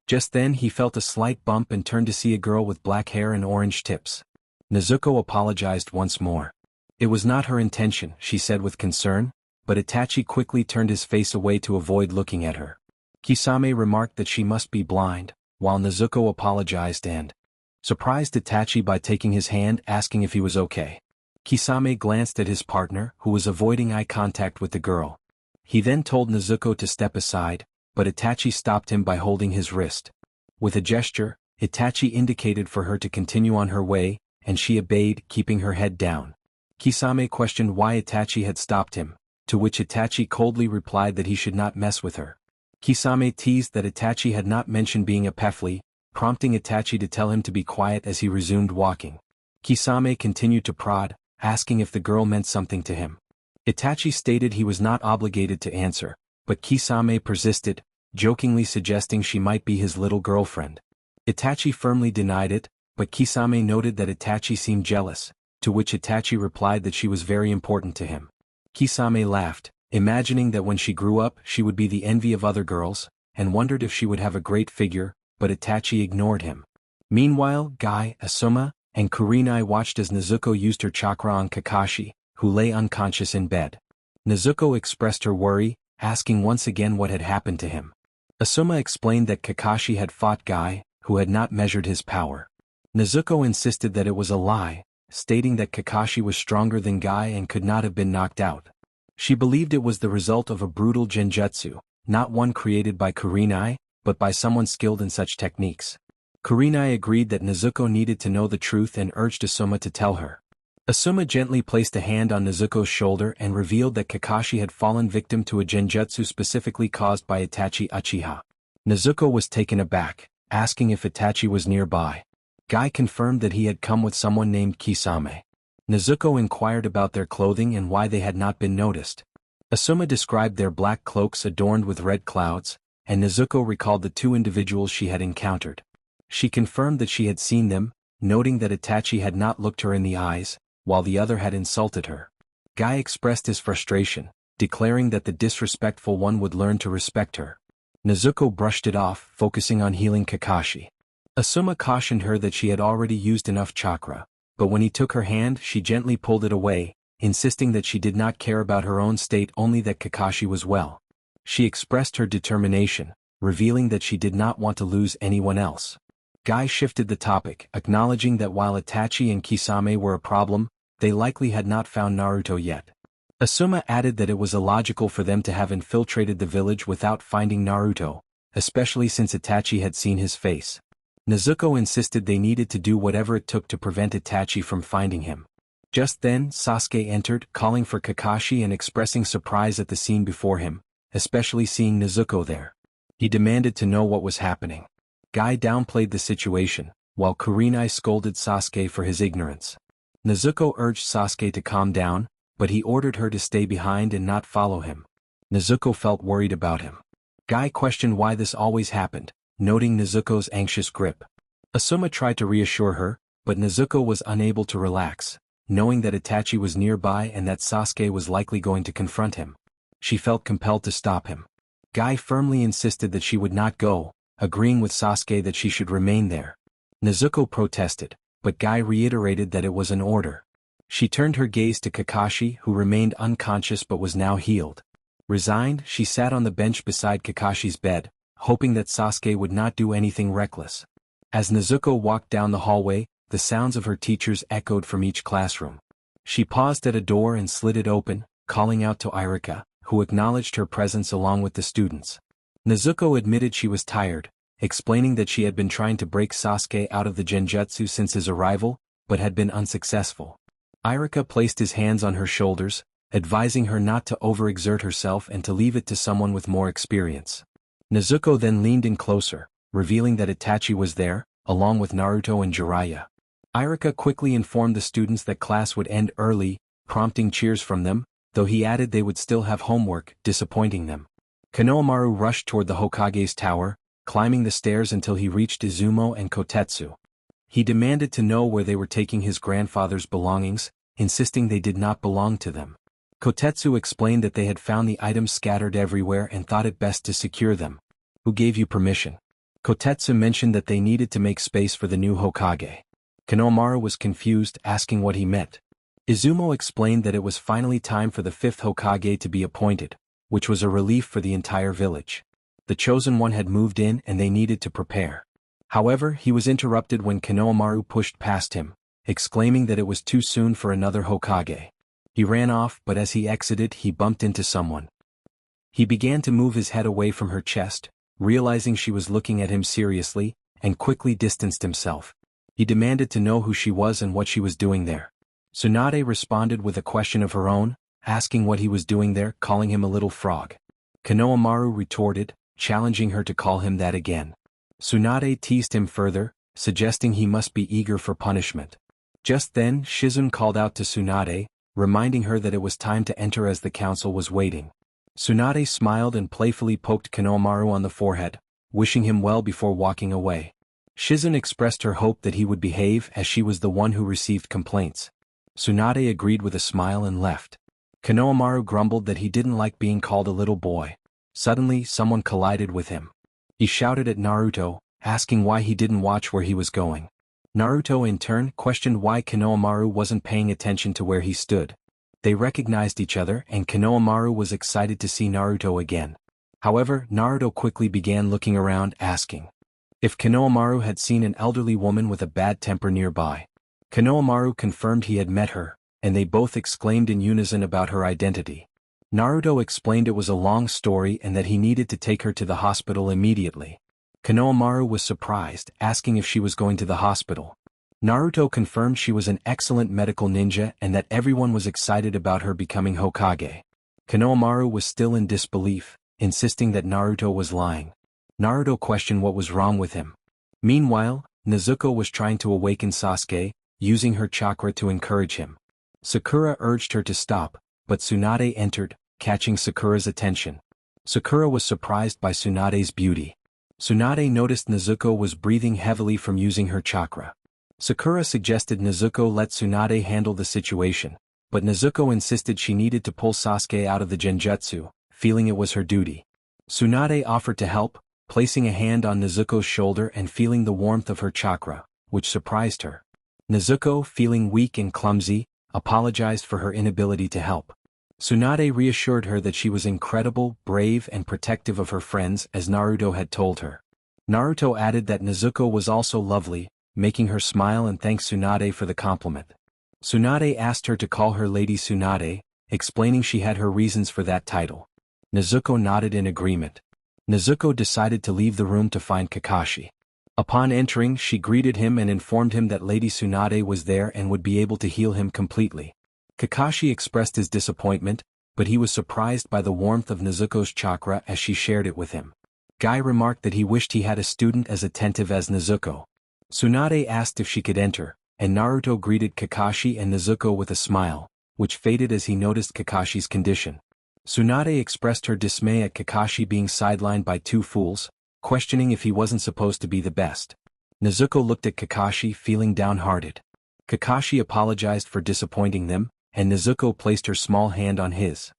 Just then he felt a slight bump and turned to see a girl with black hair and orange tips. Nezuko apologized once more. It was not her intention, she said with concern, but Itachi quickly turned his face away to avoid looking at her. Kisame remarked that she must be blind, while Nezuko apologized and surprised Itachi by taking his hand, asking if he was okay. Kisame glanced at his partner, who was avoiding eye contact with the girl. He then told Nezuko to step aside, but Itachi stopped him by holding his wrist. With a gesture, Itachi indicated for her to continue on her way, and she obeyed, keeping her head down. Kisame questioned why Itachi had stopped him, to which Itachi coldly replied that he should not mess with her. Kisame teased that Itachi had not mentioned being a Pefli, prompting Itachi to tell him to be quiet as he resumed walking. Kisame continued to prod, asking if the girl meant something to him. Itachi stated he was not obligated to answer, but Kisame persisted, jokingly suggesting she might be his little girlfriend. Itachi firmly denied it, but Kisame noted that Itachi seemed jealous, to which Itachi replied that she was very important to him. Kisame laughed, imagining that when she grew up she would be the envy of other girls, and wondered if she would have a great figure, but Itachi ignored him. Meanwhile, Guy, Asuma, and Kurenai watched as Nezuko used her chakra on Kakashi, who lay unconscious in bed. Nezuko expressed her worry, asking once again what had happened to him. Asuma explained that Kakashi had fought Guy, who had not measured his power. Nezuko insisted that it was a lie, stating that Kakashi was stronger than Guy and could not have been knocked out. She believed it was the result of a brutal genjutsu, not one created by Kurenai, but by someone skilled in such techniques. Kurenai agreed that Nezuko needed to know the truth and urged Asuma to tell her. Asuma gently placed a hand on Nezuko's shoulder and revealed that Kakashi had fallen victim to a genjutsu specifically caused by Itachi Uchiha. Nezuko was taken aback, asking if Itachi was nearby. Guy confirmed that he had come with someone named Kisame. Nezuko inquired about their clothing and why they had not been noticed. Asuma described their black cloaks adorned with red clouds, and Nezuko recalled the two individuals she had encountered. She confirmed that she had seen them, noting that Itachi had not looked her in the eyes, while the other had insulted her. Guy expressed his frustration, declaring that the disrespectful one would learn to respect her. Nezuko brushed it off, focusing on healing Kakashi. Asuma cautioned her that she had already used enough chakra, but when he took her hand she gently pulled it away, insisting that she did not care about her own state, only that Kakashi was well. She expressed her determination, revealing that she did not want to lose anyone else. Guy shifted the topic, acknowledging that while Itachi and Kisame were a problem, they likely had not found Naruto yet. Asuma added that it was illogical for them to have infiltrated the village without finding Naruto, especially since Itachi had seen his face. Nezuko insisted they needed to do whatever it took to prevent Itachi from finding him. Just then, Sasuke entered, calling for Kakashi and expressing surprise at the scene before him, especially seeing Nezuko there. He demanded to know what was happening. Guy downplayed the situation, while Kurenai scolded Sasuke for his ignorance. Nezuko urged Sasuke to calm down, but he ordered her to stay behind and not follow him. Nezuko felt worried about him. Guy questioned why this always happened, noting Nezuko's anxious grip. Asuma tried to reassure her, but Nezuko was unable to relax, knowing that Itachi was nearby and that Sasuke was likely going to confront him. She felt compelled to stop him. Guy firmly insisted that she would not go, agreeing with Sasuke that she should remain there. Nezuko protested, but Guy reiterated that it was an order. She turned her gaze to Kakashi, who remained unconscious but was now healed. Resigned, she sat on the bench beside Kakashi's bed, hoping that Sasuke would not do anything reckless. As Nezuko walked down the hallway, the sounds of her teachers echoed from each classroom. She paused at a door and slid it open, calling out to Irika, who acknowledged her presence along with the students. Nezuko admitted she was tired, explaining that she had been trying to break Sasuke out of the genjutsu since his arrival, but had been unsuccessful. Irika placed his hands on her shoulders, advising her not to overexert herself and to leave it to someone with more experience. Nezuko then leaned in closer, revealing that Itachi was there, along with Naruto and Jiraiya. Irika quickly informed the students that class would end early, prompting cheers from them, though he added they would still have homework, disappointing them. Konohamaru rushed toward the Hokage's tower, climbing the stairs until he reached Izumo and Kotetsu. He demanded to know where they were taking his grandfather's belongings, insisting they did not belong to them. Kotetsu explained that they had found the items scattered everywhere and thought it best to secure them. Who gave you permission? Kotetsu mentioned that they needed to make space for the new Hokage. Konohamaru was confused, asking what he meant. Izumo explained that it was finally time for the fifth Hokage to be appointed, which was a relief for the entire village. The chosen one had moved in and they needed to prepare. However, he was interrupted when Konohamaru pushed past him, exclaiming that it was too soon for another Hokage. He ran off, but as he exited he bumped into someone. He began to move his head away from her chest, realizing she was looking at him seriously, and quickly distanced himself. He demanded to know who she was and what she was doing there. Tsunade responded with a question of her own, asking what he was doing there, calling him a little frog. Konohamaru retorted, challenging her to call him that again. Tsunade teased him further, suggesting he must be eager for punishment. Just then Shizune called out to Tsunade, reminding her that it was time to enter as the council was waiting. Tsunade smiled and playfully poked Konohamaru on the forehead, wishing him well before walking away. Shizune expressed her hope that he would behave as she was the one who received complaints. Tsunade agreed with a smile and left. Konohamaru grumbled that he didn't like being called a little boy. Suddenly, someone collided with him. He shouted at Naruto, asking why he didn't watch where he was going. Naruto in turn questioned why Konohamaru wasn't paying attention to where he stood. They recognized each other and Konohamaru was excited to see Naruto again. However, Naruto quickly began looking around, asking if Konohamaru had seen an elderly woman with a bad temper nearby. Konohamaru confirmed he had met her, and they both exclaimed in unison about her identity. Naruto explained it was a long story and that he needed to take her to the hospital immediately. Konohamaru was surprised, asking if she was going to the hospital. Naruto confirmed she was an excellent medical ninja and that everyone was excited about her becoming Hokage. Konohamaru was still in disbelief, insisting that Naruto was lying. Naruto questioned what was wrong with him. Meanwhile, Nezuko was trying to awaken Sasuke, using her chakra to encourage him. Sakura urged her to stop, but Tsunade entered, catching Sakura's attention. Sakura was surprised by Tsunade's beauty. Tsunade noticed Nezuko was breathing heavily from using her chakra. Sakura suggested Nezuko let Tsunade handle the situation, but Nezuko insisted she needed to pull Sasuke out of the genjutsu, feeling it was her duty. Tsunade offered to help, placing a hand on Nezuko's shoulder and feeling the warmth of her chakra, which surprised her. Nezuko, feeling weak and clumsy, apologized for her inability to help. Tsunade reassured her that she was incredible, brave and protective of her friends as Naruto had told her. Naruto added that Nezuko was also lovely, making her smile and thank Tsunade for the compliment. Tsunade asked her to call her Lady Tsunade, explaining she had her reasons for that title. Nezuko nodded in agreement. Nezuko decided to leave the room to find Kakashi. Upon entering, she greeted him and informed him that Lady Tsunade was there and would be able to heal him completely. Kakashi expressed his disappointment, but he was surprised by the warmth of Nezuko's chakra as she shared it with him. Guy remarked that he wished he had a student as attentive as Nezuko. Tsunade asked if she could enter, and Naruto greeted Kakashi and Nezuko with a smile, which faded as he noticed Kakashi's condition. Tsunade expressed her dismay at Kakashi being sidelined by two fools, questioning if he wasn't supposed to be the best. Nezuko looked at Kakashi feeling downhearted. Kakashi apologized for disappointing them, and Nezuko placed her small hand on his.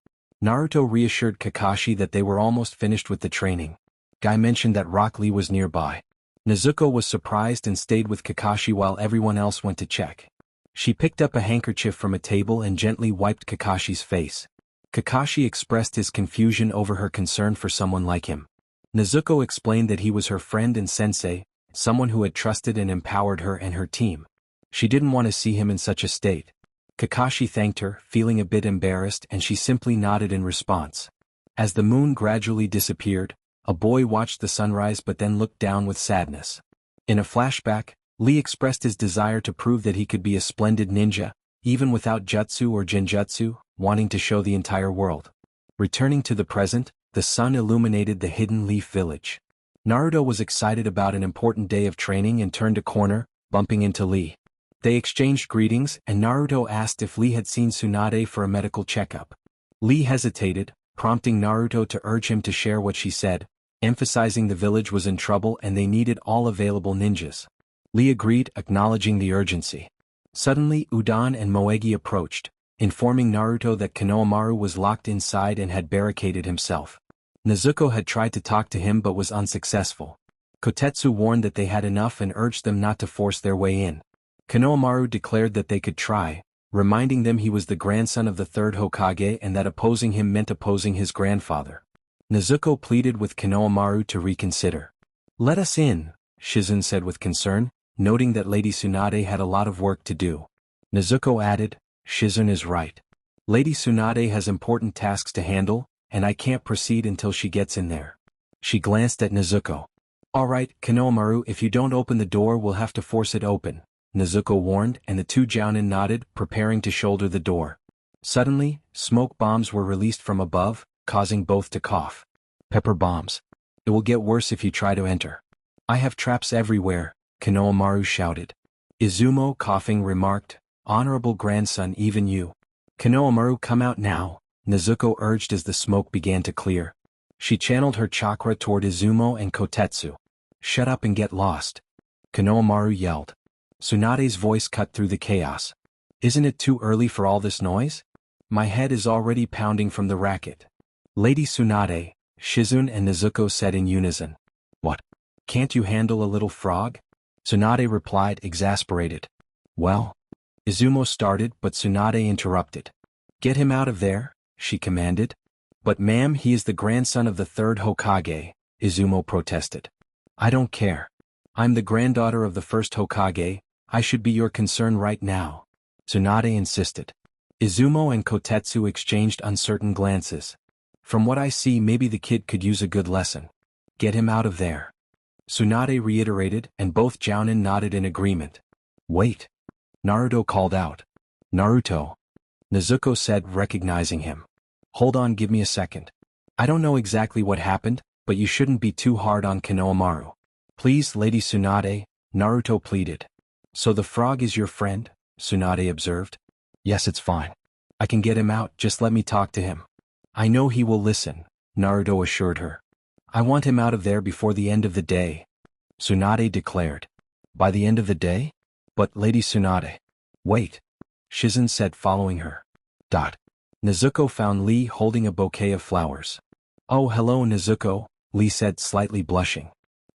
Naruto reassured Kakashi that they were almost finished with the training. Guy mentioned that Rock Lee was nearby. Nezuko was surprised and stayed with Kakashi while everyone else went to check. She picked up a handkerchief from a table and gently wiped Kakashi's face. Kakashi expressed his confusion over her concern for someone like him. Nezuko explained that he was her friend and sensei, someone who had trusted and empowered her and her team. She didn't want to see him in such a state. Kakashi thanked her, feeling a bit embarrassed, and she simply nodded in response. As the moon gradually disappeared, a boy watched the sunrise but then looked down with sadness. In a flashback, Lee expressed his desire to prove that he could be a splendid ninja, even without jutsu or genjutsu, wanting to show the entire world. Returning to the present, the sun illuminated the hidden leaf village. Naruto was excited about an important day of training and turned a corner, bumping into Lee. They exchanged greetings, and Naruto asked if Lee had seen Tsunade for a medical checkup. Lee hesitated, prompting Naruto to urge him to share what she said, emphasizing the village was in trouble and they needed all available ninjas. Lee agreed, acknowledging the urgency. Suddenly, Udon and Moegi approached, informing Naruto that Konohamaru was locked inside and had barricaded himself. Nezuko had tried to talk to him but was unsuccessful. Kotetsu warned that they had enough and urged them not to force their way in. Konohamaru declared that they could try, reminding them he was the grandson of the third Hokage and that opposing him meant opposing his grandfather. Nezuko pleaded with Konohamaru to reconsider. "Let us in," Shizune said with concern, noting that Lady Tsunade had a lot of work to do. Nezuko added, "Shizune is right. Lady Tsunade has important tasks to handle, and I can't proceed until she gets in there." She glanced at Nezuko. "All right, Konohamaru, if you don't open the door we'll have to force it open," Nezuko warned, and the two jounin nodded, preparing to shoulder the door. Suddenly, smoke bombs were released from above, causing both to cough. "Pepper bombs. It will get worse if you try to enter." "I have traps everywhere," Konohamaru shouted. Izumo, coughing, remarked, "Honorable grandson, even you." "Konohamaru, come out now," Nezuko urged as the smoke began to clear. She channeled her chakra toward Izumo and Kotetsu. "Shut up and get lost," Konohamaru yelled. Tsunade's voice cut through the chaos. "Isn't it too early for all this noise? My head is already pounding from the racket." "Lady Tsunade," Shizune and Nezuko said in unison. "What? Can't you handle a little frog?" Tsunade replied, exasperated. "Well?" Izumo started, but Tsunade interrupted. "Get him out of there," she commanded. "But ma'am, he is the grandson of the third Hokage," Izumo protested. "I don't care. I'm the granddaughter of the first Hokage, I should be your concern right now," Tsunade insisted. Izumo and Kotetsu exchanged uncertain glances. "From what I see, maybe the kid could use a good lesson. Get him out of there," Tsunade reiterated, and both jounin nodded in agreement. "Wait," Naruto called out. "Naruto," Nezuko said, recognizing him. "Hold on, give me a second. I don't know exactly what happened, but you shouldn't be too hard on Konohamaru." "Please, Lady Tsunade," Naruto pleaded. "So the frog is your friend?" Tsunade observed. "Yes, it's fine. I can get him out, just let me talk to him." "I know he will listen," Naruto assured her. "I want him out of there before the end of the day," Tsunade declared. "By the end of the day?" "But Lady Tsunade." "Wait," Shizune said, following her. Nezuko found Lee holding a bouquet of flowers. "Oh, hello, Nezuko," Lee said, slightly blushing.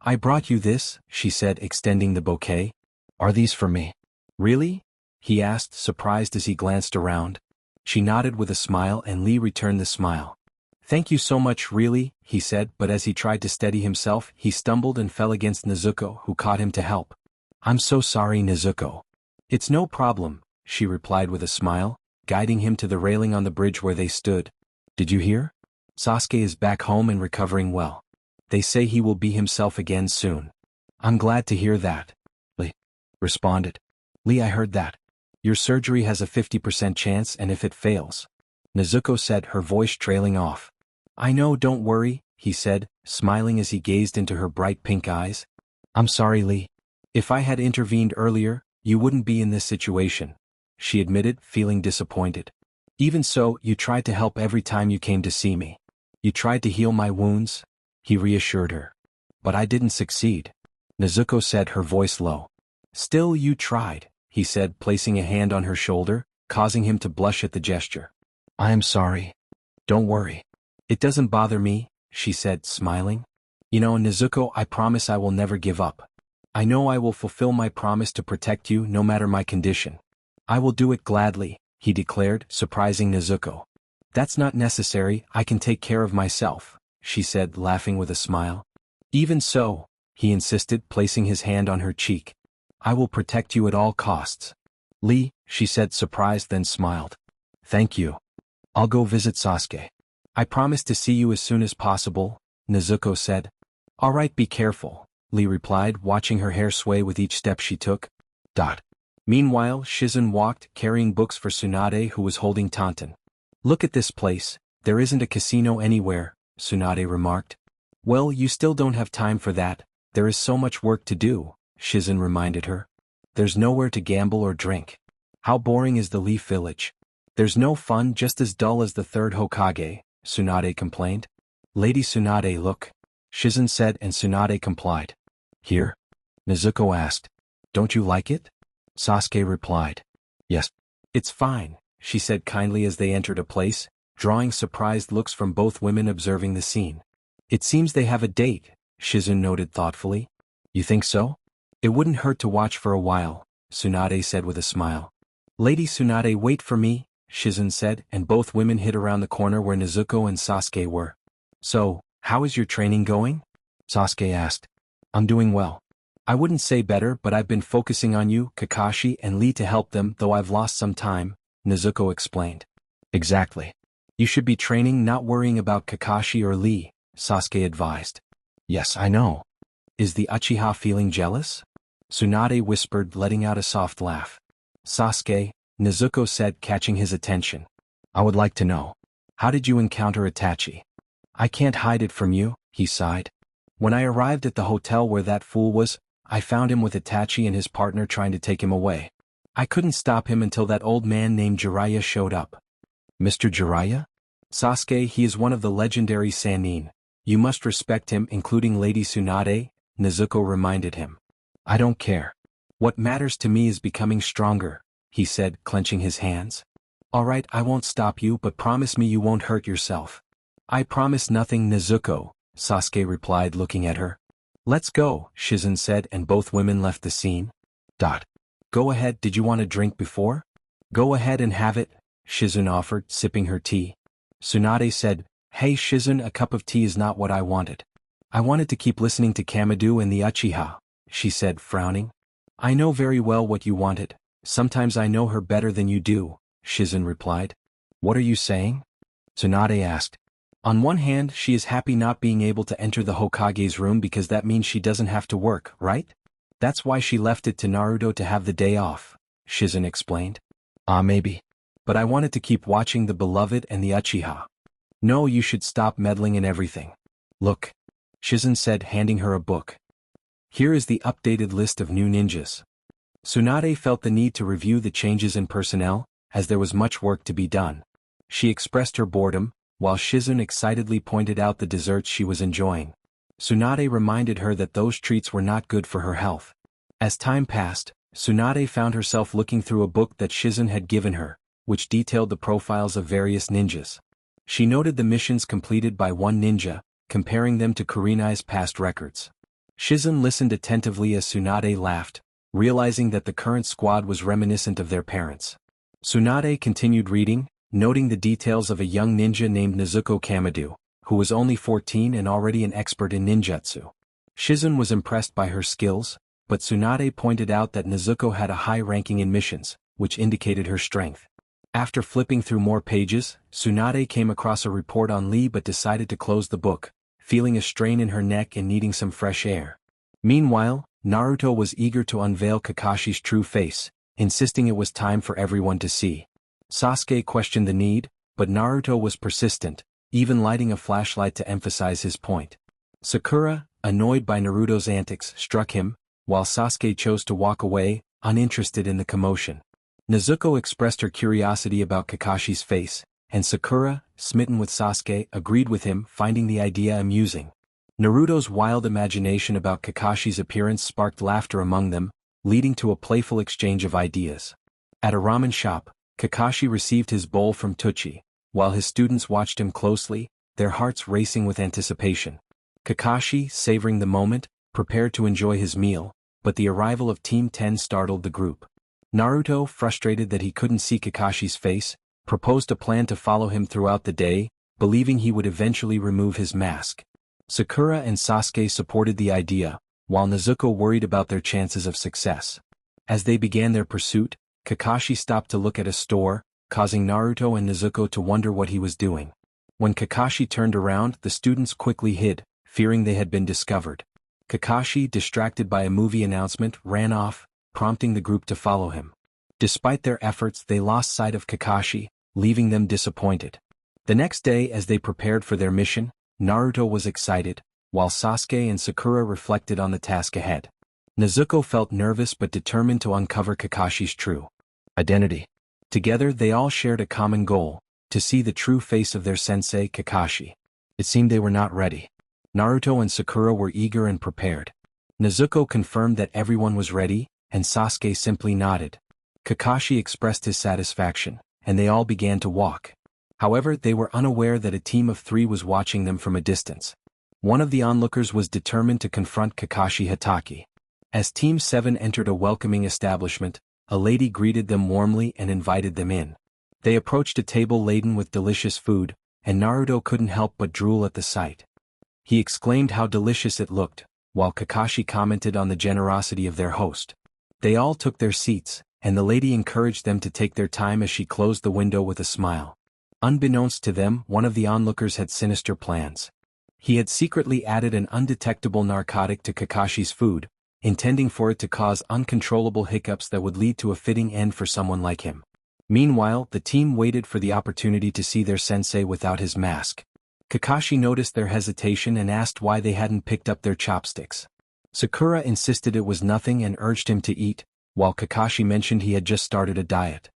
"I brought you this," she said, extending the bouquet. "Are these for me?" "Really?" he asked, surprised as he glanced around. She nodded with a smile and Lee returned the smile. "Thank you so much, really," he said, but as he tried to steady himself, he stumbled and fell against Nezuko, who caught him to help. "I'm so sorry, Nezuko." "It's no problem," she replied with a smile, guiding him to the railing on the bridge where they stood. "Did you hear? Sasuke is back home and recovering well. They say he will be himself again soon." "I'm glad to hear that," Lee responded. "Lee, I heard that. Your surgery has a 50% chance and if it fails," Nezuko said, her voice trailing off. "I know, don't worry," he said, smiling as he gazed into her bright pink eyes. "I'm sorry, Lee. If I had intervened earlier, you wouldn't be in this situation," she admitted, feeling disappointed. "Even so, you tried to help every time you came to see me. You tried to heal my wounds," he reassured her. "But I didn't succeed," Nezuko said, her voice low. "Still, you tried," he said, placing a hand on her shoulder, causing him to blush at the gesture. "I am sorry. Don't worry. It doesn't bother me," she said, smiling. "You know, Nezuko, I promise I will never give up. I know I will fulfill my promise to protect you no matter my condition. I will do it gladly," he declared, surprising Nezuko. "That's not necessary, I can take care of myself," she said, laughing with a smile. "Even so," he insisted, placing his hand on her cheek. "I will protect you at all costs." "Lee," she said, surprised, then smiled. "Thank you. I'll go visit Sasuke." "I promise to see you as soon as possible," Nezuko said. "All right, be careful," Lee replied, watching her hair sway with each step she took. Meanwhile, Shizen walked, carrying books for Tsunade, who was holding Tantan. "Look at this place, there isn't a casino anywhere," Tsunade remarked. "Well, you still don't have time for that, there is so much work to do," Shizen reminded her. "There's nowhere to gamble or drink. How boring is the Leaf Village. There's no fun, just as dull as the third Hokage," Tsunade complained. "Lady Tsunade, look," Shizen said, and Tsunade complied. "Here?" Nezuko asked. "Don't you like it?" Sasuke replied. "Yes. It's fine," she said kindly as they entered a place, drawing surprised looks from both women observing the scene. "It seems they have a date," Shizen noted thoughtfully. "You think so?" "It wouldn't hurt to watch for a while," Tsunade said with a smile. "Lady Tsunade, wait for me," Shizen said, and both women hid around the corner where Nezuko and Sasuke were. "So, how is your training going?" Sasuke asked. "I'm doing well. I wouldn't say better, but I've been focusing on you, Kakashi, and Lee to help them, though I've lost some time," Nezuko explained. "Exactly. You should be training, not worrying about Kakashi or Lee," Sasuke advised. "Yes, I know. Is the Uchiha feeling jealous?" Tsunade whispered, letting out a soft laugh. "Sasuke," Nezuko said, catching his attention. "I would like to know. How did you encounter Itachi?" "I can't hide it from you," he sighed. "When I arrived at the hotel where that fool was, I found him with Itachi and his partner trying to take him away. I couldn't stop him until that old man named Jiraiya showed up." "Mr. Jiraiya?" "Sasuke, he is one of the legendary Sannin. You must respect him, including Lady Tsunade," Nezuko reminded him. "I don't care. What matters to me is becoming stronger," he said, clenching his hands. "All right, I won't stop you, but promise me you won't hurt yourself." "I promise nothing, Nezuko," Sasuke replied, looking at her. "Let's go," Shizen said, and both women left the scene. "Go ahead, did you want a drink before?" "Go ahead and have it," Shizen offered, sipping her tea. Tsunade said, "Hey Shizen, a cup of tea is not what I wanted. I wanted to keep listening to Kamadu and the Uchiha," she said, frowning. "I know very well what you wanted. Sometimes I know her better than you do," Shizen replied. "What are you saying?" Tsunade asked. "On one hand, she is happy not being able to enter the Hokage's room because that means she doesn't have to work, right? That's why she left it to Naruto to have the day off," Shizen explained. Maybe. But I wanted to keep watching the beloved and the Uchiha." "No, you should stop meddling in everything. Look," Shizen said, handing her a book. "Here is the updated list of new ninjas." Tsunade felt the need to review the changes in personnel, as there was much work to be done. She expressed her boredom, while Shizen excitedly pointed out the desserts she was enjoying. Tsunade reminded her that those treats were not good for her health. As time passed, Tsunade found herself looking through a book that Shizen had given her, which detailed the profiles of various ninjas. She noted the missions completed by one ninja, comparing them to Kurenai's past records. Shizen listened attentively as Tsunade laughed, realizing that the current squad was reminiscent of their parents. Tsunade continued reading, noting the details of a young ninja named Nezuko Kamadu, who was only 14 and already an expert in ninjutsu. Shizen was impressed by her skills, but Tsunade pointed out that Nezuko had a high ranking in missions, which indicated her strength. After flipping through more pages, Tsunade came across a report on Lee but decided to close the book, feeling a strain in her neck and needing some fresh air. Meanwhile, Naruto was eager to unveil Kakashi's true face, insisting it was time for everyone to see. Sasuke questioned the need, but Naruto was persistent, even lighting a flashlight to emphasize his point. Sakura, annoyed by Naruto's antics, struck him, while Sasuke chose to walk away, uninterested in the commotion. Nezuko expressed her curiosity about Kakashi's face, and Sakura, smitten with Sasuke, agreed with him, finding the idea amusing. Naruto's wild imagination about Kakashi's appearance sparked laughter among them, leading to a playful exchange of ideas. At a ramen shop, Kakashi received his bowl from Tucci, while his students watched him closely, their hearts racing with anticipation. Kakashi, savoring the moment, prepared to enjoy his meal, but the arrival of Team 10 startled the group. Naruto, frustrated that he couldn't see Kakashi's face, proposed a plan to follow him throughout the day, believing he would eventually remove his mask. Sakura and Sasuke supported the idea, while Nezuko worried about their chances of success. As they began their pursuit, Kakashi stopped to look at a store, causing Naruto and Nezuko to wonder what he was doing. When Kakashi turned around, the students quickly hid, fearing they had been discovered. Kakashi, distracted by a movie announcement, ran off, prompting the group to follow him. Despite their efforts, they lost sight of Kakashi, leaving them disappointed. The next day, as they prepared for their mission, Naruto was excited, while Sasuke and Sakura reflected on the task ahead. Nezuko felt nervous but determined to uncover Kakashi's true identity. Together, they all shared a common goal: to see the true face of their sensei Kakashi. It seemed they were not ready. Naruto and Sakura were eager and prepared. Nezuko confirmed that everyone was ready, and Sasuke simply nodded. Kakashi expressed his satisfaction, and they all began to walk. However, they were unaware that a team of 3 was watching them from a distance. One of the onlookers was determined to confront Kakashi Hatake. As Team 7 entered a welcoming establishment, a lady greeted them warmly and invited them in. They approached a table laden with delicious food, and Naruto couldn't help but drool at the sight. He exclaimed how delicious it looked, while Kakashi commented on the generosity of their host. They all took their seats, and the lady encouraged them to take their time as she closed the window with a smile. Unbeknownst to them, one of the onlookers had sinister plans. He had secretly added an undetectable narcotic to Kakashi's food, intending for it to cause uncontrollable hiccups that would lead to a fitting end for someone like him. Meanwhile, the team waited for the opportunity to see their sensei without his mask. Kakashi noticed their hesitation and asked why they hadn't picked up their chopsticks. Sakura insisted it was nothing and urged him to eat, while Kakashi mentioned he had just started a diet.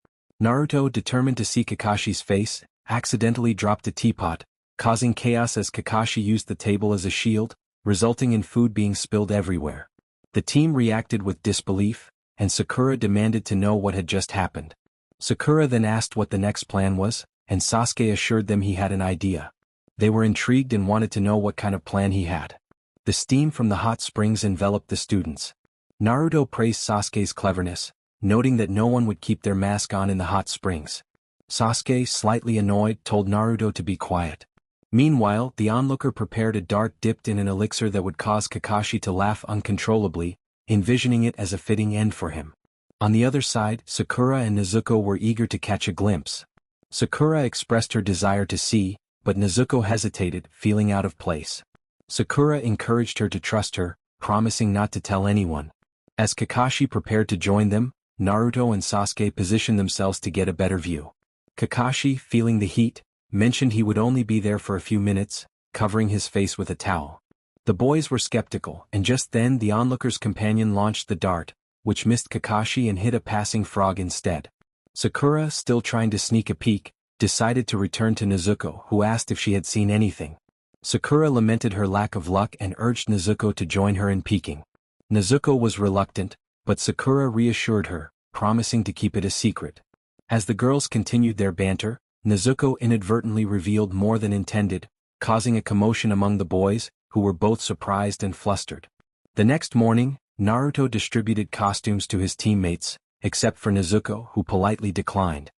Naruto, determined to see Kakashi's face, accidentally dropped a teapot, causing chaos as Kakashi used the table as a shield, resulting in food being spilled everywhere. The team reacted with disbelief, and Sakura demanded to know what had just happened. Sakura then asked what the next plan was, and Sasuke assured them he had an idea. They were intrigued and wanted to know what kind of plan he had. The steam from the hot springs enveloped the students. Naruto praised Sasuke's cleverness, noting that no one would keep their mask on in the hot springs. Sasuke, slightly annoyed, told Naruto to be quiet. Meanwhile, the onlooker prepared a dart dipped in an elixir that would cause Kakashi to laugh uncontrollably, envisioning it as a fitting end for him. On the other side, Sakura and Nezuko were eager to catch a glimpse. Sakura expressed her desire to see, but Nezuko hesitated, feeling out of place. Sakura encouraged her to trust her, promising not to tell anyone. As Kakashi prepared to join them, Naruto and Sasuke positioned themselves to get a better view. Kakashi, feeling the heat, mentioned he would only be there for a few minutes, covering his face with a towel. The boys were skeptical, and just then the onlooker's companion launched the dart, which missed Kakashi and hit a passing frog instead. Sakura, still trying to sneak a peek, decided to return to Nezuko, who asked if she had seen anything. Sakura lamented her lack of luck and urged Nezuko to join her in peeking. Nezuko was reluctant, but Sakura reassured her, promising to keep it a secret. As the girls continued their banter, Nezuko inadvertently revealed more than intended, causing a commotion among the boys, who were both surprised and flustered. The next morning, Naruto distributed costumes to his teammates, except for Nezuko, who politely declined.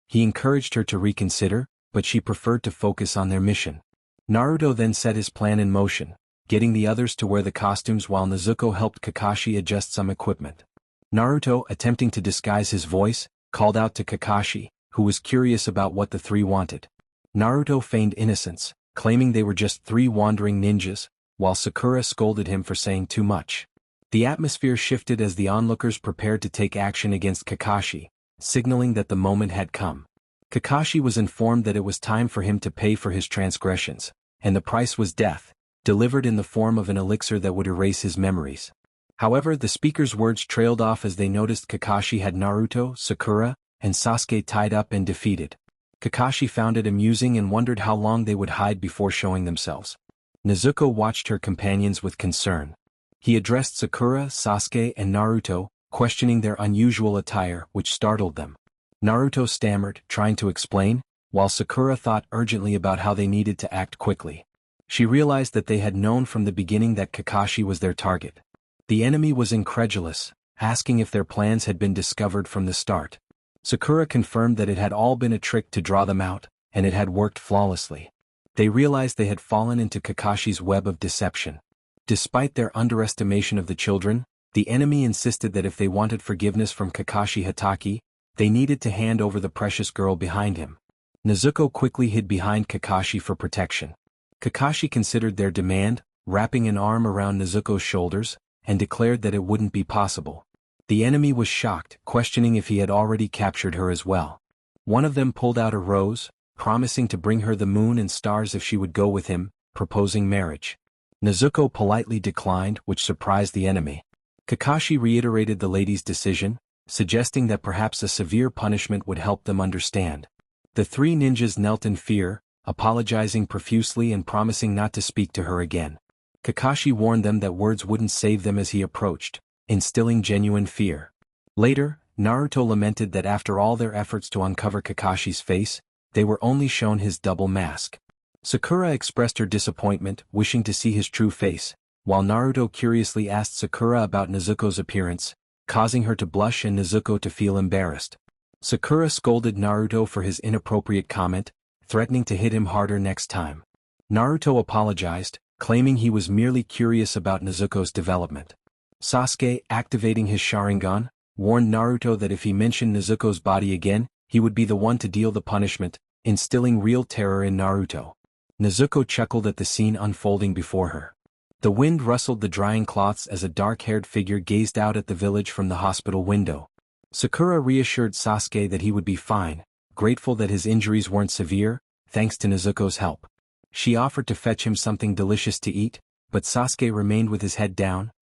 He encouraged her to reconsider, but she preferred to focus on their mission. Naruto then set his plan in motion, getting the others to wear the costumes while Nezuko helped Kakashi adjust some equipment. Naruto, attempting to disguise his voice, called out to Kakashi, who was curious about what the 3 wanted. Naruto feigned innocence, claiming they were just 3 wandering ninjas, while Sakura scolded him for saying too much. The atmosphere shifted as the onlookers prepared to take action against Kakashi, signaling that the moment had come. Kakashi was informed that it was time for him to pay for his transgressions, and the price was death, delivered in the form of an elixir that would erase his memories. However, the speaker's words trailed off as they noticed Kakashi had Naruto, Sakura, and Sasuke tied up and defeated. Kakashi found it amusing and wondered how long they would hide before showing themselves. Nezuko watched her companions with concern. He addressed Sakura, Sasuke, and Naruto, questioning their unusual attire, which startled them. Naruto stammered, trying to explain, while Sakura thought urgently about how they needed to act quickly. She realized that they had known from the beginning that Kakashi was their target. The enemy was incredulous, asking if their plans had been discovered from the start. Sakura confirmed that it had all been a trick to draw them out, and it had worked flawlessly. They realized they had fallen into Kakashi's web of deception. Despite their underestimation of the children, the enemy insisted that if they wanted forgiveness from Kakashi Hatake, they needed to hand over the precious girl behind him. Nezuko quickly hid behind Kakashi for protection. Kakashi considered their demand, wrapping an arm around Nezuko's shoulders, and declared that it wouldn't be possible. The enemy was shocked, questioning if he had already captured her as well. One of them pulled out a rose, promising to bring her the moon and stars if she would go with him, proposing marriage. Nezuko politely declined, which surprised the enemy. Kakashi reiterated the lady's decision, suggesting that perhaps a severe punishment would help them understand. The three ninjas knelt in fear, apologizing profusely and promising not to speak to her again. Kakashi warned them that words wouldn't save them as he approached, instilling genuine fear. Later, Naruto lamented that after all their efforts to uncover Kakashi's face, they were only shown his double mask. Sakura expressed her disappointment, wishing to see his true face, while Naruto curiously asked Sakura about Nezuko's appearance, causing her to blush and Nezuko to feel embarrassed. Sakura scolded Naruto for his inappropriate comment, threatening to hit him harder next time. Naruto apologized, claiming he was merely curious about Nezuko's development. Sasuke, activating his Sharingan, warned Naruto that if he mentioned Nezuko's body again, he would be the one to deal the punishment, instilling real terror in Naruto. Nezuko chuckled at the scene unfolding before her. The wind rustled the drying cloths as a dark-haired figure gazed out at the village from the hospital window. Sakura reassured Sasuke that he would be fine, grateful that his injuries weren't severe, thanks to Nezuko's help. She offered to fetch him something delicious to eat, but Sasuke remained with his head down,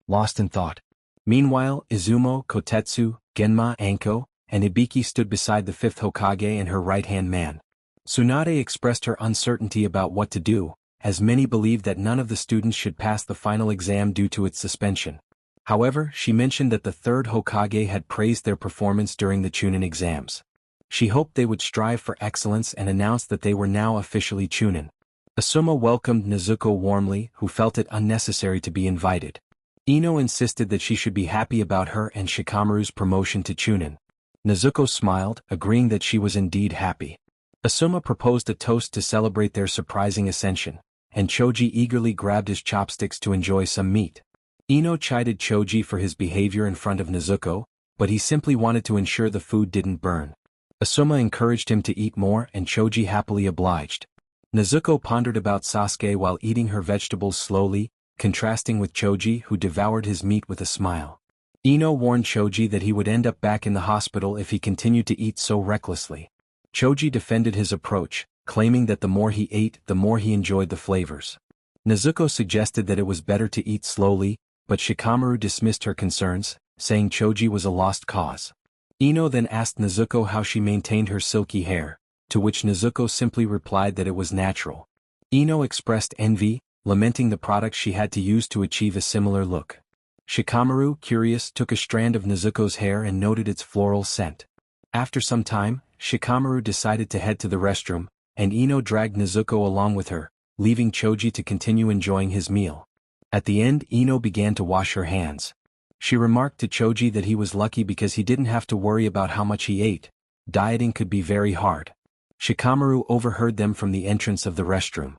lost in thought. Meanwhile, Izumo, Kotetsu, Genma, Anko, and Hibiki stood beside the fifth Hokage and her right-hand man. Tsunade expressed her uncertainty about what to do, as many believed that none of the students should pass the final exam due to its suspension. However, she mentioned that the third Hokage had praised their performance during the Chunin exams. She hoped they would strive for excellence and announced that they were now officially Chunin. Asuma welcomed Nezuko warmly, who felt it unnecessary to be invited. Ino insisted that she should be happy about her and Shikamaru's promotion to Chunin. Nezuko smiled, agreeing that she was indeed happy. Asuma proposed a toast to celebrate their surprising ascension, and Choji eagerly grabbed his chopsticks to enjoy some meat. Ino chided Choji for his behavior in front of Nezuko, but he simply wanted to ensure the food didn't burn. Asuma encouraged him to eat more and Choji happily obliged. Nezuko pondered about Sasuke while eating her vegetables slowly, contrasting with Choji who devoured his meat with a smile. Ino warned Choji that he would end up back in the hospital if he continued to eat so recklessly. Choji defended his approach, claiming that the more he ate, the more he enjoyed the flavors. Nezuko suggested that it was better to eat slowly, but Shikamaru dismissed her concerns, saying Choji was a lost cause. Ino then asked Nezuko how she maintained her silky hair, to which Nezuko simply replied that it was natural. Ino expressed envy, lamenting the products she had to use to achieve a similar look. Shikamaru, curious, took a strand of Nezuko's hair and noted its floral scent. After some time, Shikamaru decided to head to the restroom, and Ino dragged Nezuko along with her, leaving Choji to continue enjoying his meal. At the end, Ino began to wash her hands. She remarked to Choji that he was lucky because he didn't have to worry about how much he ate. Dieting could be very hard. Shikamaru overheard them from the entrance of the restroom.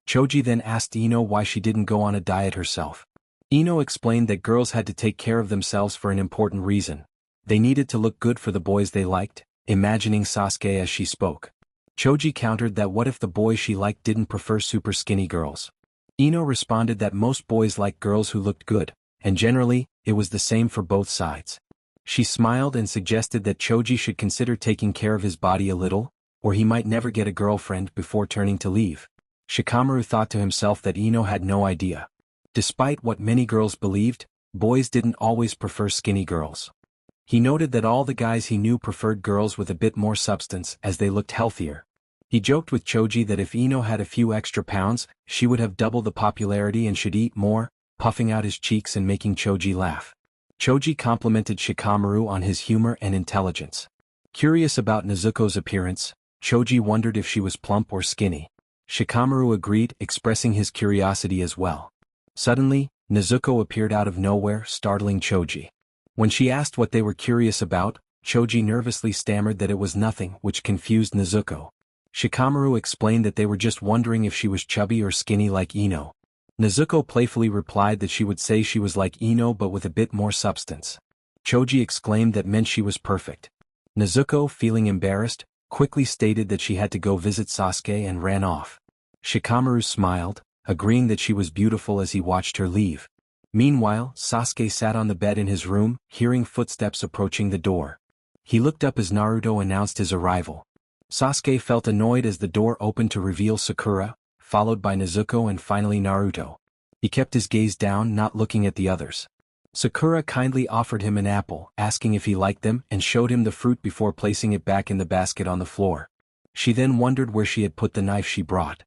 Choji then asked Ino why she didn't go on a diet herself. Ino explained that girls had to take care of themselves for an important reason. They needed to look good for the boys they liked, imagining Sasuke as she spoke. Choji countered that what if the boys she liked didn't prefer super skinny girls. Ino responded that most boys liked girls who looked good, and generally, it was the same for both sides. She smiled and suggested that Choji should consider taking care of his body a little, or he might never get a girlfriend before turning to leave. Shikamaru thought to himself that Ino had no idea. Despite what many girls believed, boys didn't always prefer skinny girls. He noted that all the guys he knew preferred girls with a bit more substance as they looked healthier. He joked with Choji that if Ino had a few extra pounds, she would have double the popularity and should eat more, puffing out his cheeks and making Choji laugh. Choji complimented Shikamaru on his humor and intelligence. Curious about Nezuko's appearance, Choji wondered if she was plump or skinny. Shikamaru agreed, expressing his curiosity as well. Suddenly, Nezuko appeared out of nowhere, startling Choji. When she asked what they were curious about, Choji nervously stammered that it was nothing, which confused Nezuko. Shikamaru explained that they were just wondering if she was chubby or skinny like Ino. Nezuko playfully replied that she would say she was like Ino but with a bit more substance. Choji exclaimed that meant she was perfect. Nezuko, feeling embarrassed, quickly stated that she had to go visit Sasuke and ran off. Shikamaru smiled, agreeing that she was beautiful as he watched her leave. Meanwhile, Sasuke sat on the bed in his room, hearing footsteps approaching the door. He looked up as Naruto announced his arrival. Sasuke felt annoyed as the door opened to reveal Sakura, followed by Nezuko and finally Naruto. He kept his gaze down, not looking at the others. Sakura kindly offered him an apple, asking if he liked them, and showed him the fruit before placing it back in the basket on the floor. She then wondered where she had put the knife she brought.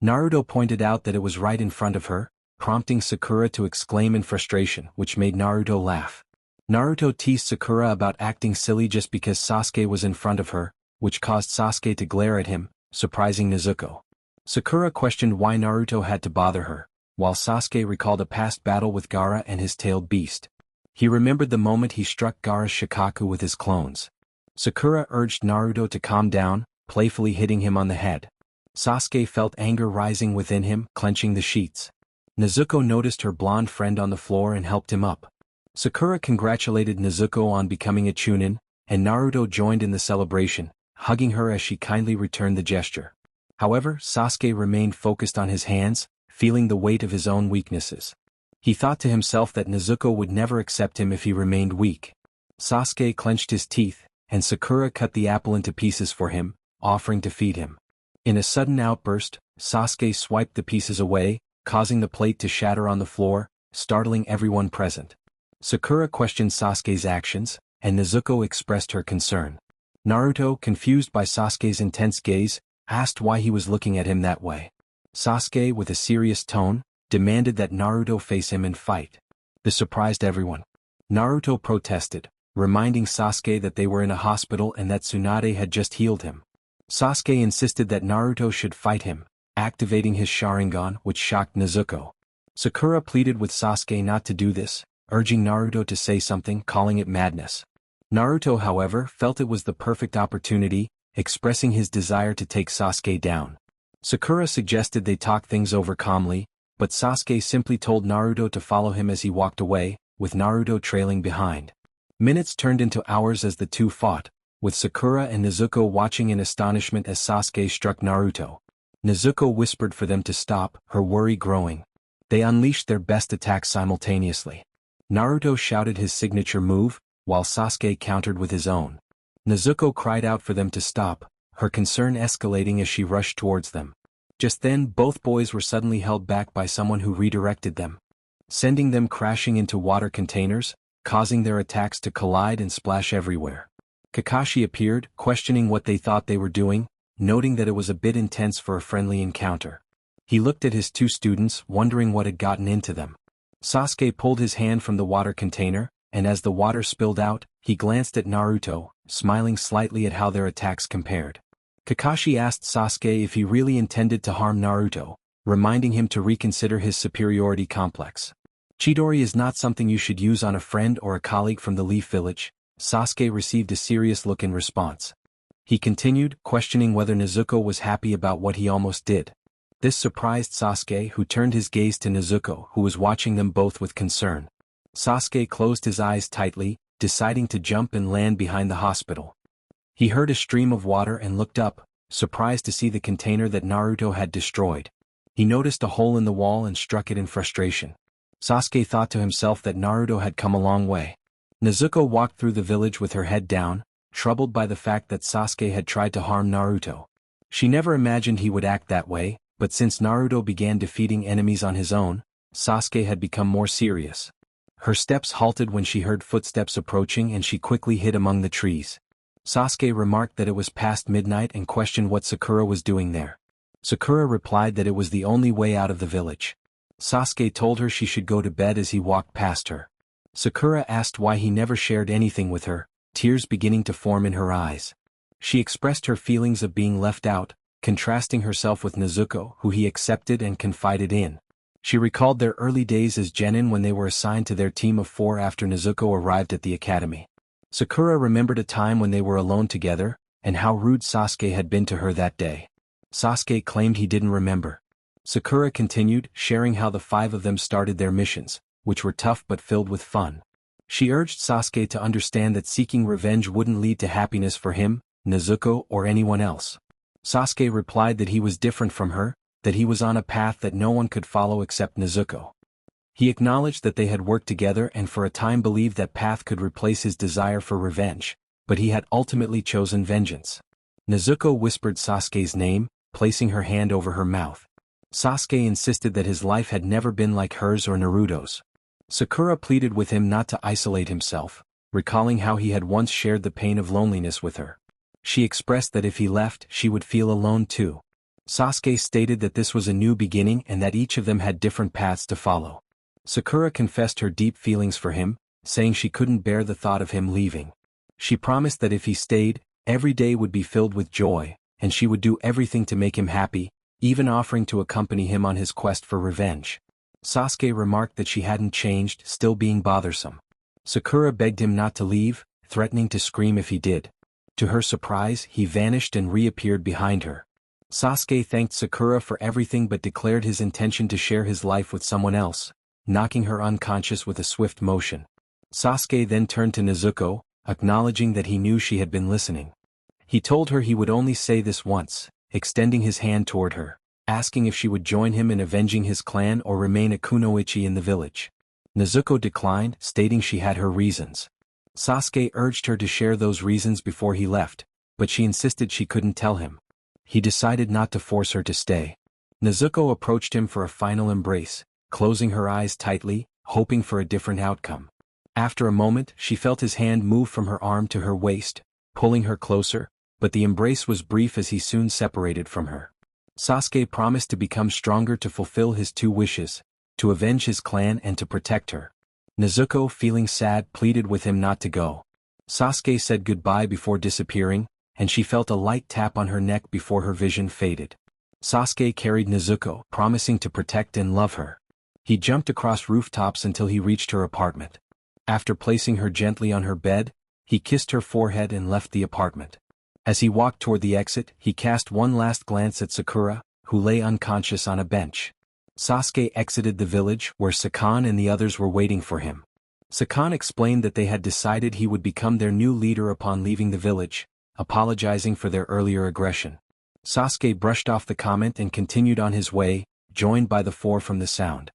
Naruto pointed out that it was right in front of her, prompting Sakura to exclaim in frustration, which made Naruto laugh. Naruto teased Sakura about acting silly just because Sasuke was in front of her, which caused Sasuke to glare at him, surprising Nezuko. Sakura questioned why Naruto had to bother her, while Sasuke recalled a past battle with Gaara and his tailed beast. He remembered the moment he struck Gaara's Shikaku with his clones. Sakura urged Naruto to calm down, playfully hitting him on the head. Sasuke felt anger rising within him, clenching the sheets. Nezuko noticed her blonde friend on the floor and helped him up. Sakura congratulated Nezuko on becoming a Chunin, and Naruto joined in the celebration, hugging her as she kindly returned the gesture. However, Sasuke remained focused on his hands, feeling the weight of his own weaknesses. He thought to himself that Nezuko would never accept him if he remained weak. Sasuke clenched his teeth, and Sakura cut the apple into pieces for him, offering to feed him. In a sudden outburst, Sasuke swiped the pieces away, causing the plate to shatter on the floor, startling everyone present. Sakura questioned Sasuke's actions, and Nezuko expressed her concern. Naruto, confused by Sasuke's intense gaze, asked why he was looking at him that way. Sasuke, with a serious tone, demanded that Naruto face him and fight. This surprised everyone. Naruto protested, reminding Sasuke that they were in a hospital and that Tsunade had just healed him. Sasuke insisted that Naruto should fight him, activating his Sharingan, which shocked Nezuko. Sakura pleaded with Sasuke not to do this, urging Naruto to say something, calling it madness. Naruto, however, felt it was the perfect opportunity, expressing his desire to take Sasuke down. Sakura suggested they talk things over calmly, but Sasuke simply told Naruto to follow him as he walked away, with Naruto trailing behind. Minutes turned into hours as the two fought, with Sakura and Nezuko watching in astonishment as Sasuke struck Naruto. Nezuko whispered for them to stop, her worry growing. They unleashed their best attacks simultaneously. Naruto shouted his signature move, while Sasuke countered with his own. Nezuko cried out for them to stop, her concern escalating as she rushed towards them. Just then, both boys were suddenly held back by someone who redirected them, sending them crashing into water containers, causing their attacks to collide and splash everywhere. Kakashi appeared, questioning what they thought they were doing, noting that it was a bit intense for a friendly encounter. He looked at his two students, wondering what had gotten into them. Sasuke pulled his hand from the water container, and as the water spilled out, he glanced at Naruto, smiling slightly at how their attacks compared. Kakashi asked Sasuke if he really intended to harm Naruto, reminding him to reconsider his superiority complex. Chidori is not something you should use on a friend or a colleague from the Leaf Village. Sasuke received a serious look in response. He continued, questioning whether Nezuko was happy about what he almost did. This surprised Sasuke, who turned his gaze to Nezuko, who was watching them both with concern. Sasuke closed his eyes tightly, deciding to jump and land behind the hospital. He heard a stream of water and looked up, surprised to see the container that Naruto had destroyed. He noticed a hole in the wall and struck it in frustration. Sasuke thought to himself that Naruto had come a long way. Nezuko walked through the village with her head down, troubled by the fact that Sasuke had tried to harm Naruto. She never imagined he would act that way, but since Naruto began defeating enemies on his own, Sasuke had become more serious. Her steps halted when she heard footsteps approaching and she quickly hid among the trees. Sasuke remarked that it was past midnight and questioned what Sakura was doing there. Sakura replied that it was the only way out of the village. Sasuke told her she should go to bed as he walked past her. Sakura asked why he never shared anything with her, tears beginning to form in her eyes. She expressed her feelings of being left out, contrasting herself with Nezuko, who he accepted and confided in. She recalled their early days as genin when they were assigned to their team of 4 after Nezuko arrived at the academy. Sakura remembered a time when they were alone together, and how rude Sasuke had been to her that day. Sasuke claimed he didn't remember. Sakura continued, sharing how the 5 of them started their missions, which were tough but filled with fun. She urged Sasuke to understand that seeking revenge wouldn't lead to happiness for him, Nezuko, or anyone else. Sasuke replied that he was different from her, that he was on a path that no one could follow except Nezuko. He acknowledged that they had worked together and for a time believed that path could replace his desire for revenge, but he had ultimately chosen vengeance. Nezuko whispered Sasuke's name, placing her hand over her mouth. Sasuke insisted that his life had never been like hers or Naruto's. Sakura pleaded with him not to isolate himself, recalling how he had once shared the pain of loneliness with her. She expressed that if he left, she would feel alone too. Sasuke stated that this was a new beginning and that each of them had different paths to follow. Sakura confessed her deep feelings for him, saying she couldn't bear the thought of him leaving. She promised that if he stayed, every day would be filled with joy, and she would do everything to make him happy, even offering to accompany him on his quest for revenge. Sasuke remarked that she hadn't changed, still being bothersome. Sakura begged him not to leave, threatening to scream if he did. To her surprise, he vanished and reappeared behind her. Sasuke thanked Sakura for everything but declared his intention to share his life with someone else, knocking her unconscious with a swift motion. Sasuke then turned to Nezuko, acknowledging that he knew she had been listening. He told her he would only say this once, extending his hand toward her, asking if she would join him in avenging his clan or remain a kunoichi in the village. Nezuko declined, stating she had her reasons. Sasuke urged her to share those reasons before he left, but she insisted she couldn't tell him. He decided not to force her to stay. Nezuko approached him for a final embrace, closing her eyes tightly, hoping for a different outcome. After a moment, she felt his hand move from her arm to her waist, pulling her closer, but the embrace was brief as he soon separated from her. Sasuke promised to become stronger to fulfill his two wishes, to avenge his clan and to protect her. Nezuko, feeling sad, pleaded with him not to go. Sasuke said goodbye before disappearing, and she felt a light tap on her neck before her vision faded. Sasuke carried Nezuko, promising to protect and love her. He jumped across rooftops until he reached her apartment. After placing her gently on her bed, he kissed her forehead and left the apartment. As he walked toward the exit, he cast one last glance at Sakura, who lay unconscious on a bench. Sasuke exited the village where Sakan and the others were waiting for him. Sakan explained that they had decided he would become their new leader upon leaving the village, apologizing for their earlier aggression. Sasuke brushed off the comment and continued on his way, joined by the four from the sound.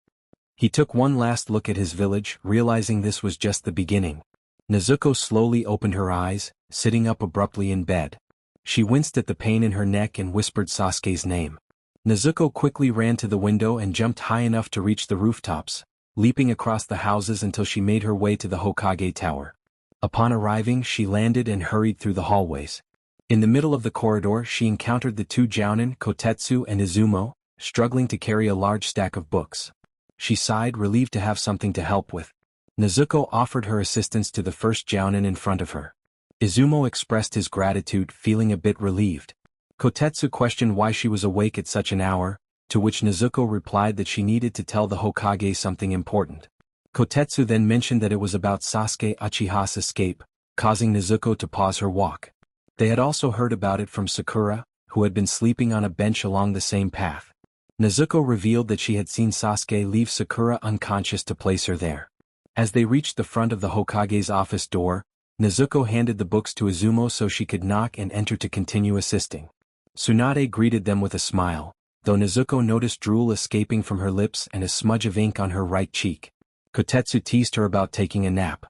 He took one last look at his village, realizing this was just the beginning. Nezuko slowly opened her eyes, sitting up abruptly in bed. She winced at the pain in her neck and whispered Sasuke's name. Nezuko quickly ran to the window and jumped high enough to reach the rooftops, leaping across the houses until she made her way to the Hokage Tower. Upon arriving, she landed and hurried through the hallways. In the middle of the corridor, she encountered the two jounin, Kotetsu and Izumo, struggling to carry a large stack of books. She sighed, relieved to have something to help with. Nezuko offered her assistance to the first jounin in front of her. Izumo expressed his gratitude, feeling a bit relieved. Kotetsu questioned why she was awake at such an hour, to which Nezuko replied that she needed to tell the Hokage something important. Kotetsu then mentioned that it was about Sasuke Uchiha's escape, causing Nezuko to pause her walk. They had also heard about it from Sakura, who had been sleeping on a bench along the same path. Nezuko revealed that she had seen Sasuke leave Sakura unconscious to place her there. As they reached the front of the Hokage's office door, Nezuko handed the books to Izumo so she could knock and enter to continue assisting. Tsunade greeted them with a smile, though Nezuko noticed drool escaping from her lips and a smudge of ink on her right cheek. Kotetsu teased her about taking a nap.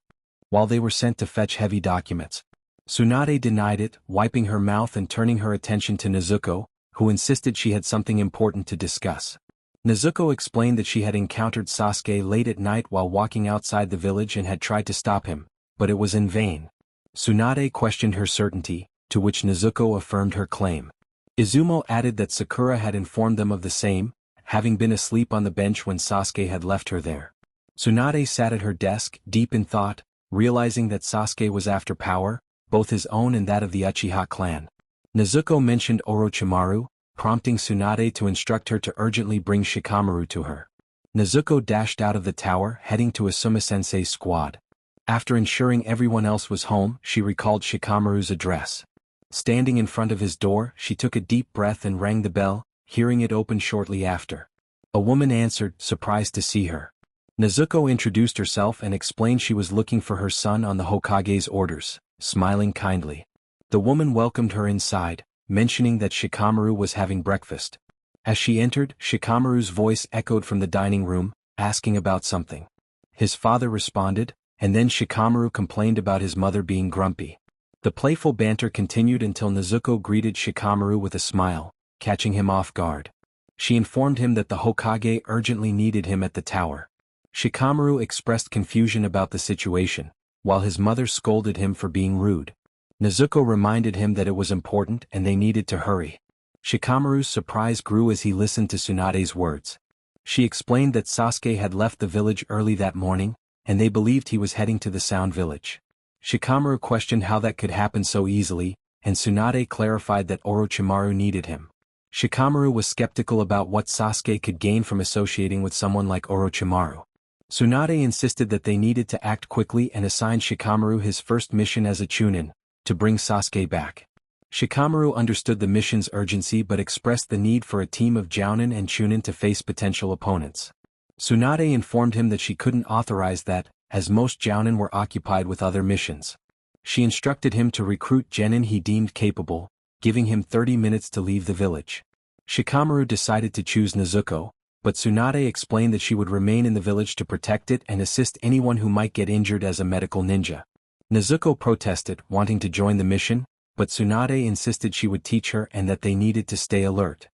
While they were sent to fetch heavy documents, Tsunade denied it, wiping her mouth and turning her attention to Nezuko, who insisted she had something important to discuss. Nezuko explained that she had encountered Sasuke late at night while walking outside the village and had tried to stop him, but it was in vain. Tsunade questioned her certainty, to which Nezuko affirmed her claim. Izumo added that Sakura had informed them of the same, having been asleep on the bench when Sasuke had left her there. Tsunade sat at her desk, deep in thought, realizing that Sasuke was after power, both his own and that of the Uchiha clan. Nezuko mentioned Orochimaru, prompting Tsunade to instruct her to urgently bring Shikamaru to her. Nezuko dashed out of the tower, heading to Asuma-sensei's squad. After ensuring everyone else was home, she recalled Shikamaru's address. Standing in front of his door, she took a deep breath and rang the bell, hearing it open shortly after. A woman answered, surprised to see her. Nezuko introduced herself and explained she was looking for her son on the Hokage's orders, smiling kindly. The woman welcomed her inside, mentioning that Shikamaru was having breakfast. As she entered, Shikamaru's voice echoed from the dining room, asking about something. His father responded, and then Shikamaru complained about his mother being grumpy. The playful banter continued until Nezuko greeted Shikamaru with a smile, catching him off guard. She informed him that the Hokage urgently needed him at the tower. Shikamaru expressed confusion about the situation, while his mother scolded him for being rude. Nezuko reminded him that it was important and they needed to hurry. Shikamaru's surprise grew as he listened to Tsunade's words. She explained that Sasuke had left the village early that morning, and they believed he was heading to the Sound Village. Shikamaru questioned how that could happen so easily, and Tsunade clarified that Orochimaru needed him. Shikamaru was skeptical about what Sasuke could gain from associating with someone like Orochimaru. Tsunade insisted that they needed to act quickly and assigned Shikamaru his first mission as a Chunin, to bring Sasuke back. Shikamaru understood the mission's urgency but expressed the need for a team of Jounin and Chunin to face potential opponents. Tsunade informed him that she couldn't authorize that, as most Jounin were occupied with other missions. She instructed him to recruit genin he deemed capable, giving him 30 minutes to leave the village. Shikamaru decided to choose Nezuko, but Tsunade explained that she would remain in the village to protect it and assist anyone who might get injured as a medical ninja. Nezuko protested, wanting to join the mission, but Tsunade insisted she would teach her and that they needed to stay alert.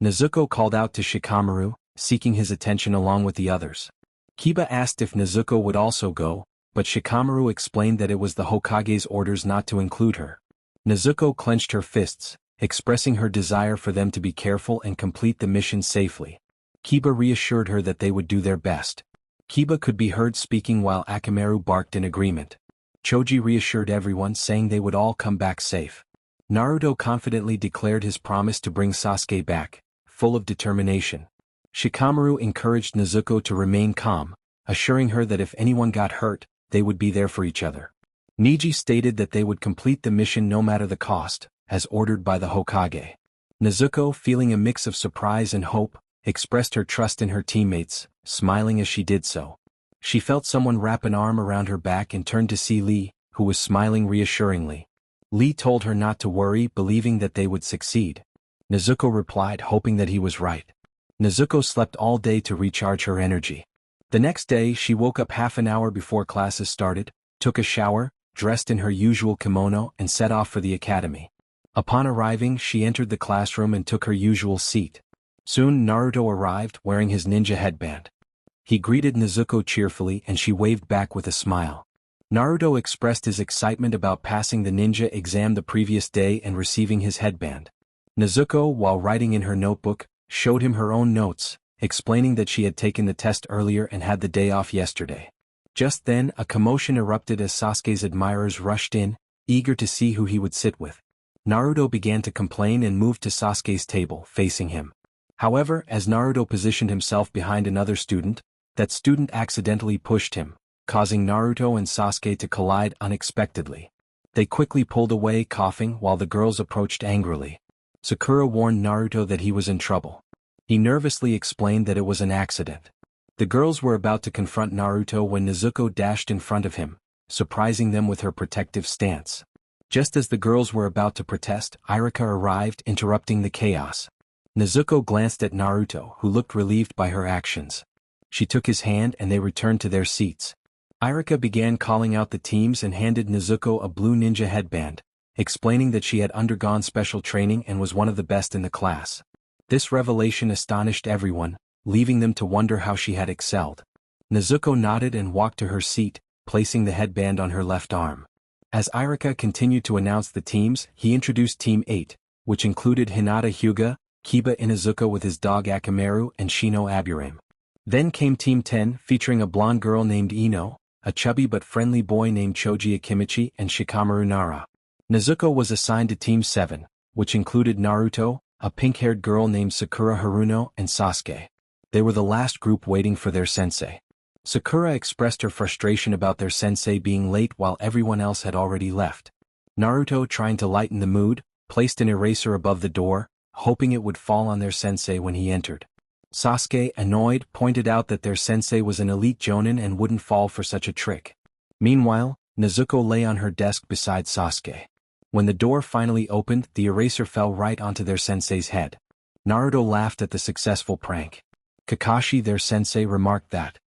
Nezuko called out to Shikamaru, seeking his attention along with the others. Kiba asked if Nezuko would also go, but Shikamaru explained that it was the Hokage's orders not to include her. Nezuko clenched her fists, expressing her desire for them to be careful and complete the mission safely. Kiba reassured her that they would do their best. Kiba could be heard speaking while Akamaru barked in agreement. Choji reassured everyone saying they would all come back safe. Naruto confidently declared his promise to bring Sasuke back, full of determination. Shikamaru encouraged Nezuko to remain calm, assuring her that if anyone got hurt, they would be there for each other. Neji stated that they would complete the mission no matter the cost, as ordered by the Hokage. Nezuko, feeling a mix of surprise and hope, expressed her trust in her teammates, smiling as she did so. She felt someone wrap an arm around her back and turned to see Lee, who was smiling reassuringly. Lee told her not to worry, believing that they would succeed. Nezuko replied, hoping that he was right. Nezuko slept all day to recharge her energy. The next day she woke up half an hour before classes started, took a shower, dressed in her usual kimono and set off for the academy. Upon arriving she entered the classroom and took her usual seat. Soon Naruto arrived wearing his ninja headband. He greeted Nezuko cheerfully and she waved back with a smile. Naruto expressed his excitement about passing the ninja exam the previous day and receiving his headband. Nezuko, while writing in her notebook, showed him her own notes, explaining that she had taken the test earlier and had the day off yesterday. Just then, a commotion erupted as Sasuke's admirers rushed in, eager to see who he would sit with. Naruto began to complain and moved to Sasuke's table, facing him. However, as Naruto positioned himself behind another student, that student accidentally pushed him, causing Naruto and Sasuke to collide unexpectedly. They quickly pulled away coughing while the girls approached angrily. Sakura warned Naruto that he was in trouble. He nervously explained that it was an accident. The girls were about to confront Naruto when Nezuko dashed in front of him, surprising them with her protective stance. Just as the girls were about to protest, Irika arrived, interrupting the chaos. Nezuko glanced at Naruto, who looked relieved by her actions. She took his hand and they returned to their seats. Irika began calling out the teams and handed Nezuko a blue ninja headband, explaining that she had undergone special training and was one of the best in the class. This revelation astonished everyone, leaving them to wonder how she had excelled. Nezuko nodded and walked to her seat, placing the headband on her left arm. As Irika continued to announce the teams, he introduced Team 8, which included Hinata Hyuga, Kiba Inuzuka with his dog Akamaru and Shino Aburame. Then came Team 10, featuring a blonde girl named Ino, a chubby but friendly boy named Choji Akimichi and Shikamaru Nara. Nezuko was assigned to Team 7, which included Naruto, a pink-haired girl named Sakura Haruno and Sasuke. They were the last group waiting for their sensei. Sakura expressed her frustration about their sensei being late while everyone else had already left. Naruto, trying to lighten the mood, placed an eraser above the door, hoping it would fall on their sensei when he entered. Sasuke, annoyed, pointed out that their sensei was an elite jonin and wouldn't fall for such a trick. Meanwhile, Nezuko lay on her desk beside Sasuke. When the door finally opened, the eraser fell right onto their sensei's head. Naruto laughed at the successful prank. Kakashi, their sensei, remarked that.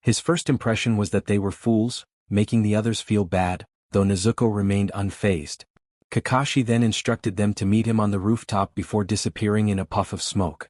His first impression was that they were fools, making the others feel bad, though Nezuko remained unfazed. Kakashi then instructed them to meet him on the rooftop before disappearing in a puff of smoke.